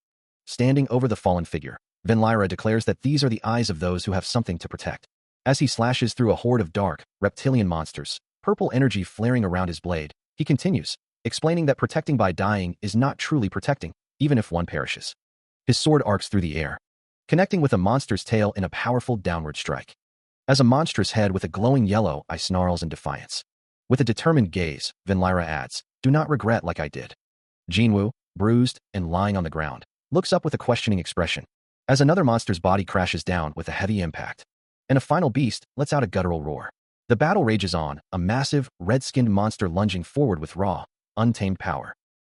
Standing over the fallen figure, Venlyra declares that these are the eyes of those who have something to protect. As he slashes through a horde of dark, reptilian monsters, purple energy flaring around his blade, he continues, explaining that protecting by dying is not truly protecting, even if one perishes. His sword arcs through the air, connecting with a monster's tail in a powerful downward strike. As a monstrous head with a glowing yellow eye snarls in defiance. With a determined gaze, Venlyra adds, "Do not regret like I did." Jinwoo, bruised and lying on the ground, looks up with a questioning expression, as another monster's body crashes down with a heavy impact. And a final beast lets out a guttural roar. The battle rages on, a massive, red-skinned monster lunging forward with raw, untamed power.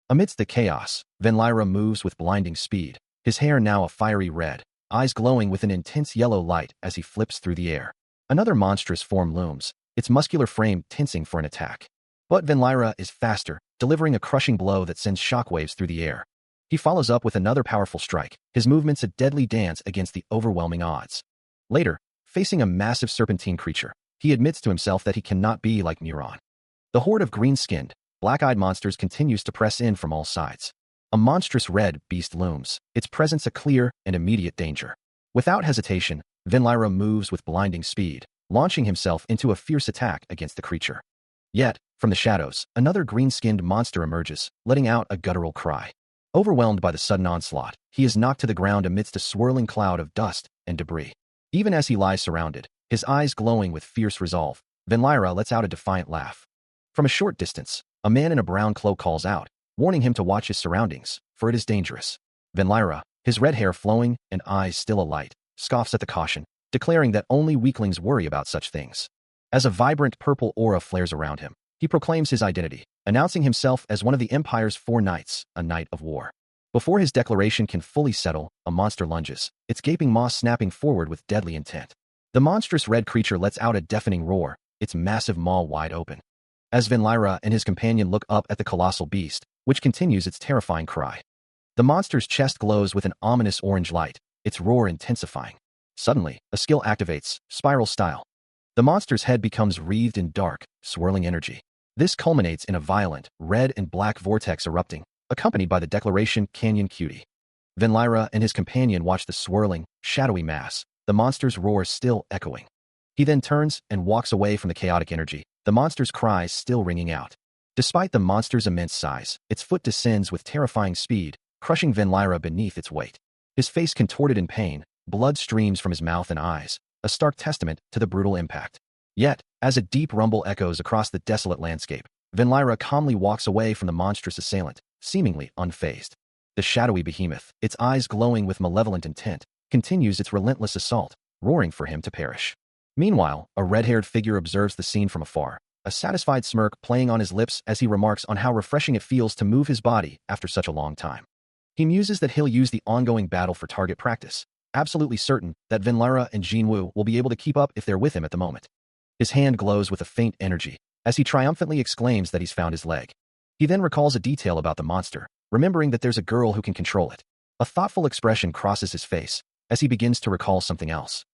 Amidst the chaos, Venlyra moves with blinding speed, his hair now a fiery red, eyes glowing with an intense yellow light as he flips through the air. Another monstrous form looms, its muscular frame tensing for an attack. But Venlyra is faster, delivering a crushing blow that sends shockwaves through the air. He follows up with another powerful strike, his movements a deadly dance against the overwhelming odds. Later, facing a massive serpentine creature, he admits to himself that he cannot be like Muron. The horde of green-skinned, black-eyed monsters continues to press in from all sides. A monstrous red beast looms, its presence a clear and immediate danger. Without hesitation, Venlyra moves with blinding speed, launching himself into a fierce attack against the creature. Yet, from the shadows, another green-skinned monster emerges, letting out a guttural cry. Overwhelmed by the sudden onslaught, he is knocked to the ground amidst a swirling cloud of dust and debris. Even as he lies surrounded, his eyes glowing with fierce resolve, Venlyra lets out a defiant laugh. From a short distance, a man in a brown cloak calls out, warning him to watch his surroundings, for it is dangerous. Venlyra, his red hair flowing and eyes still alight, scoffs at the caution, declaring that only weaklings worry about such things. As a vibrant purple aura flares around him, he proclaims his identity, announcing himself as one of the Empire's 4 knights, a knight of war. Before his declaration can fully settle, a monster lunges, its gaping maw snapping forward with deadly intent. The monstrous red creature lets out a deafening roar, its massive maw wide open. As Vinlyra and his companion look up at the colossal beast, which continues its terrifying cry. The monster's chest glows with an ominous orange light, its roar intensifying. Suddenly, a skill activates, spiral style. The monster's head becomes wreathed in dark, swirling energy. This culminates in a violent, red and black vortex erupting, accompanied by the declaration Canyon Cutie. Vinlyra and his companion watch the swirling, shadowy mass, the monster's roar still echoing. He then turns and walks away from the chaotic energy, the monster's cries still ringing out. Despite the monster's immense size, its foot descends with terrifying speed, crushing Vinlyra beneath its weight. His face contorted in pain, blood streams from his mouth and eyes, a stark testament to the brutal impact. Yet, as a deep rumble echoes across the desolate landscape, Vinlyra calmly walks away from the monstrous assailant, seemingly unfazed. The shadowy behemoth, its eyes glowing with malevolent intent, continues its relentless assault, roaring for him to perish. Meanwhile, a red-haired figure observes the scene from afar, a satisfied smirk playing on his lips as he remarks on how refreshing it feels to move his body after such a long time. He muses that he'll use the ongoing battle for target practice, absolutely certain that Vinlyra and Jinwoo will be able to keep up if they're with him at the moment. His hand glows with a faint energy, as he triumphantly exclaims that he's found his leg. He then recalls a detail about the monster, remembering that there's a girl who can control it. A thoughtful expression crosses his face, as he begins to recall something else.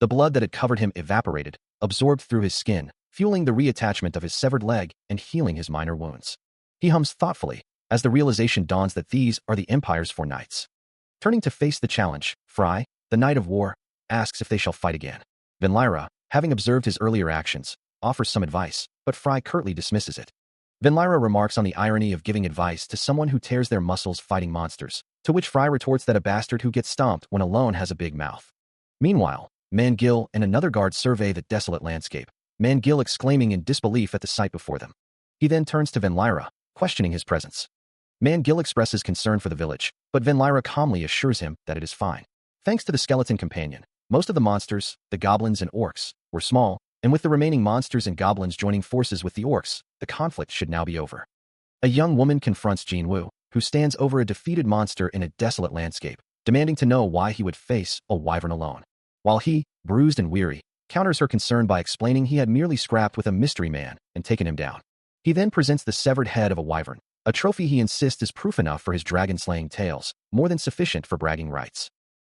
The blood that had covered him evaporated, absorbed through his skin, fueling the reattachment of his severed leg and healing his minor wounds. He hums thoughtfully, as the realization dawns that these are the Empire's 4 knights. Turning to face the challenge, Fry, the Knight of War, asks if they shall fight again. Vinlyra, having observed his earlier actions, offers some advice, but Fry curtly dismisses it. Vinlyra remarks on the irony of giving advice to someone who tears their muscles fighting monsters, to which Fry retorts that a bastard who gets stomped when alone has a big mouth. Meanwhile, Mangill and another guard survey the desolate landscape, Mangill exclaiming in disbelief at the sight before them. He then turns to Vinlyra, questioning his presence. Mangill expresses concern for the village, but Vinlyra calmly assures him that it is fine. Thanks to the skeleton companion, most of the monsters, the goblins and orcs, were small, and with the remaining monsters and goblins joining forces with the orcs, the conflict should now be over. A young woman confronts Jinwoo, who stands over a defeated monster in a desolate landscape, demanding to know why he would face a wyvern alone. While he, bruised and weary, counters her concern by explaining he had merely scrapped with a mystery man and taken him down. He then presents the severed head of a wyvern, a trophy he insists is proof enough for his dragon-slaying tales, more than sufficient for bragging rights.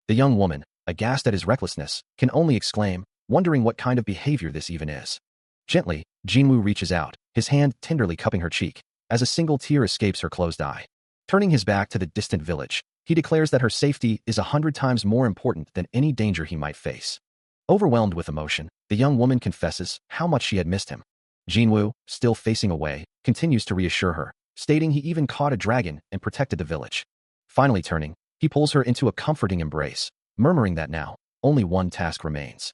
The young woman, aghast at his recklessness, can only exclaim, wondering what kind of behavior this even is. Gently, Jinwoo reaches out, his hand tenderly cupping her cheek, as a single tear escapes her closed eye. Turning his back to the distant village, he declares that her safety is 100 times more important than any danger he might face. Overwhelmed with emotion, the young woman confesses how much she had missed him. Jinwoo, still facing away, continues to reassure her, stating he even caught a dragon and protected the village. Finally turning, he pulls her into a comforting embrace, murmuring that now, only one task remains.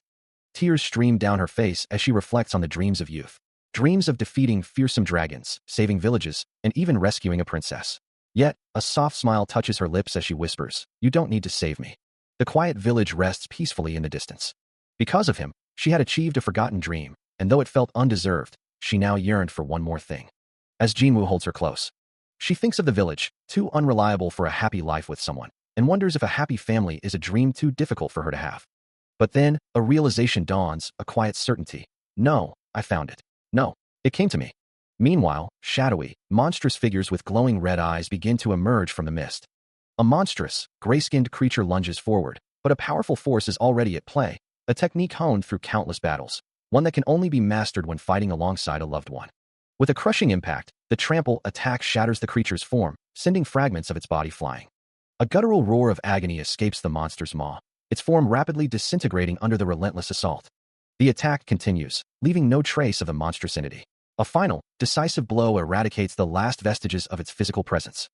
Tears stream down her face as she reflects on the dreams of youth. Dreams of defeating fearsome dragons, saving villages, and even rescuing a princess. Yet, a soft smile touches her lips as she whispers, "You don't need to save me." The quiet village rests peacefully in the distance. Because of him, she had achieved a forgotten dream, and though it felt undeserved, she now yearned for one more thing. As Jinwoo holds her close, she thinks of the village, too unreliable for a happy life with someone, and wonders if a happy family is a dream too difficult for her to have. But then, a realization dawns, a quiet certainty. No, I found it. No, it came to me. Meanwhile, shadowy, monstrous figures with glowing red eyes begin to emerge from the mist. A monstrous, gray-skinned creature lunges forward, but a powerful force is already at play, a technique honed through countless battles, one that can only be mastered when fighting alongside a loved one. With a crushing impact, the trample attack shatters the creature's form, sending fragments of its body flying. A guttural roar of agony escapes the monster's maw, its form rapidly disintegrating under the relentless assault. The attack continues, leaving no trace of the monstrous entity. A final, decisive blow eradicates the last vestiges of its physical presence.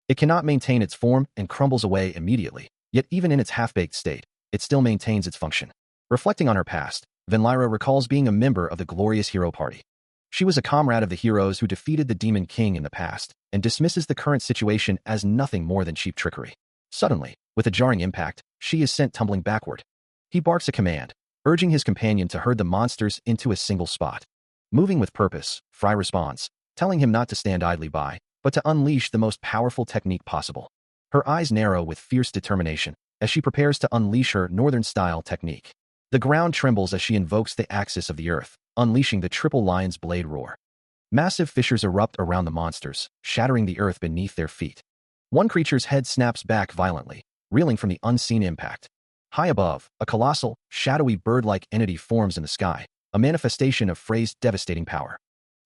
It cannot maintain its form and crumbles away immediately, yet even in its half-baked state, it still maintains its function. Reflecting on her past, Vinlyra recalls being a member of the glorious hero party. She was a comrade of the heroes who defeated the Demon King in the past, and dismisses the current situation as nothing more than cheap trickery. Suddenly, with a jarring impact, she is sent tumbling backward. He barks a command, urging his companion to herd the monsters into a single spot. Moving with purpose, Fry responds, telling him not to stand idly by, but to unleash the most powerful technique possible. Her eyes narrow with fierce determination as she prepares to unleash her northern-style technique. The ground trembles as she invokes the axis of the earth, unleashing the triple lion's blade roar. Massive fissures erupt around the monsters, shattering the earth beneath their feet. One creature's head snaps back violently, reeling from the unseen impact. High above, a colossal, shadowy bird-like entity forms in the sky, a manifestation of Frey's devastating power.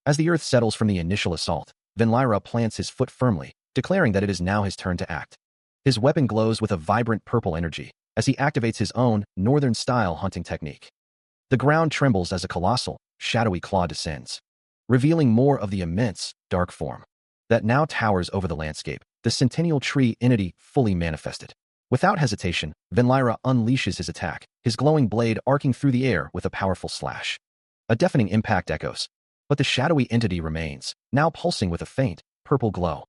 As the earth settles from the initial assault, Venlyra plants his foot firmly, declaring that it is now his turn to act. His weapon glows with a vibrant purple energy, as he activates his own, northern-style hunting technique. The ground trembles as a colossal, shadowy claw descends, revealing more of the immense, dark form that now towers over the landscape, the centennial tree entity fully manifested. Without hesitation, Venlyra unleashes his attack, his glowing blade arcing through the air with a powerful slash. A deafening impact echoes, but the shadowy entity remains, now pulsing with a faint, purple glow.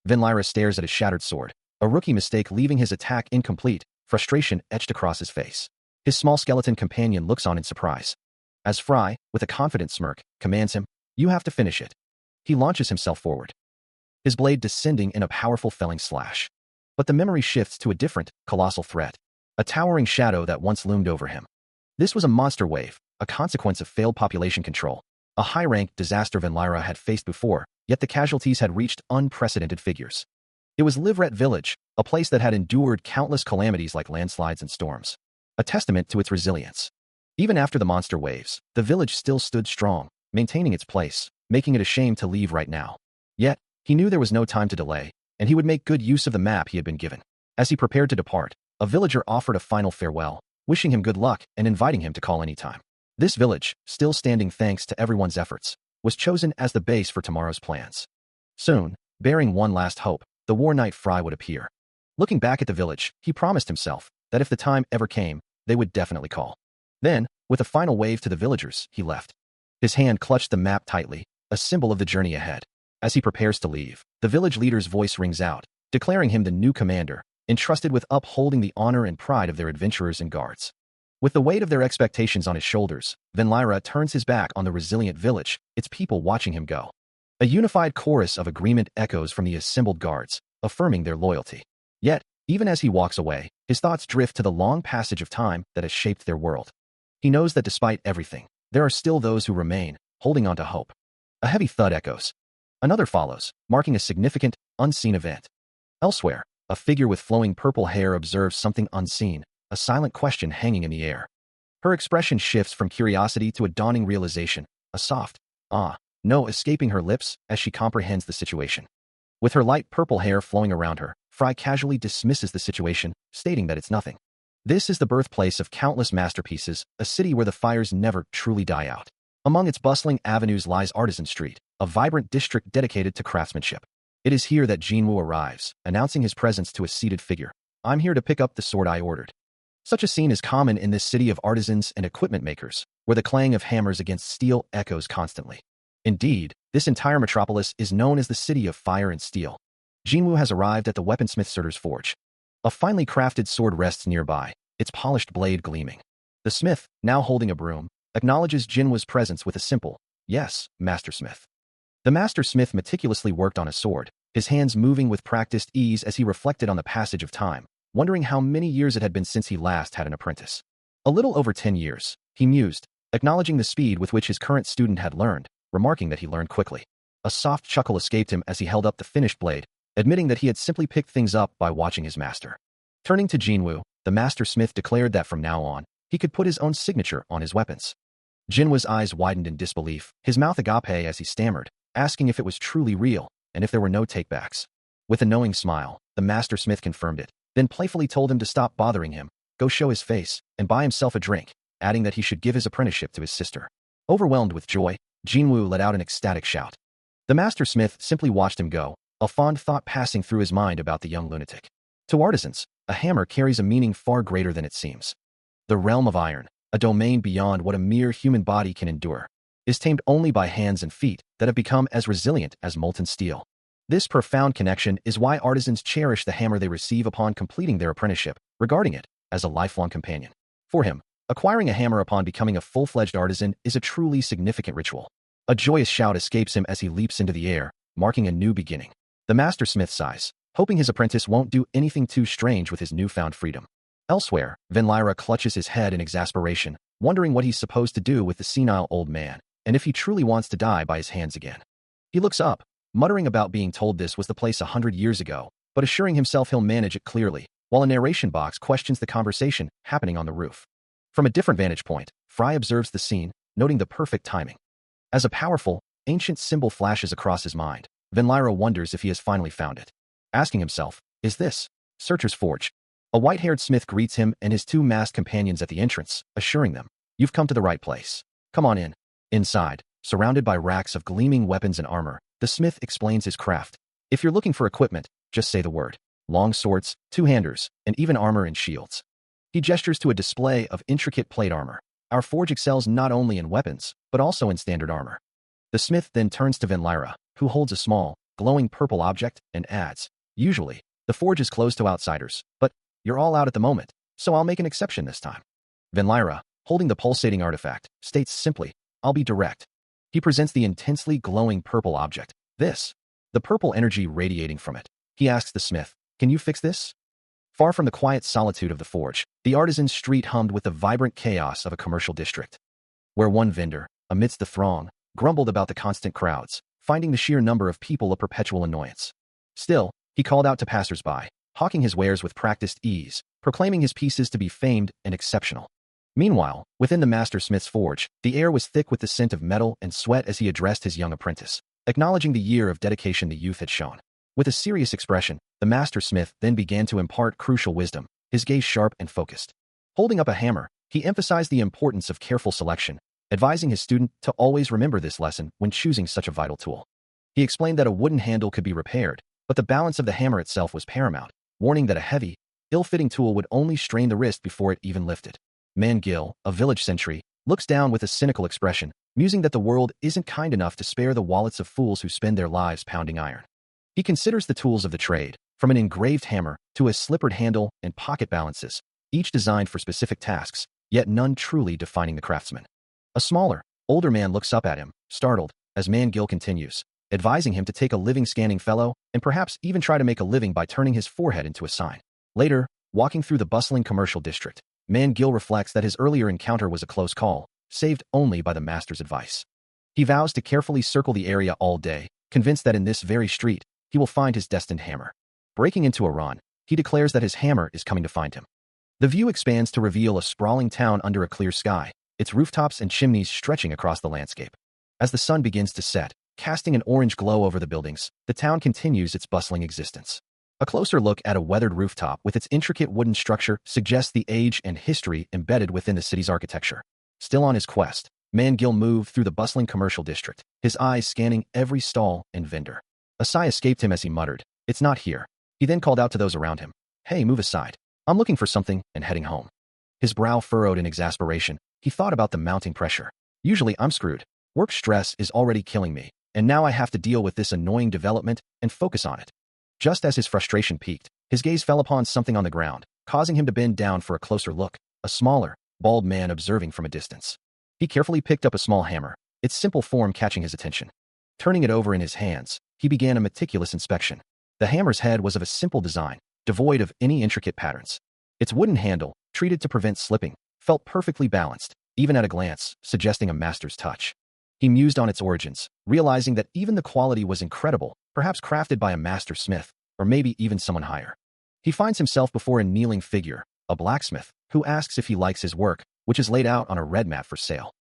Venlyra stares at his shattered sword, a rookie mistake leaving his attack incomplete, frustration etched across his face. His small skeleton companion looks on in surprise. As Fry, with a confident smirk, commands him, "You have to finish it." He launches himself forward, his blade descending in a powerful felling slash. But the memory shifts to a different, colossal threat, a towering shadow that once loomed over him. This was a monster wave, a consequence of failed population control, a high-rank disaster Venlyra had faced before, yet the casualties had reached unprecedented figures. It was Livret Village, a place that had endured countless calamities like landslides and storms, a testament to its resilience. Even after the monster waves, the village still stood strong, maintaining its place, making it a shame to leave right now. Yet, he knew there was no time to delay, and he would make good use of the map he had been given. As he prepared to depart, a villager offered a final farewell, wishing him good luck and inviting him to call any time. This village, still standing thanks to everyone's efforts, was chosen as the base for tomorrow's plans. Soon, bearing one last hope, the War Knight Fry would appear. Looking back at the village, he promised himself that if the time ever came, they would definitely call. Then, with a final wave to the villagers, he left. His hand clutched the map tightly, a symbol of the journey ahead. As he prepares to leave, the village leader's voice rings out, declaring him the new commander, entrusted with upholding the honor and pride of their adventurers and guards. With the weight of their expectations on his shoulders, Venlyra turns his back on the resilient village, its people watching him go. A unified chorus of agreement echoes from the assembled guards, affirming their loyalty. Yet, even as he walks away, his thoughts drift to the long passage of time that has shaped their world. He knows that despite everything, there are still those who remain, holding on to hope. A heavy thud echoes. Another follows, marking a significant, unseen event. Elsewhere, a figure with flowing purple hair observes something unseen, a silent question hanging in the air. Her expression shifts from curiosity to a dawning realization, a soft, no escaping her lips as she comprehends the situation. With her light purple hair flowing around her, Fry casually dismisses the situation, stating that it's nothing. This is the birthplace of countless masterpieces, a city where the fires never truly die out. Among its bustling avenues lies Artisan Street, a vibrant district dedicated to craftsmanship. It is here that Jinwoo arrives, announcing his presence to a seated figure. "I'm here to pick up the sword I ordered." Such a scene is common in this city of artisans and equipment makers, where the clang of hammers against steel echoes constantly. Indeed, this entire metropolis is known as the City of Fire and Steel. Jinwoo has arrived at the weaponsmith Surtur's forge. A finely crafted sword rests nearby, its polished blade gleaming. The smith, now holding a broom, acknowledges Jinwoo's presence with a simple, "Yes, Master Smith." The Master Smith meticulously worked on a sword, his hands moving with practiced ease as he reflected on the passage of time, wondering how many years it had been since he last had an apprentice. A little over 10 years, he mused, acknowledging the speed with which his current student had learned, remarking that he learned quickly. A soft chuckle escaped him as he held up the finished blade, admitting that he had simply picked things up by watching his master. Turning to Jinwoo, the Master Smith declared that from now on, he could put his own signature on his weapons. Jinwoo's eyes widened in disbelief, his mouth agape as he stammered, asking if it was truly real, and if there were no takebacks. With a knowing smile, the Master Smith confirmed it, then playfully told him to stop bothering him, go show his face, and buy himself a drink, adding that he should give his apprenticeship to his sister. Overwhelmed with joy, Jinwoo let out an ecstatic shout. The Master Smith simply watched him go, a fond thought passing through his mind about the young lunatic. To artisans, a hammer carries a meaning far greater than it seems. The realm of iron, a domain beyond what a mere human body can endure, is tamed only by hands and feet that have become as resilient as molten steel. This profound connection is why artisans cherish the hammer they receive upon completing their apprenticeship, regarding it as a lifelong companion. For him, acquiring a hammer upon becoming a full-fledged artisan is a truly significant ritual. A joyous shout escapes him as he leaps into the air, marking a new beginning. The Master Smith sighs, hoping his apprentice won't do anything too strange with his newfound freedom. Elsewhere, Venlyra clutches his head in exasperation, wondering what he's supposed to do with the senile old man, and if he truly wants to die by his hands again. He looks up, muttering about being told this was the place 100 years ago, but assuring himself he'll manage it clearly, while a narration box questions the conversation happening on the roof. From a different vantage point, Fry observes the scene, noting the perfect timing. As a powerful, ancient symbol flashes across his mind, Venlyra wonders if he has finally found it. Asking himself, is this Searcher's Forge? A white-haired smith greets him and his two masked companions at the entrance, assuring them, "You've come to the right place. Come on in." Inside, surrounded by racks of gleaming weapons and armor, the smith explains his craft. If you're looking for equipment, just say the word. Long swords, two-handers, and even armor and shields. He gestures to a display of intricate plate armor. Our forge excels not only in weapons, but also in standard armor. The smith then turns to Venlyra, who holds a small, glowing purple object, and adds, "Usually, the forge is closed to outsiders, but you're all out at the moment, so I'll make an exception this time." Venlyra, holding the pulsating artifact, states simply, "I'll be direct." He presents the intensely glowing purple object. This, the purple energy radiating from it. He asks the smith, "Can you fix this?" Far from the quiet solitude of the forge, the artisan's street hummed with the vibrant chaos of a commercial district, where one vendor, amidst the throng, grumbled about the constant crowds, finding the sheer number of people a perpetual annoyance. Still, he called out to passers-by, hawking his wares with practiced ease, proclaiming his pieces to be famed and exceptional. Meanwhile, within the master smith's forge, the air was thick with the scent of metal and sweat as he addressed his young apprentice, acknowledging the year of dedication the youth had shown. With a serious expression, the master smith then began to impart crucial wisdom, his gaze sharp and focused. Holding up a hammer, he emphasized the importance of careful selection, advising his student to always remember this lesson when choosing such a vital tool. He explained that a wooden handle could be repaired, but the balance of the hammer itself was paramount, warning that a heavy, ill-fitting tool would only strain the wrist before it even lifted. Mangil, a village sentry, looks down with a cynical expression, musing that the world isn't kind enough to spare the wallets of fools who spend their lives pounding iron. He considers the tools of the trade, from an engraved hammer to a slippered handle and pocket balances, each designed for specific tasks, yet none truly defining the craftsman. A smaller, older man looks up at him, startled, as Mangil continues, advising him to take a living scanning fellow and perhaps even try to make a living by turning his forehead into a sign. Later, walking through the bustling commercial district, Mangil reflects that his earlier encounter was a close call, saved only by the master's advice. He vows to carefully circle the area all day, convinced that in this very street, he will find his destined hammer. Breaking into a run, he declares that his hammer is coming to find him. The view expands to reveal a sprawling town under a clear sky, its rooftops and chimneys stretching across the landscape. As the sun begins to set, casting an orange glow over the buildings, the town continues its bustling existence. A closer look at a weathered rooftop with its intricate wooden structure suggests the age and history embedded within the city's architecture. Still on his quest, Mangil moved through the bustling commercial district, his eyes scanning every stall and vendor. A sigh escaped him as he muttered, "It's not here." He then called out to those around him, "Hey, move aside. I'm looking for something," and heading home. His brow furrowed in exasperation. He thought about the mounting pressure. "Usually I'm screwed. Work stress is already killing me, and now I have to deal with this annoying development and focus on it." Just as his frustration peaked, his gaze fell upon something on the ground, causing him to bend down for a closer look, a smaller, bald man observing from a distance. He carefully picked up a small hammer, its simple form catching his attention. Turning it over in his hands, he began a meticulous inspection. The hammer's head was of a simple design, devoid of any intricate patterns. Its wooden handle, treated to prevent slipping, felt perfectly balanced, even at a glance, suggesting a master's touch. He mused on its origins, realizing that even the quality was incredible, perhaps crafted by a master smith, or maybe even someone higher. He finds himself before a kneeling figure, a blacksmith, who asks if he likes his work, which is laid out on a red mat for sale.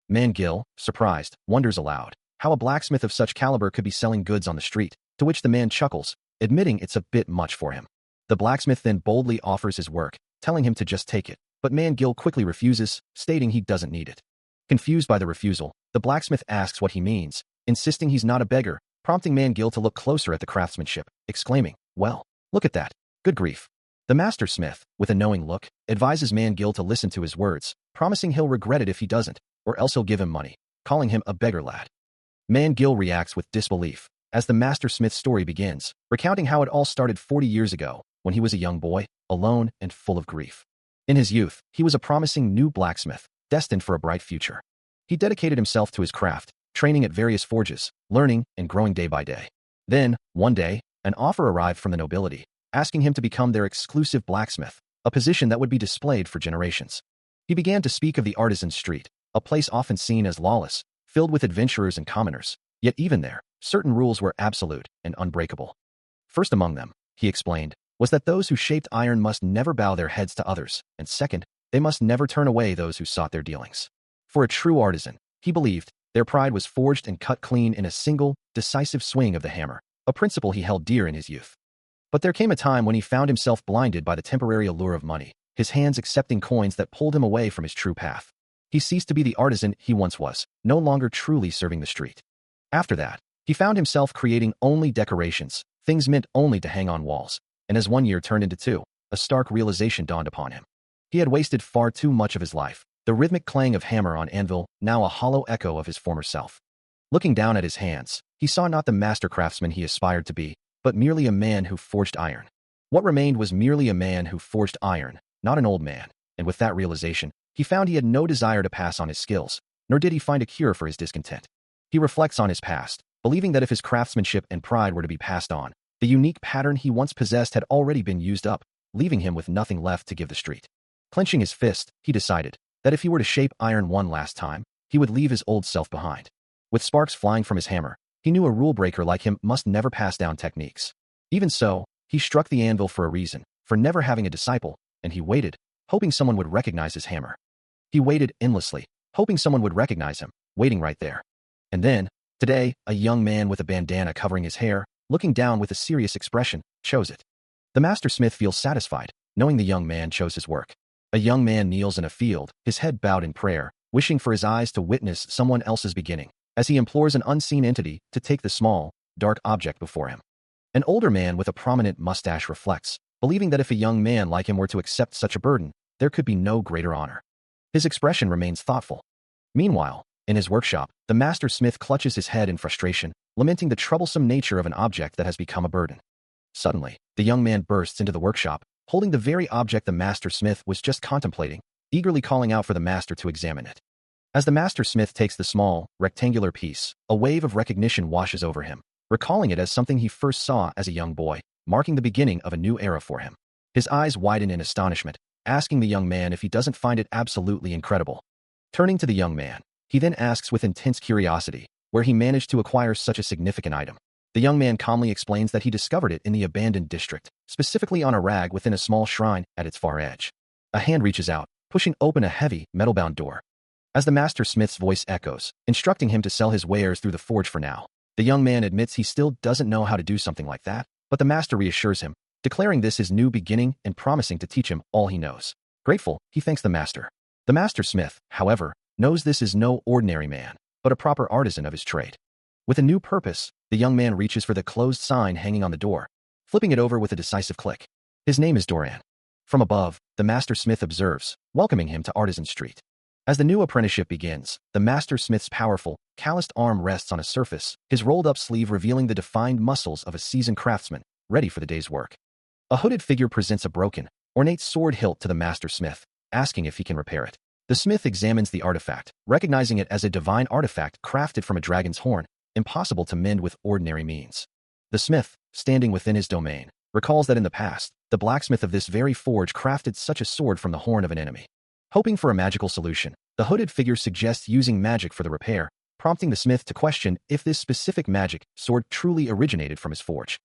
Mangil, surprised, wonders aloud how a blacksmith of such caliber could be selling goods on the street, to which the man chuckles, admitting it's a bit much for him. The blacksmith then boldly offers his work, telling him to just take it, but Mangil quickly refuses, stating he doesn't need it. Confused by the refusal, the blacksmith asks what he means, insisting he's not a beggar, prompting Mangil to look closer at the craftsmanship, exclaiming, "Well, look at that. Good grief." The master smith, with a knowing look, advises Mangil to listen to his words, promising he'll regret it if he doesn't, or else he'll give him money, calling him a beggar lad. Mangil reacts with disbelief, as the master smith's story begins, recounting how it all started 40 years ago, when he was a young boy, alone and full of grief. In his youth, he was a promising new blacksmith, destined for a bright future. He dedicated himself to his craft, training at various forges, learning and growing day by day. Then, one day, an offer arrived from the nobility, asking him to become their exclusive blacksmith, a position that would be displayed for generations. He began to speak of the artisan's street, a place often seen as lawless, filled with adventurers and commoners, yet even there, certain rules were absolute and unbreakable. First among them, he explained, was that those who shaped iron must never bow their heads to others, and second, they must never turn away those who sought their dealings. For a true artisan, he believed, their pride was forged and cut clean in a single, decisive swing of the hammer, a principle he held dear in his youth. But there came a time when he found himself blinded by the temporary allure of money, his hands accepting coins that pulled him away from his true path. He ceased to be the artisan he once was, no longer truly serving the street. After that, he found himself creating only decorations, things meant only to hang on walls, and as 1 year turned into 2, a stark realization dawned upon him. He had wasted far too much of his life, the rhythmic clang of hammer on anvil, now a hollow echo of his former self. Looking down at his hands, he saw not the master craftsman he aspired to be, but merely a man who forged iron. What remained was merely a man who forged iron, not an old man, and with that realization, he found he had no desire to pass on his skills, nor did he find a cure for his discontent. He reflects on his past, believing that if his craftsmanship and pride were to be passed on, the unique pattern he once possessed had already been used up, leaving him with nothing left to give the street. Clenching his fist, he decided that if he were to shape iron one last time, he would leave his old self behind. With sparks flying from his hammer, he knew a rule-breaker like him must never pass down techniques. Even so, he struck the anvil for a reason, for never having a disciple, and he waited, hoping someone would recognize his hammer. He waited endlessly, hoping someone would recognize him, waiting right there. And then, today, a young man with a bandana covering his hair, looking down with a serious expression, chose it. The master smith feels satisfied, knowing the young man chose his work. A young man kneels in a field, his head bowed in prayer, wishing for his eyes to witness someone else's beginning, as he implores an unseen entity to take the small, dark object before him. An older man with a prominent mustache reflects, believing that if a young man like him were to accept such a burden, there could be no greater honor. His expression remains thoughtful. Meanwhile, in his workshop, the master smith clutches his head in frustration, lamenting the troublesome nature of an object that has become a burden. Suddenly, the young man bursts into the workshop, holding the very object the master smith was just contemplating, eagerly calling out for the master to examine it. As the master smith takes the small, rectangular piece, a wave of recognition washes over him, recalling it as something he first saw as a young boy, marking the beginning of a new era for him. His eyes widen in astonishment, asking the young man if he doesn't find it absolutely incredible. Turning to the young man, he then asks with intense curiosity, where he managed to acquire such a significant item. The young man calmly explains that he discovered it in the abandoned district, specifically on a rag within a small shrine at its far edge. A hand reaches out, pushing open a heavy, metal-bound door. As the master smith's voice echoes, instructing him to sell his wares through the forge for now, the young man admits he still doesn't know how to do something like that, but the master reassures him, declaring this his new beginning and promising to teach him all he knows. Grateful, he thanks the master. The master smith, however, knows this is no ordinary man, but a proper artisan of his trade. With a new purpose, the young man reaches for the closed sign hanging on the door, flipping it over with a decisive click. His name is Doran. From above, the master smith observes, welcoming him to Artisan Street. As the new apprenticeship begins, the master smith's powerful, calloused arm rests on a surface, his rolled-up sleeve revealing the defined muscles of a seasoned craftsman, ready for the day's work. A hooded figure presents a broken, ornate sword hilt to the master smith, asking if he can repair it. The smith examines the artifact, recognizing it as a divine artifact crafted from a dragon's horn, impossible to mend with ordinary means. The smith, standing within his domain, recalls that in the past, the blacksmith of this very forge crafted such a sword from the horn of an enemy. Hoping for a magical solution, the hooded figure suggests using magic for the repair, prompting the smith to question if this specific magic sword truly originated from his forge.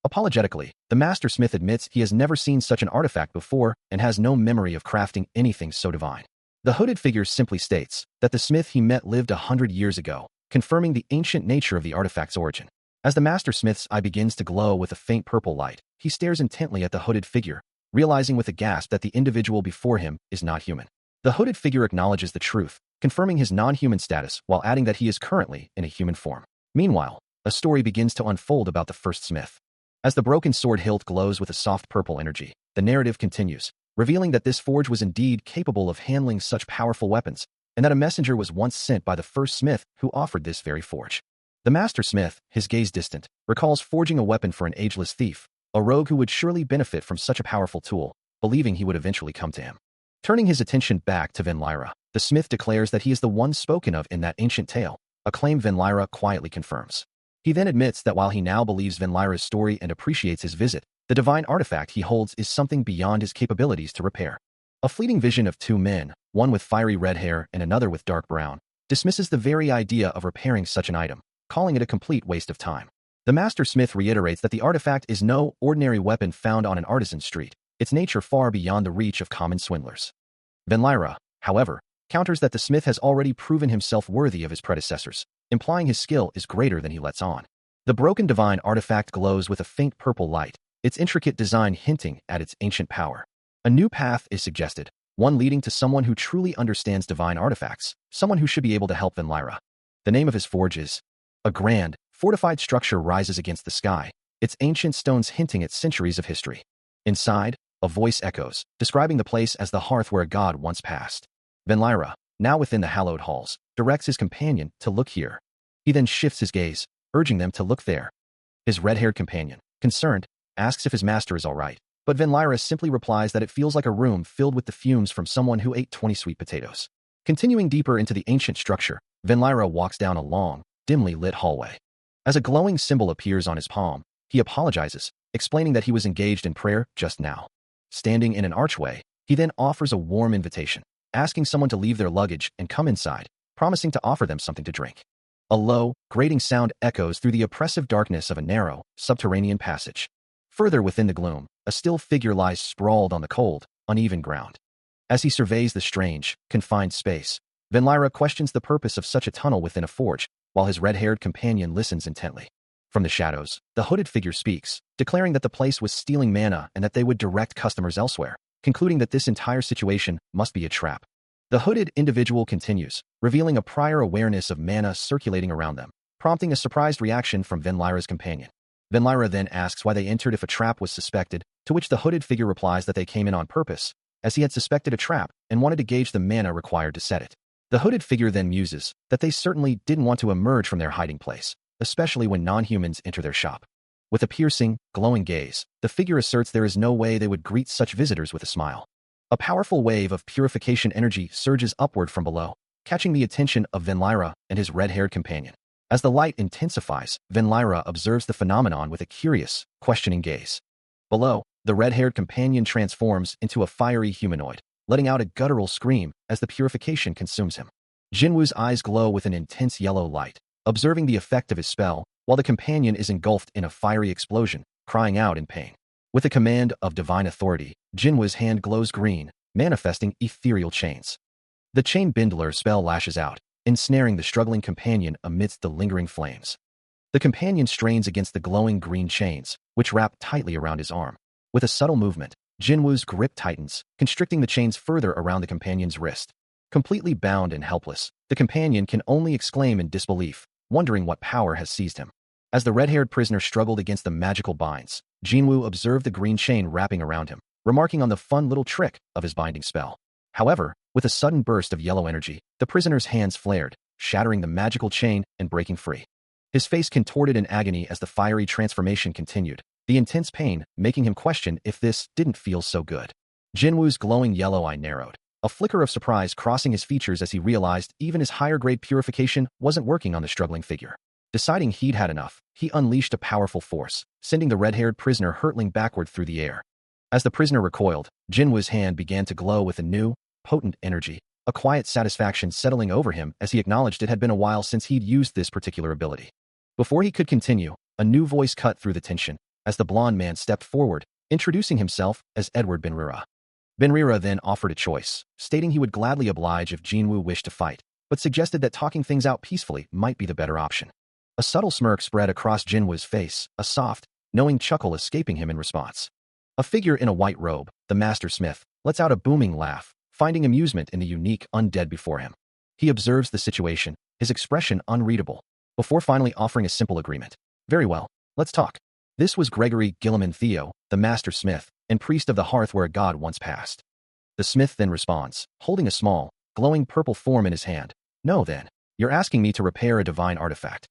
Apologetically, the master smith admits he has never seen such an artifact before and has no memory of crafting anything so divine. The hooded figure simply states that the smith he met lived 100 years ago, confirming the ancient nature of the artifact's origin. As the master smith's eye begins to glow with a faint purple light, he stares intently at the hooded figure, realizing with a gasp that the individual before him is not human. The hooded figure acknowledges the truth, confirming his non-human status while adding that he is currently in a human form. Meanwhile, a story begins to unfold about the first smith. As the broken sword hilt glows with a soft purple energy, the narrative continues, revealing that this forge was indeed capable of handling such powerful weapons, and that a messenger was once sent by the first smith who offered this very forge. The master smith, his gaze distant, recalls forging a weapon for an ageless thief, a rogue who would surely benefit from such a powerful tool, believing he would eventually come to him. Turning his attention back to Venlyra, the smith declares that he is the one spoken of in that ancient tale, a claim Venlyra quietly confirms. He then admits that while he now believes Venlyra's story and appreciates his visit, The divine artifact he holds is something beyond his capabilities to repair. A fleeting vision of two men, one with fiery red hair and another with dark brown, dismisses the very idea of repairing such an item, calling it a complete waste of time. The master smith reiterates that the artifact is no ordinary weapon found on an artisan's street, its nature far beyond the reach of common swindlers. Venlyra, however, counters that the smith has already proven himself worthy of his predecessors, implying his skill is greater than he lets on. The broken divine artifact glows with a faint purple light, its intricate design hinting at its ancient power. A new path is suggested, one leading to someone who truly understands divine artifacts, someone who should be able to help Venlyra. The name of his forge is. A grand, fortified structure rises against the sky, its ancient stones hinting at centuries of history. Inside, a voice echoes, describing the place as the hearth where a god once passed. Venlyra, now within the hallowed halls, directs his companion to look here. He then shifts his gaze, urging them to look there. His red-haired companion, concerned, asks if his master is all right, but Venlyra simply replies that it feels like a room filled with the fumes from someone who ate 20 sweet potatoes. Continuing deeper into the ancient structure, Venlyra walks down a long, dimly lit hallway. As a glowing symbol appears on his palm, he apologizes, explaining that he was engaged in prayer just now. Standing in an archway, he then offers a warm invitation, asking someone to leave their luggage and come inside, promising to offer them something to drink. A low, grating sound echoes through the oppressive darkness of a narrow, subterranean passage. Further within the gloom, a still figure lies sprawled on the cold, uneven ground. As he surveys the strange, confined space, Venlyra questions the purpose of such a tunnel within a forge, while his red-haired companion listens intently. From the shadows, the hooded figure speaks, declaring that the place was stealing mana and that they would direct customers elsewhere, concluding that this entire situation must be a trap. The hooded individual continues, revealing a prior awareness of mana circulating around them, prompting a surprised reaction from Venlyra's companion. Venlyra then asks why they entered if a trap was suspected, to which the hooded figure replies that they came in on purpose, as he had suspected a trap and wanted to gauge the mana required to set it. The hooded figure then muses that they certainly didn't want to emerge from their hiding place, especially when non-humans enter their shop. With a piercing, glowing gaze, the figure asserts there is no way they would greet such visitors with a smile. A powerful wave of purification energy surges upward from below, catching the attention of Venlyra and his red-haired companion. As the light intensifies, Venlyra observes the phenomenon with a curious, questioning gaze. Below, the red-haired companion transforms into a fiery humanoid, letting out a guttural scream as the purification consumes him. Jinwoo's eyes glow with an intense yellow light, observing the effect of his spell, while the companion is engulfed in a fiery explosion, crying out in pain. With a command of divine authority, Jinwoo's hand glows green, manifesting ethereal chains. The chain bindler spell lashes out, ensnaring the struggling companion amidst the lingering flames. The companion strains against the glowing green chains, which wrap tightly around his arm. With a subtle movement, Jinwoo's grip tightens, constricting the chains further around the companion's wrist. Completely bound and helpless, the companion can only exclaim in disbelief, wondering what power has seized him. As the red-haired prisoner struggled against the magical binds, Jinwoo observed the green chain wrapping around him, remarking on the fun little trick of his binding spell. However, with a sudden burst of yellow energy, the prisoner's hands flared, shattering the magical chain and breaking free. His face contorted in agony as the fiery transformation continued, the intense pain making him question if this didn't feel so good. Jinwoo's glowing yellow eye narrowed, a flicker of surprise crossing his features as he realized even his higher-grade purification wasn't working on the struggling figure. Deciding he'd had enough, he unleashed a powerful force, sending the red-haired prisoner hurtling backward through the air. As the prisoner recoiled, Jinwoo's hand began to glow with a new, potent energy, a quiet satisfaction settling over him as he acknowledged it had been a while since he'd used this particular ability. Before he could continue, a new voice cut through the tension, as the blond man stepped forward, introducing himself as Edward Benrira. Benrira then offered a choice, stating he would gladly oblige if Jinwoo wished to fight, but suggested that talking things out peacefully might be the better option. A subtle smirk spread across Jinwoo's face, a soft, knowing chuckle escaping him in response. A figure in a white robe, the master smith, lets out a booming laugh, finding amusement in the unique undead before him. He observes the situation, his expression unreadable, before finally offering a simple agreement. Very well, let's talk. This was Gregory Gilliman Theo, the master smith, and priest of the hearth where a god once passed. The smith then responds, holding a small, glowing purple form in his hand. No then, you're asking me to repair a divine artifact.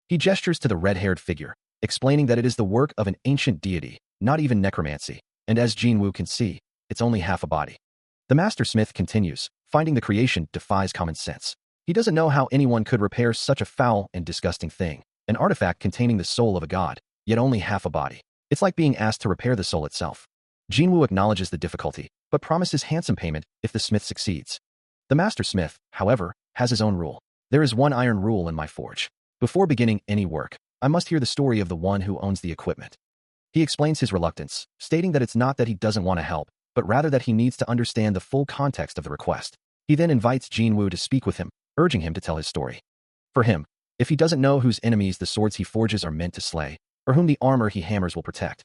He gestures to the red-haired figure, explaining that it is the work of an ancient deity, not even necromancy, and as Jinwoo can see, it's only half a body. The master smith continues, finding the creation defies common sense. He doesn't know how anyone could repair such a foul and disgusting thing, an artifact containing the soul of a god, yet only half a body. It's like being asked to repair the soul itself. Jinwoo acknowledges the difficulty, but promises handsome payment if the smith succeeds. The master smith, however, has his own rule. There is one iron rule in my forge. Before beginning any work, I must hear the story of the one who owns the equipment. He explains his reluctance, stating that it's not that he doesn't want to help, but rather that he needs to understand the full context of the request. He then invites Jinwoo to speak with him, urging him to tell his story. For him, if he doesn't know whose enemies the swords he forges are meant to slay, or whom the armor he hammers will protect,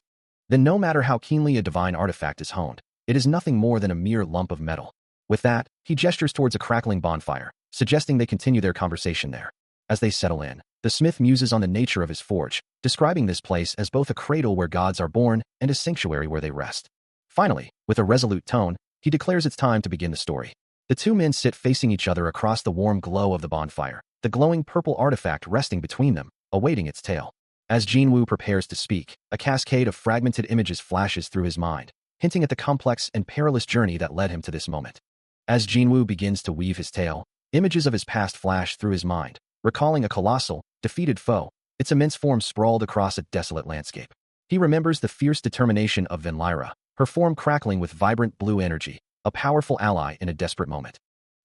then no matter how keenly a divine artifact is honed, it is nothing more than a mere lump of metal. With that, he gestures towards a crackling bonfire, suggesting they continue their conversation there. As they settle in, the smith muses on the nature of his forge, describing this place as both a cradle where gods are born and a sanctuary where they rest. Finally, with a resolute tone, he declares it's time to begin the story. The two men sit facing each other across the warm glow of the bonfire, the glowing purple artifact resting between them, awaiting its tale. As Jinwoo prepares to speak, a cascade of fragmented images flashes through his mind, hinting at the complex and perilous journey that led him to this moment. As Jinwoo begins to weave his tale, images of his past flash through his mind, recalling a colossal, defeated foe, its immense form sprawled across a desolate landscape. He remembers the fierce determination of Venlyra, her form crackling with vibrant blue energy, a powerful ally in a desperate moment.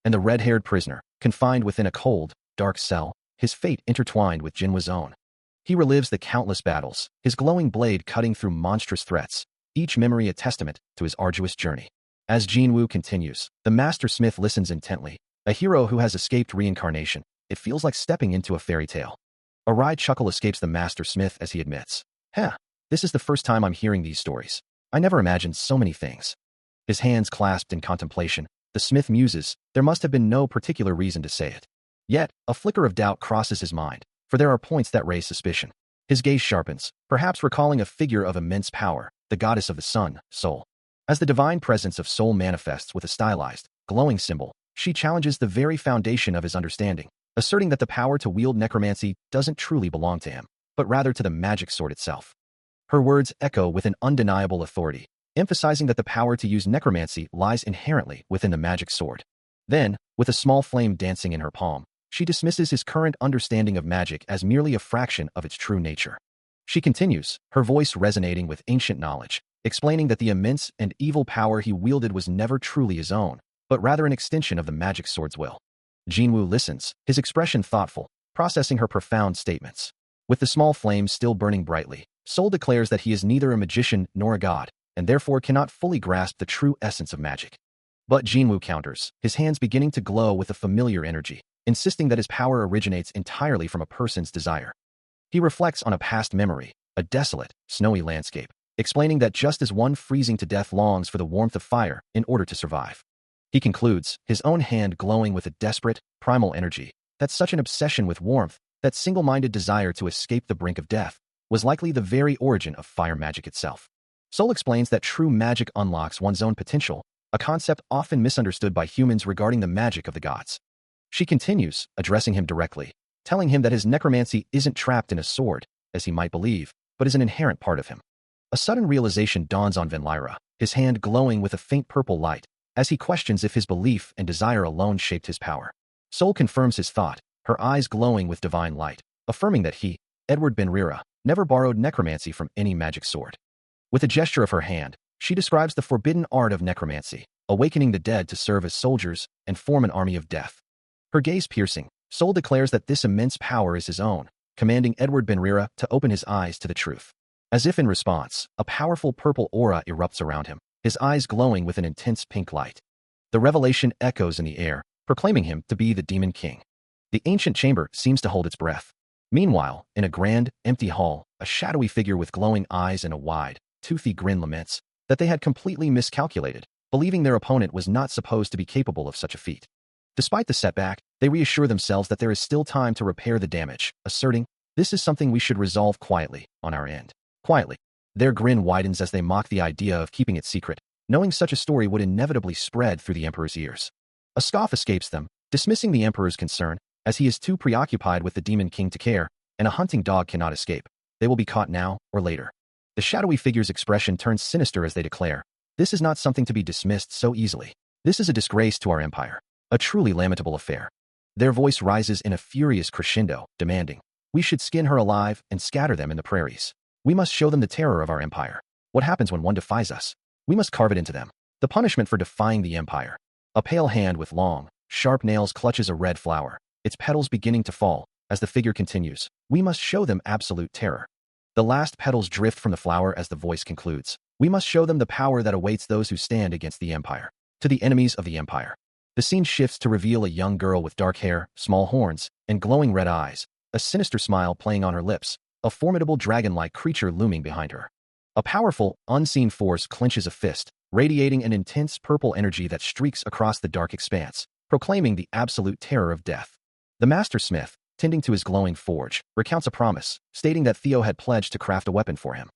And the red-haired prisoner, confined within a cold, dark cell, his fate intertwined with Jinwoo's own. He relives the countless battles, his glowing blade cutting through monstrous threats, each memory a testament to his arduous journey. As Jinwoo continues, the master smith listens intently, a hero who has escaped reincarnation. It feels like stepping into a fairy tale. A wry chuckle escapes the master smith as he admits, this is the first time I'm hearing these stories. I never imagined so many things. His hands clasped in contemplation, the smith muses, there must have been no particular reason to say it. Yet, a flicker of doubt crosses his mind, for there are points that raise suspicion. His gaze sharpens, perhaps recalling a figure of immense power, the goddess of the sun, Sol. As the divine presence of Sol manifests with a stylized, glowing symbol, she challenges the very foundation of his understanding, asserting that the power to wield necromancy doesn't truly belong to him, but rather to the magic sword itself. Her words echo with an undeniable authority, emphasizing that the power to use necromancy lies inherently within the magic sword. Then, with a small flame dancing in her palm, she dismisses his current understanding of magic as merely a fraction of its true nature. She continues, her voice resonating with ancient knowledge, explaining that the immense and evil power he wielded was never truly his own, but rather an extension of the magic sword's will. Jinwoo listens, his expression thoughtful, processing her profound statements. With the small flame still burning brightly, Sol declares that he is neither a magician nor a god, and therefore cannot fully grasp the true essence of magic. But Jinwoo counters, his hands beginning to glow with a familiar energy, insisting that his power originates entirely from a person's desire. He reflects on a past memory, a desolate, snowy landscape, explaining that just as one freezing to death longs for the warmth of fire in order to survive. He concludes, his own hand glowing with a desperate, primal energy, that such an obsession with warmth, that single-minded desire to escape the brink of death, was likely the very origin of fire magic itself. Sol explains that true magic unlocks one's own potential, a concept often misunderstood by humans regarding the magic of the gods. She continues, addressing him directly, telling him that his necromancy isn't trapped in a sword, as he might believe, but is an inherent part of him. A sudden realization dawns on Venlyra, his hand glowing with a faint purple light, as he questions if his belief and desire alone shaped his power. Sol confirms his thought, her eyes glowing with divine light, affirming that he, Edward Benrira, never borrowed necromancy from any magic sword. With a gesture of her hand, she describes the forbidden art of necromancy, awakening the dead to serve as soldiers and form an army of death. Her gaze piercing, Sol declares that this immense power is his own, commanding Edward Benrira to open his eyes to the truth. As if in response, a powerful purple aura erupts around him, his eyes glowing with an intense pink light. The revelation echoes in the air, proclaiming him to be the Demon King. The ancient chamber seems to hold its breath. Meanwhile, in a grand, empty hall, a shadowy figure with glowing eyes and a wide, toothy grin laments that they had completely miscalculated, believing their opponent was not supposed to be capable of such a feat. Despite the setback, they reassure themselves that there is still time to repair the damage, asserting, "This is something we should resolve quietly, on our end." Quietly. Their grin widens as they mock the idea of keeping it secret, knowing such a story would inevitably spread through the Emperor's ears. A scoff escapes them, dismissing the Emperor's concern, as he is too preoccupied with the Demon King to care, and a hunting dog cannot escape. They will be caught now or later. The shadowy figure's expression turns sinister as they declare, "This is not something to be dismissed so easily. This is a disgrace to our empire. A truly lamentable affair." Their voice rises in a furious crescendo, demanding, "We should skin her alive and scatter them in the prairies. We must show them the terror of our empire. What happens when one defies us? We must carve it into them. The punishment for defying the empire. A pale hand with long, sharp nails clutches a red flower, its petals beginning to fall. As the figure continues, we must show them absolute terror. The last petals drift from the flower as the voice concludes. We must show them the power that awaits those who stand against the empire. To the enemies of the empire. The scene shifts to reveal a young girl with dark hair, small horns, and glowing red eyes, a sinister smile playing on her lips, a formidable dragon-like creature looming behind her. A powerful, unseen force clenches a fist, radiating an intense purple energy that streaks across the dark expanse, proclaiming the absolute terror of death. The master smith, tending to his glowing forge, recounts a promise, stating that Theo had pledged to craft a weapon for him.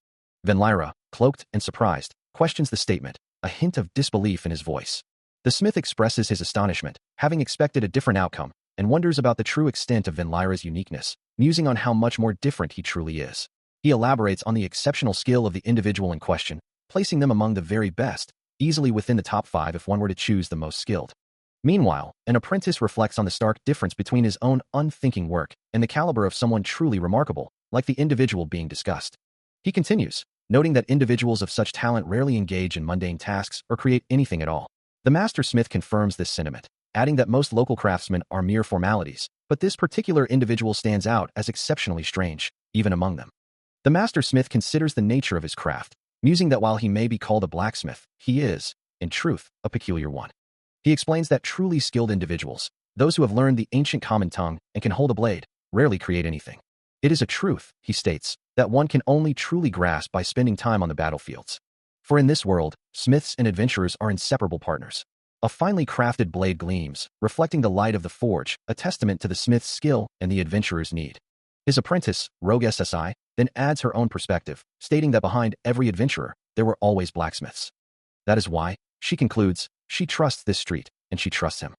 Venlyra, cloaked and surprised, questions the statement, a hint of disbelief in his voice. The smith expresses his astonishment, having expected a different outcome, and wonders about the true extent of Venlyra's uniqueness, musing on how much more different he truly is. He elaborates on the exceptional skill of the individual in question, placing them among the very best, easily within the top 5 if one were to choose the most skilled. Meanwhile, an apprentice reflects on the stark difference between his own unthinking work and the caliber of someone truly remarkable, like the individual being discussed. He continues, noting that individuals of such talent rarely engage in mundane tasks or create anything at all. The master smith confirms this sentiment, adding that most local craftsmen are mere formalities, but this particular individual stands out as exceptionally strange, even among them. The master smith considers the nature of his craft, musing that while he may be called a blacksmith, he is, in truth, a peculiar one. He explains that truly skilled individuals, those who have learned the ancient common tongue and can hold a blade, rarely create anything. It is a truth, he states, that one can only truly grasp by spending time on the battlefields. For in this world, smiths and adventurers are inseparable partners. A finely crafted blade gleams, reflecting the light of the forge, a testament to the smith's skill and the adventurer's need. His apprentice, Rogue SSI, then adds her own perspective, stating that behind every adventurer, there were always blacksmiths. That is why, she concludes, she trusts this street, and she trusts him.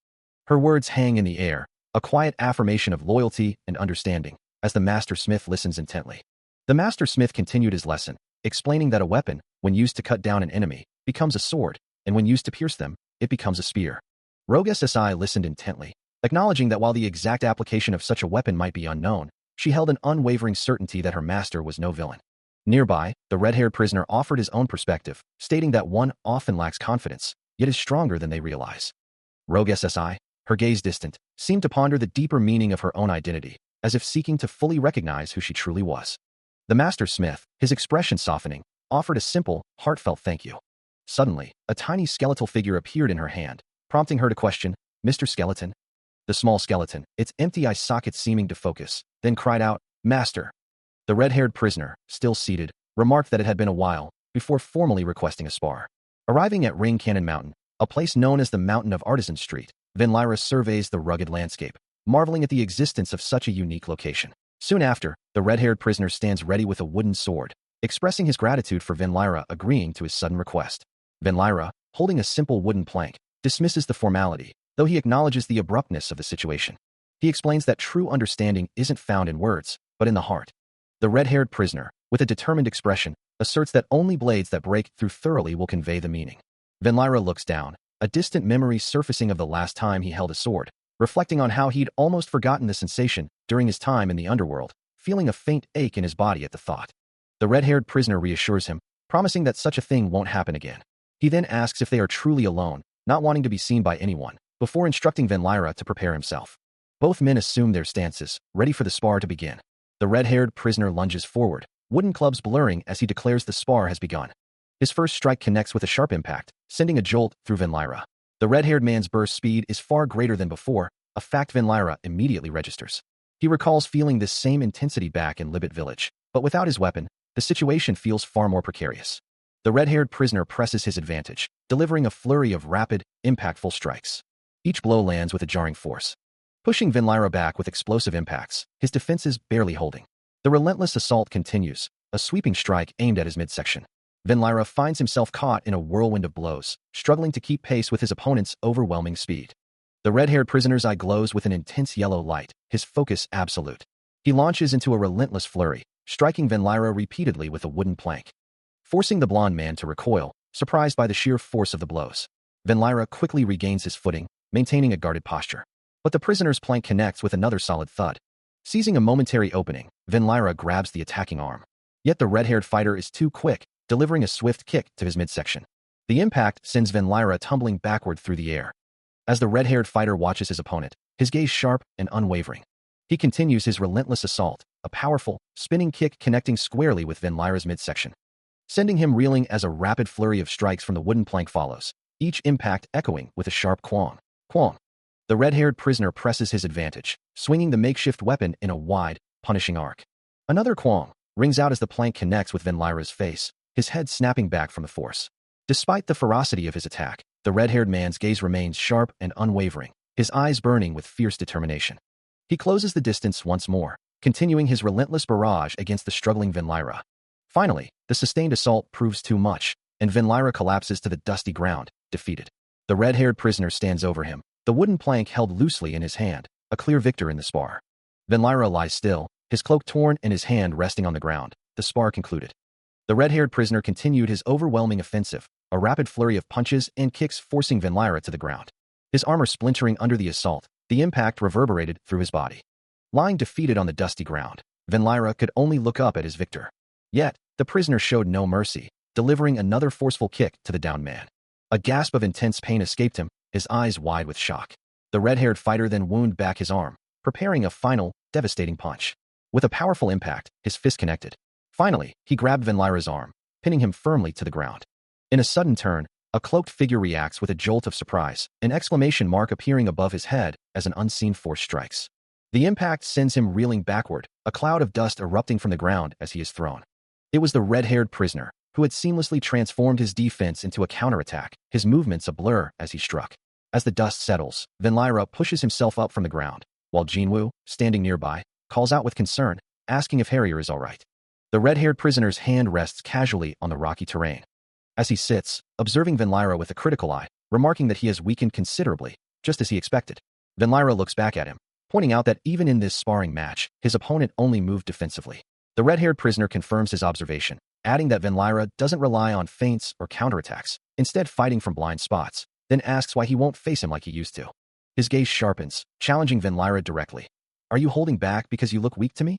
Her words hang in the air, a quiet affirmation of loyalty and understanding, as the master smith listens intently. The master smith continued his lesson, explaining that a weapon, when used to cut down an enemy, becomes a sword, and when used to pierce them, it becomes a spear. Rogue SSI listened intently, acknowledging that while the exact application of such a weapon might be unknown, she held an unwavering certainty that her master was no villain. Nearby, the red-haired prisoner offered his own perspective, stating that one often lacks confidence, yet is stronger than they realize. Rogue SSI, her gaze distant, seemed to ponder the deeper meaning of her own identity, as if seeking to fully recognize who she truly was. The master smith, his expression softening, offered a simple, heartfelt thank you. Suddenly, a tiny skeletal figure appeared in her hand, prompting her to question, "Mr. Skeleton?" The small skeleton, its empty eye sockets seeming to focus, then cried out, "Master!" The red-haired prisoner, still seated, remarked that it had been a while, before formally requesting a spar. Arriving at Ring Cannon Mountain, a place known as the Mountain of Artisan Street, Venlyra surveys the rugged landscape, marveling at the existence of such a unique location. Soon after, the red-haired prisoner stands ready with a wooden sword, expressing his gratitude for Venlyra agreeing to his sudden request. Venlyra, holding a simple wooden plank, dismisses the formality, though he acknowledges the abruptness of the situation. He explains that true understanding isn't found in words, but in the heart. The red-haired prisoner, with a determined expression, asserts that only blades that break through thoroughly will convey the meaning. Venlyra looks down, a distant memory surfacing of the last time he held a sword, reflecting on how he'd almost forgotten the sensation during his time in the underworld, feeling a faint ache in his body at the thought. The red-haired prisoner reassures him, promising that such a thing won't happen again. He then asks if they are truly alone, not wanting to be seen by anyone, before instructing Venlyra to prepare himself. Both men assume their stances, ready for the spar to begin. The red-haired prisoner lunges forward, wooden clubs blurring as he declares the spar has begun. His first strike connects with a sharp impact, sending a jolt through Venlyra. The red-haired man's burst speed is far greater than before, a fact Venlyra immediately registers. He recalls feeling this same intensity back in Libet village, but without his weapon, the situation feels far more precarious. The red-haired prisoner presses his advantage, delivering a flurry of rapid, impactful strikes. Each blow lands with a jarring force, pushing Venlyra back with explosive impacts, his defenses barely holding. The relentless assault continues, a sweeping strike aimed at his midsection. Venlyra finds himself caught in a whirlwind of blows, struggling to keep pace with his opponent's overwhelming speed. The red-haired prisoner's eye glows with an intense yellow light, his focus absolute. He launches into a relentless flurry, striking Venlyra repeatedly with a wooden plank, forcing the blonde man to recoil, surprised by the sheer force of the blows. Venlyra quickly regains his footing, maintaining a guarded posture. But the prisoner's plank connects with another solid thud. Seizing a momentary opening, Venlyra grabs the attacking arm. Yet the red-haired fighter is too quick, delivering a swift kick to his midsection. The impact sends Van Lyra tumbling backward through the air. As the red-haired fighter watches his opponent, his gaze sharp and unwavering. He continues his relentless assault, a powerful, spinning kick connecting squarely with Van Lyra's midsection, sending him reeling as a rapid flurry of strikes from the wooden plank follows, each impact echoing with a sharp quang. Quang. The red-haired prisoner presses his advantage, swinging the makeshift weapon in a wide, punishing arc. Another quang rings out as the plank connects with Van Lyra's face, his head snapping back from the force. Despite the ferocity of his attack, the red-haired man's gaze remains sharp and unwavering, his eyes burning with fierce determination. He closes the distance once more, continuing his relentless barrage against the struggling Van Lyra. Finally, the sustained assault proves too much, and Van Lyra collapses to the dusty ground, defeated. The red-haired prisoner stands over him, the wooden plank held loosely in his hand, a clear victor in the spar. Van Lyra lies still, his cloak torn and his hand resting on the ground. The spar concluded. The red-haired prisoner continued his overwhelming offensive, a rapid flurry of punches and kicks forcing Van Lyra to the ground. His armor splintering under the assault, the impact reverberated through his body. Lying defeated on the dusty ground, Van Lyra could only look up at his victor. Yet, the prisoner showed no mercy, delivering another forceful kick to the downed man. A gasp of intense pain escaped him, his eyes wide with shock. The red-haired fighter then wounded back his arm, preparing a final, devastating punch. With a powerful impact, his fist connected. Finally, he grabbed Van Lyra's arm, pinning him firmly to the ground. In a sudden turn, a cloaked figure reacts with a jolt of surprise, an exclamation mark appearing above his head as an unseen force strikes. The impact sends him reeling backward, a cloud of dust erupting from the ground as he is thrown. It was the red-haired prisoner, who had seamlessly transformed his defense into a counterattack, his movements a blur as he struck. As the dust settles, Van Lyra pushes himself up from the ground, while Jinwoo, standing nearby, calls out with concern, asking if Harrier is all right. The red-haired prisoner's hand rests casually on the rocky terrain. As he sits, observing Van Lyra with a critical eye, remarking that he has weakened considerably, just as he expected. Van Lyra looks back at him, pointing out that even in this sparring match, his opponent only moved defensively. The red-haired prisoner confirms his observation, adding that Van Lyra doesn't rely on feints or counterattacks, instead fighting from blind spots, then asks why he won't face him like he used to. His gaze sharpens, challenging Van Lyra directly. "Are you holding back because you look weak to me?"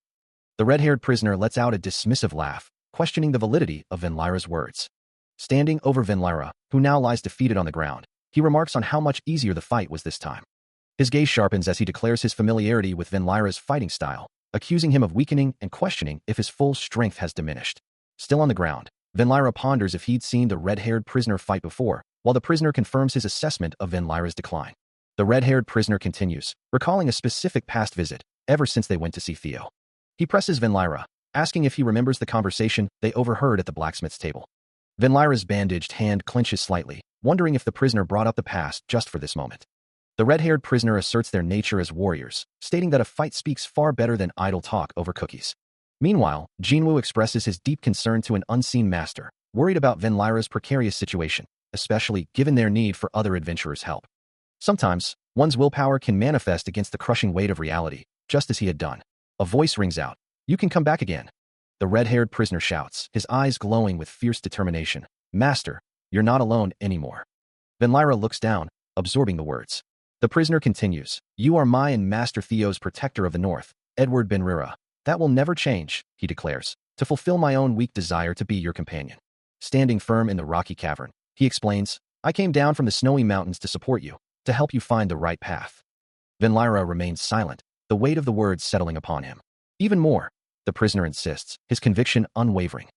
The red-haired prisoner lets out a dismissive laugh, questioning the validity of Van Lyra's words. Standing over Van Lyra, who now lies defeated on the ground, he remarks on how much easier the fight was this time. His gaze sharpens as he declares his familiarity with Van Lyra's fighting style, accusing him of weakening and questioning if his full strength has diminished. Still on the ground, Van Lyra ponders if he'd seen the red-haired prisoner fight before, while the prisoner confirms his assessment of Van Lyra's decline. The red-haired prisoner continues, recalling a specific past visit, ever since they went to see Theo. He presses Van Lyra, asking if he remembers the conversation they overheard at the blacksmith's table. Van Lyra's bandaged hand clenches slightly, wondering if the prisoner brought up the past just for this moment. The red-haired prisoner asserts their nature as warriors, stating that a fight speaks far better than idle talk over cookies. Meanwhile, Jinwoo expresses his deep concern to an unseen master, worried about Van Lyra's precarious situation, especially given their need for other adventurers' help. Sometimes, one's willpower can manifest against the crushing weight of reality, just as he had done. A voice rings out. "You can come back again." The red-haired prisoner shouts, his eyes glowing with fierce determination. "Master, you're not alone anymore." Van Lyra looks down, absorbing the words. The prisoner continues, "You are my and Master Theo's protector of the North, Edward Benrira. That will never change," he declares, "to fulfill my own weak desire to be your companion." Standing firm in the rocky cavern, he explains, "I came down from the snowy mountains to support you, to help you find the right path." Van Lyra remains silent, the weight of the words settling upon him. Even more, the prisoner insists, his conviction unwavering.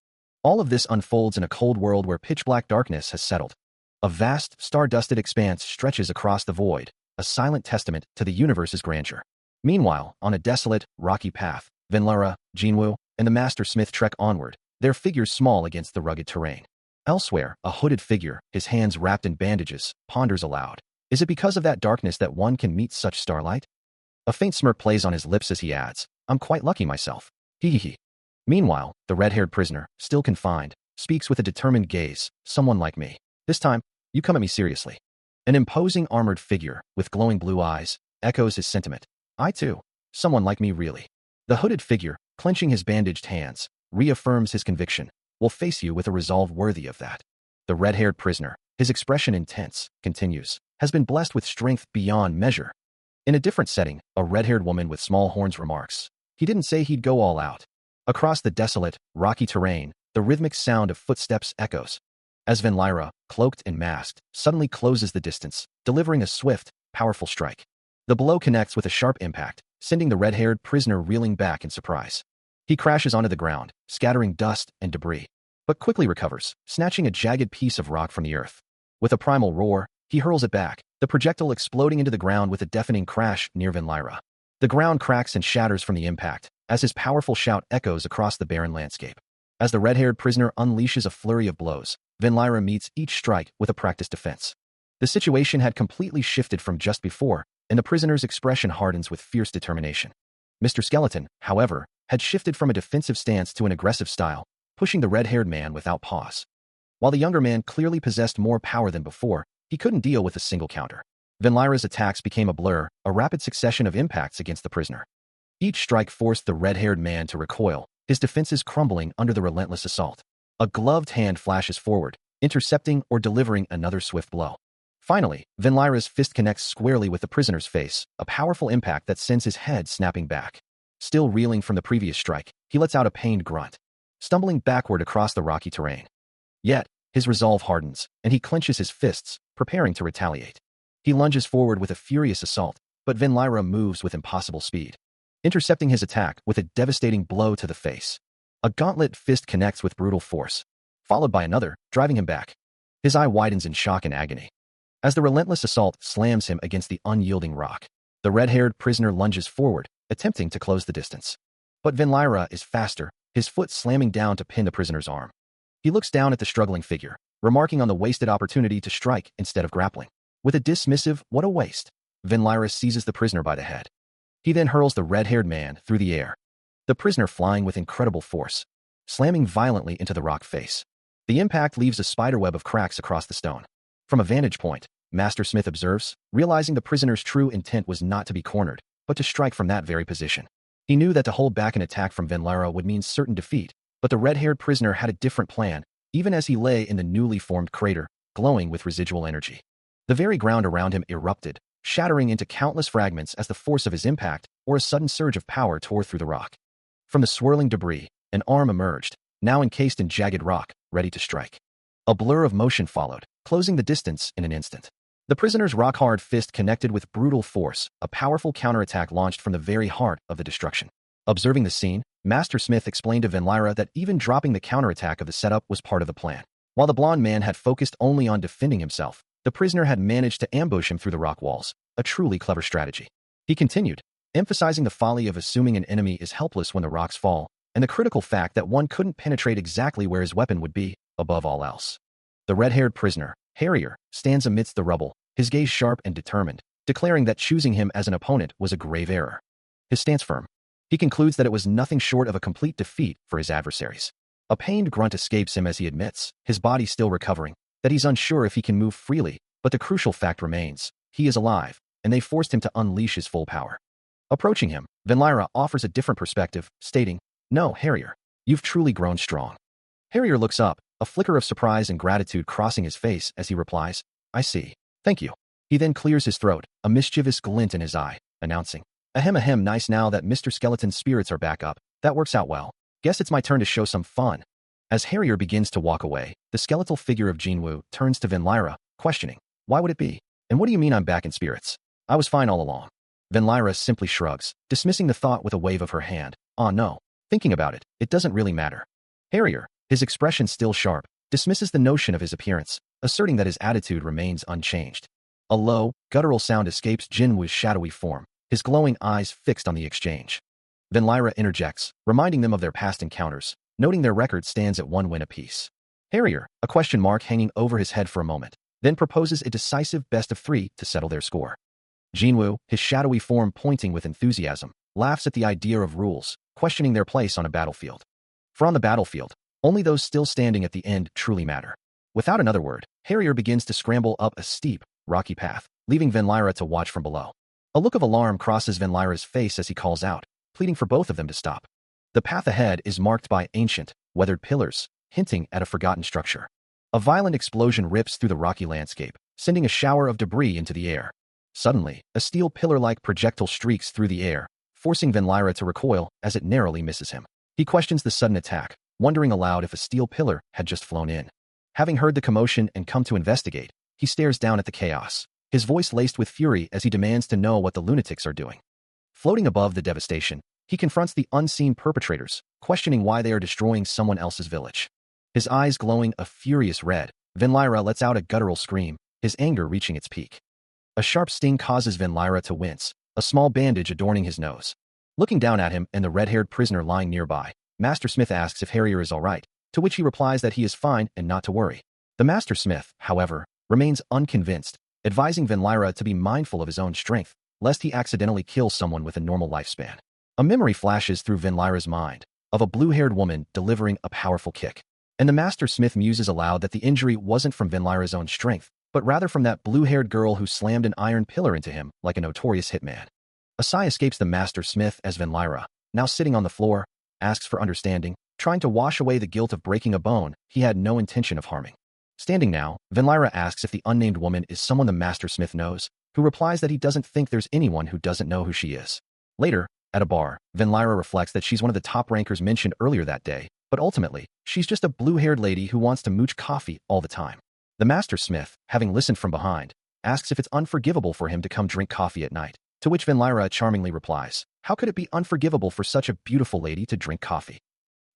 All of this unfolds in a cold world where pitch-black darkness has settled. A vast, star-dusted expanse stretches across the void, a silent testament to the universe's grandeur. Meanwhile, on a desolate, rocky path, Van Lyra, Jinwoo, and the master smith trek onward, their figures small against the rugged terrain. Elsewhere, a hooded figure, his hands wrapped in bandages, ponders aloud. Is it because of that darkness that one can meet such starlight? A faint smirk plays on his lips as he adds, "I'm quite lucky myself. Hee. Meanwhile, the red-haired prisoner, still confined, speaks with a determined gaze, "Someone like me. This time, you come at me seriously." An imposing armored figure, with glowing blue eyes, echoes his sentiment. "I too. Someone like me really." The hooded figure, clenching his bandaged hands, reaffirms his conviction, "Will face you with a resolve worthy of that." The red-haired prisoner, his expression intense, continues, "Has been blessed with strength beyond measure." In a different setting, a red-haired woman with small horns remarks, "He didn't say he'd go all out." Across the desolate, rocky terrain, the rhythmic sound of footsteps echoes. As Van Lyra, cloaked and masked, suddenly closes the distance, delivering a swift, powerful strike. The blow connects with a sharp impact, sending the red-haired prisoner reeling back in surprise. He crashes onto the ground, scattering dust and debris, but quickly recovers, snatching a jagged piece of rock from the earth. With a primal roar, he hurls it back, the projectile exploding into the ground with a deafening crash near Van Lyra. The ground cracks and shatters from the impact, as his powerful shout echoes across the barren landscape. As the red-haired prisoner unleashes a flurry of blows, Van Lyra meets each strike with a practiced defense. The situation had completely shifted from just before, and the prisoner's expression hardens with fierce determination. Mr. Skeleton, however, had shifted from a defensive stance to an aggressive style, pushing the red-haired man without pause. While the younger man clearly possessed more power than before, he couldn't deal with a single counter. Van Lyra's attacks became a blur, a rapid succession of impacts against the prisoner. Each strike forced the red-haired man to recoil, his defenses crumbling under the relentless assault. A gloved hand flashes forward, intercepting or delivering another swift blow. Finally, Van Lyra's fist connects squarely with the prisoner's face, a powerful impact that sends his head snapping back. Still reeling from the previous strike, he lets out a pained grunt, stumbling backward across the rocky terrain. Yet, his resolve hardens, and he clenches his fists, preparing to retaliate. He lunges forward with a furious assault, but Van Lyra moves with impossible speed, intercepting his attack with a devastating blow to the face. A gauntlet fist connects with brutal force, followed by another, driving him back. His eye widens in shock and agony. As the relentless assault slams him against the unyielding rock, the red-haired prisoner lunges forward, attempting to close the distance. But Van Lyra is faster, his foot slamming down to pin the prisoner's arm. He looks down at the struggling figure, remarking on the wasted opportunity to strike instead of grappling. With a dismissive, "What a waste," Van Lyra seizes the prisoner by the head. He then hurls the red-haired man through the air, the prisoner flying with incredible force, slamming violently into the rock face. The impact leaves a spiderweb of cracks across the stone. From a vantage point, Master Smith observes, realizing the prisoner's true intent was not to be cornered, but to strike from that very position. He knew that to hold back an attack from Van Lyra would mean certain defeat, but the red-haired prisoner had a different plan, even as he lay in the newly formed crater, glowing with residual energy. The very ground around him erupted, shattering into countless fragments as the force of his impact or a sudden surge of power tore through the rock. From the swirling debris, an arm emerged, now encased in jagged rock, ready to strike. A blur of motion followed, closing the distance in an instant. The prisoner's rock-hard fist connected with brutal force, a powerful counterattack launched from the very heart of the destruction. Observing the scene, Master Smith explained to Van Lyra that even dropping the counterattack of the setup was part of the plan. While the blonde man had focused only on defending himself, the prisoner had managed to ambush him through the rock walls, a truly clever strategy. He continued, emphasizing the folly of assuming an enemy is helpless when the rocks fall, and the critical fact that one couldn't penetrate exactly where his weapon would be, above all else. The red-haired prisoner, Harrier, stands amidst the rubble, his gaze sharp and determined, declaring that choosing him as an opponent was a grave error. His stance firm. He concludes that it was nothing short of a complete defeat for his adversaries. A pained grunt escapes him as he admits, his body still recovering, that he's unsure if he can move freely, but the crucial fact remains, he is alive, and they forced him to unleash his full power. Approaching him, Van Lyra offers a different perspective, stating, "No, Harrier, you've truly grown strong." Harrier looks up, a flicker of surprise and gratitude crossing his face as he replies, "I see. Thank you." He then clears his throat, a mischievous glint in his eye, announcing, ahem, nice now that Mr. Skeleton's spirits are back up. That works out well. Guess it's my turn to show some fun." As Harrier begins to walk away, the skeletal figure of Jinwoo turns to Van Lyra, questioning, "Why would it be? And what do you mean I'm back in spirits? I was fine all along." Van Lyra simply shrugs, dismissing the thought with a wave of her hand. "Ah no. Thinking about it, it doesn't really matter." Harrier, his expression still sharp, dismisses the notion of his appearance, asserting that his attitude remains unchanged. A low, guttural sound escapes Jinwoo's shadowy form, his glowing eyes fixed on the exchange. Van Lyra interjects, reminding them of their past encounters, noting their record stands at 1 win apiece. Harrier, a question mark hanging over his head for a moment, then proposes a decisive best-of-3 to settle their score. Jinwoo, his shadowy form pointing with enthusiasm, laughs at the idea of rules, questioning their place on a battlefield. For on the battlefield, only those still standing at the end truly matter. Without another word, Harrier begins to scramble up a steep, rocky path, leaving Van Lyra to watch from below. A look of alarm crosses Van Lyra's face as he calls out, pleading for both of them to stop. The path ahead is marked by ancient, weathered pillars, hinting at a forgotten structure. A violent explosion rips through the rocky landscape, sending a shower of debris into the air. Suddenly, a steel pillar-like projectile streaks through the air, forcing Van Lyra to recoil as it narrowly misses him. He questions the sudden attack, wondering aloud if a steel pillar had just flown in. Having heard the commotion and come to investigate, he stares down at the chaos, his voice laced with fury as he demands to know what the lunatics are doing. Floating above the devastation, he confronts the unseen perpetrators, questioning why they are destroying someone else's village. His eyes glowing a furious red, Vinlyra lets out a guttural scream, his anger reaching its peak. A sharp sting causes Vinlyra to wince, a small bandage adorning his nose. Looking down at him and the red-haired prisoner lying nearby, Master Smith asks if Harrier is all right, to which he replies that he is fine and not to worry. The Master Smith, however, remains unconvinced, advising Vinlyra to be mindful of his own strength, lest he accidentally kill someone with a normal lifespan. A memory flashes through Vinlyra's mind, of a blue-haired woman delivering a powerful kick. And the Master Smith muses aloud that the injury wasn't from Vinlyra's own strength, but rather from that blue-haired girl who slammed an iron pillar into him like a notorious hitman. A sigh escapes the Master Smith as Vinlyra, now sitting on the floor, asks for understanding, trying to wash away the guilt of breaking a bone he had no intention of harming. Standing now, Vinlyra asks if the unnamed woman is someone the Master Smith knows, who replies that he doesn't think there's anyone who doesn't know who she is. Later, at a bar, Vinlyra reflects that she's one of the top rankers mentioned earlier that day, but ultimately, she's just a blue-haired lady who wants to mooch coffee all the time. The Master Smith, having listened from behind, asks if it's unforgivable for him to come drink coffee at night, to which Vinlyra charmingly replies, how could it be unforgivable for such a beautiful lady to drink coffee?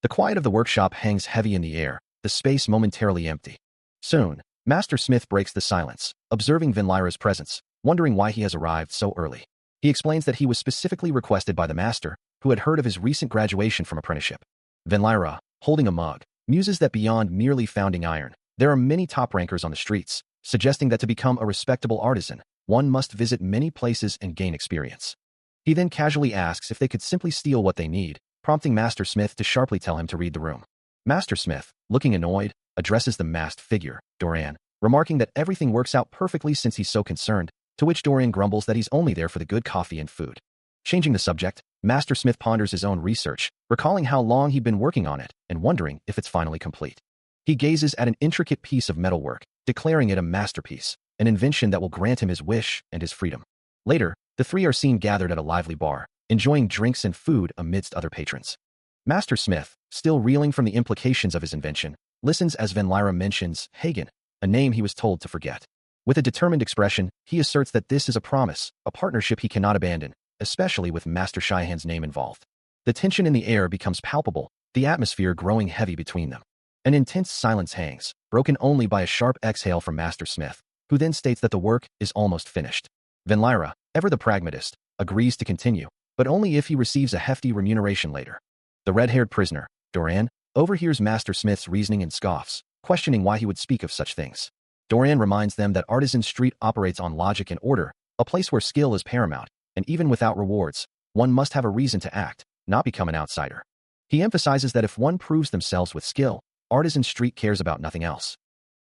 The quiet of the workshop hangs heavy in the air, the space momentarily empty. Soon, Master Smith breaks the silence, observing Vinlyra's presence, wondering why he has arrived so early. He explains that he was specifically requested by the Master, who had heard of his recent graduation from apprenticeship. Vinlyra, holding a mug, muses that beyond merely founding iron, there are many top rankers on the streets, suggesting that to become a respectable artisan, one must visit many places and gain experience. He then casually asks if they could simply steal what they need, prompting Master Smith to sharply tell him to read the room. Master Smith, looking annoyed, addresses the masked figure, Dorian, remarking that everything works out perfectly since he's so concerned, to which Dorian grumbles that he's only there for the good coffee and food. Changing the subject, Master Smith ponders his own research, recalling how long he'd been working on it and wondering if it's finally complete. He gazes at an intricate piece of metalwork, declaring it a masterpiece, an invention that will grant him his wish and his freedom. Later, the three are seen gathered at a lively bar, enjoying drinks and food amidst other patrons. Master Smith, still reeling from the implications of his invention, listens as Vinlyra mentions Hagen, a name he was told to forget. With a determined expression, he asserts that this is a promise, a partnership he cannot abandon, especially with Master Shihan's name involved. The tension in the air becomes palpable, the atmosphere growing heavy between them. An intense silence hangs, broken only by a sharp exhale from Master Smith, who then states that the work is almost finished. Vinlyra, ever the pragmatist, agrees to continue, but only if he receives a hefty remuneration later. The red-haired prisoner, Dorian, overhears Master Smith's reasoning and scoffs, questioning why he would speak of such things. Dorian reminds them that Artisan Street operates on logic and order, a place where skill is paramount, and even without rewards, one must have a reason to act, not become an outsider. He emphasizes that if one proves themselves with skill, Artisan Street cares about nothing else.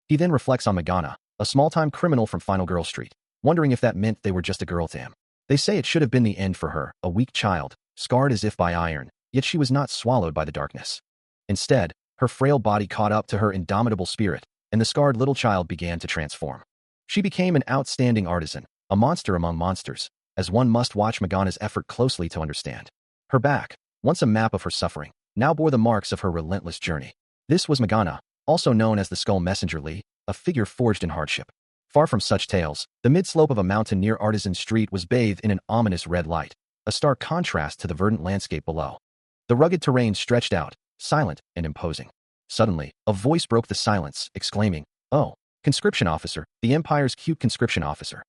He then reflects on Magana, a small-time criminal from Final Girl Street, wondering if that meant they were just a girl to him. They say it should have been the end for her, a weak child, scarred as if by iron, yet she was not swallowed by the darkness. Instead, her frail body caught up to her indomitable spirit, and the scarred little child began to transform. She became an outstanding artisan, a monster among monsters, as one must watch Magana's effort closely to understand. Her back, once a map of her suffering, now bore the marks of her relentless journey. This was Magana, also known as the Skull Messenger Lee, a figure forged in hardship. Far from such tales, the mid-slope of a mountain near Artisan Street was bathed in an ominous red light, a stark contrast to the verdant landscape below. The rugged terrain stretched out, silent and imposing. Suddenly, a voice broke the silence, exclaiming, "Oh, conscription officer, the Empire's cute conscription officer."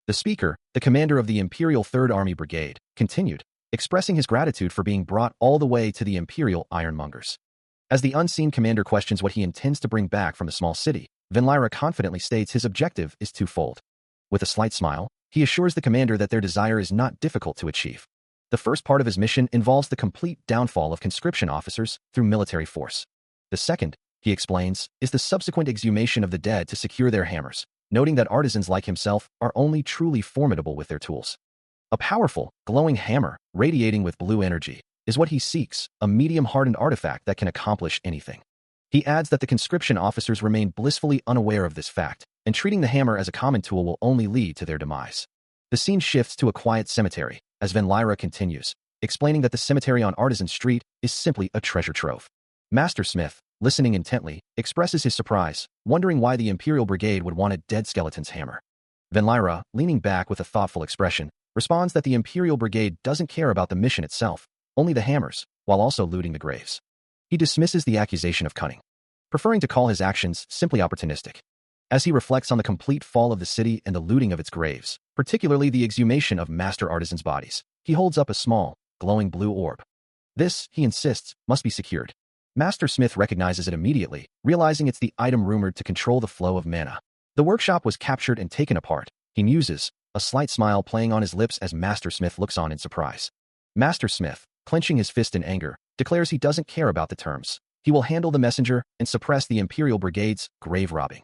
The speaker, the commander of the Imperial Third Army Brigade, continued, expressing his gratitude for being brought all the way to the Imperial Ironmongers. As the unseen commander questions what he intends to bring back from the small city, Vinlyra confidently states his objective is twofold. With a slight smile, he assures the commander that their desire is not difficult to achieve. The first part of his mission involves the complete downfall of conscription officers through military force. The second, he explains, is the subsequent exhumation of the dead to secure their hammers, noting that artisans like himself are only truly formidable with their tools. A powerful, glowing hammer, radiating with blue energy, is what he seeks, a medium-hardened artifact that can accomplish anything. He adds that the conscription officers remain blissfully unaware of this fact, and treating the hammer as a common tool will only lead to their demise. The scene shifts to a quiet cemetery, as Vinlyra continues, explaining that the cemetery on Artisan Street is simply a treasure trove. Master Smith, listening intently, expresses his surprise, wondering why the Imperial Brigade would want a dead skeleton's hammer. Van Lyra, leaning back with a thoughtful expression, responds that the Imperial Brigade doesn't care about the mission itself, only the hammers, while also looting the graves. He dismisses the accusation of cunning, preferring to call his actions simply opportunistic. As he reflects on the complete fall of the city and the looting of its graves, particularly the exhumation of master artisans' bodies, he holds up a small, glowing blue orb. This, he insists, must be secured. Master Smith recognizes it immediately, realizing it's the item rumored to control the flow of mana. The workshop was captured and taken apart, he muses, a slight smile playing on his lips as Master Smith looks on in surprise. Master Smith, clenching his fist in anger, declares he doesn't care about the terms. He will handle the messenger and suppress the Imperial Brigade's grave robbing.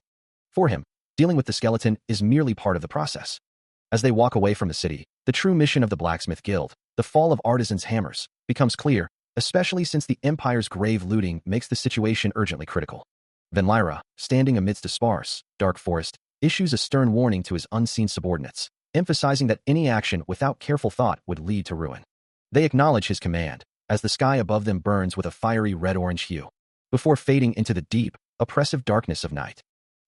For him, dealing with the skeleton is merely part of the process. As they walk away from the city, the true mission of the Blacksmith Guild, the fall of artisans' hammers, becomes clear, especially since the Empire's grave looting makes the situation urgently critical. Van Lyra, standing amidst a sparse, dark forest, issues a stern warning to his unseen subordinates, emphasizing that any action without careful thought would lead to ruin. They acknowledge his command, as the sky above them burns with a fiery red-orange hue, before fading into the deep, oppressive darkness of night.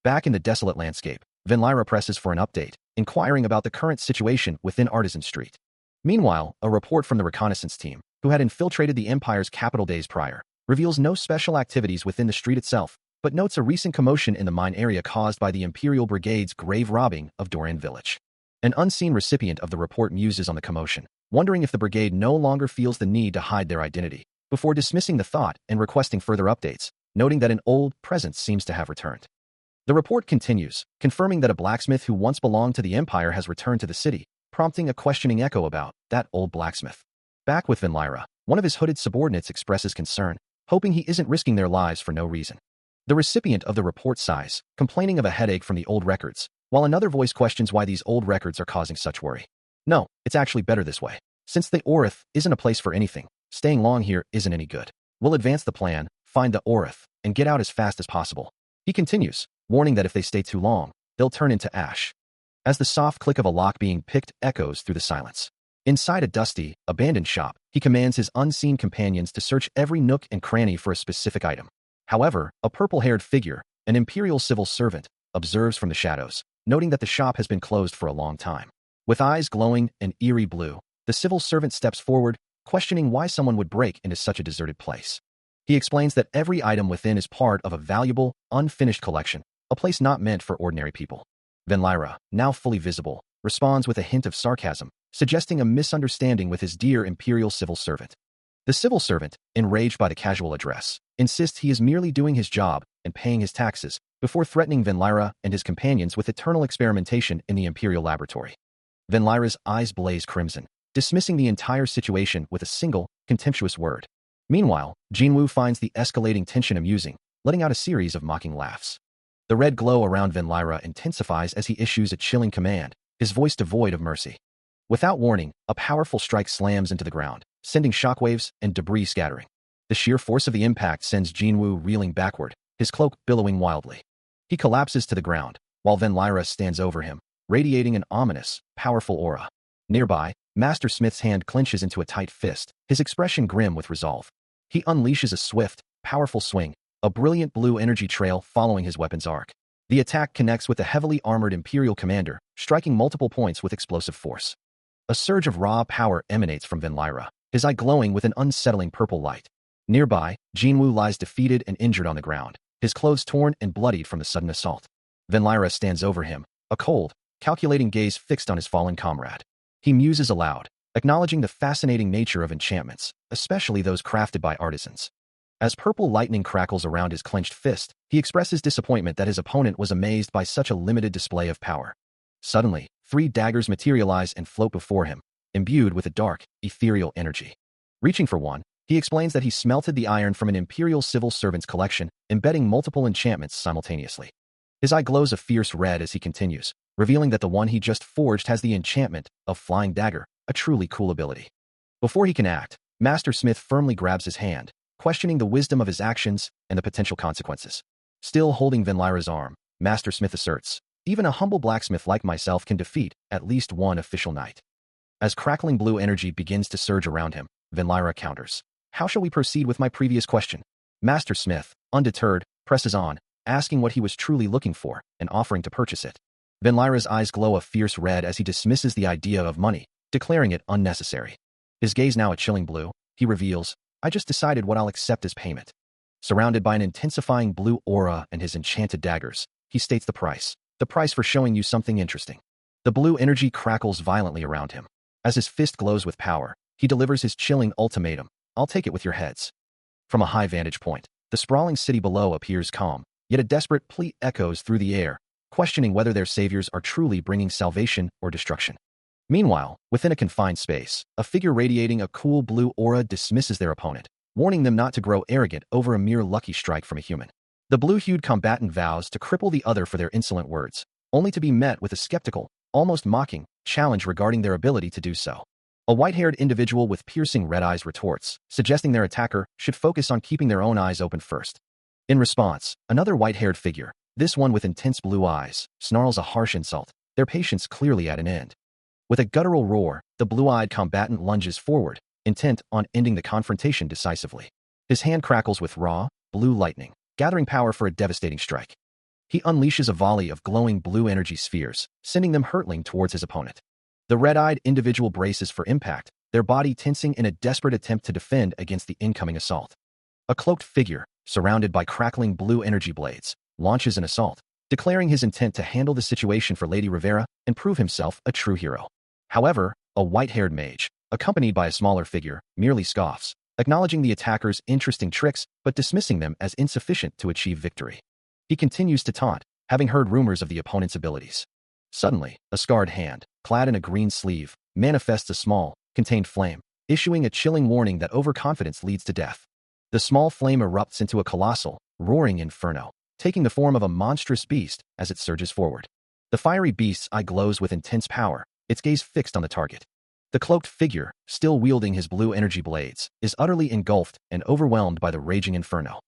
Back in the desolate landscape, Van Lyra presses for an update, inquiring about the current situation within Artisan Street. Meanwhile, a report from the reconnaissance team, who had infiltrated the Empire's capital days prior, reveals no special activities within the street itself, but notes a recent commotion in the mine area caused by the Imperial Brigade's grave robbing of Doran Village. An unseen recipient of the report muses on the commotion, wondering if the brigade no longer feels the need to hide their identity, before dismissing the thought and requesting further updates, noting that an old presence seems to have returned. The report continues, confirming that a blacksmith who once belonged to the Empire has returned to the city, prompting a questioning echo about that old blacksmith. Back with Van Lyra, one of his hooded subordinates expresses concern, hoping he isn't risking their lives for no reason. The recipient of the report sighs, complaining of a headache from the old records, while another voice questions why these old records are causing such worry. No, it's actually better this way. Since the Orith isn't a place for anything, staying long here isn't any good. We'll advance the plan, find the Orith, and get out as fast as possible. He continues, warning that if they stay too long, they'll turn into ash. As the soft click of a lock being picked echoes through the silence. Inside a dusty, abandoned shop, he commands his unseen companions to search every nook and cranny for a specific item. However, a purple-haired figure, an Imperial civil servant, observes from the shadows, noting that the shop has been closed for a long time. With eyes glowing an eerie blue, the civil servant steps forward, questioning why someone would break into such a deserted place. He explains that every item within is part of a valuable, unfinished collection, a place not meant for ordinary people. Van Lyra, now fully visible, responds with a hint of sarcasm, suggesting a misunderstanding with his dear Imperial civil servant. The civil servant, enraged by the casual address, insists he is merely doing his job and paying his taxes, before threatening Van Lyra and his companions with eternal experimentation in the Imperial laboratory. Van Lyra's eyes blaze crimson, dismissing the entire situation with a single, contemptuous word. Meanwhile, Jinwoo finds the escalating tension amusing, letting out a series of mocking laughs. The red glow around Van Lyra intensifies as he issues a chilling command, his voice devoid of mercy. Without warning, a powerful strike slams into the ground, sending shockwaves and debris scattering. The sheer force of the impact sends Jinwoo reeling backward, his cloak billowing wildly. He collapses to the ground, while Van Lyra stands over him, radiating an ominous, powerful aura. Nearby, Master Smith's hand clenches into a tight fist, his expression grim with resolve. He unleashes a swift, powerful swing, a brilliant blue energy trail following his weapon's arc. The attack connects with the heavily armored Imperial commander, striking multiple points with explosive force. A surge of raw power emanates from Van Lyra, his eye glowing with an unsettling purple light. Nearby, Jinwoo lies defeated and injured on the ground, his clothes torn and bloodied from the sudden assault. Van Lyra stands over him, a cold, calculating gaze fixed on his fallen comrade. He muses aloud, acknowledging the fascinating nature of enchantments, especially those crafted by artisans. As purple lightning crackles around his clenched fist, he expresses disappointment that his opponent was amazed by such a limited display of power. Suddenly, 3 daggers materialize and float before him, imbued with a dark, ethereal energy. Reaching for one, he explains that he smelted the iron from an Imperial civil servant's collection, embedding multiple enchantments simultaneously. His eye glows a fierce red as he continues, revealing that the one he just forged has the enchantment of Flying Dagger, a truly cool ability. Before he can act, Master Smith firmly grabs his hand, questioning the wisdom of his actions and the potential consequences. Still holding Van Lyra's arm, Master Smith asserts, even a humble blacksmith like myself can defeat at least one official knight. As crackling blue energy begins to surge around him, Venlyra counters. How shall we proceed with my previous question? Master Smith, undeterred, presses on, asking what he was truly looking for and offering to purchase it. Venlyra's eyes glow a fierce red as he dismisses the idea of money, declaring it unnecessary. His gaze now a chilling blue, he reveals, I just decided what I'll accept as payment. Surrounded by an intensifying blue aura and his enchanted daggers, he states the price for showing you something interesting. The blue energy crackles violently around him. As his fist glows with power, he delivers his chilling ultimatum, I'll take it with your heads. From a high vantage point, the sprawling city below appears calm, yet a desperate plea echoes through the air, questioning whether their saviors are truly bringing salvation or destruction. Meanwhile, within a confined space, a figure radiating a cool blue aura dismisses their opponent, warning them not to grow arrogant over a mere lucky strike from a human. The blue-hued combatant vows to cripple the other for their insolent words, only to be met with a skeptical, almost mocking, challenge regarding their ability to do so. A white-haired individual with piercing red eyes retorts, suggesting their attacker should focus on keeping their own eyes open first. In response, another white-haired figure, this one with intense blue eyes, snarls a harsh insult, their patience clearly at an end. With a guttural roar, the blue-eyed combatant lunges forward, intent on ending the confrontation decisively. His hand crackles with raw, blue lightning, gathering power for a devastating strike. He unleashes a volley of glowing blue energy spheres, sending them hurtling towards his opponent. The red-eyed individual braces for impact, their body tensing in a desperate attempt to defend against the incoming assault. A cloaked figure, surrounded by crackling blue energy blades, launches an assault, declaring his intent to handle the situation for Lady Rivera and prove himself a true hero. However, a white-haired mage, accompanied by a smaller figure, merely scoffs, acknowledging the attacker's interesting tricks but dismissing them as insufficient to achieve victory. He continues to taunt, having heard rumors of the opponent's abilities. Suddenly, a scarred hand, clad in a green sleeve, manifests a small, contained flame, issuing a chilling warning that overconfidence leads to death. The small flame erupts into a colossal, roaring inferno, taking the form of a monstrous beast as it surges forward. The fiery beast's eye glows with intense power, its gaze fixed on the target. The cloaked figure, still wielding his blue energy blades, is utterly engulfed and overwhelmed by the raging inferno.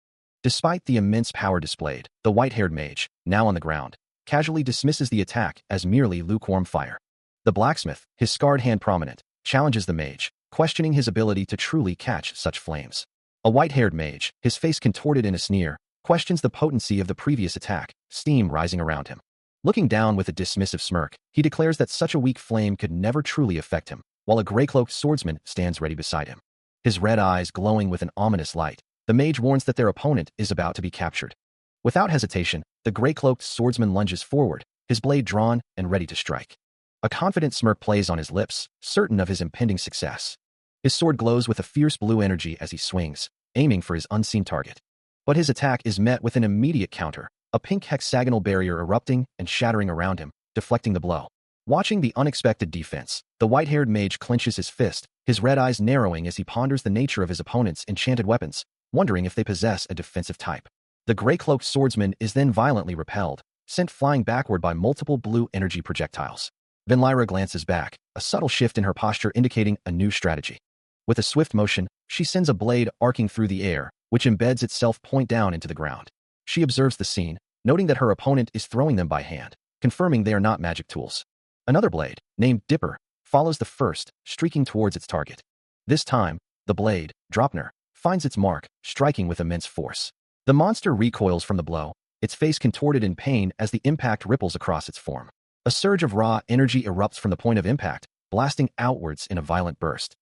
Despite the immense power displayed, the white-haired mage, now on the ground, casually dismisses the attack as merely lukewarm fire. The blacksmith, his scarred hand prominent, challenges the mage, questioning his ability to truly catch such flames. A white-haired mage, his face contorted in a sneer, questions the potency of the previous attack, steam rising around him. Looking down with a dismissive smirk, he declares that such a weak flame could never truly affect him, while a gray-cloaked swordsman stands ready beside him. His red eyes glowing with an ominous light, the mage warns that their opponent is about to be captured. Without hesitation, the gray-cloaked swordsman lunges forward, his blade drawn and ready to strike. A confident smirk plays on his lips, certain of his impending success. His sword glows with a fierce blue energy as he swings, aiming for his unseen target. But his attack is met with an immediate counter, a pink hexagonal barrier erupting and shattering around him, deflecting the blow. Watching the unexpected defense, the white-haired mage clenches his fist, his red eyes narrowing as he ponders the nature of his opponent's enchanted weapons, wondering if they possess a defensive type. The gray-cloaked swordsman is then violently repelled, sent flying backward by multiple blue energy projectiles. Venlyra glances back, a subtle shift in her posture indicating a new strategy. With a swift motion, she sends a blade arcing through the air, which embeds itself point down into the ground. She observes the scene, noting that her opponent is throwing them by hand, confirming they are not magic tools. Another blade, named Dipper, follows the first, streaking towards its target. This time, the blade, Dropner, finds its mark, striking with immense force. The monster recoils from the blow, its face contorted in pain as the impact ripples across its form. A surge of raw energy erupts from the point of impact, blasting outwards in a violent burst.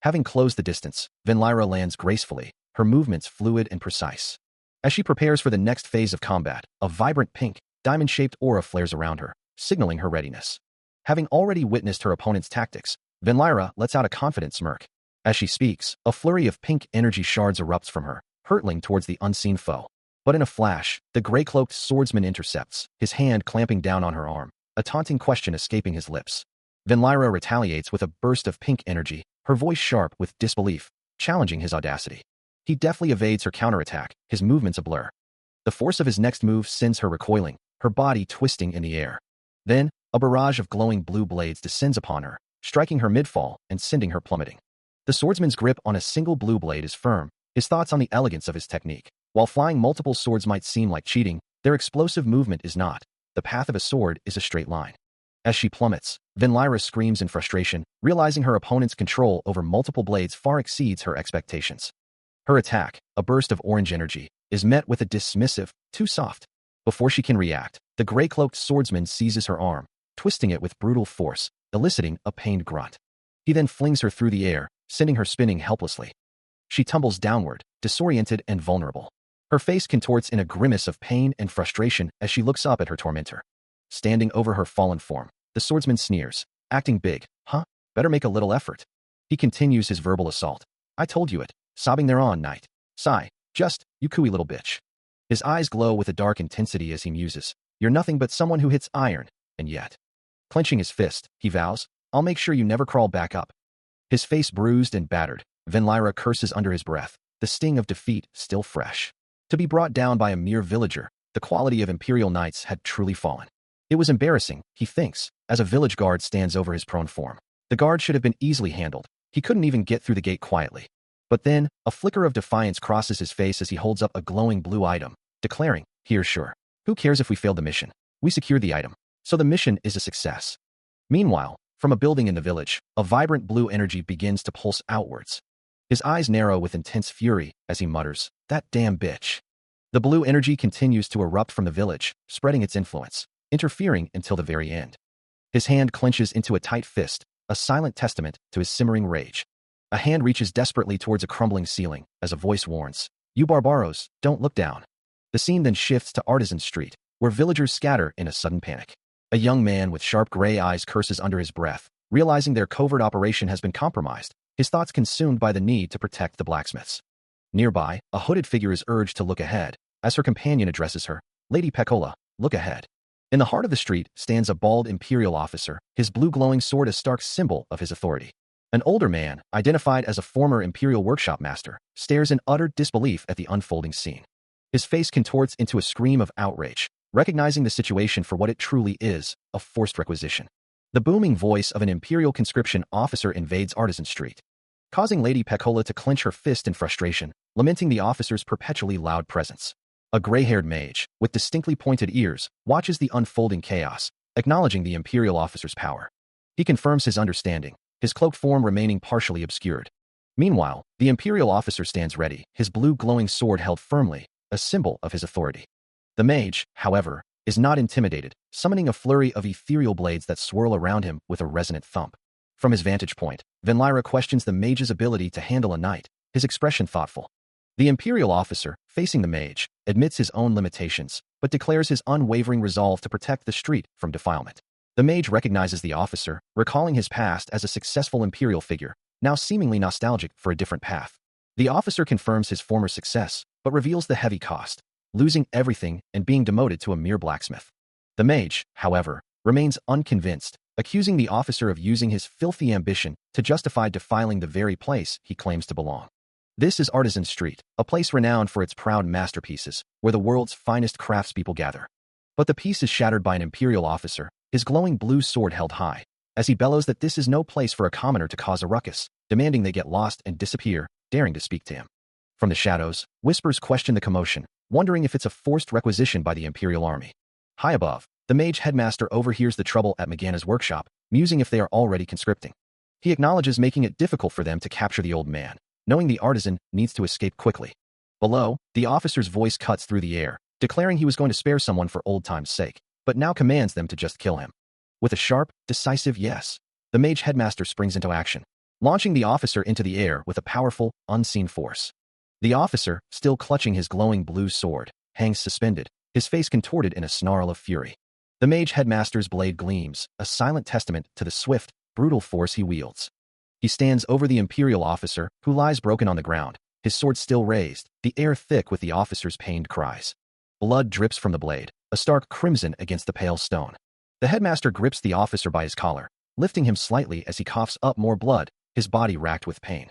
Having closed the distance, Venlyra lands gracefully, her movements fluid and precise. As she prepares for the next phase of combat, a vibrant pink, diamond-shaped aura flares around her, signaling her readiness. Having already witnessed her opponent's tactics, Venlyra lets out a confident smirk. As she speaks, a flurry of pink energy shards erupts from her, hurtling towards the unseen foe. But in a flash, the gray-cloaked swordsman intercepts, his hand clamping down on her arm, a taunting question escaping his lips. Venlyra retaliates with a burst of pink energy, her voice sharp with disbelief, challenging his audacity. He deftly evades her counterattack, his movements a blur. The force of his next move sends her recoiling, her body twisting in the air. Then, a barrage of glowing blue blades descends upon her, striking her mid-fall and sending her plummeting. The swordsman's grip on a single blue blade is firm, his thoughts on the elegance of his technique. While flying multiple swords might seem like cheating, their explosive movement is not. The path of a sword is a straight line. As she plummets, Lyra screams in frustration, realizing her opponent's control over multiple blades far exceeds her expectations. Her attack, a burst of orange energy, is met with a dismissive, "too soft." Before she can react, the gray-cloaked swordsman seizes her arm, twisting it with brutal force, eliciting a pained grunt. He then flings her through the air, sending her spinning helplessly. She tumbles downward, disoriented and vulnerable. Her face contorts in a grimace of pain and frustration as she looks up at her tormentor. Standing over her fallen form, the swordsman sneers, acting big. "Huh? Better make a little effort." He continues his verbal assault. "I told you it, sobbing there on night. Sigh, just, you cooey little bitch." His eyes glow with a dark intensity as he muses, "You're nothing but someone who hits iron, and yet." Clenching his fist, he vows, "I'll make sure you never crawl back up." His face bruised and battered, Lyra curses under his breath, the sting of defeat still fresh. To be brought down by a mere villager, the quality of Imperial Knights had truly fallen. It was embarrassing, he thinks, as a village guard stands over his prone form. The guard should have been easily handled. He couldn't even get through the gate quietly. But then, a flicker of defiance crosses his face as he holds up a glowing blue item, declaring, "Here, sure. Who cares if we failed the mission? We secured the item. So the mission is a success." Meanwhile, from a building in the village, a vibrant blue energy begins to pulse outwards. His eyes narrow with intense fury as he mutters, "That damn bitch." The blue energy continues to erupt from the village, spreading its influence, interfering until the very end. His hand clenches into a tight fist, a silent testament to his simmering rage. A hand reaches desperately towards a crumbling ceiling as a voice warns, "You barbaros, don't look down." The scene then shifts to Artisan Street, where villagers scatter in a sudden panic. A young man with sharp gray eyes curses under his breath, realizing their covert operation has been compromised, his thoughts consumed by the need to protect the blacksmiths. Nearby, a hooded figure is urged to look ahead, as her companion addresses her, "Lady Pecola, look ahead." In the heart of the street stands a bald Imperial officer, his blue glowing sword a stark symbol of his authority. An older man, identified as a former Imperial workshop master, stares in utter disbelief at the unfolding scene. His face contorts into a scream of outrage, recognizing the situation for what it truly is, a forced requisition. The booming voice of an Imperial conscription officer invades Artisan Street, causing Lady Pecola to clench her fist in frustration, lamenting the officer's perpetually loud presence. A gray-haired mage, with distinctly pointed ears, watches the unfolding chaos, acknowledging the Imperial officer's power. He confirms his understanding, his cloaked form remaining partially obscured. Meanwhile, the Imperial officer stands ready, his blue glowing sword held firmly, a symbol of his authority. The mage, however, is not intimidated, summoning a flurry of ethereal blades that swirl around him with a resonant thump. From his vantage point, Lyra questions the mage's ability to handle a knight, his expression thoughtful. The Imperial officer, facing the mage, admits his own limitations, but declares his unwavering resolve to protect the street from defilement. The mage recognizes the officer, recalling his past as a successful Imperial figure, now seemingly nostalgic for a different path. The officer confirms his former success, but reveals the heavy cost, losing everything and being demoted to a mere blacksmith. The mage, however, remains unconvinced, accusing the officer of using his filthy ambition to justify defiling the very place he claims to belong. This is Artisan Street, a place renowned for its proud masterpieces, where the world's finest craftspeople gather. But the peace is shattered by an Imperial officer, his glowing blue sword held high, as he bellows that this is no place for a commoner to cause a ruckus, demanding they get lost and disappear, daring to speak to him. From the shadows, whispers question the commotion, wondering if it's a forced requisition by the Imperial army. High above, the mage headmaster overhears the trouble at Morgana's workshop, musing if they are already conscripting. He acknowledges making it difficult for them to capture the old man, knowing the artisan needs to escape quickly. Below, the officer's voice cuts through the air, declaring he was going to spare someone for old time's sake, but now commands them to just kill him. With a sharp, decisive yes, the mage headmaster springs into action, launching the officer into the air with a powerful, unseen force. The officer, still clutching his glowing blue sword, hangs suspended, his face contorted in a snarl of fury. The mage headmaster's blade gleams, a silent testament to the swift, brutal force he wields. He stands over the Imperial officer, who lies broken on the ground, his sword still raised, the air thick with the officer's pained cries. Blood drips from the blade, a stark crimson against the pale stone. The headmaster grips the officer by his collar, lifting him slightly as he coughs up more blood, his body racked with pain.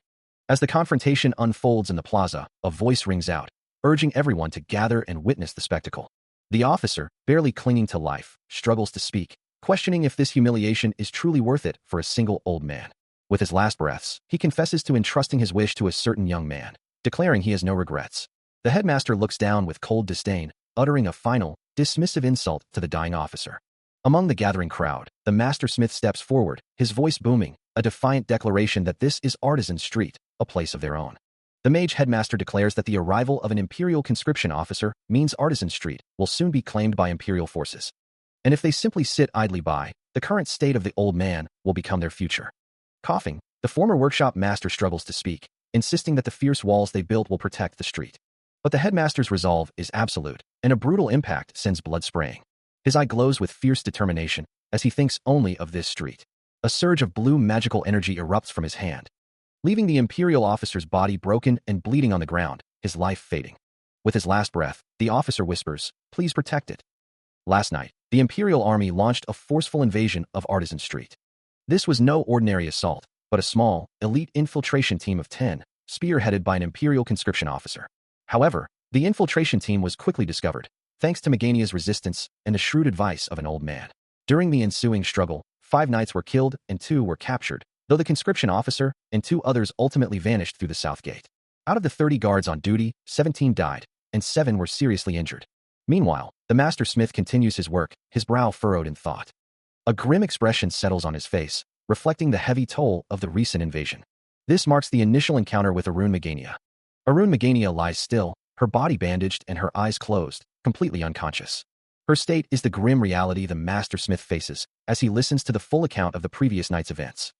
As the confrontation unfolds in the plaza, a voice rings out, urging everyone to gather and witness the spectacle. The officer, barely clinging to life, struggles to speak, questioning if this humiliation is truly worth it for a single old man. With his last breaths, he confesses to entrusting his wish to a certain young man, declaring he has no regrets. The headmaster looks down with cold disdain, uttering a final, dismissive insult to the dying officer. Among the gathering crowd, the master smith steps forward, his voice booming, a defiant declaration that this is Artisan Street, a place of their own. The mage headmaster declares that the arrival of an imperial conscription officer means Artisan Street will soon be claimed by imperial forces. And if they simply sit idly by, the current state of the old man will become their future. Coughing, the former workshop master struggles to speak, insisting that the fierce walls they built will protect the street. But the headmaster's resolve is absolute, and a brutal impact sends blood spraying. His eye glows with fierce determination as he thinks only of this street. A surge of blue magical energy erupts from his hand, leaving the imperial officer's body broken and bleeding on the ground, his life fading. With his last breath, the officer whispers, "Please protect it." Last night, the imperial army launched a forceful invasion of Artisan Street. This was no ordinary assault, but a small, elite infiltration team of 10, spearheaded by an imperial conscription officer. However, the infiltration team was quickly discovered, thanks to Megania's resistance and the shrewd advice of an old man. During the ensuing struggle, 5 knights were killed and 2 were captured, though the conscription officer and 2 others ultimately vanished through the south gate. Out of the 30 guards on duty, 17 died, and 7 were seriously injured. Meanwhile, the master smith continues his work, his brow furrowed in thought. A grim expression settles on his face, reflecting the heavy toll of the recent invasion. This marks the initial encounter with Arun Megania. Arun Megania lies still, her body bandaged and her eyes closed, completely unconscious. Her state is the grim reality the master smith faces as he listens to the full account of the previous night's events.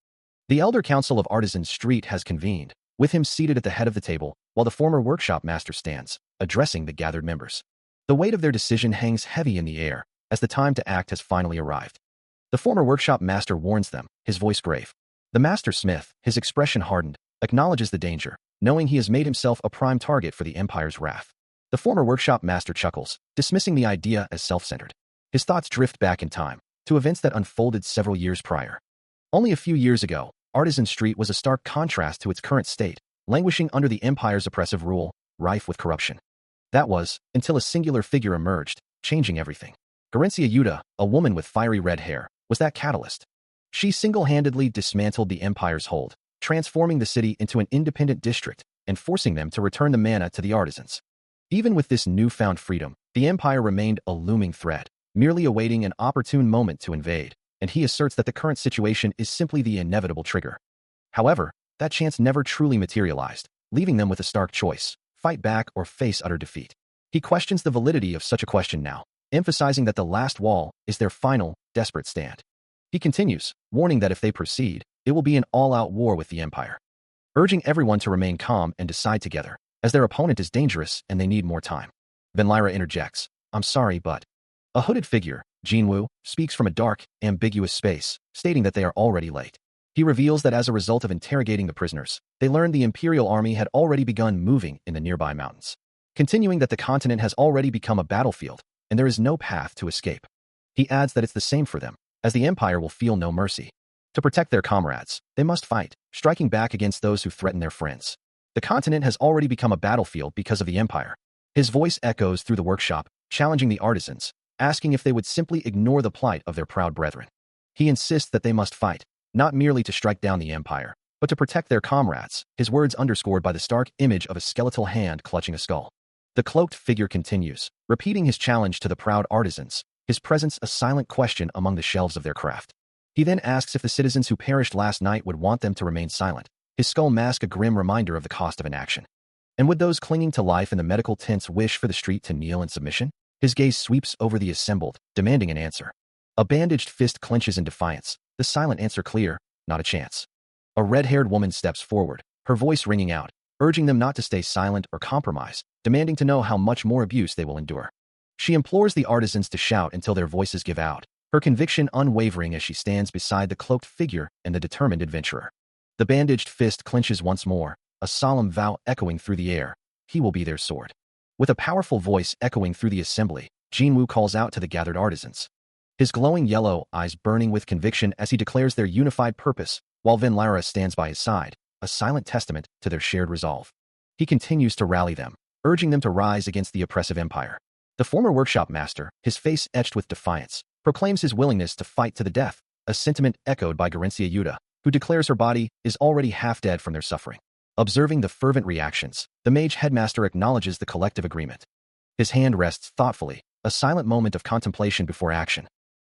The Elder Council of Artisan Street has convened, with him seated at the head of the table, while the former workshop master stands, addressing the gathered members. The weight of their decision hangs heavy in the air, as the time to act has finally arrived. The former workshop master warns them, his voice grave. The master smith, his expression hardened, acknowledges the danger, knowing he has made himself a prime target for the Empire's wrath. The former workshop master chuckles, dismissing the idea as self-centered. His thoughts drift back in time, to events that unfolded several years prior. Only a few years ago, Artisan Street was a stark contrast to its current state, languishing under the Empire's oppressive rule, rife with corruption. That was, until a singular figure emerged, changing everything. Garencia Yuta, a woman with fiery red hair, was that catalyst. She single-handedly dismantled the Empire's hold, transforming the city into an independent district and forcing them to return the mana to the artisans. Even with this newfound freedom, the Empire remained a looming threat, merely awaiting an opportune moment to invade, and he asserts that the current situation is simply the inevitable trigger. However, that chance never truly materialized, leaving them with a stark choice: fight back or face utter defeat. He questions the validity of such a question now, emphasizing that the last wall is their final, desperate stand. He continues, warning that if they proceed, it will be an all-out war with the Empire, urging everyone to remain calm and decide together, as their opponent is dangerous and they need more time. Then Lyra interjects, "I'm sorry, but..." A hooded figure, Jinwoo, speaks from a dark, ambiguous space, stating that they are already late. He reveals that as a result of interrogating the prisoners, they learned the Imperial army had already begun moving in the nearby mountains, continuing that the continent has already become a battlefield, and there is no path to escape. He adds that it's the same for them, as the Empire will feel no mercy. To protect their comrades, they must fight, striking back against those who threaten their friends. The continent has already become a battlefield because of the Empire. His voice echoes through the workshop, challenging the artisans, asking if they would simply ignore the plight of their proud brethren. He insists that they must fight, not merely to strike down the Empire, but to protect their comrades, his words underscored by the stark image of a skeletal hand clutching a skull. The cloaked figure continues, repeating his challenge to the proud artisans, his presence a silent question among the shelves of their craft. He then asks if the citizens who perished last night would want them to remain silent, his skull mask a grim reminder of the cost of inaction. And would those clinging to life in the medical tents wish for the street to kneel in submission? His gaze sweeps over the assembled, demanding an answer. A bandaged fist clenches in defiance, the silent answer clear: not a chance. A red-haired woman steps forward, her voice ringing out, urging them not to stay silent or compromise, demanding to know how much more abuse they will endure. She implores the artisans to shout until their voices give out, her conviction unwavering as she stands beside the cloaked figure and the determined adventurer. The bandaged fist clenches once more, a solemn vow echoing through the air: he will be their sword. With a powerful voice echoing through the assembly, Jinwoo calls out to the gathered artisans, his glowing yellow eyes burning with conviction as he declares their unified purpose, while Lyra stands by his side, a silent testament to their shared resolve. He continues to rally them, urging them to rise against the oppressive Empire. The former workshop master, his face etched with defiance, proclaims his willingness to fight to the death, a sentiment echoed by Garencia Yuta, who declares her body is already half dead from their suffering. Observing the fervent reactions, the mage headmaster acknowledges the collective agreement. His hand rests thoughtfully, a silent moment of contemplation before action.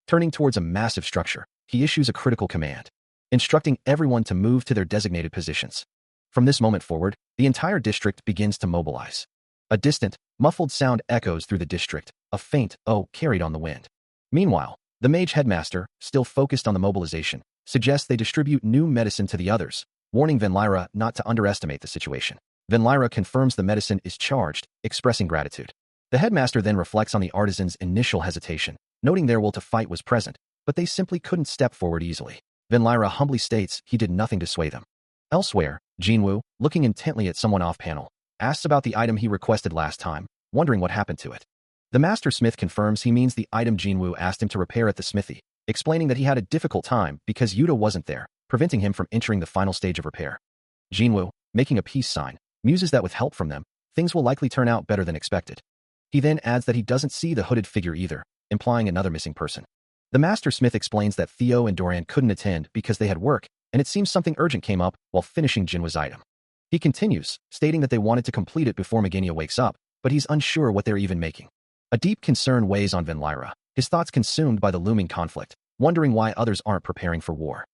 Turning towards a massive structure, he issues a critical command, instructing everyone to move to their designated positions. From this moment forward, the entire district begins to mobilize. A distant, muffled sound echoes through the district, a faint "oh" carried on the wind. Meanwhile, the mage headmaster, still focused on the mobilization, suggests they distribute new medicine to the others, warning Venlyra not to underestimate the situation. Venlyra confirms the medicine is charged, expressing gratitude. The headmaster then reflects on the artisan's initial hesitation, noting their will to fight was present, but they simply couldn't step forward easily. Venlyra humbly states he did nothing to sway them. Elsewhere, Jinwoo, looking intently at someone off-panel, asks about the item he requested last time, wondering what happened to it. The master smith confirms he means the item Jinwoo asked him to repair at the smithy, explaining that he had a difficult time because Yuta wasn't there, preventing him from entering the final stage of repair. Jinwoo, making a peace sign, muses that with help from them, things will likely turn out better than expected. He then adds that he doesn't see the hooded figure either, implying another missing person. The master smith explains that Theo and Doran couldn't attend because they had work, and it seems something urgent came up while finishing Jinwoo's item. He continues, stating that they wanted to complete it before Meganiah wakes up, but he's unsure what they're even making. A deep concern weighs on Venlyra, his thoughts consumed by the looming conflict, wondering why others aren't preparing for war.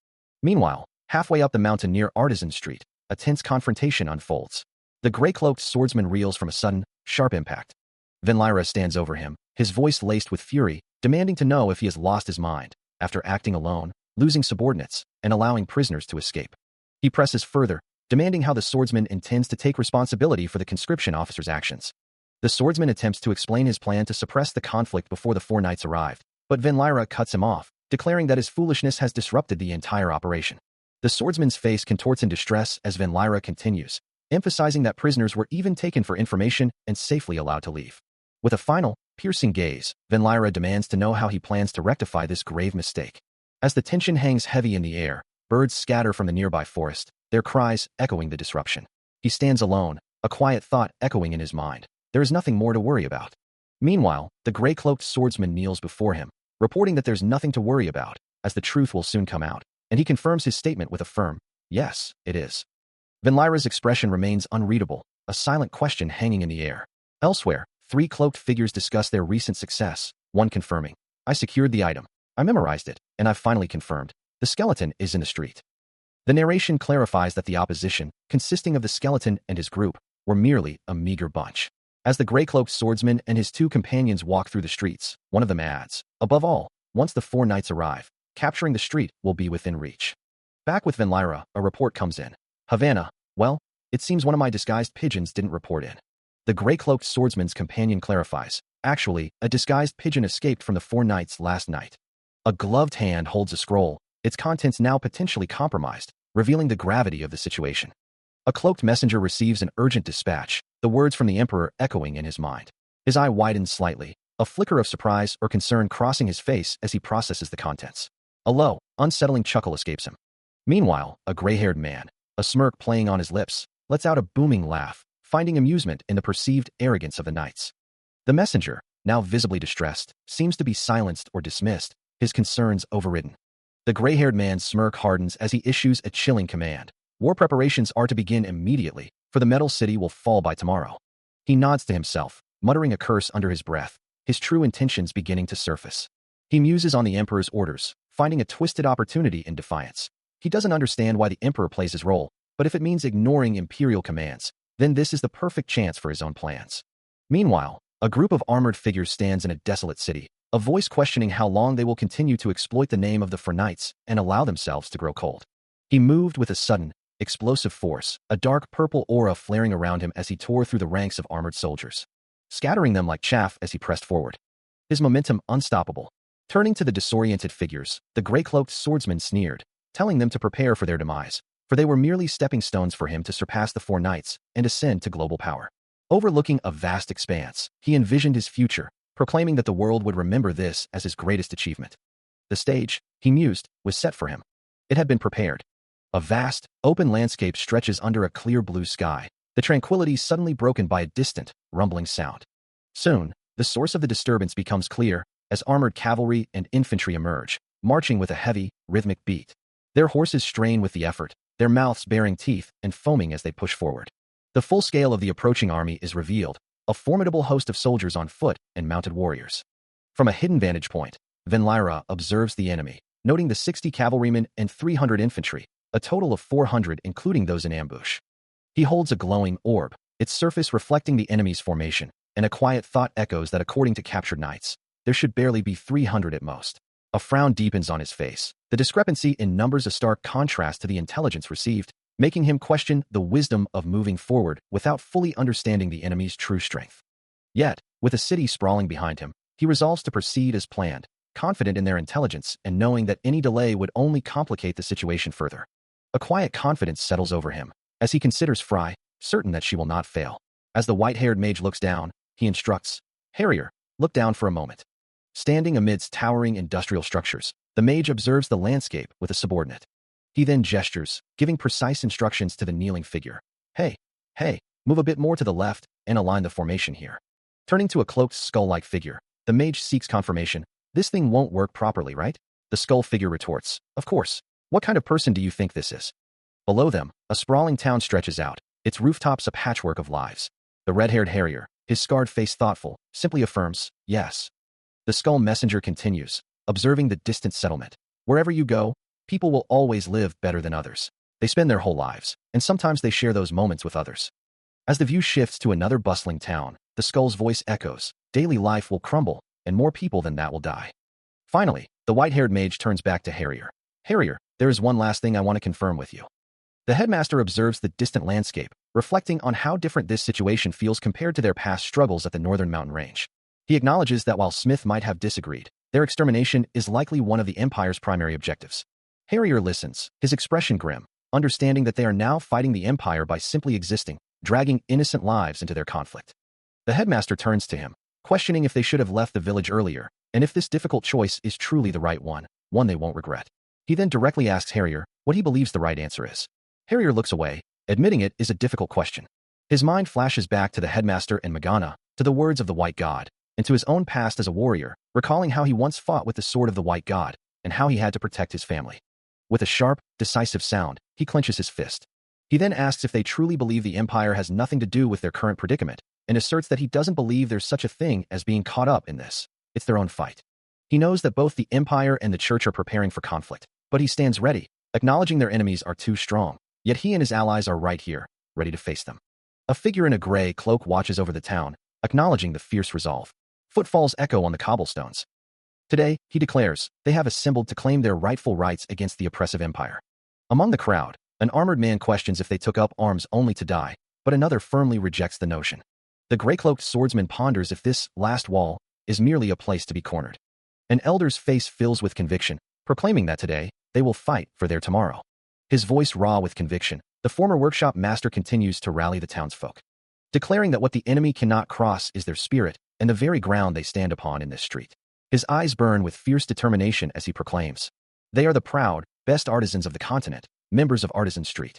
Meanwhile, halfway up the mountain near Artisan Street, a tense confrontation unfolds. The gray-cloaked swordsman reels from a sudden, sharp impact. Venlyra stands over him, his voice laced with fury, demanding to know if he has lost his mind, after acting alone, losing subordinates, and allowing prisoners to escape. He presses further, demanding how the swordsman intends to take responsibility for the conscription officer's actions. The swordsman attempts to explain his plan to suppress the conflict before the four knights arrived, but Venlyra cuts him off, declaring that his foolishness has disrupted the entire operation. The swordsman's face contorts in distress as Venlyra continues, emphasizing that prisoners were even taken for information and safely allowed to leave. With a final, piercing gaze, Venlyra demands to know how he plans to rectify this grave mistake. As the tension hangs heavy in the air, birds scatter from the nearby forest, their cries echoing the disruption. He stands alone, a quiet thought echoing in his mind. There is nothing more to worry about. Meanwhile, the gray-cloaked swordsman kneels before him, reporting that there's nothing to worry about, as the truth will soon come out, and he confirms his statement with a firm, yes, it is. Venlyra's expression remains unreadable, a silent question hanging in the air. Elsewhere, three cloaked figures discuss their recent success, one confirming, I secured the item, I memorized it, and I've finally confirmed, the skeleton is in the street. The narration clarifies that the opposition, consisting of the skeleton and his group, were merely a meager bunch. As the gray-cloaked swordsman and his two companions walk through the streets, one of them adds, above all, once the four knights arrive, capturing the street will be within reach. Back with Venlyra, a report comes in. Havana, well, it seems one of my disguised pigeons didn't report in. The gray-cloaked swordsman's companion clarifies, actually, a disguised pigeon escaped from the four knights last night. A gloved hand holds a scroll, its contents now potentially compromised, revealing the gravity of the situation. A cloaked messenger receives an urgent dispatch, the words from the Emperor echoing in his mind. His eye widens slightly, a flicker of surprise or concern crossing his face as he processes the contents. A low, unsettling chuckle escapes him. Meanwhile, a gray-haired man, a smirk playing on his lips, lets out a booming laugh, finding amusement in the perceived arrogance of the knights. The messenger, now visibly distressed, seems to be silenced or dismissed, his concerns overridden. The gray-haired man's smirk hardens as he issues a chilling command. War preparations are to begin immediately, for the Metal City will fall by tomorrow. He nods to himself, muttering a curse under his breath, his true intentions beginning to surface. He muses on the Emperor's orders, finding a twisted opportunity in defiance. He doesn't understand why the Emperor plays his role, but if it means ignoring imperial commands, then this is the perfect chance for his own plans. Meanwhile, a group of armored figures stands in a desolate city, a voice questioning how long they will continue to exploit the name of the Four Knights and allow themselves to grow cold. He moved with a sudden, explosive force, a dark purple aura flaring around him as he tore through the ranks of armored soldiers, scattering them like chaff as he pressed forward. His momentum unstoppable. Turning to the disoriented figures, the gray-cloaked swordsman sneered, telling them to prepare for their demise, for they were merely stepping stones for him to surpass the Four Knights and ascend to global power. Overlooking a vast expanse, he envisioned his future, proclaiming that the world would remember this as his greatest achievement. The stage, he mused, was set for him. It had been prepared. A vast, open landscape stretches under a clear blue sky, the tranquility suddenly broken by a distant, rumbling sound. Soon, the source of the disturbance becomes clear, as armored cavalry and infantry emerge, marching with a heavy, rhythmic beat. Their horses strain with the effort, their mouths baring teeth and foaming as they push forward. The full scale of the approaching army is revealed, a formidable host of soldiers on foot and mounted warriors. From a hidden vantage point, Vinlyra observes the enemy, noting the 60 cavalrymen and 300 infantry, a total of 400 including those in ambush. He holds a glowing orb, its surface reflecting the enemy's formation, and a quiet thought echoes that according to captured knights, there should barely be 300 at most. A frown deepens on his face, the discrepancy in numbers a stark contrast to the intelligence received, making him question the wisdom of moving forward without fully understanding the enemy's true strength. Yet, with a city sprawling behind him, he resolves to proceed as planned, confident in their intelligence and knowing that any delay would only complicate the situation further. A quiet confidence settles over him, as he considers Fry, certain that she will not fail. As the white-haired mage looks down, he instructs, "Harrier, look down for a moment." Standing amidst towering industrial structures, the mage observes the landscape with a subordinate. He then gestures, giving precise instructions to the kneeling figure. Hey, move a bit more to the left and align the formation here." Turning to a cloaked skull-like figure, the mage seeks confirmation. "This thing won't work properly, right?" The skull figure retorts, "Of course. What kind of person do you think this is?" Below them, a sprawling town stretches out, its rooftops a patchwork of lives. The red-haired Harrier, his scarred face thoughtful, simply affirms, "Yes." The skull messenger continues, observing the distant settlement. "Wherever you go, people will always live better than others. They spend their whole lives, and sometimes they share those moments with others." As the view shifts to another bustling town, the skull's voice echoes, "Daily life will crumble, and more people than that will die." Finally, the white-haired mage turns back to Harrier. "Harrier, there is one last thing I want to confirm with you." The headmaster observes the distant landscape, reflecting on how different this situation feels compared to their past struggles at the northern mountain range. He acknowledges that while Smith might have disagreed, their extermination is likely one of the Empire's primary objectives. Harrier listens, his expression grim, understanding that they are now fighting the Empire by simply existing, dragging innocent lives into their conflict. The headmaster turns to him, questioning if they should have left the village earlier, and if this difficult choice is truly the right one they won't regret. He then directly asks Harrier what he believes the right answer is. Harrier looks away, admitting it is a difficult question. His mind flashes back to the headmaster and Magana, to the words of the White God, and to his own past as a warrior, recalling how he once fought with the sword of the White God, and how he had to protect his family. With a sharp, decisive sound, he clenches his fist. He then asks if they truly believe the Empire has nothing to do with their current predicament, and asserts that he doesn't believe there's such a thing as being caught up in this. It's their own fight. He knows that both the Empire and the Church are preparing for conflict, but he stands ready, acknowledging their enemies are too strong, yet he and his allies are right here, ready to face them. A figure in a gray cloak watches over the town, acknowledging the fierce resolve. Footfalls echo on the cobblestones. Today, he declares, they have assembled to claim their rightful rights against the oppressive Empire. Among the crowd, an armored man questions if they took up arms only to die, but another firmly rejects the notion. The gray-cloaked swordsman ponders if this last wall is merely a place to be cornered. An elder's face fills with conviction, proclaiming that today, they will fight for their tomorrow. His voice raw with conviction, the former workshop master continues to rally the townsfolk, declaring that what the enemy cannot cross is their spirit and the very ground they stand upon in this street. His eyes burn with fierce determination as he proclaims, "They are the proud, best artisans of the continent, members of Artisan Street."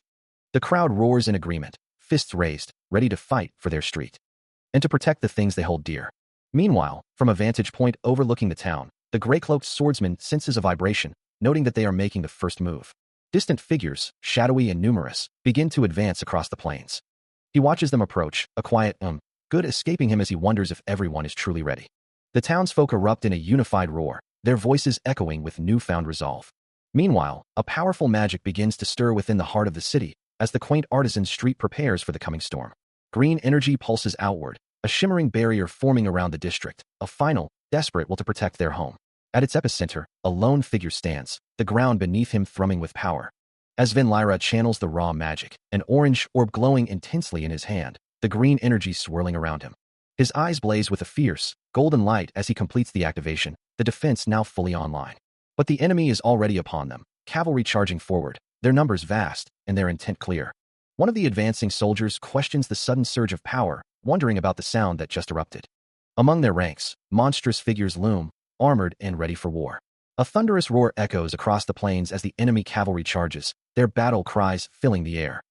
The crowd roars in agreement, fists raised, ready to fight for their street and to protect the things they hold dear. Meanwhile, from a vantage point overlooking the town, the gray-cloaked swordsman senses a vibration, noting that they are making the first move. Distant figures, shadowy and numerous, begin to advance across the plains. He watches them approach, a quiet good escaping him as he wonders if everyone is truly ready. The townsfolk erupt in a unified roar, their voices echoing with newfound resolve. Meanwhile, a powerful magic begins to stir within the heart of the city as the quaint artisan street prepares for the coming storm. Green energy pulses outward, a shimmering barrier forming around the district, a final, desperate will to protect their home. At its epicenter, a lone figure stands, the ground beneath him thrumming with power. As Vinlyra channels the raw magic, an orange orb glowing intensely in his hand, the green energy swirling around him. His eyes blaze with a fierce, golden light as he completes the activation, the defense now fully online. But the enemy is already upon them, cavalry charging forward, their numbers vast, and their intent clear. One of the advancing soldiers questions the sudden surge of power, wondering about the sound that just erupted. Among their ranks, monstrous figures loom, armored and ready for war. A thunderous roar echoes across the plains as the enemy cavalry charges, their battle cries filling the air.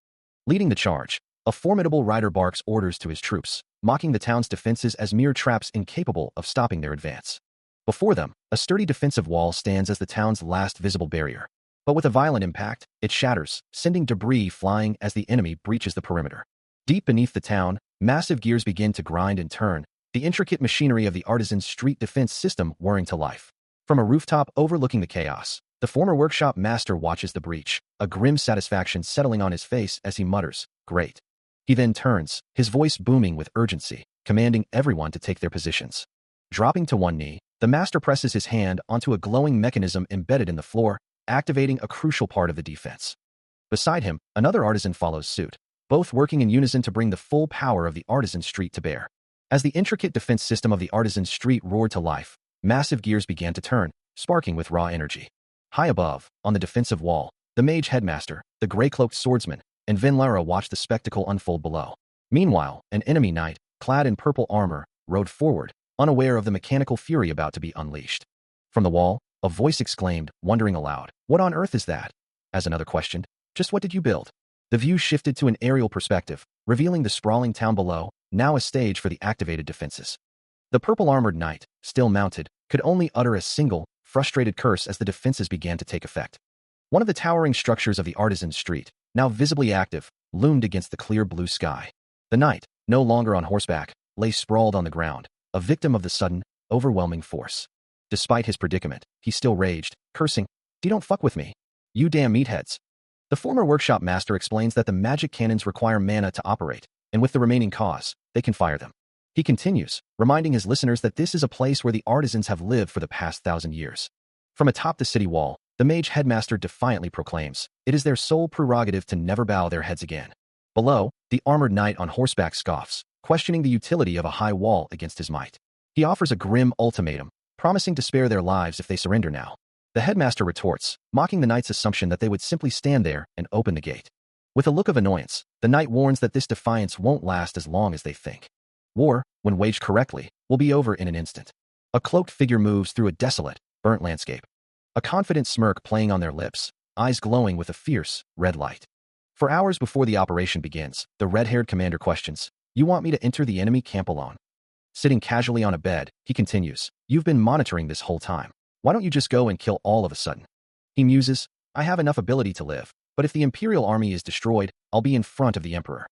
Leading the charge, a formidable rider barks orders to his troops, mocking the town's defenses as mere traps incapable of stopping their advance. Before them, a sturdy defensive wall stands as the town's last visible barrier. But with a violent impact, it shatters, sending debris flying as the enemy breaches the perimeter. Deep beneath the town, massive gears begin to grind and turn, the intricate machinery of the artisan's street defense system whirring to life. From a rooftop overlooking the chaos, the former workshop master watches the breach, a grim satisfaction settling on his face as he mutters, "Great." He then turns, his voice booming with urgency, commanding everyone to take their positions. Dropping to one knee, the master presses his hand onto a glowing mechanism embedded in the floor, activating a crucial part of the defense. Beside him, another artisan follows suit, both working in unison to bring the full power of the artisan street to bear. As the intricate defense system of the artisan street roared to life, massive gears began to turn, sparking with raw energy. High above, on the defensive wall, the mage headmaster, the gray-cloaked swordsman, and Venlara watched the spectacle unfold below. Meanwhile, an enemy knight, clad in purple armor, rode forward, unaware of the mechanical fury about to be unleashed. From the wall, a voice exclaimed, wondering aloud, "What on earth is that?" As another questioned, "Just what did you build?" The view shifted to an aerial perspective, revealing the sprawling town below, now a stage for the activated defenses. The purple-armored knight, still mounted, could only utter a single, frustrated curse as the defenses began to take effect. One of the towering structures of the artisan street, now visibly active, loomed against the clear blue sky. The knight, no longer on horseback, lay sprawled on the ground, a victim of the sudden, overwhelming force. Despite his predicament, he still raged, cursing, "Don't fuck with me. You damn meatheads." The former workshop master explains that the magic cannons require mana to operate, and with the remaining cause, they can fire them. He continues, reminding his listeners that this is a place where the artisans have lived for the past 1,000 years. From atop the city wall, the mage headmaster defiantly proclaims, it is their sole prerogative to never bow their heads again. Below, the armored knight on horseback scoffs, questioning the utility of a high wall against his might. He offers a grim ultimatum, promising to spare their lives if they surrender now. The headmaster retorts, mocking the knight's assumption that they would simply stand there and open the gate. With a look of annoyance, the knight warns that this defiance won't last as long as they think. War, when waged correctly, will be over in an instant. A cloaked figure moves through a desolate, burnt landscape. A confident smirk playing on their lips, eyes glowing with a fierce, red light. For hours before the operation begins, the red-haired commander questions, "You want me to enter the enemy camp alone?" Sitting casually on a bed, he continues, "You've been monitoring this whole time. Why don't you just go and kill all of a sudden?" He muses, "I have enough ability to live, but if the Imperial army is destroyed, I'll be in front of the Emperor."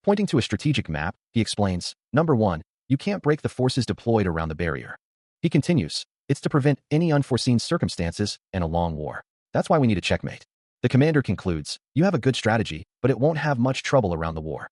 Pointing to a strategic map, he explains, "Number 1, you can't break the forces deployed around the barrier." He continues, "It's to prevent any unforeseen circumstances and a long war. That's why we need a checkmate." The commander concludes, "You have a good strategy, but it won't have much trouble around the war."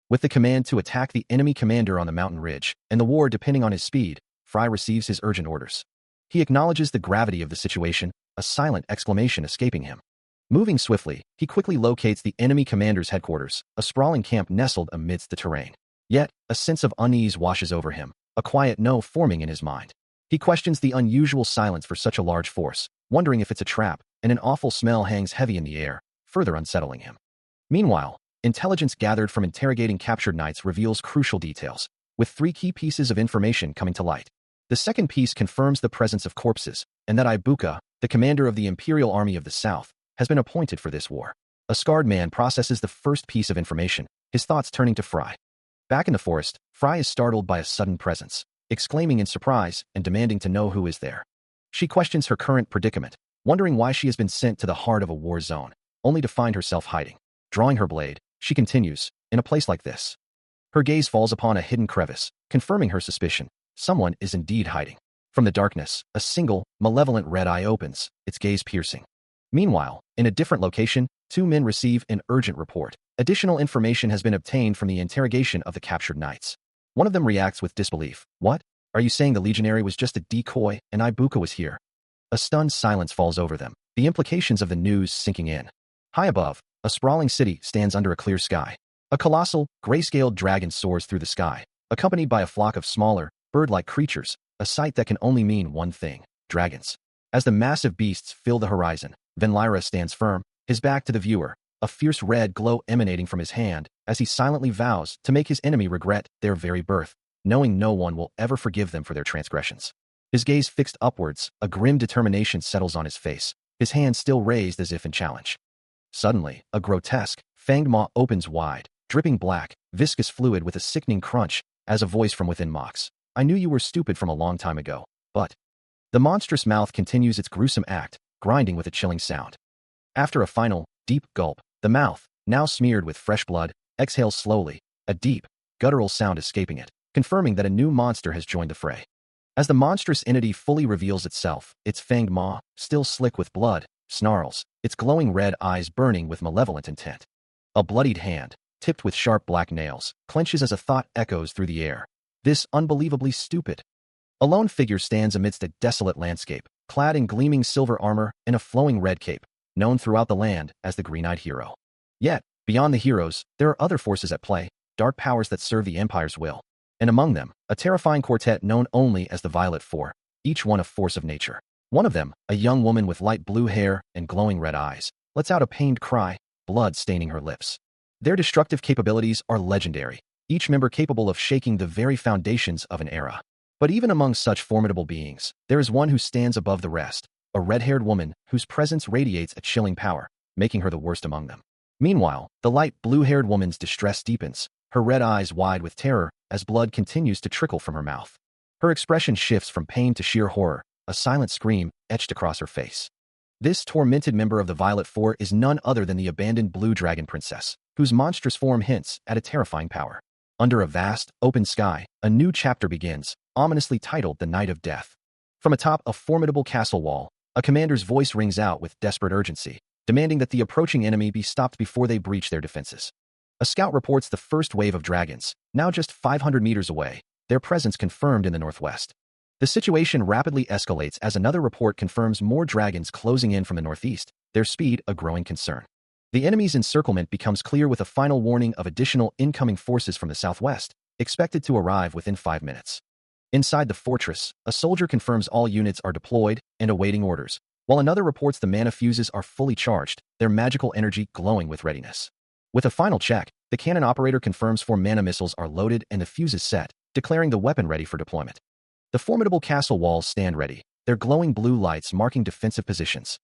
With the command to attack the enemy commander on the mountain ridge, and the war depending on his speed, Fry receives his urgent orders. He acknowledges the gravity of the situation, a silent exclamation escaping him. Moving swiftly, he quickly locates the enemy commander's headquarters, a sprawling camp nestled amidst the terrain. Yet, a sense of unease washes over him, a quiet no forming in his mind. He questions the unusual silence for such a large force, wondering if it's a trap, and an awful smell hangs heavy in the air, further unsettling him. Meanwhile, intelligence gathered from interrogating captured knights reveals crucial details, with 3 key pieces of information coming to light. The second piece confirms the presence of corpses, and that Ibuka, the commander of the Imperial Army of the South, has been appointed for this war. A scarred man processes the first piece of information, his thoughts turning to Fry. Back in the forest, Fry is startled by a sudden presence, exclaiming in surprise and demanding to know who is there. She questions her current predicament, wondering why she has been sent to the heart of a war zone, only to find herself hiding. Drawing her blade, she continues, "In a place like this." Her gaze falls upon a hidden crevice, confirming her suspicion. Someone is indeed hiding. From the darkness, a single, malevolent red eye opens, its gaze piercing. Meanwhile, in a different location, 2 men receive an urgent report. Additional information has been obtained from the interrogation of the captured knights. One of them reacts with disbelief. "What? Are you saying the legionary was just a decoy and Ibuka was here?" A stunned silence falls over them, the implications of the news sinking in. High above, a sprawling city stands under a clear sky. A colossal, gray-scaled dragon soars through the sky, accompanied by a flock of smaller, bird-like creatures, a sight that can only mean one thing: dragons. As the massive beasts fill the horizon, Venlyra stands firm, his back to the viewer, a fierce red glow emanating from his hand, as he silently vows to make his enemy regret their very birth, knowing no one will ever forgive them for their transgressions. His gaze fixed upwards, a grim determination settles on his face, his hand still raised as if in challenge. Suddenly, a grotesque, fanged maw opens wide, dripping black, viscous fluid with a sickening crunch, as a voice from within mocks, "I knew you were stupid from a long time ago, but..." The monstrous mouth continues its gruesome act, grinding with a chilling sound. After a final, deep gulp, the mouth, now smeared with fresh blood, exhales slowly, a deep, guttural sound escaping it, confirming that a new monster has joined the fray. As the monstrous entity fully reveals itself, its fanged maw, still slick with blood, snarls, its glowing red eyes burning with malevolent intent. A bloodied hand, tipped with sharp black nails, clenches as a thought echoes through the air. This unbelievably stupid. A lone figure stands amidst a desolate landscape, clad in gleaming silver armor and a flowing red cape, known throughout the land as the Green-Eyed Hero. Yet, beyond the heroes, there are other forces at play, dark powers that serve the Empire's will. And among them, a terrifying quartet known only as the Violet Four, each one a force of nature. One of them, a young woman with light blue hair and glowing red eyes, lets out a pained cry, blood staining her lips. Their destructive capabilities are legendary, each member capable of shaking the very foundations of an era. But even among such formidable beings, there is one who stands above the rest, a red-haired woman whose presence radiates a chilling power, making her the worst among them. Meanwhile, the light blue-haired woman's distress deepens, her red eyes wide with terror as blood continues to trickle from her mouth. Her expression shifts from pain to sheer horror, a silent scream etched across her face. This tormented member of the Violet Four is none other than the abandoned Blue Dragon Princess, whose monstrous form hints at a terrifying power. Under a vast, open sky, a new chapter begins, ominously titled The Night of Death. From atop a formidable castle wall, a commander's voice rings out with desperate urgency, demanding that the approaching enemy be stopped before they breach their defenses. A scout reports the first wave of dragons, now just 500 meters away, their presence confirmed in the northwest. The situation rapidly escalates as another report confirms more dragons closing in from the northeast, their speed a growing concern. The enemy's encirclement becomes clear with a final warning of additional incoming forces from the southwest, expected to arrive within 5 minutes. Inside the fortress, a soldier confirms all units are deployed and awaiting orders, while another reports the mana fuses are fully charged, their magical energy glowing with readiness. With a final check, the cannon operator confirms 4 mana missiles are loaded and the fuses set, declaring the weapon ready for deployment. The formidable castle walls stand ready, their glowing blue lights marking defensive positions.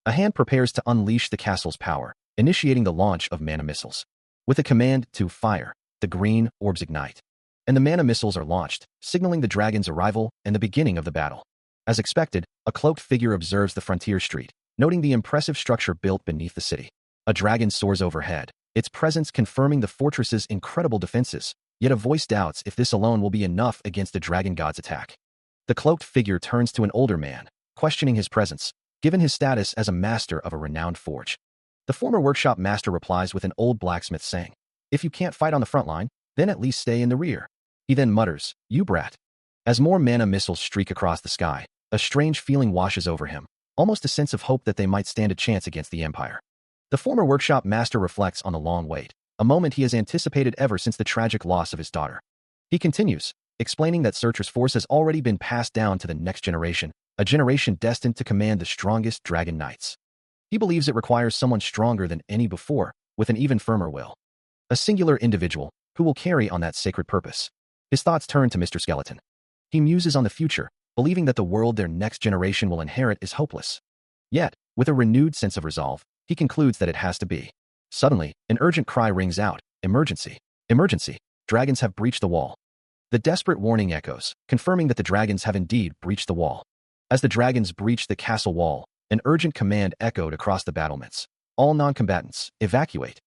A hand prepares to unleash the castle's power, initiating the launch of mana missiles. With a command to fire, the green orbs ignite, and the mana missiles are launched, signaling the dragon's arrival and the beginning of the battle. As expected, a cloaked figure observes the frontier street, noting the impressive structure built beneath the city. A dragon soars overhead, its presence confirming the fortress's incredible defenses, yet a voice doubts if this alone will be enough against the dragon god's attack. The cloaked figure turns to an older man, questioning his presence, given his status as a master of a renowned forge. The former workshop master replies with an old blacksmith saying, "If you can't fight on the front line, then at least stay in the rear." He then mutters, "You brat." As more mana missiles streak across the sky, a strange feeling washes over him, almost a sense of hope that they might stand a chance against the Empire. The former workshop master reflects on the long wait, a moment he has anticipated ever since the tragic loss of his daughter. He continues, explaining that Surtur's force has already been passed down to the next generation, a generation destined to command the strongest dragon knights. He believes it requires someone stronger than any before, with an even firmer will. A singular individual, who will carry on that sacred purpose. His thoughts turn to Mr. Skeleton. He muses on the future, believing that the world their next generation will inherit is hopeless. Yet, with a renewed sense of resolve, he concludes that it has to be. Suddenly, an urgent cry rings out, "Emergency! Emergency! Dragons have breached the wall." The desperate warning echoes, confirming that the dragons have indeed breached the wall. As the dragons breached the castle wall, an urgent command echoed across the battlements. "All non-combatants, evacuate."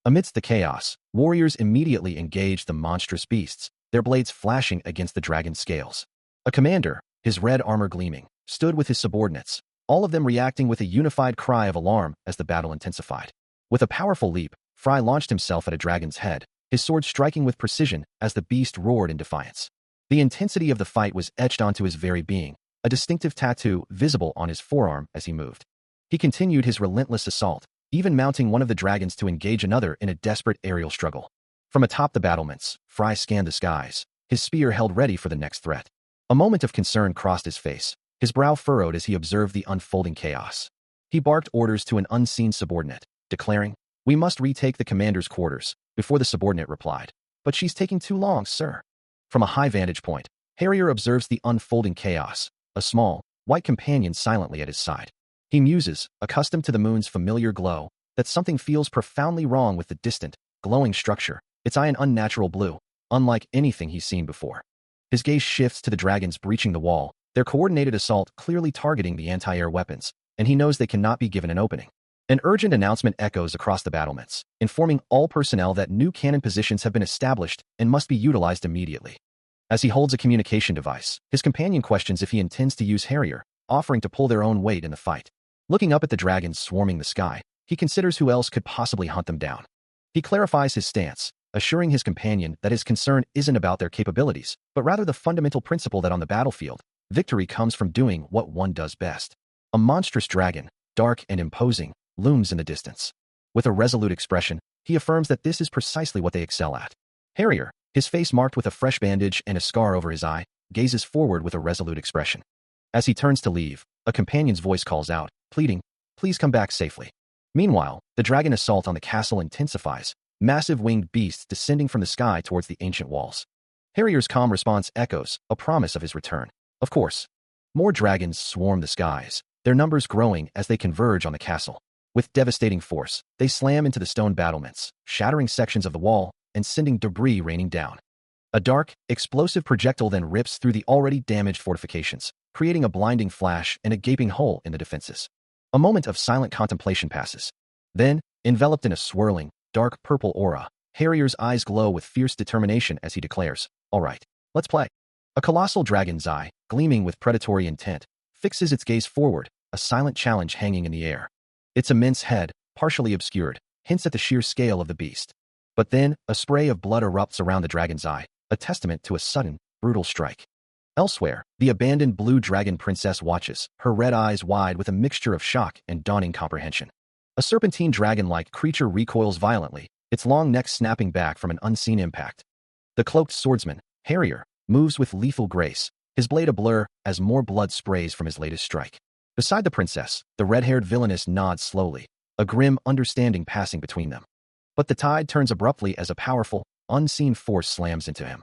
Amidst the chaos, warriors immediately engaged the monstrous beasts, their blades flashing against the dragon's scales. A commander, his red armor gleaming, stood with his subordinates, all of them reacting with a unified cry of alarm as the battle intensified. With a powerful leap, Fry launched himself at a dragon's head, his sword striking with precision as the beast roared in defiance. The intensity of the fight was etched onto his very being, a distinctive tattoo visible on his forearm as he moved. He continued his relentless assault, even mounting one of the dragons to engage another in a desperate aerial struggle. From atop the battlements, Fry scanned the skies, his spear held ready for the next threat. A moment of concern crossed his face, his brow furrowed as he observed the unfolding chaos. He barked orders to an unseen subordinate, declaring, "We must retake the commander's quarters," before the subordinate replied, "But she's taking too long, sir." From a high vantage point, Harrier observes the unfolding chaos, a small, white companion silently at his side. He muses, accustomed to the moon's familiar glow, that something feels profoundly wrong with the distant, glowing structure, its eye an unnatural blue, unlike anything he's seen before. His gaze shifts to the dragons breaching the wall, their coordinated assault clearly targeting the anti-air weapons, and he knows they cannot be given an opening. An urgent announcement echoes across the battlements, informing all personnel that new cannon positions have been established and must be utilized immediately. As he holds a communication device, his companion questions if he intends to use Harrier, offering to pull their own weight in the fight. Looking up at the dragons swarming the sky, he considers who else could possibly hunt them down. He clarifies his stance, assuring his companion that his concern isn't about their capabilities, but rather the fundamental principle that on the battlefield, victory comes from doing what one does best. A monstrous dragon, dark and imposing, looms in the distance. With a resolute expression, he affirms that this is precisely what they excel at. Harrier, his face marked with a fresh bandage and a scar over his eye, gazes forward with a resolute expression. As he turns to leave, a companion's voice calls out, pleading, "Please come back safely." Meanwhile, the dragon assault on the castle intensifies, massive winged beasts descending from the sky towards the ancient walls. Harrier's calm response echoes a promise of his return. Of course, more dragons swarm the skies, their numbers growing as they converge on the castle. With devastating force, they slam into the stone battlements, shattering sections of the wall and sending debris raining down. A dark, explosive projectile then rips through the already damaged fortifications, creating a blinding flash and a gaping hole in the defenses. A moment of silent contemplation passes. Then, enveloped in a swirling, dark purple aura, Harrier's eyes glow with fierce determination as he declares, "All right, let's play." A colossal dragon's eye, gleaming with predatory intent, fixes its gaze forward, a silent challenge hanging in the air. Its immense head, partially obscured, hints at the sheer scale of the beast. But then, a spray of blood erupts around the dragon's eye, a testament to a sudden, brutal strike. Elsewhere, the abandoned blue dragon princess watches, her red eyes wide with a mixture of shock and dawning comprehension. A serpentine dragon-like creature recoils violently, its long neck snapping back from an unseen impact. The cloaked swordsman, Harrier, moves with lethal grace, his blade a blur as more blood sprays from his latest strike. Beside the princess, the red-haired villainess nods slowly, a grim understanding passing between them. But the tide turns abruptly as a powerful, unseen force slams into him.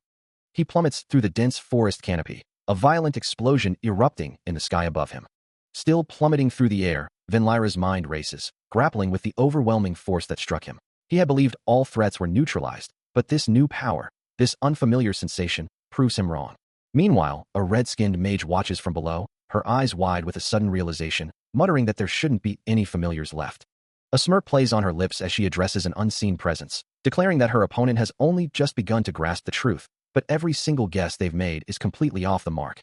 He plummets through the dense forest canopy, a violent explosion erupting in the sky above him. Still plummeting through the air, Venlyra's mind races, grappling with the overwhelming force that struck him. He had believed all threats were neutralized, but this new power, this unfamiliar sensation, proves him wrong. Meanwhile, a red-skinned mage watches from below, her eyes wide with a sudden realization, muttering that there shouldn't be any familiars left. A smirk plays on her lips as she addresses an unseen presence, declaring that her opponent has only just begun to grasp the truth, but every single guess they've made is completely off the mark.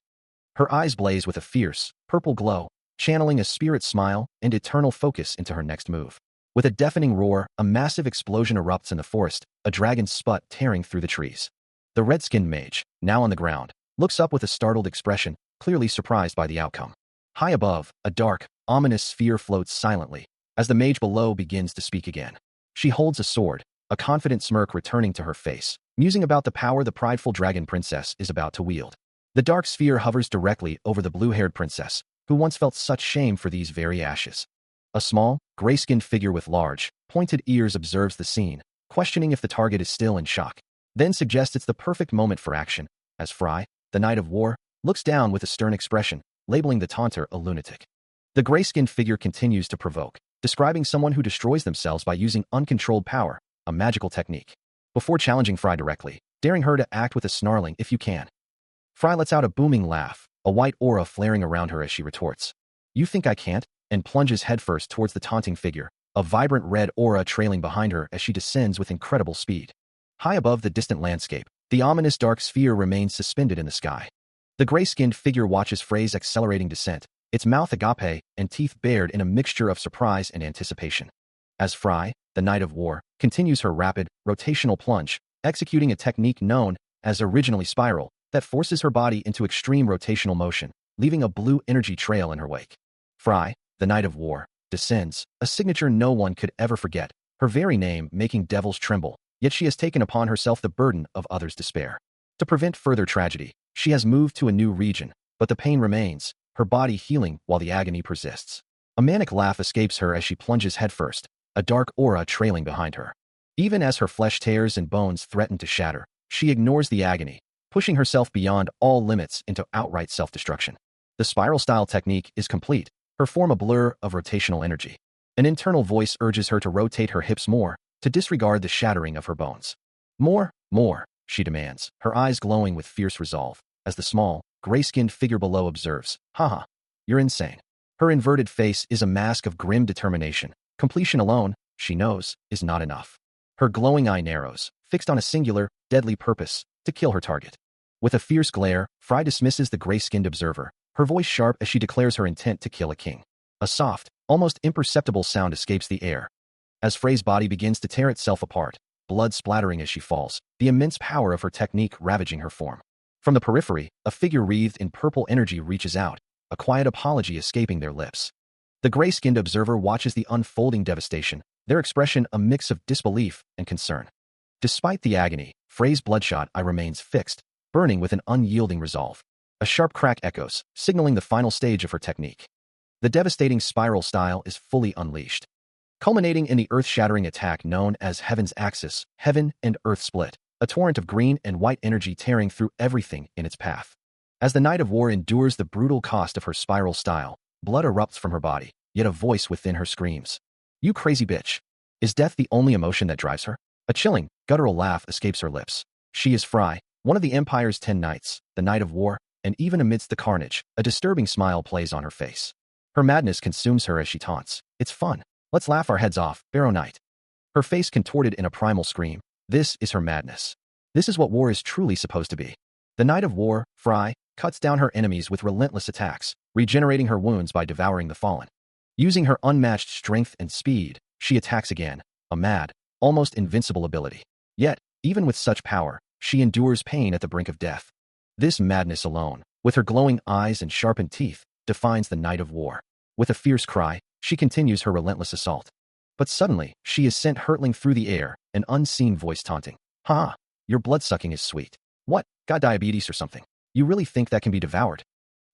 Her eyes blaze with a fierce, purple glow, channeling a spirit smile and eternal focus into her next move. With a deafening roar, a massive explosion erupts in the forest, a dragon sput tearing through the trees. The red-skinned mage, now on the ground, looks up with a startled expression, clearly surprised by the outcome. High above, a dark, ominous sphere floats silently, as the mage below begins to speak again. She holds a sword, a confident smirk returning to her face, musing about the power the prideful dragon princess is about to wield. The dark sphere hovers directly over the blue-haired princess, who once felt such shame for these very ashes. A small, gray-skinned figure with large, pointed ears observes the scene, questioning if the target is still in shock, then suggests it's the perfect moment for action, as Fry, the Knight of War, looks down with a stern expression, labeling the taunter a lunatic. The gray-skinned figure continues to provoke, describing someone who destroys themselves by using uncontrolled power, a magical technique, before challenging Fry directly, daring her to act with a snarling "if you can." Fry lets out a booming laugh, a white aura flaring around her as she retorts, "You think I can't?" and plunges headfirst towards the taunting figure, a vibrant red aura trailing behind her as she descends with incredible speed. High above the distant landscape, the ominous dark sphere remains suspended in the sky. The gray-skinned figure watches Frey's accelerating descent, its mouth agape and teeth bared in a mixture of surprise and anticipation. As Fry, the Knight of War, continues her rapid, rotational plunge, executing a technique known as originally spiral, that forces her body into extreme rotational motion, leaving a blue energy trail in her wake. Fry, the Knight of War, descends, a signature no one could ever forget, her very name making devils tremble, yet she has taken upon herself the burden of others' despair. To prevent further tragedy, she has moved to a new region, but the pain remains, her body healing while the agony persists. A manic laugh escapes her as she plunges headfirst, a dark aura trailing behind her. Even as her flesh tears and bones threaten to shatter, she ignores the agony, pushing herself beyond all limits into outright self-destruction. The spiral-style technique is complete, her form a blur of rotational energy. An internal voice urges her to rotate her hips more, to disregard the shattering of her bones. More, she demands, her eyes glowing with fierce resolve, as the small, gray-skinned figure below observes, "Haha, you're insane." Her inverted face is a mask of grim determination. Completion alone, she knows, is not enough. Her glowing eye narrows, fixed on a singular, deadly purpose, to kill her target. With a fierce glare, Fry dismisses the gray-skinned observer, her voice sharp as she declares her intent to kill a king. A soft, almost imperceptible sound escapes the air. As Frey's body begins to tear itself apart, blood splattering as she falls, the immense power of her technique ravaging her form. From the periphery, a figure wreathed in purple energy reaches out, a quiet apology escaping their lips. The gray-skinned observer watches the unfolding devastation, their expression a mix of disbelief and concern. Despite the agony, Frey's bloodshot eye remains fixed, burning with an unyielding resolve. A sharp crack echoes, signaling the final stage of her technique. The devastating spiral style is fully unleashed, culminating in the earth-shattering attack known as Heaven's Axis, Heaven and Earth Split, a torrent of green and white energy tearing through everything in its path. As the Knight of War endures the brutal cost of her spiral style, blood erupts from her body, yet a voice within her screams. "You crazy bitch! Is death the only emotion that drives her?" A chilling, guttural laugh escapes her lips. She is Fry, one of the Empire's 10 knights, the Knight of War, and even amidst the carnage, a disturbing smile plays on her face. Her madness consumes her as she taunts. "It's fun. Let's laugh our heads off, Barrow Knight." Her face contorted in a primal scream. This is her madness. This is what war is truly supposed to be. The Knight of War, Fry, cuts down her enemies with relentless attacks, regenerating her wounds by devouring the fallen. Using her unmatched strength and speed, she attacks again, a mad, almost invincible ability. Yet, even with such power, she endures pain at the brink of death. This madness alone, with her glowing eyes and sharpened teeth, defines the Knight of War. With a fierce cry, she continues her relentless assault. But suddenly, she is sent hurtling through the air, an unseen voice taunting. "Ha! Your blood-sucking is sweet. What, got diabetes or something? You really think that can be devoured?"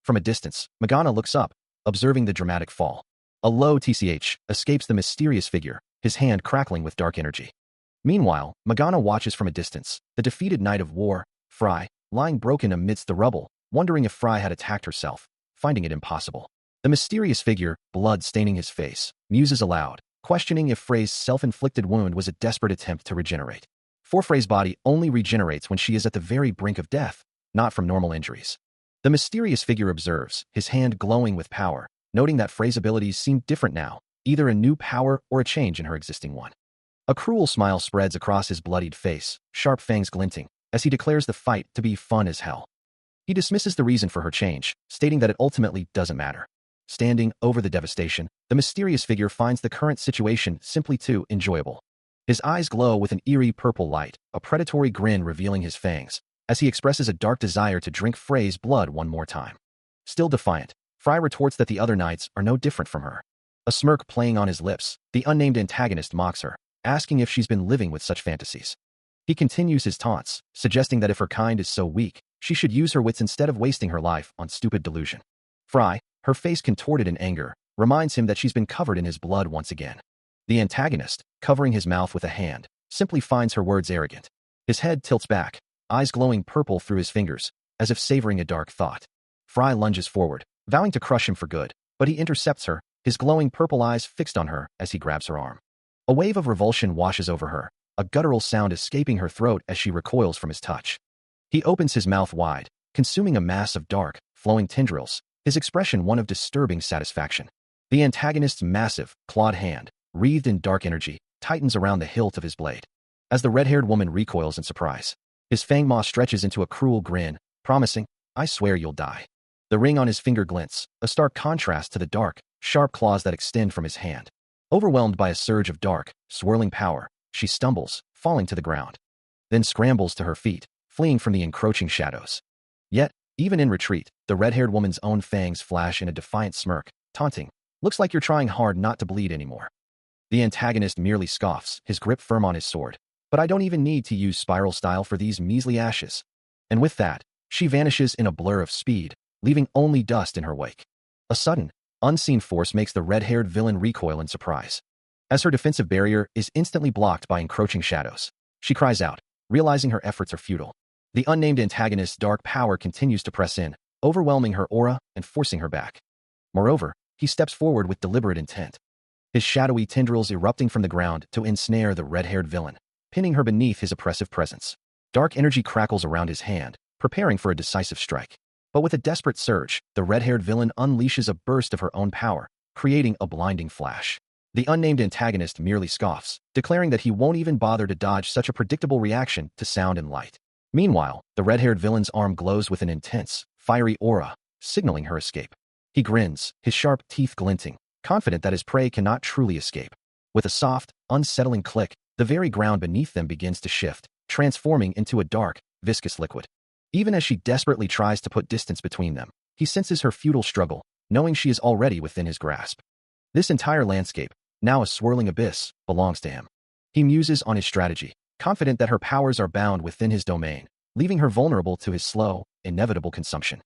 From a distance, Magana looks up, observing the dramatic fall. A low tch escapes the mysterious figure, his hand crackling with dark energy. Meanwhile, Magana watches from a distance, the defeated Knight of War, Fry, lying broken amidst the rubble, wondering if Fry had attacked herself, finding it impossible. The mysterious figure, blood staining his face, muses aloud, questioning if Frey's self-inflicted wound was a desperate attempt to regenerate. For Frey's body only regenerates when she is at the very brink of death, not from normal injuries. The mysterious figure observes, his hand glowing with power, noting that Frey's abilities seem different now, either a new power or a change in her existing one. A cruel smile spreads across his bloodied face, sharp fangs glinting, as he declares the fight to be fun as hell. He dismisses the reason for her change, stating that it ultimately doesn't matter. Standing over the devastation, the mysterious figure finds the current situation simply too enjoyable. His eyes glow with an eerie purple light, a predatory grin revealing his fangs, as he expresses a dark desire to drink Frey's blood one more time. Still defiant, Fry retorts that the other knights are no different from her. A smirk playing on his lips, the unnamed antagonist mocks her, asking if she's been living with such fantasies. He continues his taunts, suggesting that if her kind is so weak, she should use her wits instead of wasting her life on stupid delusion. Fry, her face contorted in anger, reminds him that she's been covered in his blood once again. The antagonist, covering his mouth with a hand, simply finds her words arrogant. His head tilts back, eyes glowing purple through his fingers, as if savoring a dark thought. Fry lunges forward, vowing to crush him for good, but he intercepts her, his glowing purple eyes fixed on her as he grabs her arm. A wave of revulsion washes over her, a guttural sound escaping her throat as she recoils from his touch. He opens his mouth wide, consuming a mass of dark, flowing tendrils, his expression one of disturbing satisfaction. The antagonist's massive, clawed hand, wreathed in dark energy, tightens around the hilt of his blade. As the red-haired woman recoils in surprise, his fang maw stretches into a cruel grin, promising, "I swear you'll die." The ring on his finger glints, a stark contrast to the dark, sharp claws that extend from his hand. Overwhelmed by a surge of dark, swirling power, she stumbles, falling to the ground. Then scrambles to her feet, fleeing from the encroaching shadows. Yet, even in retreat, the red-haired woman's own fangs flash in a defiant smirk, taunting, "Looks like you're trying hard not to bleed anymore." The antagonist merely scoffs, his grip firm on his sword. "But I don't even need to use spiral style for these measly ashes." And with that, she vanishes in a blur of speed, leaving only dust in her wake. A sudden, unseen force makes the red-haired villain recoil in surprise. As her defensive barrier is instantly blocked by encroaching shadows, she cries out, realizing her efforts are futile. The unnamed antagonist's dark power continues to press in, overwhelming her aura and forcing her back. Moreover, he steps forward with deliberate intent, his shadowy tendrils erupting from the ground to ensnare the red-haired villain, pinning her beneath his oppressive presence. Dark energy crackles around his hand, preparing for a decisive strike. But with a desperate surge, the red-haired villain unleashes a burst of her own power, creating a blinding flash. The unnamed antagonist merely scoffs, declaring that he won't even bother to dodge such a predictable reaction to sound and light. Meanwhile, the red-haired villain's arm glows with an intense, fiery aura, signaling her escape. He grins, his sharp teeth glinting, confident that his prey cannot truly escape. With a soft, unsettling click, the very ground beneath them begins to shift, transforming into a dark, viscous liquid. Even as she desperately tries to put distance between them, he senses her futile struggle, knowing she is already within his grasp. This entire landscape, now a swirling abyss, belongs to him. He muses on his strategy, confident that her powers are bound within his domain, leaving her vulnerable to his slow, inevitable consumption.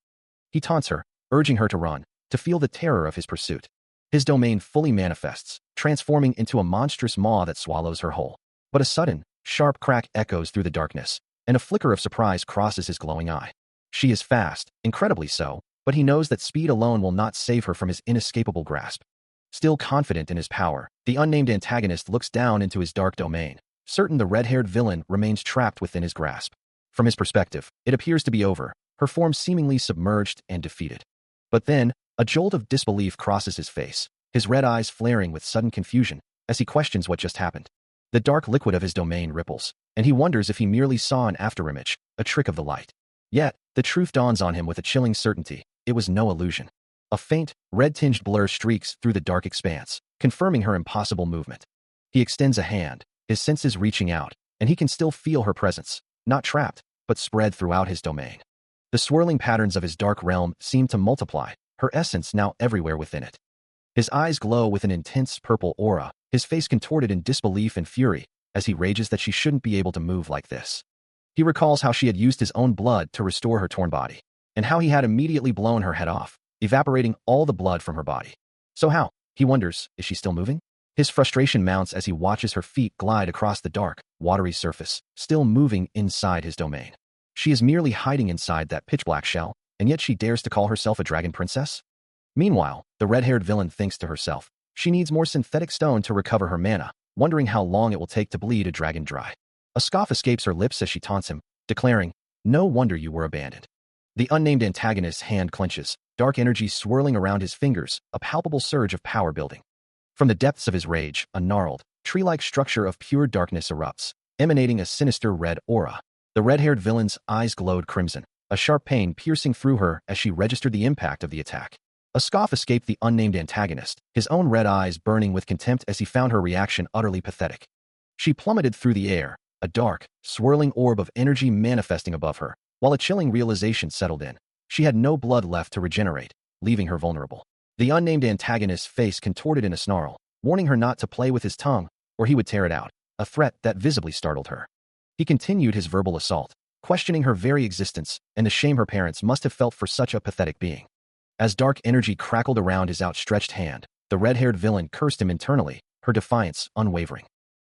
He taunts her, urging her to run, to feel the terror of his pursuit. His domain fully manifests, transforming into a monstrous maw that swallows her whole. But a sudden, sharp crack echoes through the darkness, and a flicker of surprise crosses his glowing eye. She is fast, incredibly so, but he knows that speed alone will not save her from his inescapable grasp. Still confident in his power, the unnamed antagonist looks down into his dark domain, certain the red-haired villain remains trapped within his grasp. From his perspective, it appears to be over, her form seemingly submerged and defeated. But then, a jolt of disbelief crosses his face, his red eyes flaring with sudden confusion as he questions what just happened. The dark liquid of his domain ripples, and he wonders if he merely saw an afterimage, a trick of the light. Yet, the truth dawns on him with a chilling certainty. It was no illusion. A faint, red-tinged blur streaks through the dark expanse, confirming her impossible movement. He extends a hand, his senses reaching out, and he can still feel her presence, not trapped, but spread throughout his domain. The swirling patterns of his dark realm seem to multiply, her essence now everywhere within it. His eyes glow with an intense purple aura, his face contorted in disbelief and fury, as he rages that she shouldn't be able to move like this. He recalls how she had used his own blood to restore her torn body, and how he had immediately blown her head off, evaporating all the blood from her body. So how? He wonders, is she still moving? His frustration mounts as he watches her feet glide across the dark, watery surface, still moving inside his domain. She is merely hiding inside that pitch-black shell, and yet she dares to call herself a dragon princess? Meanwhile, the red-haired villain thinks to herself, she needs more synthetic stone to recover her mana, wondering how long it will take to bleed a dragon dry. A scoff escapes her lips as she taunts him, declaring, "No wonder you were abandoned." The unnamed antagonist's hand clenches, dark energy swirling around his fingers, a palpable surge of power building. From the depths of his rage, a gnarled, tree-like structure of pure darkness erupts, emanating a sinister red aura. The red-haired villain's eyes glowed crimson, a sharp pain piercing through her as she registered the impact of the attack. A scoff escaped the unnamed antagonist, his own red eyes burning with contempt as he found her reaction utterly pathetic. She plummeted through the air, a dark, swirling orb of energy manifesting above her, while a chilling realization settled in. She had no blood left to regenerate, leaving her vulnerable. The unnamed antagonist's face contorted in a snarl, warning her not to play with his tongue, or he would tear it out, a threat that visibly startled her. He continued his verbal assault, questioning her very existence and the shame her parents must have felt for such a pathetic being. As dark energy crackled around his outstretched hand, the red-haired villain cursed him internally, her defiance unwavering.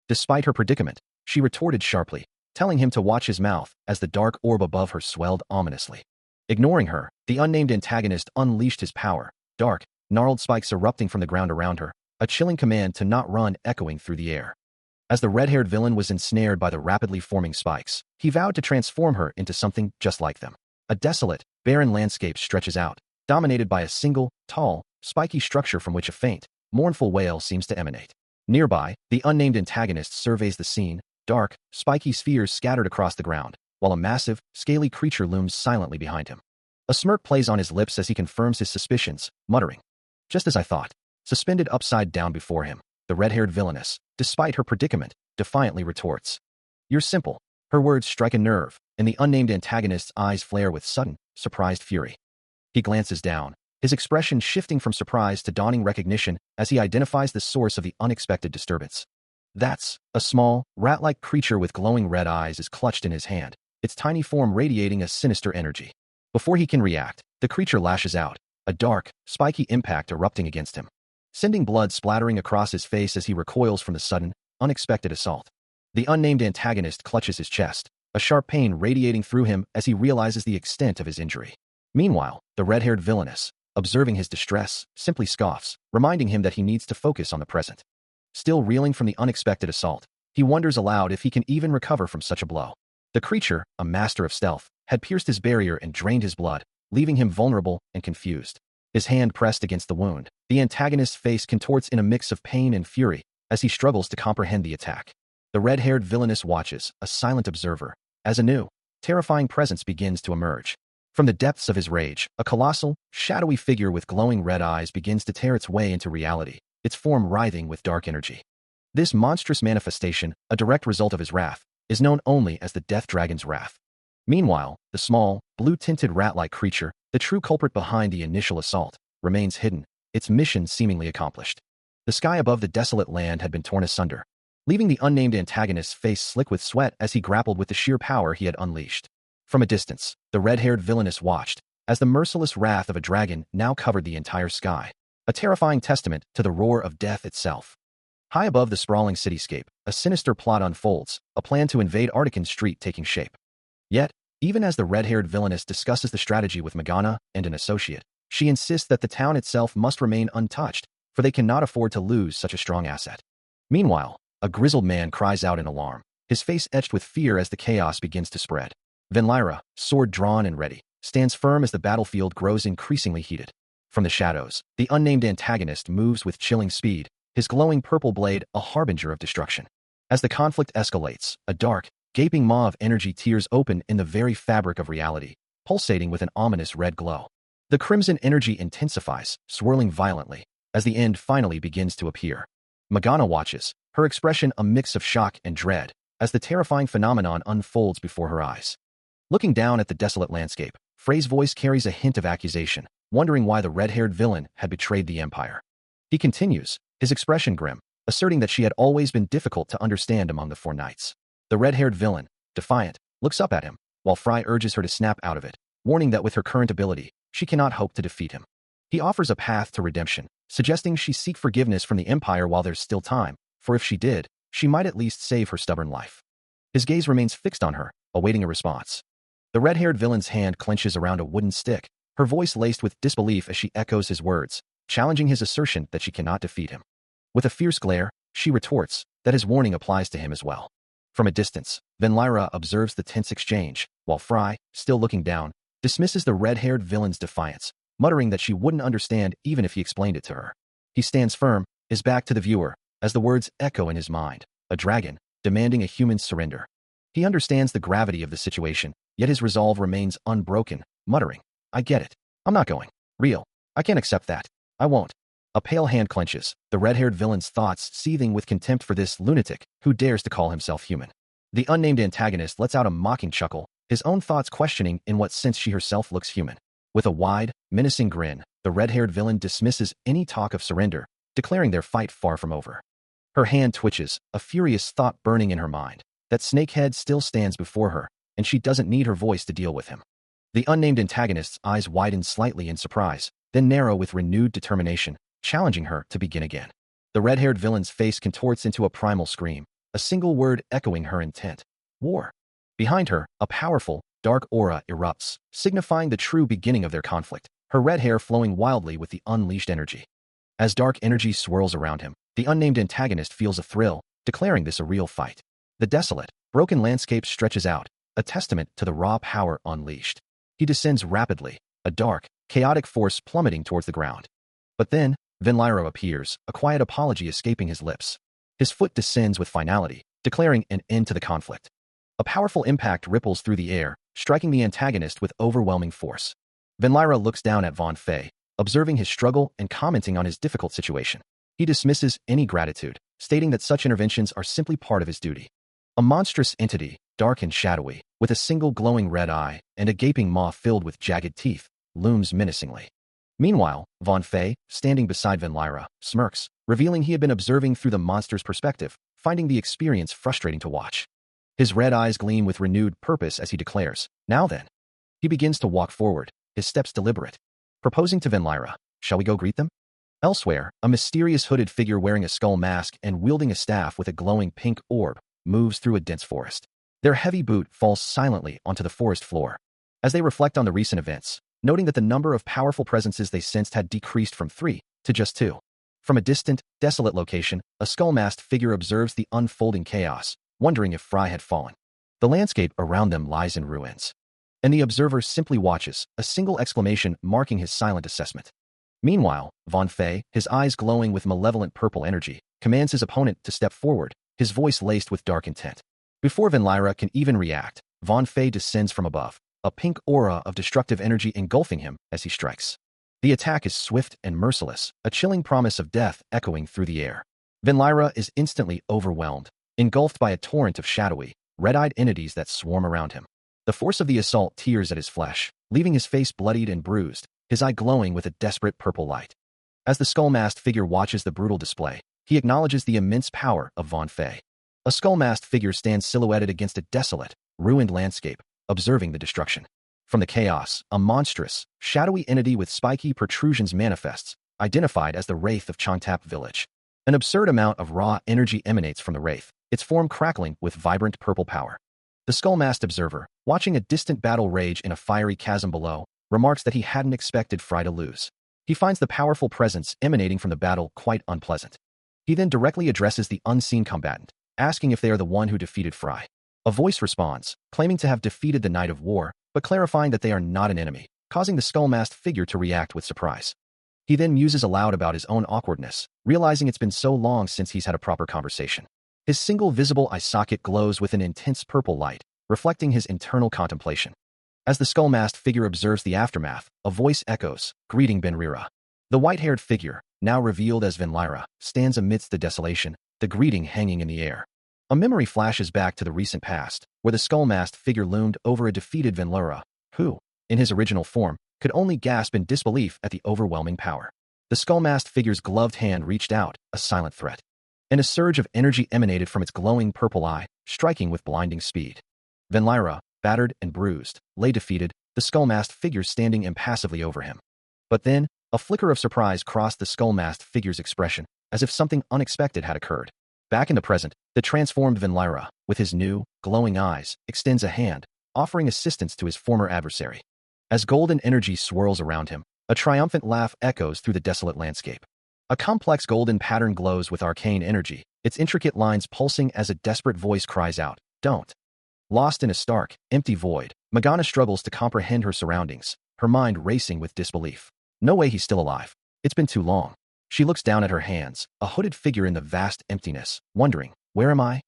Despite her predicament, she retorted sharply, telling him to watch his mouth as the dark orb above her swelled ominously. Ignoring her, the unnamed antagonist unleashed his power, dark, gnarled spikes erupting from the ground around her, a chilling command to not run echoing through the air. As the red-haired villain was ensnared by the rapidly forming spikes, he vowed to transform her into something just like them. A desolate, barren landscape stretches out, dominated by a single, tall, spiky structure from which a faint, mournful wail seems to emanate. Nearby, the unnamed antagonist surveys the scene, dark, spiky spheres scattered across the ground, while a massive, scaly creature looms silently behind him. A smirk plays on his lips as he confirms his suspicions, muttering, "Just as I thought." Suspended upside down before him, the red-haired villainess, despite her predicament, defiantly retorts, "You're simple." Her words strike a nerve, and the unnamed antagonist's eyes flare with sudden, surprised fury. He glances down, his expression shifting from surprise to dawning recognition as he identifies the source of the unexpected disturbance. That's a small, rat-like creature with glowing red eyes is clutched in his hand, its tiny form radiating a sinister energy. Before he can react, the creature lashes out, a dark, spiky impact erupting against him, sending blood splattering across his face as he recoils from the sudden, unexpected assault. The unnamed antagonist clutches his chest, a sharp pain radiating through him as he realizes the extent of his injury. Meanwhile, the red-haired villainess, observing his distress, simply scoffs, reminding him that he needs to focus on the present. Still reeling from the unexpected assault, he wonders aloud if he can even recover from such a blow. The creature, a master of stealth, had pierced his barrier and drained his blood, leaving him vulnerable and confused. His hand pressed against the wound, the antagonist's face contorts in a mix of pain and fury as he struggles to comprehend the attack. The red-haired villainess watches, a silent observer, as a new, terrifying presence begins to emerge. From the depths of his rage, a colossal, shadowy figure with glowing red eyes begins to tear its way into reality, its form writhing with dark energy. This monstrous manifestation, a direct result of his wrath, is known only as the Death Dragon's Wrath. Meanwhile, the small, blue-tinted rat-like creature, the true culprit behind the initial assault, remains hidden, its mission seemingly accomplished. The sky above the desolate land had been torn asunder, leaving the unnamed antagonist's face slick with sweat as he grappled with the sheer power he had unleashed. From a distance, the red-haired villainess watched, as the merciless wrath of a dragon now covered the entire sky, a terrifying testament to the roar of death itself. High above the sprawling cityscape, a sinister plot unfolds, a plan to invade Awakens Street taking shape. Yet, even as the red-haired villainess discusses the strategy with Magana and an associate, she insists that the town itself must remain untouched, for they cannot afford to lose such a strong asset. Meanwhile, a grizzled man cries out in alarm, his face etched with fear as the chaos begins to spread. Venlyra, sword drawn and ready, stands firm as the battlefield grows increasingly heated. From the shadows, the unnamed antagonist moves with chilling speed, his glowing purple blade a harbinger of destruction. As the conflict escalates, a dark, gaping maw of energy tears open in the very fabric of reality, pulsating with an ominous red glow. The crimson energy intensifies, swirling violently, as the end finally begins to appear. Magana watches, her expression a mix of shock and dread, as the terrifying phenomenon unfolds before her eyes. Looking down at the desolate landscape, Frey's voice carries a hint of accusation, wondering why the red-haired villain had betrayed the Empire. He continues, his expression grim, asserting that she had always been difficult to understand among the four knights. The red-haired villain, defiant, looks up at him, while Frey urges her to snap out of it, warning that with her current ability, she cannot hope to defeat him. He offers a path to redemption, suggesting she seek forgiveness from the Empire while there's still time, for if she did, she might at least save her stubborn life. His gaze remains fixed on her, awaiting a response. The red-haired villain's hand clenches around a wooden stick, her voice laced with disbelief as she echoes his words, challenging his assertion that she cannot defeat him. With a fierce glare, she retorts that his warning applies to him as well. From a distance, Venlyra observes the tense exchange, while Frey, still looking down, dismisses the red-haired villain's defiance, muttering that she wouldn't understand even if he explained it to her. He stands firm, his back to the viewer, as the words echo in his mind, a dragon, demanding a human's surrender. He understands the gravity of the situation, yet his resolve remains unbroken, muttering, "I get it. I'm not going. Real. I can't accept that. I won't." A pale hand clenches, the red-haired villain's thoughts seething with contempt for this lunatic who dares to call himself human. The unnamed antagonist lets out a mocking chuckle, his own thoughts questioning in what sense she herself looks human. With a wide, menacing grin, the red-haired villain dismisses any talk of surrender, declaring their fight far from over. Her hand twitches, a furious thought burning in her mind, that Snakehead still stands before her, and she doesn't need her voice to deal with him. The unnamed antagonist's eyes widen slightly in surprise, then narrow with renewed determination, challenging her to begin again. The red-haired villain's face contorts into a primal scream, a single word echoing her intent: war. Behind her, a powerful, dark aura erupts, signifying the true beginning of their conflict, her red hair flowing wildly with the unleashed energy. As dark energy swirls around him, the unnamed antagonist feels a thrill, declaring this a real fight. The desolate, broken landscape stretches out, a testament to the raw power unleashed. He descends rapidly, a dark, chaotic force plummeting towards the ground. But then, Venlyra appears, a quiet apology escaping his lips. His foot descends with finality, declaring an end to the conflict. A powerful impact ripples through the air, striking the antagonist with overwhelming force. Venlyra looks down at Von Fei, observing his struggle and commenting on his difficult situation. He dismisses any gratitude, stating that such interventions are simply part of his duty. A monstrous entity, dark and shadowy, with a single glowing red eye and a gaping maw filled with jagged teeth, looms menacingly. Meanwhile, Von Fei, standing beside Venlyra, smirks, revealing he had been observing through the monster's perspective, finding the experience frustrating to watch. His red eyes gleam with renewed purpose as he declares, "Now then." He begins to walk forward, his steps deliberate. Proposing to Venlyra, "Shall we go greet them?" Elsewhere, a mysterious hooded figure wearing a skull mask and wielding a staff with a glowing pink orb moves through a dense forest. Their heavy boot falls silently onto the forest floor. As they reflect on the recent events, noting that the number of powerful presences they sensed had decreased from 3 to just 2. From a distant, desolate location, a skull-masked figure observes the unfolding chaos, wondering if Frey had fallen. The landscape around them lies in ruins, and the observer simply watches, a single exclamation marking his silent assessment. Meanwhile, Von Fei, his eyes glowing with malevolent purple energy, commands his opponent to step forward, his voice laced with dark intent. Before Venlyra can even react, Von Fei descends from above, a pink aura of destructive energy engulfing him as he strikes. The attack is swift and merciless, a chilling promise of death echoing through the air. Vinlyra is instantly overwhelmed, engulfed by a torrent of shadowy, red-eyed entities that swarm around him. The force of the assault tears at his flesh, leaving his face bloodied and bruised, his eye glowing with a desperate purple light. As the skull-masked figure watches the brutal display, he acknowledges the immense power of Von Fei. A skull-masked figure stands silhouetted against a desolate, ruined landscape, observing the destruction. From the chaos, a monstrous, shadowy entity with spiky protrusions manifests, identified as the Wraith of Changtap Village. An absurd amount of raw energy emanates from the Wraith, its form crackling with vibrant purple power. The skull-masked observer, watching a distant battle rage in a fiery chasm below, remarks that he hadn't expected Fry to lose. He finds the powerful presence emanating from the battle quite unpleasant. He then directly addresses the unseen combatant, asking if they are the one who defeated Fry. A voice responds, claiming to have defeated the Knight of War, but clarifying that they are not an enemy, causing the skull-masked figure to react with surprise. He then muses aloud about his own awkwardness, realizing it's been so long since he's had a proper conversation. His single visible eye socket glows with an intense purple light, reflecting his internal contemplation. As the skull-masked figure observes the aftermath, a voice echoes, greeting Benrira. The white-haired figure, now revealed as Vinlyra, stands amidst the desolation, the greeting hanging in the air. A memory flashes back to the recent past, where the skull-masked figure loomed over a defeated Vinlyra, who, in his original form, could only gasp in disbelief at the overwhelming power. The skull-masked figure's gloved hand reached out, a silent threat. And a surge of energy emanated from its glowing purple eye, striking with blinding speed. Vinlyra, battered and bruised, lay defeated, the skull-masked figure standing impassively over him. But then, a flicker of surprise crossed the skull-masked figure's expression, as if something unexpected had occurred. Back in the present, the transformed Vinlyra, with his new, glowing eyes, extends a hand, offering assistance to his former adversary. As golden energy swirls around him, a triumphant laugh echoes through the desolate landscape. A complex golden pattern glows with arcane energy, its intricate lines pulsing as a desperate voice cries out, "Don't!" Lost in a stark, empty void, Morgana struggles to comprehend her surroundings, her mind racing with disbelief. No way he's still alive. It's been too long. She looks down at her hands, a hooded figure in the vast emptiness, wondering, where am I?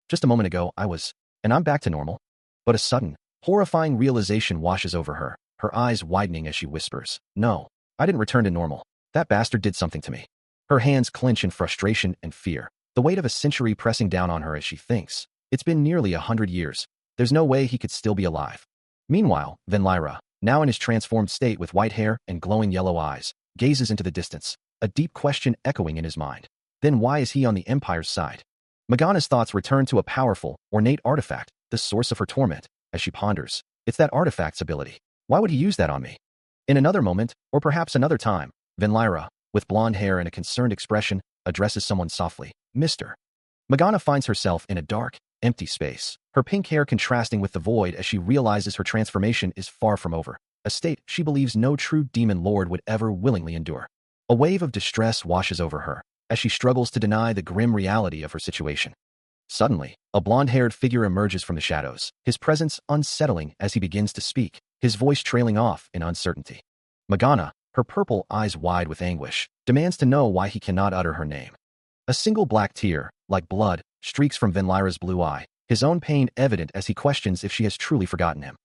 Just a moment ago, I was, and I'm back to normal. But a sudden, horrifying realization washes over her, her eyes widening as she whispers, "No, I didn't return to normal. That bastard did something to me." Her hands clench in frustration and fear, the weight of a century pressing down on her as she thinks, it's been nearly 100 years. There's no way he could still be alive. Meanwhile, Vinlyra, now in his transformed state with white hair and glowing yellow eyes, gazes into the distance, a deep question echoing in his mind. Then why is he on the Empire's side? Morgana's thoughts return to a powerful, ornate artifact, the source of her torment, as she ponders. It's that artifact's ability. Why would he use that on me? In another moment, or perhaps another time, Vinlyra, with blonde hair and a concerned expression, addresses someone softly, "Mr." Morgana finds herself in a dark, empty space, her pink hair contrasting with the void as she realizes her transformation is far from over, a state she believes no true demon lord would ever willingly endure. A wave of distress washes over her, as she struggles to deny the grim reality of her situation. Suddenly, a blonde-haired figure emerges from the shadows, his presence unsettling as he begins to speak, his voice trailing off in uncertainty. Morgana, her purple eyes wide with anguish, demands to know why he cannot utter her name. A single black tear, like blood, streaks from Vinlyra's blue eye, his own pain evident as he questions if she has truly forgotten him.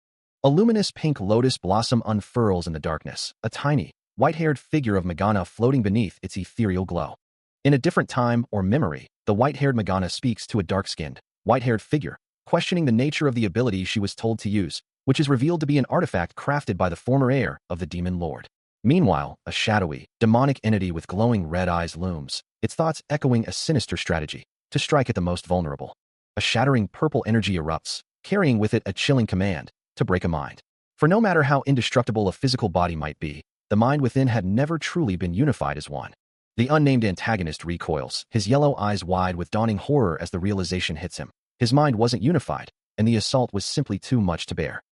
A luminous pink lotus blossom unfurls in the darkness, a tiny, white-haired figure of Morgana floating beneath its ethereal glow. In a different time or memory, the white-haired Morgana speaks to a dark-skinned, white-haired figure, questioning the nature of the ability she was told to use, which is revealed to be an artifact crafted by the former heir of the Demon Lord. Meanwhile, a shadowy, demonic entity with glowing red eyes looms, its thoughts echoing a sinister strategy, to strike at the most vulnerable. A shattering purple energy erupts, carrying with it a chilling command, to break a mind. For no matter how indestructible a physical body might be, the mind within had never truly been unified as one. The unnamed antagonist recoils, his yellow eyes wide with dawning horror as the realization hits him. His mind wasn't unified, and the assault was simply too much to bear.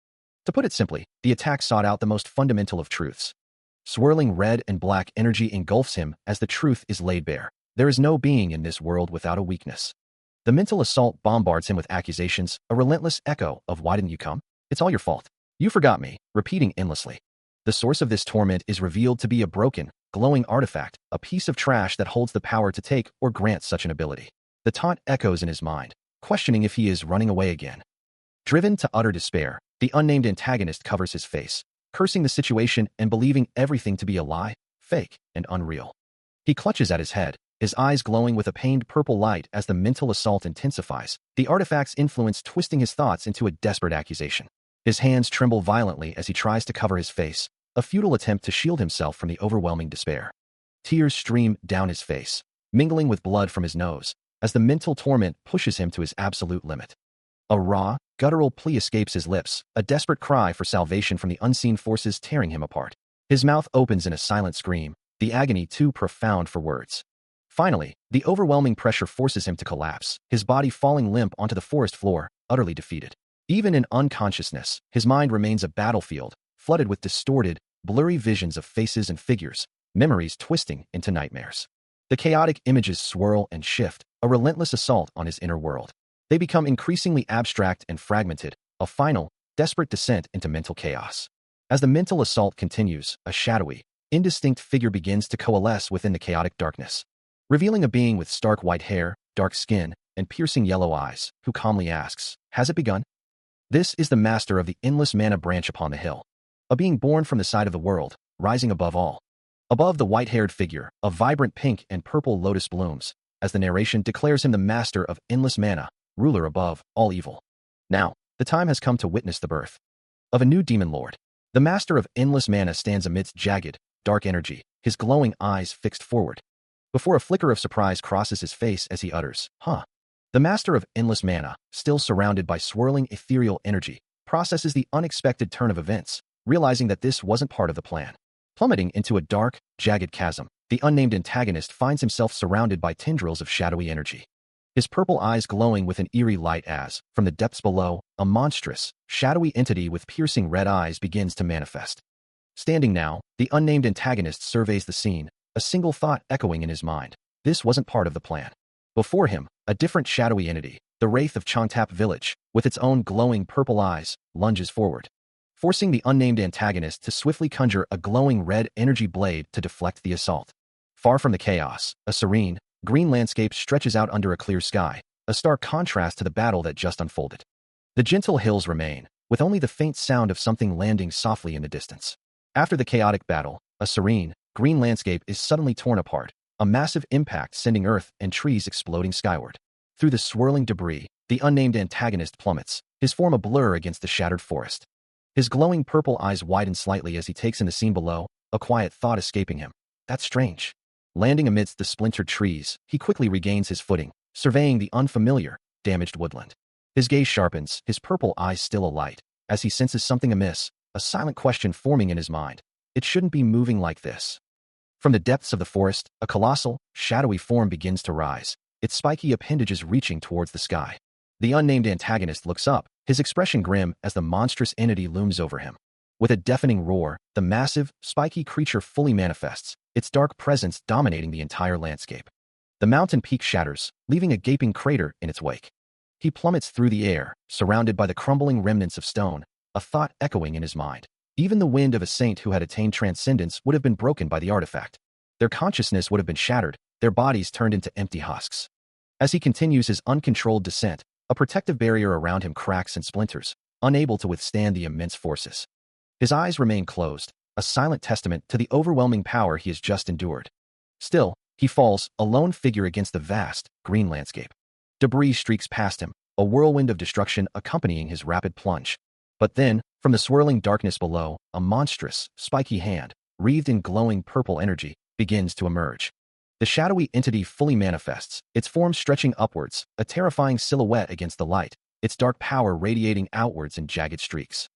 To put it simply, the attack sought out the most fundamental of truths. Swirling red and black energy engulfs him as the truth is laid bare. There is no being in this world without a weakness. The mental assault bombards him with accusations, a relentless echo of "Why didn't you come? It's all your fault. You forgot me," repeating endlessly. The source of this torment is revealed to be a broken, glowing artifact, a piece of trash that holds the power to take or grant such an ability. The taunt echoes in his mind, questioning if he is running away again. Driven to utter despair, the unnamed antagonist covers his face, cursing the situation and believing everything to be a lie, fake, and unreal. He clutches at his head, his eyes glowing with a pained purple light as the mental assault intensifies, the artifact's influence twisting his thoughts into a desperate accusation. His hands tremble violently as he tries to cover his face, a futile attempt to shield himself from the overwhelming despair. Tears stream down his face, mingling with blood from his nose, as the mental torment pushes him to his absolute limit. A raw, guttural plea escapes his lips, a desperate cry for salvation from the unseen forces tearing him apart. His mouth opens in a silent scream, the agony too profound for words. Finally, the overwhelming pressure forces him to collapse, his body falling limp onto the forest floor, utterly defeated. Even in unconsciousness, his mind remains a battlefield, flooded with distorted, blurry visions of faces and figures, memories twisting into nightmares. The chaotic images swirl and shift, a relentless assault on his inner world. They become increasingly abstract and fragmented, a final, desperate descent into mental chaos. As the mental assault continues, a shadowy, indistinct figure begins to coalesce within the chaotic darkness, revealing a being with stark white hair, dark skin, and piercing yellow eyes, who calmly asks, "Has it begun?" This is the master of the endless mana branch upon the hill, a being born from the side of the world, rising above all. Above the white-haired figure, a vibrant pink and purple lotus blooms, as the narration declares him the master of endless mana, ruler above all evil. Now, the time has come to witness the birth of a new demon lord. The master of endless mana stands amidst jagged, dark energy, his glowing eyes fixed forward, before a flicker of surprise crosses his face as he utters, "Huh." The master of endless mana, still surrounded by swirling ethereal energy, processes the unexpected turn of events, realizing that this wasn't part of the plan. Plummeting into a dark, jagged chasm, the unnamed antagonist finds himself surrounded by tendrils of shadowy energy. His purple eyes glowing with an eerie light as, from the depths below, a monstrous, shadowy entity with piercing red eyes begins to manifest. Standing now, the unnamed antagonist surveys the scene, a single thought echoing in his mind. This wasn't part of the plan. Before him, a different shadowy entity, the wraith of Changtap village, with its own glowing purple eyes, lunges forward, forcing the unnamed antagonist to swiftly conjure a glowing red energy blade to deflect the assault. Far from the chaos, a serene, green landscape stretches out under a clear sky, a stark contrast to the battle that just unfolded. The gentle hills remain, with only the faint sound of something landing softly in the distance. After the chaotic battle, a serene, green landscape is suddenly torn apart, a massive impact sending earth and trees exploding skyward. Through the swirling debris, the unnamed antagonist plummets, his form a blur against the shattered forest. His glowing purple eyes widen slightly as he takes in the scene below, a quiet thought escaping him. That's strange. Landing amidst the splintered trees, he quickly regains his footing, surveying the unfamiliar, damaged woodland. His gaze sharpens, his purple eyes still alight, as he senses something amiss, a silent question forming in his mind. It shouldn't be moving like this. From the depths of the forest, a colossal, shadowy form begins to rise, its spiky appendages reaching towards the sky. The unnamed antagonist looks up, his expression grim as the monstrous entity looms over him. With a deafening roar, the massive, spiky creature fully manifests, its dark presence dominating the entire landscape. The mountain peak shatters, leaving a gaping crater in its wake. He plummets through the air, surrounded by the crumbling remnants of stone, a thought echoing in his mind. Even the wind of a saint who had attained transcendence would have been broken by the artifact. Their consciousness would have been shattered, their bodies turned into empty husks. As he continues his uncontrolled descent, a protective barrier around him cracks and splinters, unable to withstand the immense forces. His eyes remain closed, a silent testament to the overwhelming power he has just endured. Still, he falls, a lone figure against the vast, green landscape. Debris streaks past him, a whirlwind of destruction accompanying his rapid plunge. But then, from the swirling darkness below, a monstrous, spiky hand, wreathed in glowing purple energy, begins to emerge. The shadowy entity fully manifests, its form stretching upwards, a terrifying silhouette against the light, its dark power radiating outwards in jagged streaks.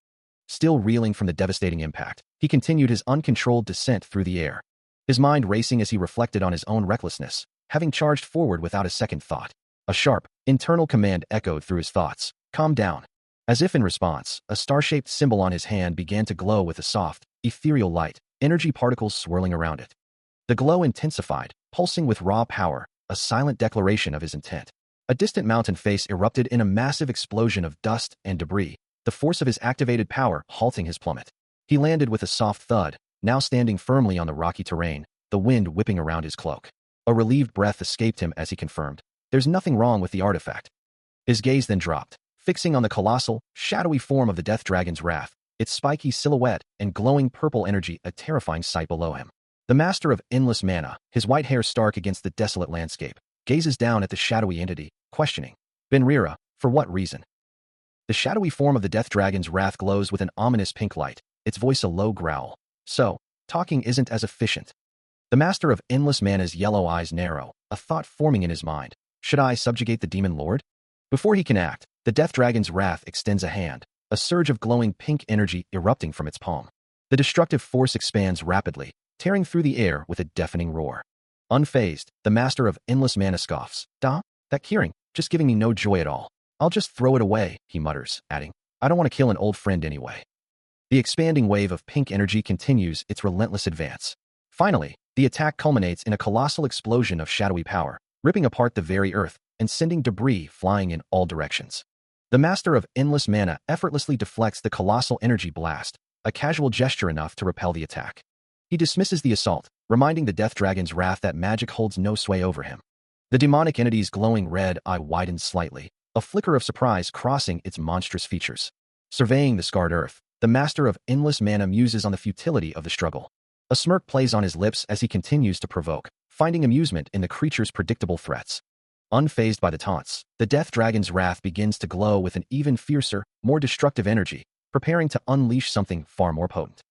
Still reeling from the devastating impact, he continued his uncontrolled descent through the air, his mind racing as he reflected on his own recklessness, having charged forward without a second thought. A sharp, internal command echoed through his thoughts, "Calm down." As if in response, a star-shaped symbol on his hand began to glow with a soft, ethereal light, energy particles swirling around it. The glow intensified, pulsing with raw power, a silent declaration of his intent. A distant mountain face erupted in a massive explosion of dust and debris, the force of his activated power halting his plummet. He landed with a soft thud, now standing firmly on the rocky terrain, the wind whipping around his cloak. A relieved breath escaped him as he confirmed, "There's nothing wrong with the artifact." His gaze then dropped, fixing on the colossal, shadowy form of the Death Dragon's wrath, its spiky silhouette and glowing purple energy a terrifying sight below him. The master of endless mana, his white hair stark against the desolate landscape, gazes down at the shadowy entity, questioning, Benrira, for what reason? The shadowy form of the Death Dragon's wrath glows with an ominous pink light, its voice a low growl. So, talking isn't as efficient. The master of endless mana's yellow eyes narrow, a thought forming in his mind. Should I subjugate the demon lord? Before he can act, the Death Dragon's wrath extends a hand, a surge of glowing pink energy erupting from its palm. The destructive force expands rapidly, tearing through the air with a deafening roar. Unfazed, the master of endless mana scoffs. That Kieran, just giving me no joy at all. I'll just throw it away, he mutters, adding, I don't want to kill an old friend anyway. The expanding wave of pink energy continues its relentless advance. Finally, the attack culminates in a colossal explosion of shadowy power, ripping apart the very earth and sending debris flying in all directions. The master of endless mana effortlessly deflects the colossal energy blast, a casual gesture enough to repel the attack. He dismisses the assault, reminding the Death Dragon's wrath that magic holds no sway over him. The demonic entity's glowing red eye widens slightly, a flicker of surprise crossing its monstrous features. Surveying the scarred earth, the master of endless mana muses on the futility of the struggle. A smirk plays on his lips as he continues to provoke, finding amusement in the creature's predictable threats. Unfazed by the taunts, the Death Dragon's wrath begins to glow with an even fiercer, more destructive energy, preparing to unleash something far more potent.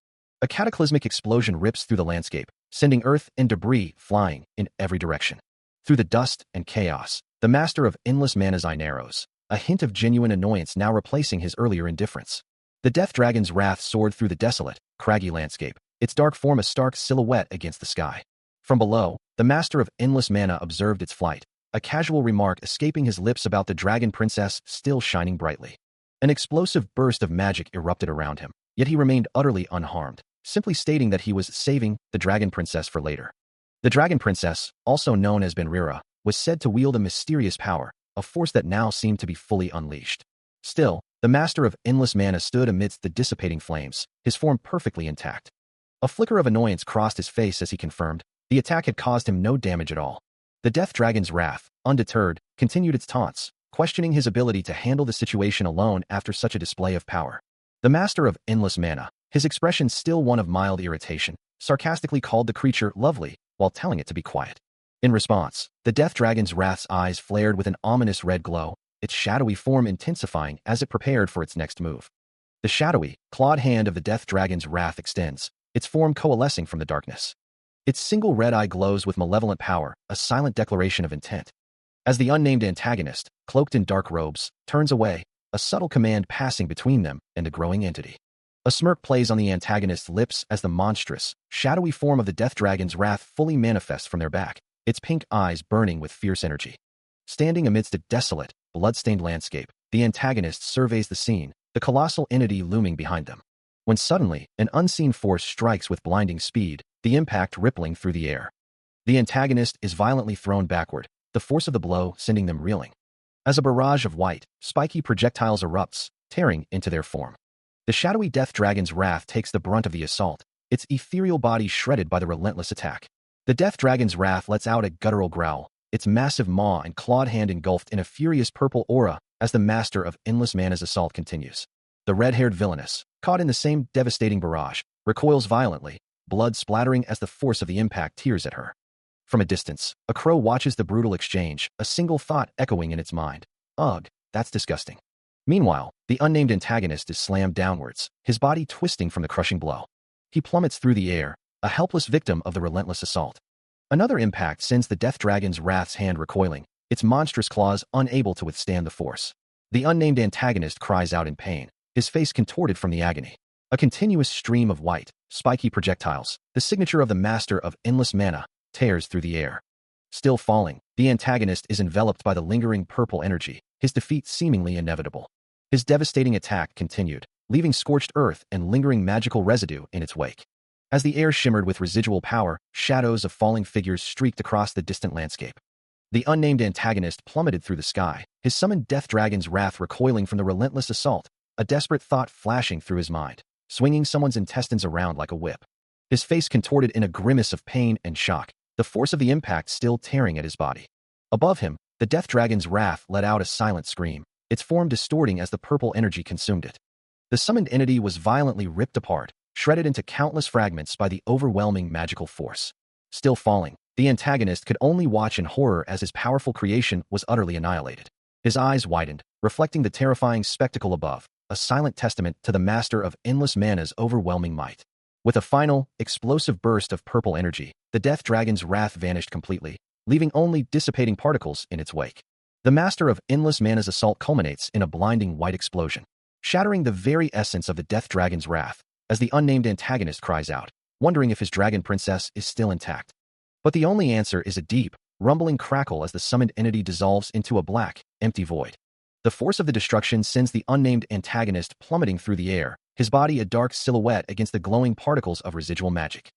A cataclysmic explosion rips through the landscape, sending earth and debris flying in every direction. Through the dust and chaos, the master of endless mana's eye narrows, a hint of genuine annoyance now replacing his earlier indifference. The Death Dragon's wrath soared through the desolate, craggy landscape, its dark form a stark silhouette against the sky. From below, the master of endless mana observed its flight, a casual remark escaping his lips about the dragon princess still shining brightly. An explosive burst of magic erupted around him, yet he remained utterly unharmed, simply stating that he was saving the dragon princess for later. The dragon princess, also known as Benrira, was said to wield a mysterious power, a force that now seemed to be fully unleashed. Still, the master of endless mana stood amidst the dissipating flames, his form perfectly intact. A flicker of annoyance crossed his face as he confirmed the attack had caused him no damage at all. The Death Dragon's wrath, undeterred, continued its taunts, questioning his ability to handle the situation alone after such a display of power. The master of endless mana, his expression still one of mild irritation, sarcastically called the creature lovely while telling it to be quiet. In response, the Death Dragon's wrath's eyes flared with an ominous red glow, its shadowy form intensifying as it prepared for its next move. The shadowy, clawed hand of the Death Dragon's wrath extends, its form coalescing from the darkness. Its single red eye glows with malevolent power, a silent declaration of intent. As the unnamed antagonist, cloaked in dark robes, turns away, a subtle command passing between them and the growing entity. A smirk plays on the antagonist's lips as the monstrous, shadowy form of the Death Dragon's wrath fully manifests from their back, its pink eyes burning with fierce energy. Standing amidst a desolate, blood-stained landscape, the antagonist surveys the scene, the colossal entity looming behind them. When suddenly, an unseen force strikes with blinding speed, the impact rippling through the air. The antagonist is violently thrown backward, the force of the blow sending them reeling. As a barrage of white, spiky projectiles erupts, tearing into their form. The shadowy Death Dragon's wrath takes the brunt of the assault, its ethereal body shredded by the relentless attack. The Death Dragon's wrath lets out a guttural growl, its massive maw and clawed hand engulfed in a furious purple aura as the master of endless mana's assault continues. The red-haired villainess, caught in the same devastating barrage, recoils violently, blood splattering as the force of the impact tears at her. From a distance, a crow watches the brutal exchange, a single thought echoing in its mind. Ugh, that's disgusting. Meanwhile, the unnamed antagonist is slammed downwards, his body twisting from the crushing blow. He plummets through the air, a helpless victim of the relentless assault. Another impact sends the Death Dragon's wrath's hand recoiling, its monstrous claws unable to withstand the force. The unnamed antagonist cries out in pain, his face contorted from the agony. A continuous stream of white, spiky projectiles, the signature of the master of endless mana, tears through the air. Still falling, the antagonist is enveloped by the lingering purple energy, his defeat seemingly inevitable. His devastating attack continued, leaving scorched earth and lingering magical residue in its wake. As the air shimmered with residual power, shadows of falling figures streaked across the distant landscape. The unnamed antagonist plummeted through the sky, his summoned Death Dragon's wrath recoiling from the relentless assault, a desperate thought flashing through his mind, swinging someone's intestines around like a whip. His face contorted in a grimace of pain and shock, the force of the impact still tearing at his body. Above him, the Death Dragon's wrath let out a silent scream, its form distorting as the purple energy consumed it. The summoned entity was violently ripped apart, shredded into countless fragments by the overwhelming magical force. Still falling, the antagonist could only watch in horror as his powerful creation was utterly annihilated. His eyes widened, reflecting the terrifying spectacle above, a silent testament to the master of endless mana's overwhelming might. With a final, explosive burst of purple energy, the death dragon's wrath vanished completely, leaving only dissipating particles in its wake. The master of endless mana's assault culminates in a blinding white explosion, shattering the very essence of the death dragon's wrath, as the unnamed antagonist cries out, wondering if his dragon princess is still intact. But the only answer is a deep, rumbling crackle as the summoned entity dissolves into a black, empty void. The force of the destruction sends the unnamed antagonist plummeting through the air, his body a dark silhouette against the glowing particles of residual magic.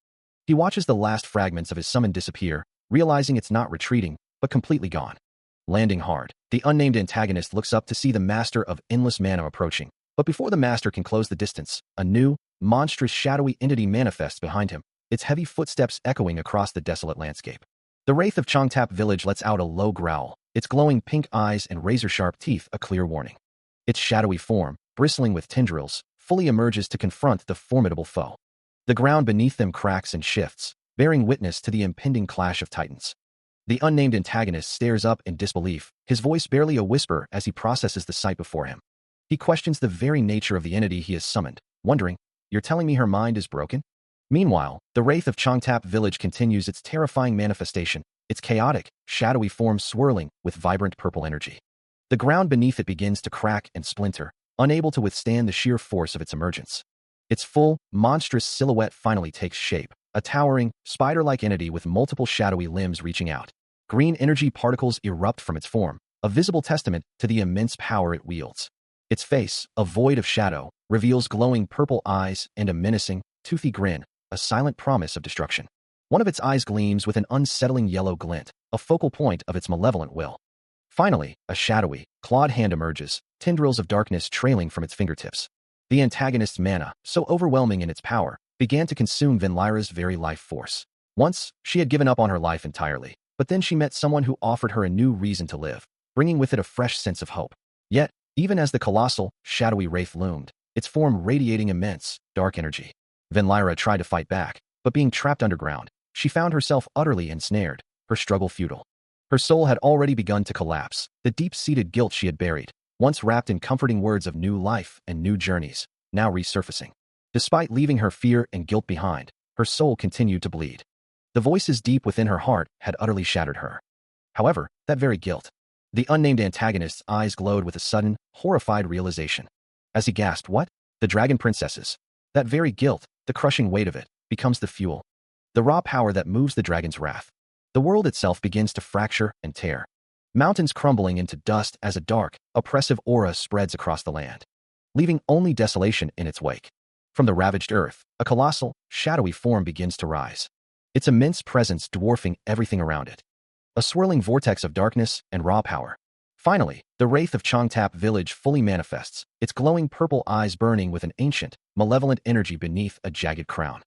He watches the last fragments of his summon disappear, realizing it's not retreating, but completely gone. Landing hard, the unnamed antagonist looks up to see the master of endless mana approaching. But before the master can close the distance, a new, monstrous shadowy entity manifests behind him, its heavy footsteps echoing across the desolate landscape. The wraith of Changtap village lets out a low growl, its glowing pink eyes and razor-sharp teeth a clear warning. Its shadowy form, bristling with tendrils, fully emerges to confront the formidable foe. The ground beneath them cracks and shifts, bearing witness to the impending clash of titans. The unnamed antagonist stares up in disbelief, his voice barely a whisper as he processes the sight before him. He questions the very nature of the entity he has summoned, wondering, "You're telling me her mind is broken?" Meanwhile, the wraith of Changtap village continues its terrifying manifestation, its chaotic, shadowy form swirling with vibrant purple energy. The ground beneath it begins to crack and splinter, unable to withstand the sheer force of its emergence. Its full, monstrous silhouette finally takes shape, a towering, spider-like entity with multiple shadowy limbs reaching out. Green energy particles erupt from its form, a visible testament to the immense power it wields. Its face, a void of shadow, reveals glowing purple eyes and a menacing, toothy grin, a silent promise of destruction. One of its eyes gleams with an unsettling yellow glint, a focal point of its malevolent will. Finally, a shadowy, clawed hand emerges, tendrils of darkness trailing from its fingertips. The antagonist's mana, so overwhelming in its power, began to consume Venlyra's very life force. Once, she had given up on her life entirely, but then she met someone who offered her a new reason to live, bringing with it a fresh sense of hope. Yet, even as the colossal, shadowy wraith loomed, its form radiating immense, dark energy, Venlyra tried to fight back, but being trapped underground, she found herself utterly ensnared, her struggle futile. Her soul had already begun to collapse, the deep-seated guilt she had buried, once wrapped in comforting words of new life and new journeys, now resurfacing. Despite leaving her fear and guilt behind, her soul continued to bleed. The voices deep within her heart had utterly shattered her. However, that very guilt. The unnamed antagonist's eyes glowed with a sudden, horrified realization. As he gasped, "What? The dragon princesses?" That very guilt, the crushing weight of it, becomes the fuel. The raw power that moves the dragon's wrath. The world itself begins to fracture and tear. Mountains crumbling into dust as a dark, oppressive aura spreads across the land, leaving only desolation in its wake. From the ravaged earth, a colossal, shadowy form begins to rise, its immense presence dwarfing everything around it. A swirling vortex of darkness and raw power. Finally, the wraith of Changtap village fully manifests, its glowing purple eyes burning with an ancient, malevolent energy beneath a jagged crown.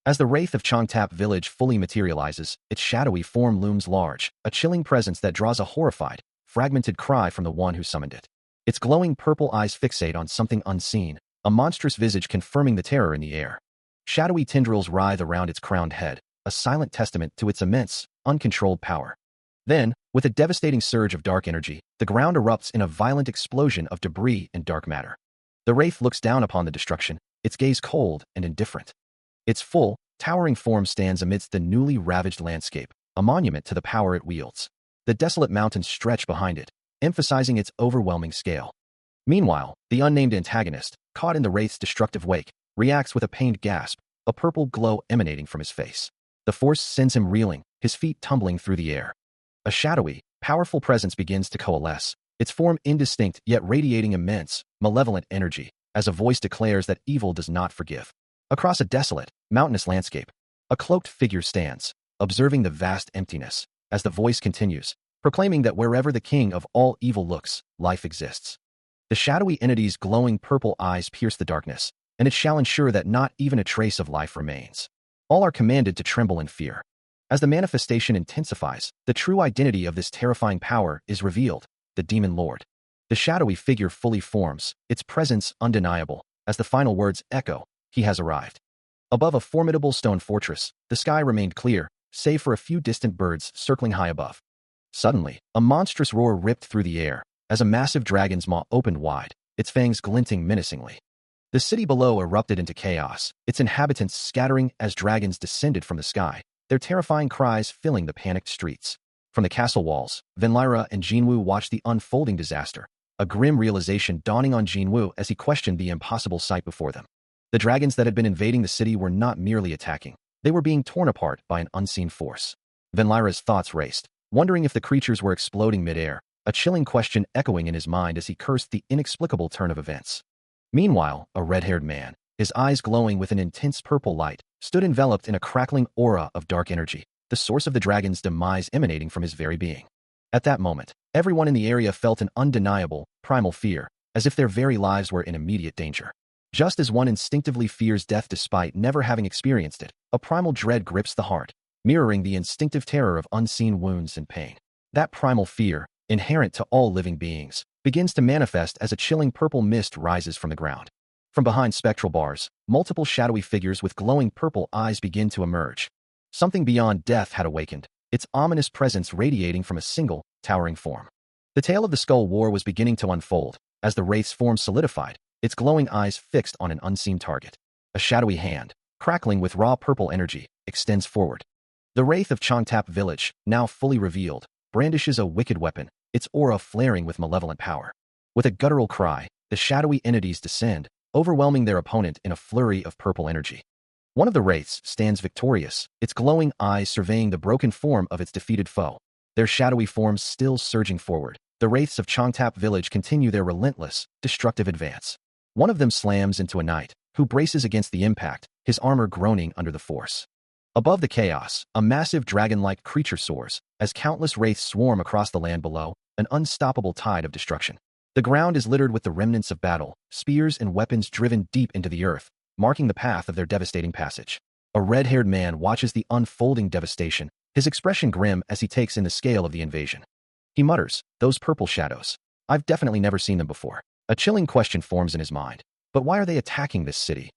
As the wraith of Changtap village fully materializes, its shadowy form looms large, a chilling presence that draws a horrified, fragmented cry from the one who summoned it. Its glowing purple eyes fixate on something unseen, a monstrous visage confirming the terror in the air. Shadowy tendrils writhe around its crowned head, a silent testament to its immense, uncontrolled power. Then, with a devastating surge of dark energy, the ground erupts in a violent explosion of debris and dark matter. The wraith looks down upon the destruction, its gaze cold and indifferent. Its full, towering form stands amidst the newly ravaged landscape, a monument to the power it wields. The desolate mountains stretch behind it, emphasizing its overwhelming scale. Meanwhile, the unnamed antagonist, caught in the wraith's destructive wake, reacts with a pained gasp, a purple glow emanating from his face. The force sends him reeling, his feet tumbling through the air. A shadowy, powerful presence begins to coalesce, its form indistinct yet radiating immense, malevolent energy, as a voice declares that evil does not forgive. Across a desolate, mountainous landscape, a cloaked figure stands, observing the vast emptiness, as the voice continues, proclaiming that wherever the king of all evil looks, life exists. The shadowy entity's glowing purple eyes pierce the darkness, and it shall ensure that not even a trace of life remains. All are commanded to tremble in fear. As the manifestation intensifies, the true identity of this terrifying power is revealed, the Demon Lord. The shadowy figure fully forms, its presence undeniable. As the final words echo, he has arrived. Above a formidable stone fortress, the sky remained clear, save for a few distant birds circling high above. Suddenly, a monstrous roar ripped through the air, as a massive dragon's maw opened wide, its fangs glinting menacingly. The city below erupted into chaos, its inhabitants scattering as dragons descended from the sky, their terrifying cries filling the panicked streets. From the castle walls, Venlyra and Jinwoo watched the unfolding disaster, a grim realization dawning on Jinwoo as he questioned the impossible sight before them. The dragons that had been invading the city were not merely attacking, they were being torn apart by an unseen force. Venlyra's thoughts raced, wondering if the creatures were exploding midair, a chilling question echoing in his mind as he cursed the inexplicable turn of events. Meanwhile, a red-haired man, his eyes glowing with an intense purple light, stood enveloped in a crackling aura of dark energy, the source of the dragon's demise emanating from his very being. At that moment, everyone in the area felt an undeniable, primal fear, as if their very lives were in immediate danger. Just as one instinctively fears death despite never having experienced it, a primal dread grips the heart, mirroring the instinctive terror of unseen wounds and pain. That primal fear, inherent to all living beings, begins to manifest as a chilling purple mist rises from the ground. From behind spectral bars, multiple shadowy figures with glowing purple eyes begin to emerge. Something beyond death had awakened, its ominous presence radiating from a single, towering form. The tale of the Skull War was beginning to unfold, as the wraith's form solidified, its glowing eyes fixed on an unseen target. A shadowy hand, crackling with raw purple energy, extends forward. The wraith of Changtap village, now fully revealed, brandishes a wicked weapon, its aura flaring with malevolent power. With a guttural cry, the shadowy entities descend, overwhelming their opponent in a flurry of purple energy. One of the wraiths stands victorious, its glowing eyes surveying the broken form of its defeated foe. Their shadowy forms still surging forward, the wraiths of Changtap village continue their relentless, destructive advance. One of them slams into a knight, who braces against the impact, his armor groaning under the force. Above the chaos, a massive dragon-like creature soars, as countless wraiths swarm across the land below, an unstoppable tide of destruction. The ground is littered with the remnants of battle, spears and weapons driven deep into the earth, marking the path of their devastating passage. A red-haired man watches the unfolding devastation, his expression grim as he takes in the scale of the invasion. He mutters, "Those purple shadows. I've definitely never seen them before." A chilling question forms in his mind. But why are they attacking this city?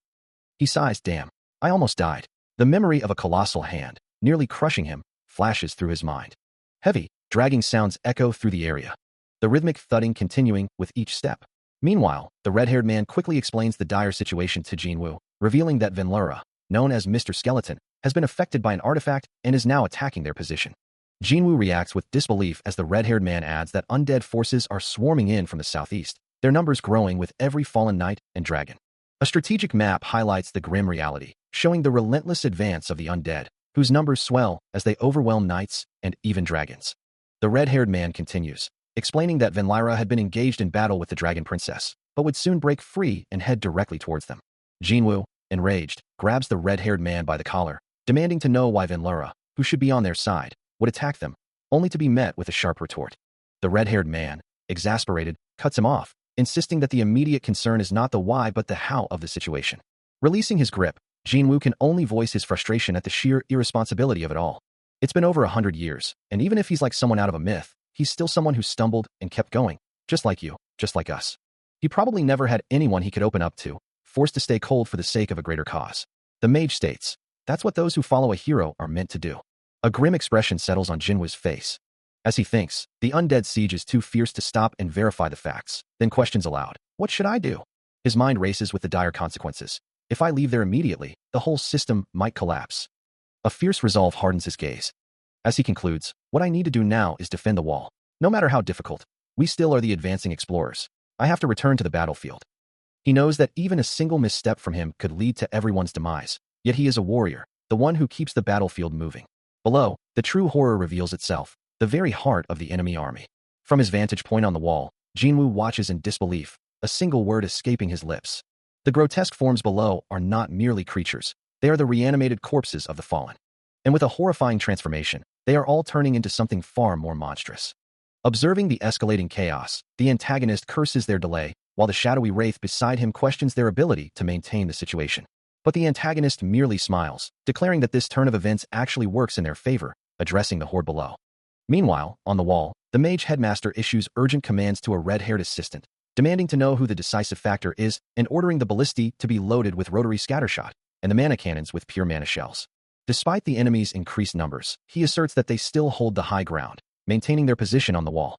He sighs, "Damn, I almost died." The memory of a colossal hand, nearly crushing him, flashes through his mind. Heavy, dragging sounds echo through the area, the rhythmic thudding continuing with each step. Meanwhile, the red-haired man quickly explains the dire situation to Jinwoo, revealing that Venlyra, known as Mr. Skeleton, has been affected by an artifact and is now attacking their position. Jinwoo reacts with disbelief as the red-haired man adds that undead forces are swarming in from the southeast, their numbers growing with every fallen knight and dragon. A strategic map highlights the grim reality, showing the relentless advance of the undead, whose numbers swell as they overwhelm knights and even dragons. The red-haired man continues, explaining that Venlyra had been engaged in battle with the dragon princess, but would soon break free and head directly towards them. Jinwoo, enraged, grabs the red-haired man by the collar, demanding to know why Venlyra, who should be on their side, would attack them, only to be met with a sharp retort. The red-haired man, exasperated, cuts him off, insisting that the immediate concern is not the why but the how of the situation. Releasing his grip, Jinwoo can only voice his frustration at the sheer irresponsibility of it all. It's been over 100 years, and even if he's like someone out of a myth, he's still someone who stumbled and kept going, just like you, just like us. He probably never had anyone he could open up to, forced to stay cold for the sake of a greater cause. The mage states, "That's what those who follow a hero are meant to do." A grim expression settles on Jinwoo's face. As he thinks, the undead siege is too fierce to stop and verify the facts, then questions aloud, "What should I do?" His mind races with the dire consequences. If I leave there immediately, the whole system might collapse. A fierce resolve hardens his gaze. As he concludes, "What I need to do now is defend the wall. No matter how difficult, we still are the advancing explorers. I have to return to the battlefield." He knows that even a single misstep from him could lead to everyone's demise, yet he is a warrior, the one who keeps the battlefield moving. Below, the true horror reveals itself, the very heart of the enemy army. From his vantage point on the wall, Jinwoo watches in disbelief, a single word escaping his lips. The grotesque forms below are not merely creatures, they are the reanimated corpses of the fallen. And with a horrifying transformation, they are all turning into something far more monstrous. Observing the escalating chaos, the antagonist curses their delay, while the shadowy wraith beside him questions their ability to maintain the situation. But the antagonist merely smiles, declaring that this turn of events actually works in their favor, addressing the horde below. Meanwhile, on the wall, The mage headmaster issues urgent commands to a red-haired assistant, demanding to know who the decisive factor is and ordering the ballistae to be loaded with rotary scattershot and the mana cannons with pure mana shells. Despite the enemy's increased numbers, he asserts that they still hold the high ground, maintaining their position on the wall.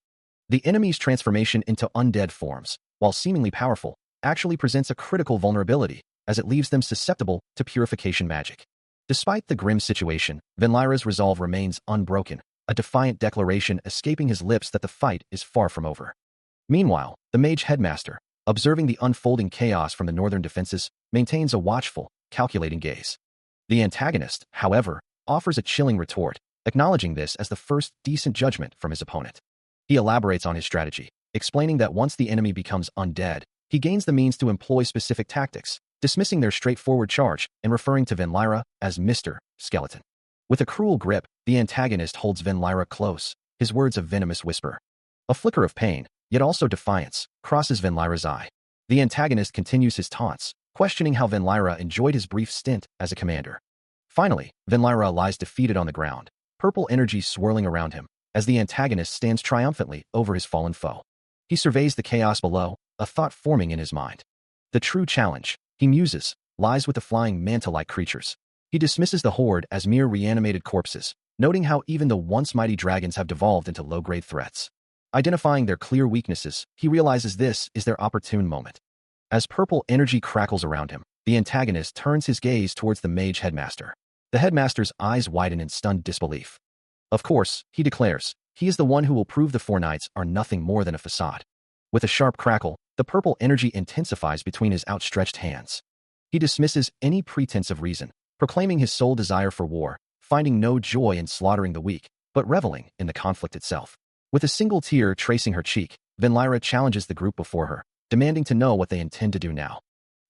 The enemy's transformation into undead forms, while seemingly powerful, actually presents a critical vulnerability, as it leaves them susceptible to purification magic. Despite the grim situation, Venlyra's resolve remains unbroken, a defiant declaration escaping his lips that the fight is far from over. Meanwhile, the mage headmaster, observing the unfolding chaos from the northern defenses, maintains a watchful, calculating gaze. The antagonist, however, offers a chilling retort, acknowledging this as the first decent judgment from his opponent. He elaborates on his strategy, explaining that once the enemy becomes undead, he gains the means to employ specific tactics, dismissing their straightforward charge and referring to Venlyra as Mr. Skeleton. With a cruel grip, the antagonist holds Venlyra close, his words a venomous whisper. A flicker of pain, yet also defiance, crosses Venlyra's eye. The antagonist continues his taunts, questioning how Venlyra enjoyed his brief stint as a commander. Finally, Venlyra lies defeated on the ground, purple energy swirling around him, as the antagonist stands triumphantly over his fallen foe. He surveys the chaos below, a thought forming in his mind. The true challenge, he muses, lies with the flying manta-like creatures. He dismisses the horde as mere reanimated corpses, noting how even the once mighty dragons have devolved into low-grade threats. Identifying their clear weaknesses, he realizes this is their opportune moment. As purple energy crackles around him, the antagonist turns his gaze towards the mage headmaster. The headmaster's eyes widen in stunned disbelief. Of course, he declares, he is the one who will prove the four knights are nothing more than a facade. With a sharp crackle, the purple energy intensifies between his outstretched hands. He dismisses any pretense of reason, proclaiming his sole desire for war, finding no joy in slaughtering the weak, but reveling in the conflict itself. With a single tear tracing her cheek, Venlyra challenges the group before her, demanding to know what they intend to do now.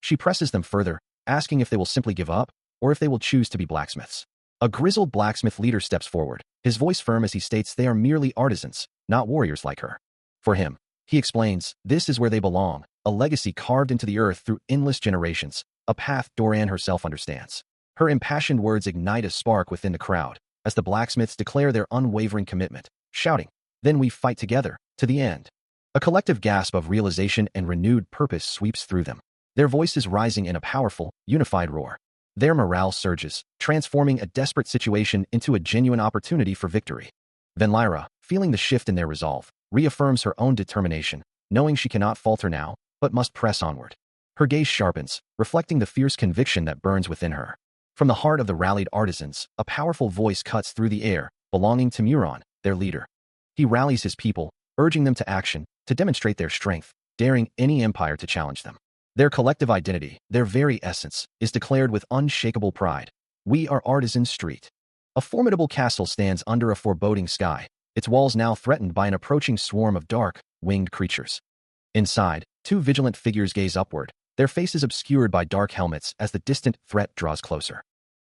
She presses them further, asking if they will simply give up, or if they will choose to be blacksmiths. A grizzled blacksmith leader steps forward, his voice firm as he states they are merely artisans, not warriors like her. For him, he explains, this is where they belong, a legacy carved into the earth through endless generations, a path Doran herself understands. Her impassioned words ignite a spark within the crowd, as the blacksmiths declare their unwavering commitment, shouting, "Then we fight together, to the end." A collective gasp of realization and renewed purpose sweeps through them, their voices rising in a powerful, unified roar. Their morale surges, transforming a desperate situation into a genuine opportunity for victory. Venlyra, feeling the shift in their resolve, reaffirms her own determination, knowing she cannot falter now, but must press onward. Her gaze sharpens, reflecting the fierce conviction that burns within her. From the heart of the rallied artisans, a powerful voice cuts through the air, belonging to Muron, their leader. He rallies his people, urging them to action, to demonstrate their strength, daring any empire to challenge them. Their collective identity, their very essence, is declared with unshakable pride. We are Artisan Street. A formidable castle stands under a foreboding sky, its walls now threatened by an approaching swarm of dark, winged creatures. Inside, two vigilant figures gaze upward, their faces obscured by dark helmets as the distant threat draws closer.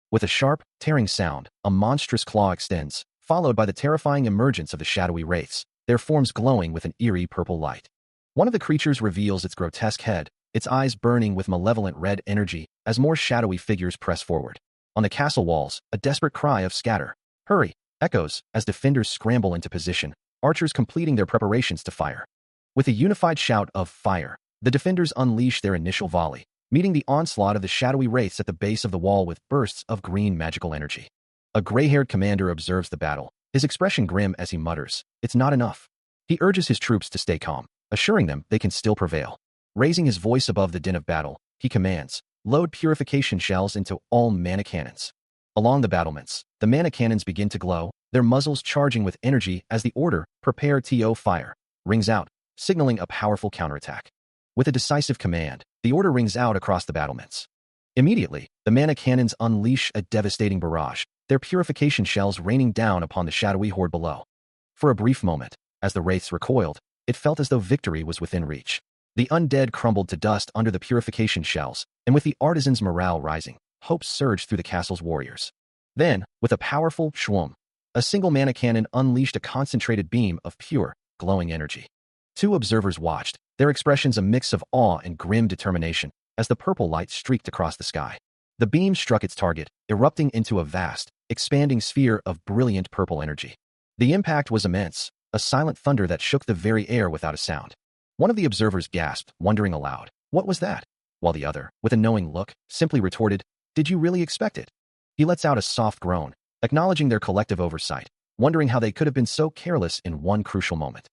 With a sharp, tearing sound, a monstrous claw extends, followed by the terrifying emergence of the shadowy wraiths, their forms glowing with an eerie purple light. One of the creatures reveals its grotesque head, its eyes burning with malevolent red energy as more shadowy figures press forward. On the castle walls, a desperate cry of "Scatter! Hurry!" echoes as defenders scramble into position, archers completing their preparations to fire. With a unified shout of "Fire!" the defenders unleash their initial volley, meeting the onslaught of the shadowy wraiths at the base of the wall with bursts of green magical energy. A gray-haired commander observes the battle, his expression grim as he mutters, "It's not enough." He urges his troops to stay calm, assuring them they can still prevail. Raising his voice above the din of battle, he commands, "Load purification shells into all mana cannons." Along the battlements, the mana cannons begin to glow, their muzzles charging with energy as the order, "Prepare to fire," rings out, signaling a powerful counterattack. With a decisive command, the order rings out across the battlements. Immediately, the mana cannons unleash a devastating barrage, their purification shells raining down upon the shadowy horde below. For a brief moment, as the wraiths recoiled, it felt as though victory was within reach. The undead crumbled to dust under the purification shells, and with the artisans' morale rising, hope surged through the castle's warriors. Then, with a powerful shwoom, a single mana cannon unleashed a concentrated beam of pure, glowing energy. Two observers watched, their expressions a mix of awe and grim determination, as the purple light streaked across the sky. The beam struck its target, erupting into a vast, expanding sphere of brilliant purple energy. The impact was immense, a silent thunder that shook the very air without a sound. One of the observers gasped, wondering aloud, "What was that?" While the other, with a knowing look, simply retorted, "Did you really expect it?" He lets out a soft groan, acknowledging their collective oversight, wondering how they could have been so careless in one crucial moment.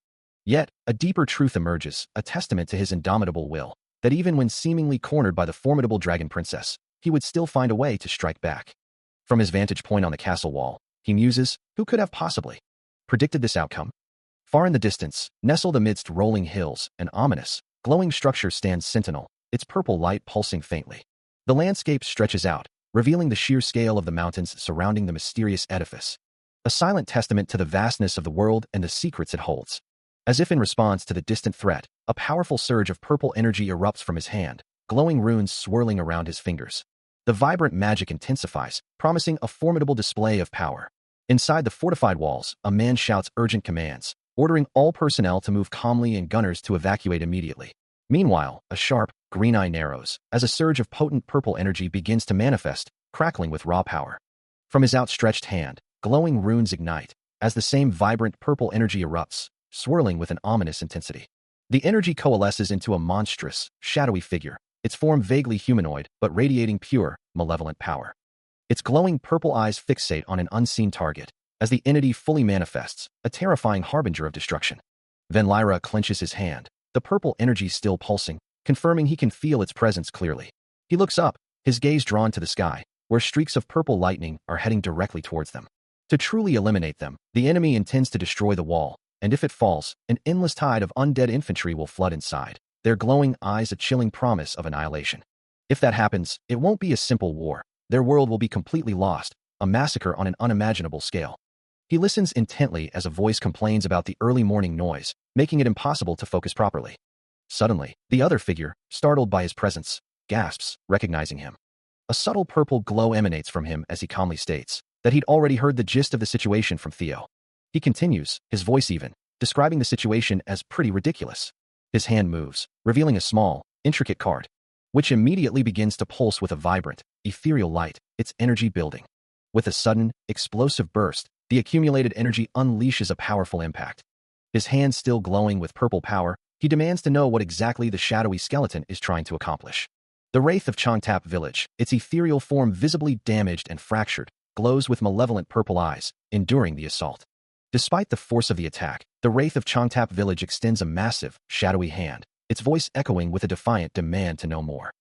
Yet, a deeper truth emerges, a testament to his indomitable will, that even when seemingly cornered by the formidable dragon princess, he would still find a way to strike back. From his vantage point on the castle wall, he muses, who could have possibly predicted this outcome? Far in the distance, nestled amidst rolling hills, an ominous, glowing structure stands sentinel, its purple light pulsing faintly. The landscape stretches out, revealing the sheer scale of the mountains surrounding the mysterious edifice, a silent testament to the vastness of the world and the secrets it holds. As if in response to the distant threat, a powerful surge of purple energy erupts from his hand, glowing runes swirling around his fingers. The vibrant magic intensifies, promising a formidable display of power. Inside the fortified walls, a man shouts urgent commands, ordering all personnel to move calmly and gunners to evacuate immediately. Meanwhile, a sharp, green eye narrows, as a surge of potent purple energy begins to manifest, crackling with raw power. From his outstretched hand, glowing runes ignite, as the same vibrant purple energy erupts, swirling with an ominous intensity. The energy coalesces into a monstrous, shadowy figure, its form vaguely humanoid but radiating pure, malevolent power. Its glowing purple eyes fixate on an unseen target, as the entity fully manifests, a terrifying harbinger of destruction. Van Lyra clenches his hand, the purple energy still pulsing, confirming he can feel its presence clearly. He looks up, his gaze drawn to the sky, where streaks of purple lightning are heading directly towards them. To truly eliminate them, the enemy intends to destroy the wall, and if it falls, an endless tide of undead infantry will flood inside, their glowing eyes a chilling promise of annihilation. If that happens, it won't be a simple war. Their world will be completely lost, a massacre on an unimaginable scale. He listens intently as a voice complains about the early morning noise, making it impossible to focus properly. Suddenly, the other figure, startled by his presence, gasps, recognizing him. A subtle purple glow emanates from him as he calmly states that he'd already heard the gist of the situation from Theo. He continues, his voice even, describing the situation as pretty ridiculous. His hand moves, revealing a small, intricate card, which immediately begins to pulse with a vibrant, ethereal light, its energy building. With a sudden, explosive burst, the accumulated energy unleashes a powerful impact. His hand still glowing with purple power, he demands to know what exactly the shadowy skeleton is trying to accomplish. The Wraith of Changtap Village, its ethereal form visibly damaged and fractured, glows with malevolent purple eyes, enduring the assault. Despite the force of the attack, the Wraith of Changtap Village extends a massive, shadowy hand, its voice echoing with a defiant demand to know more.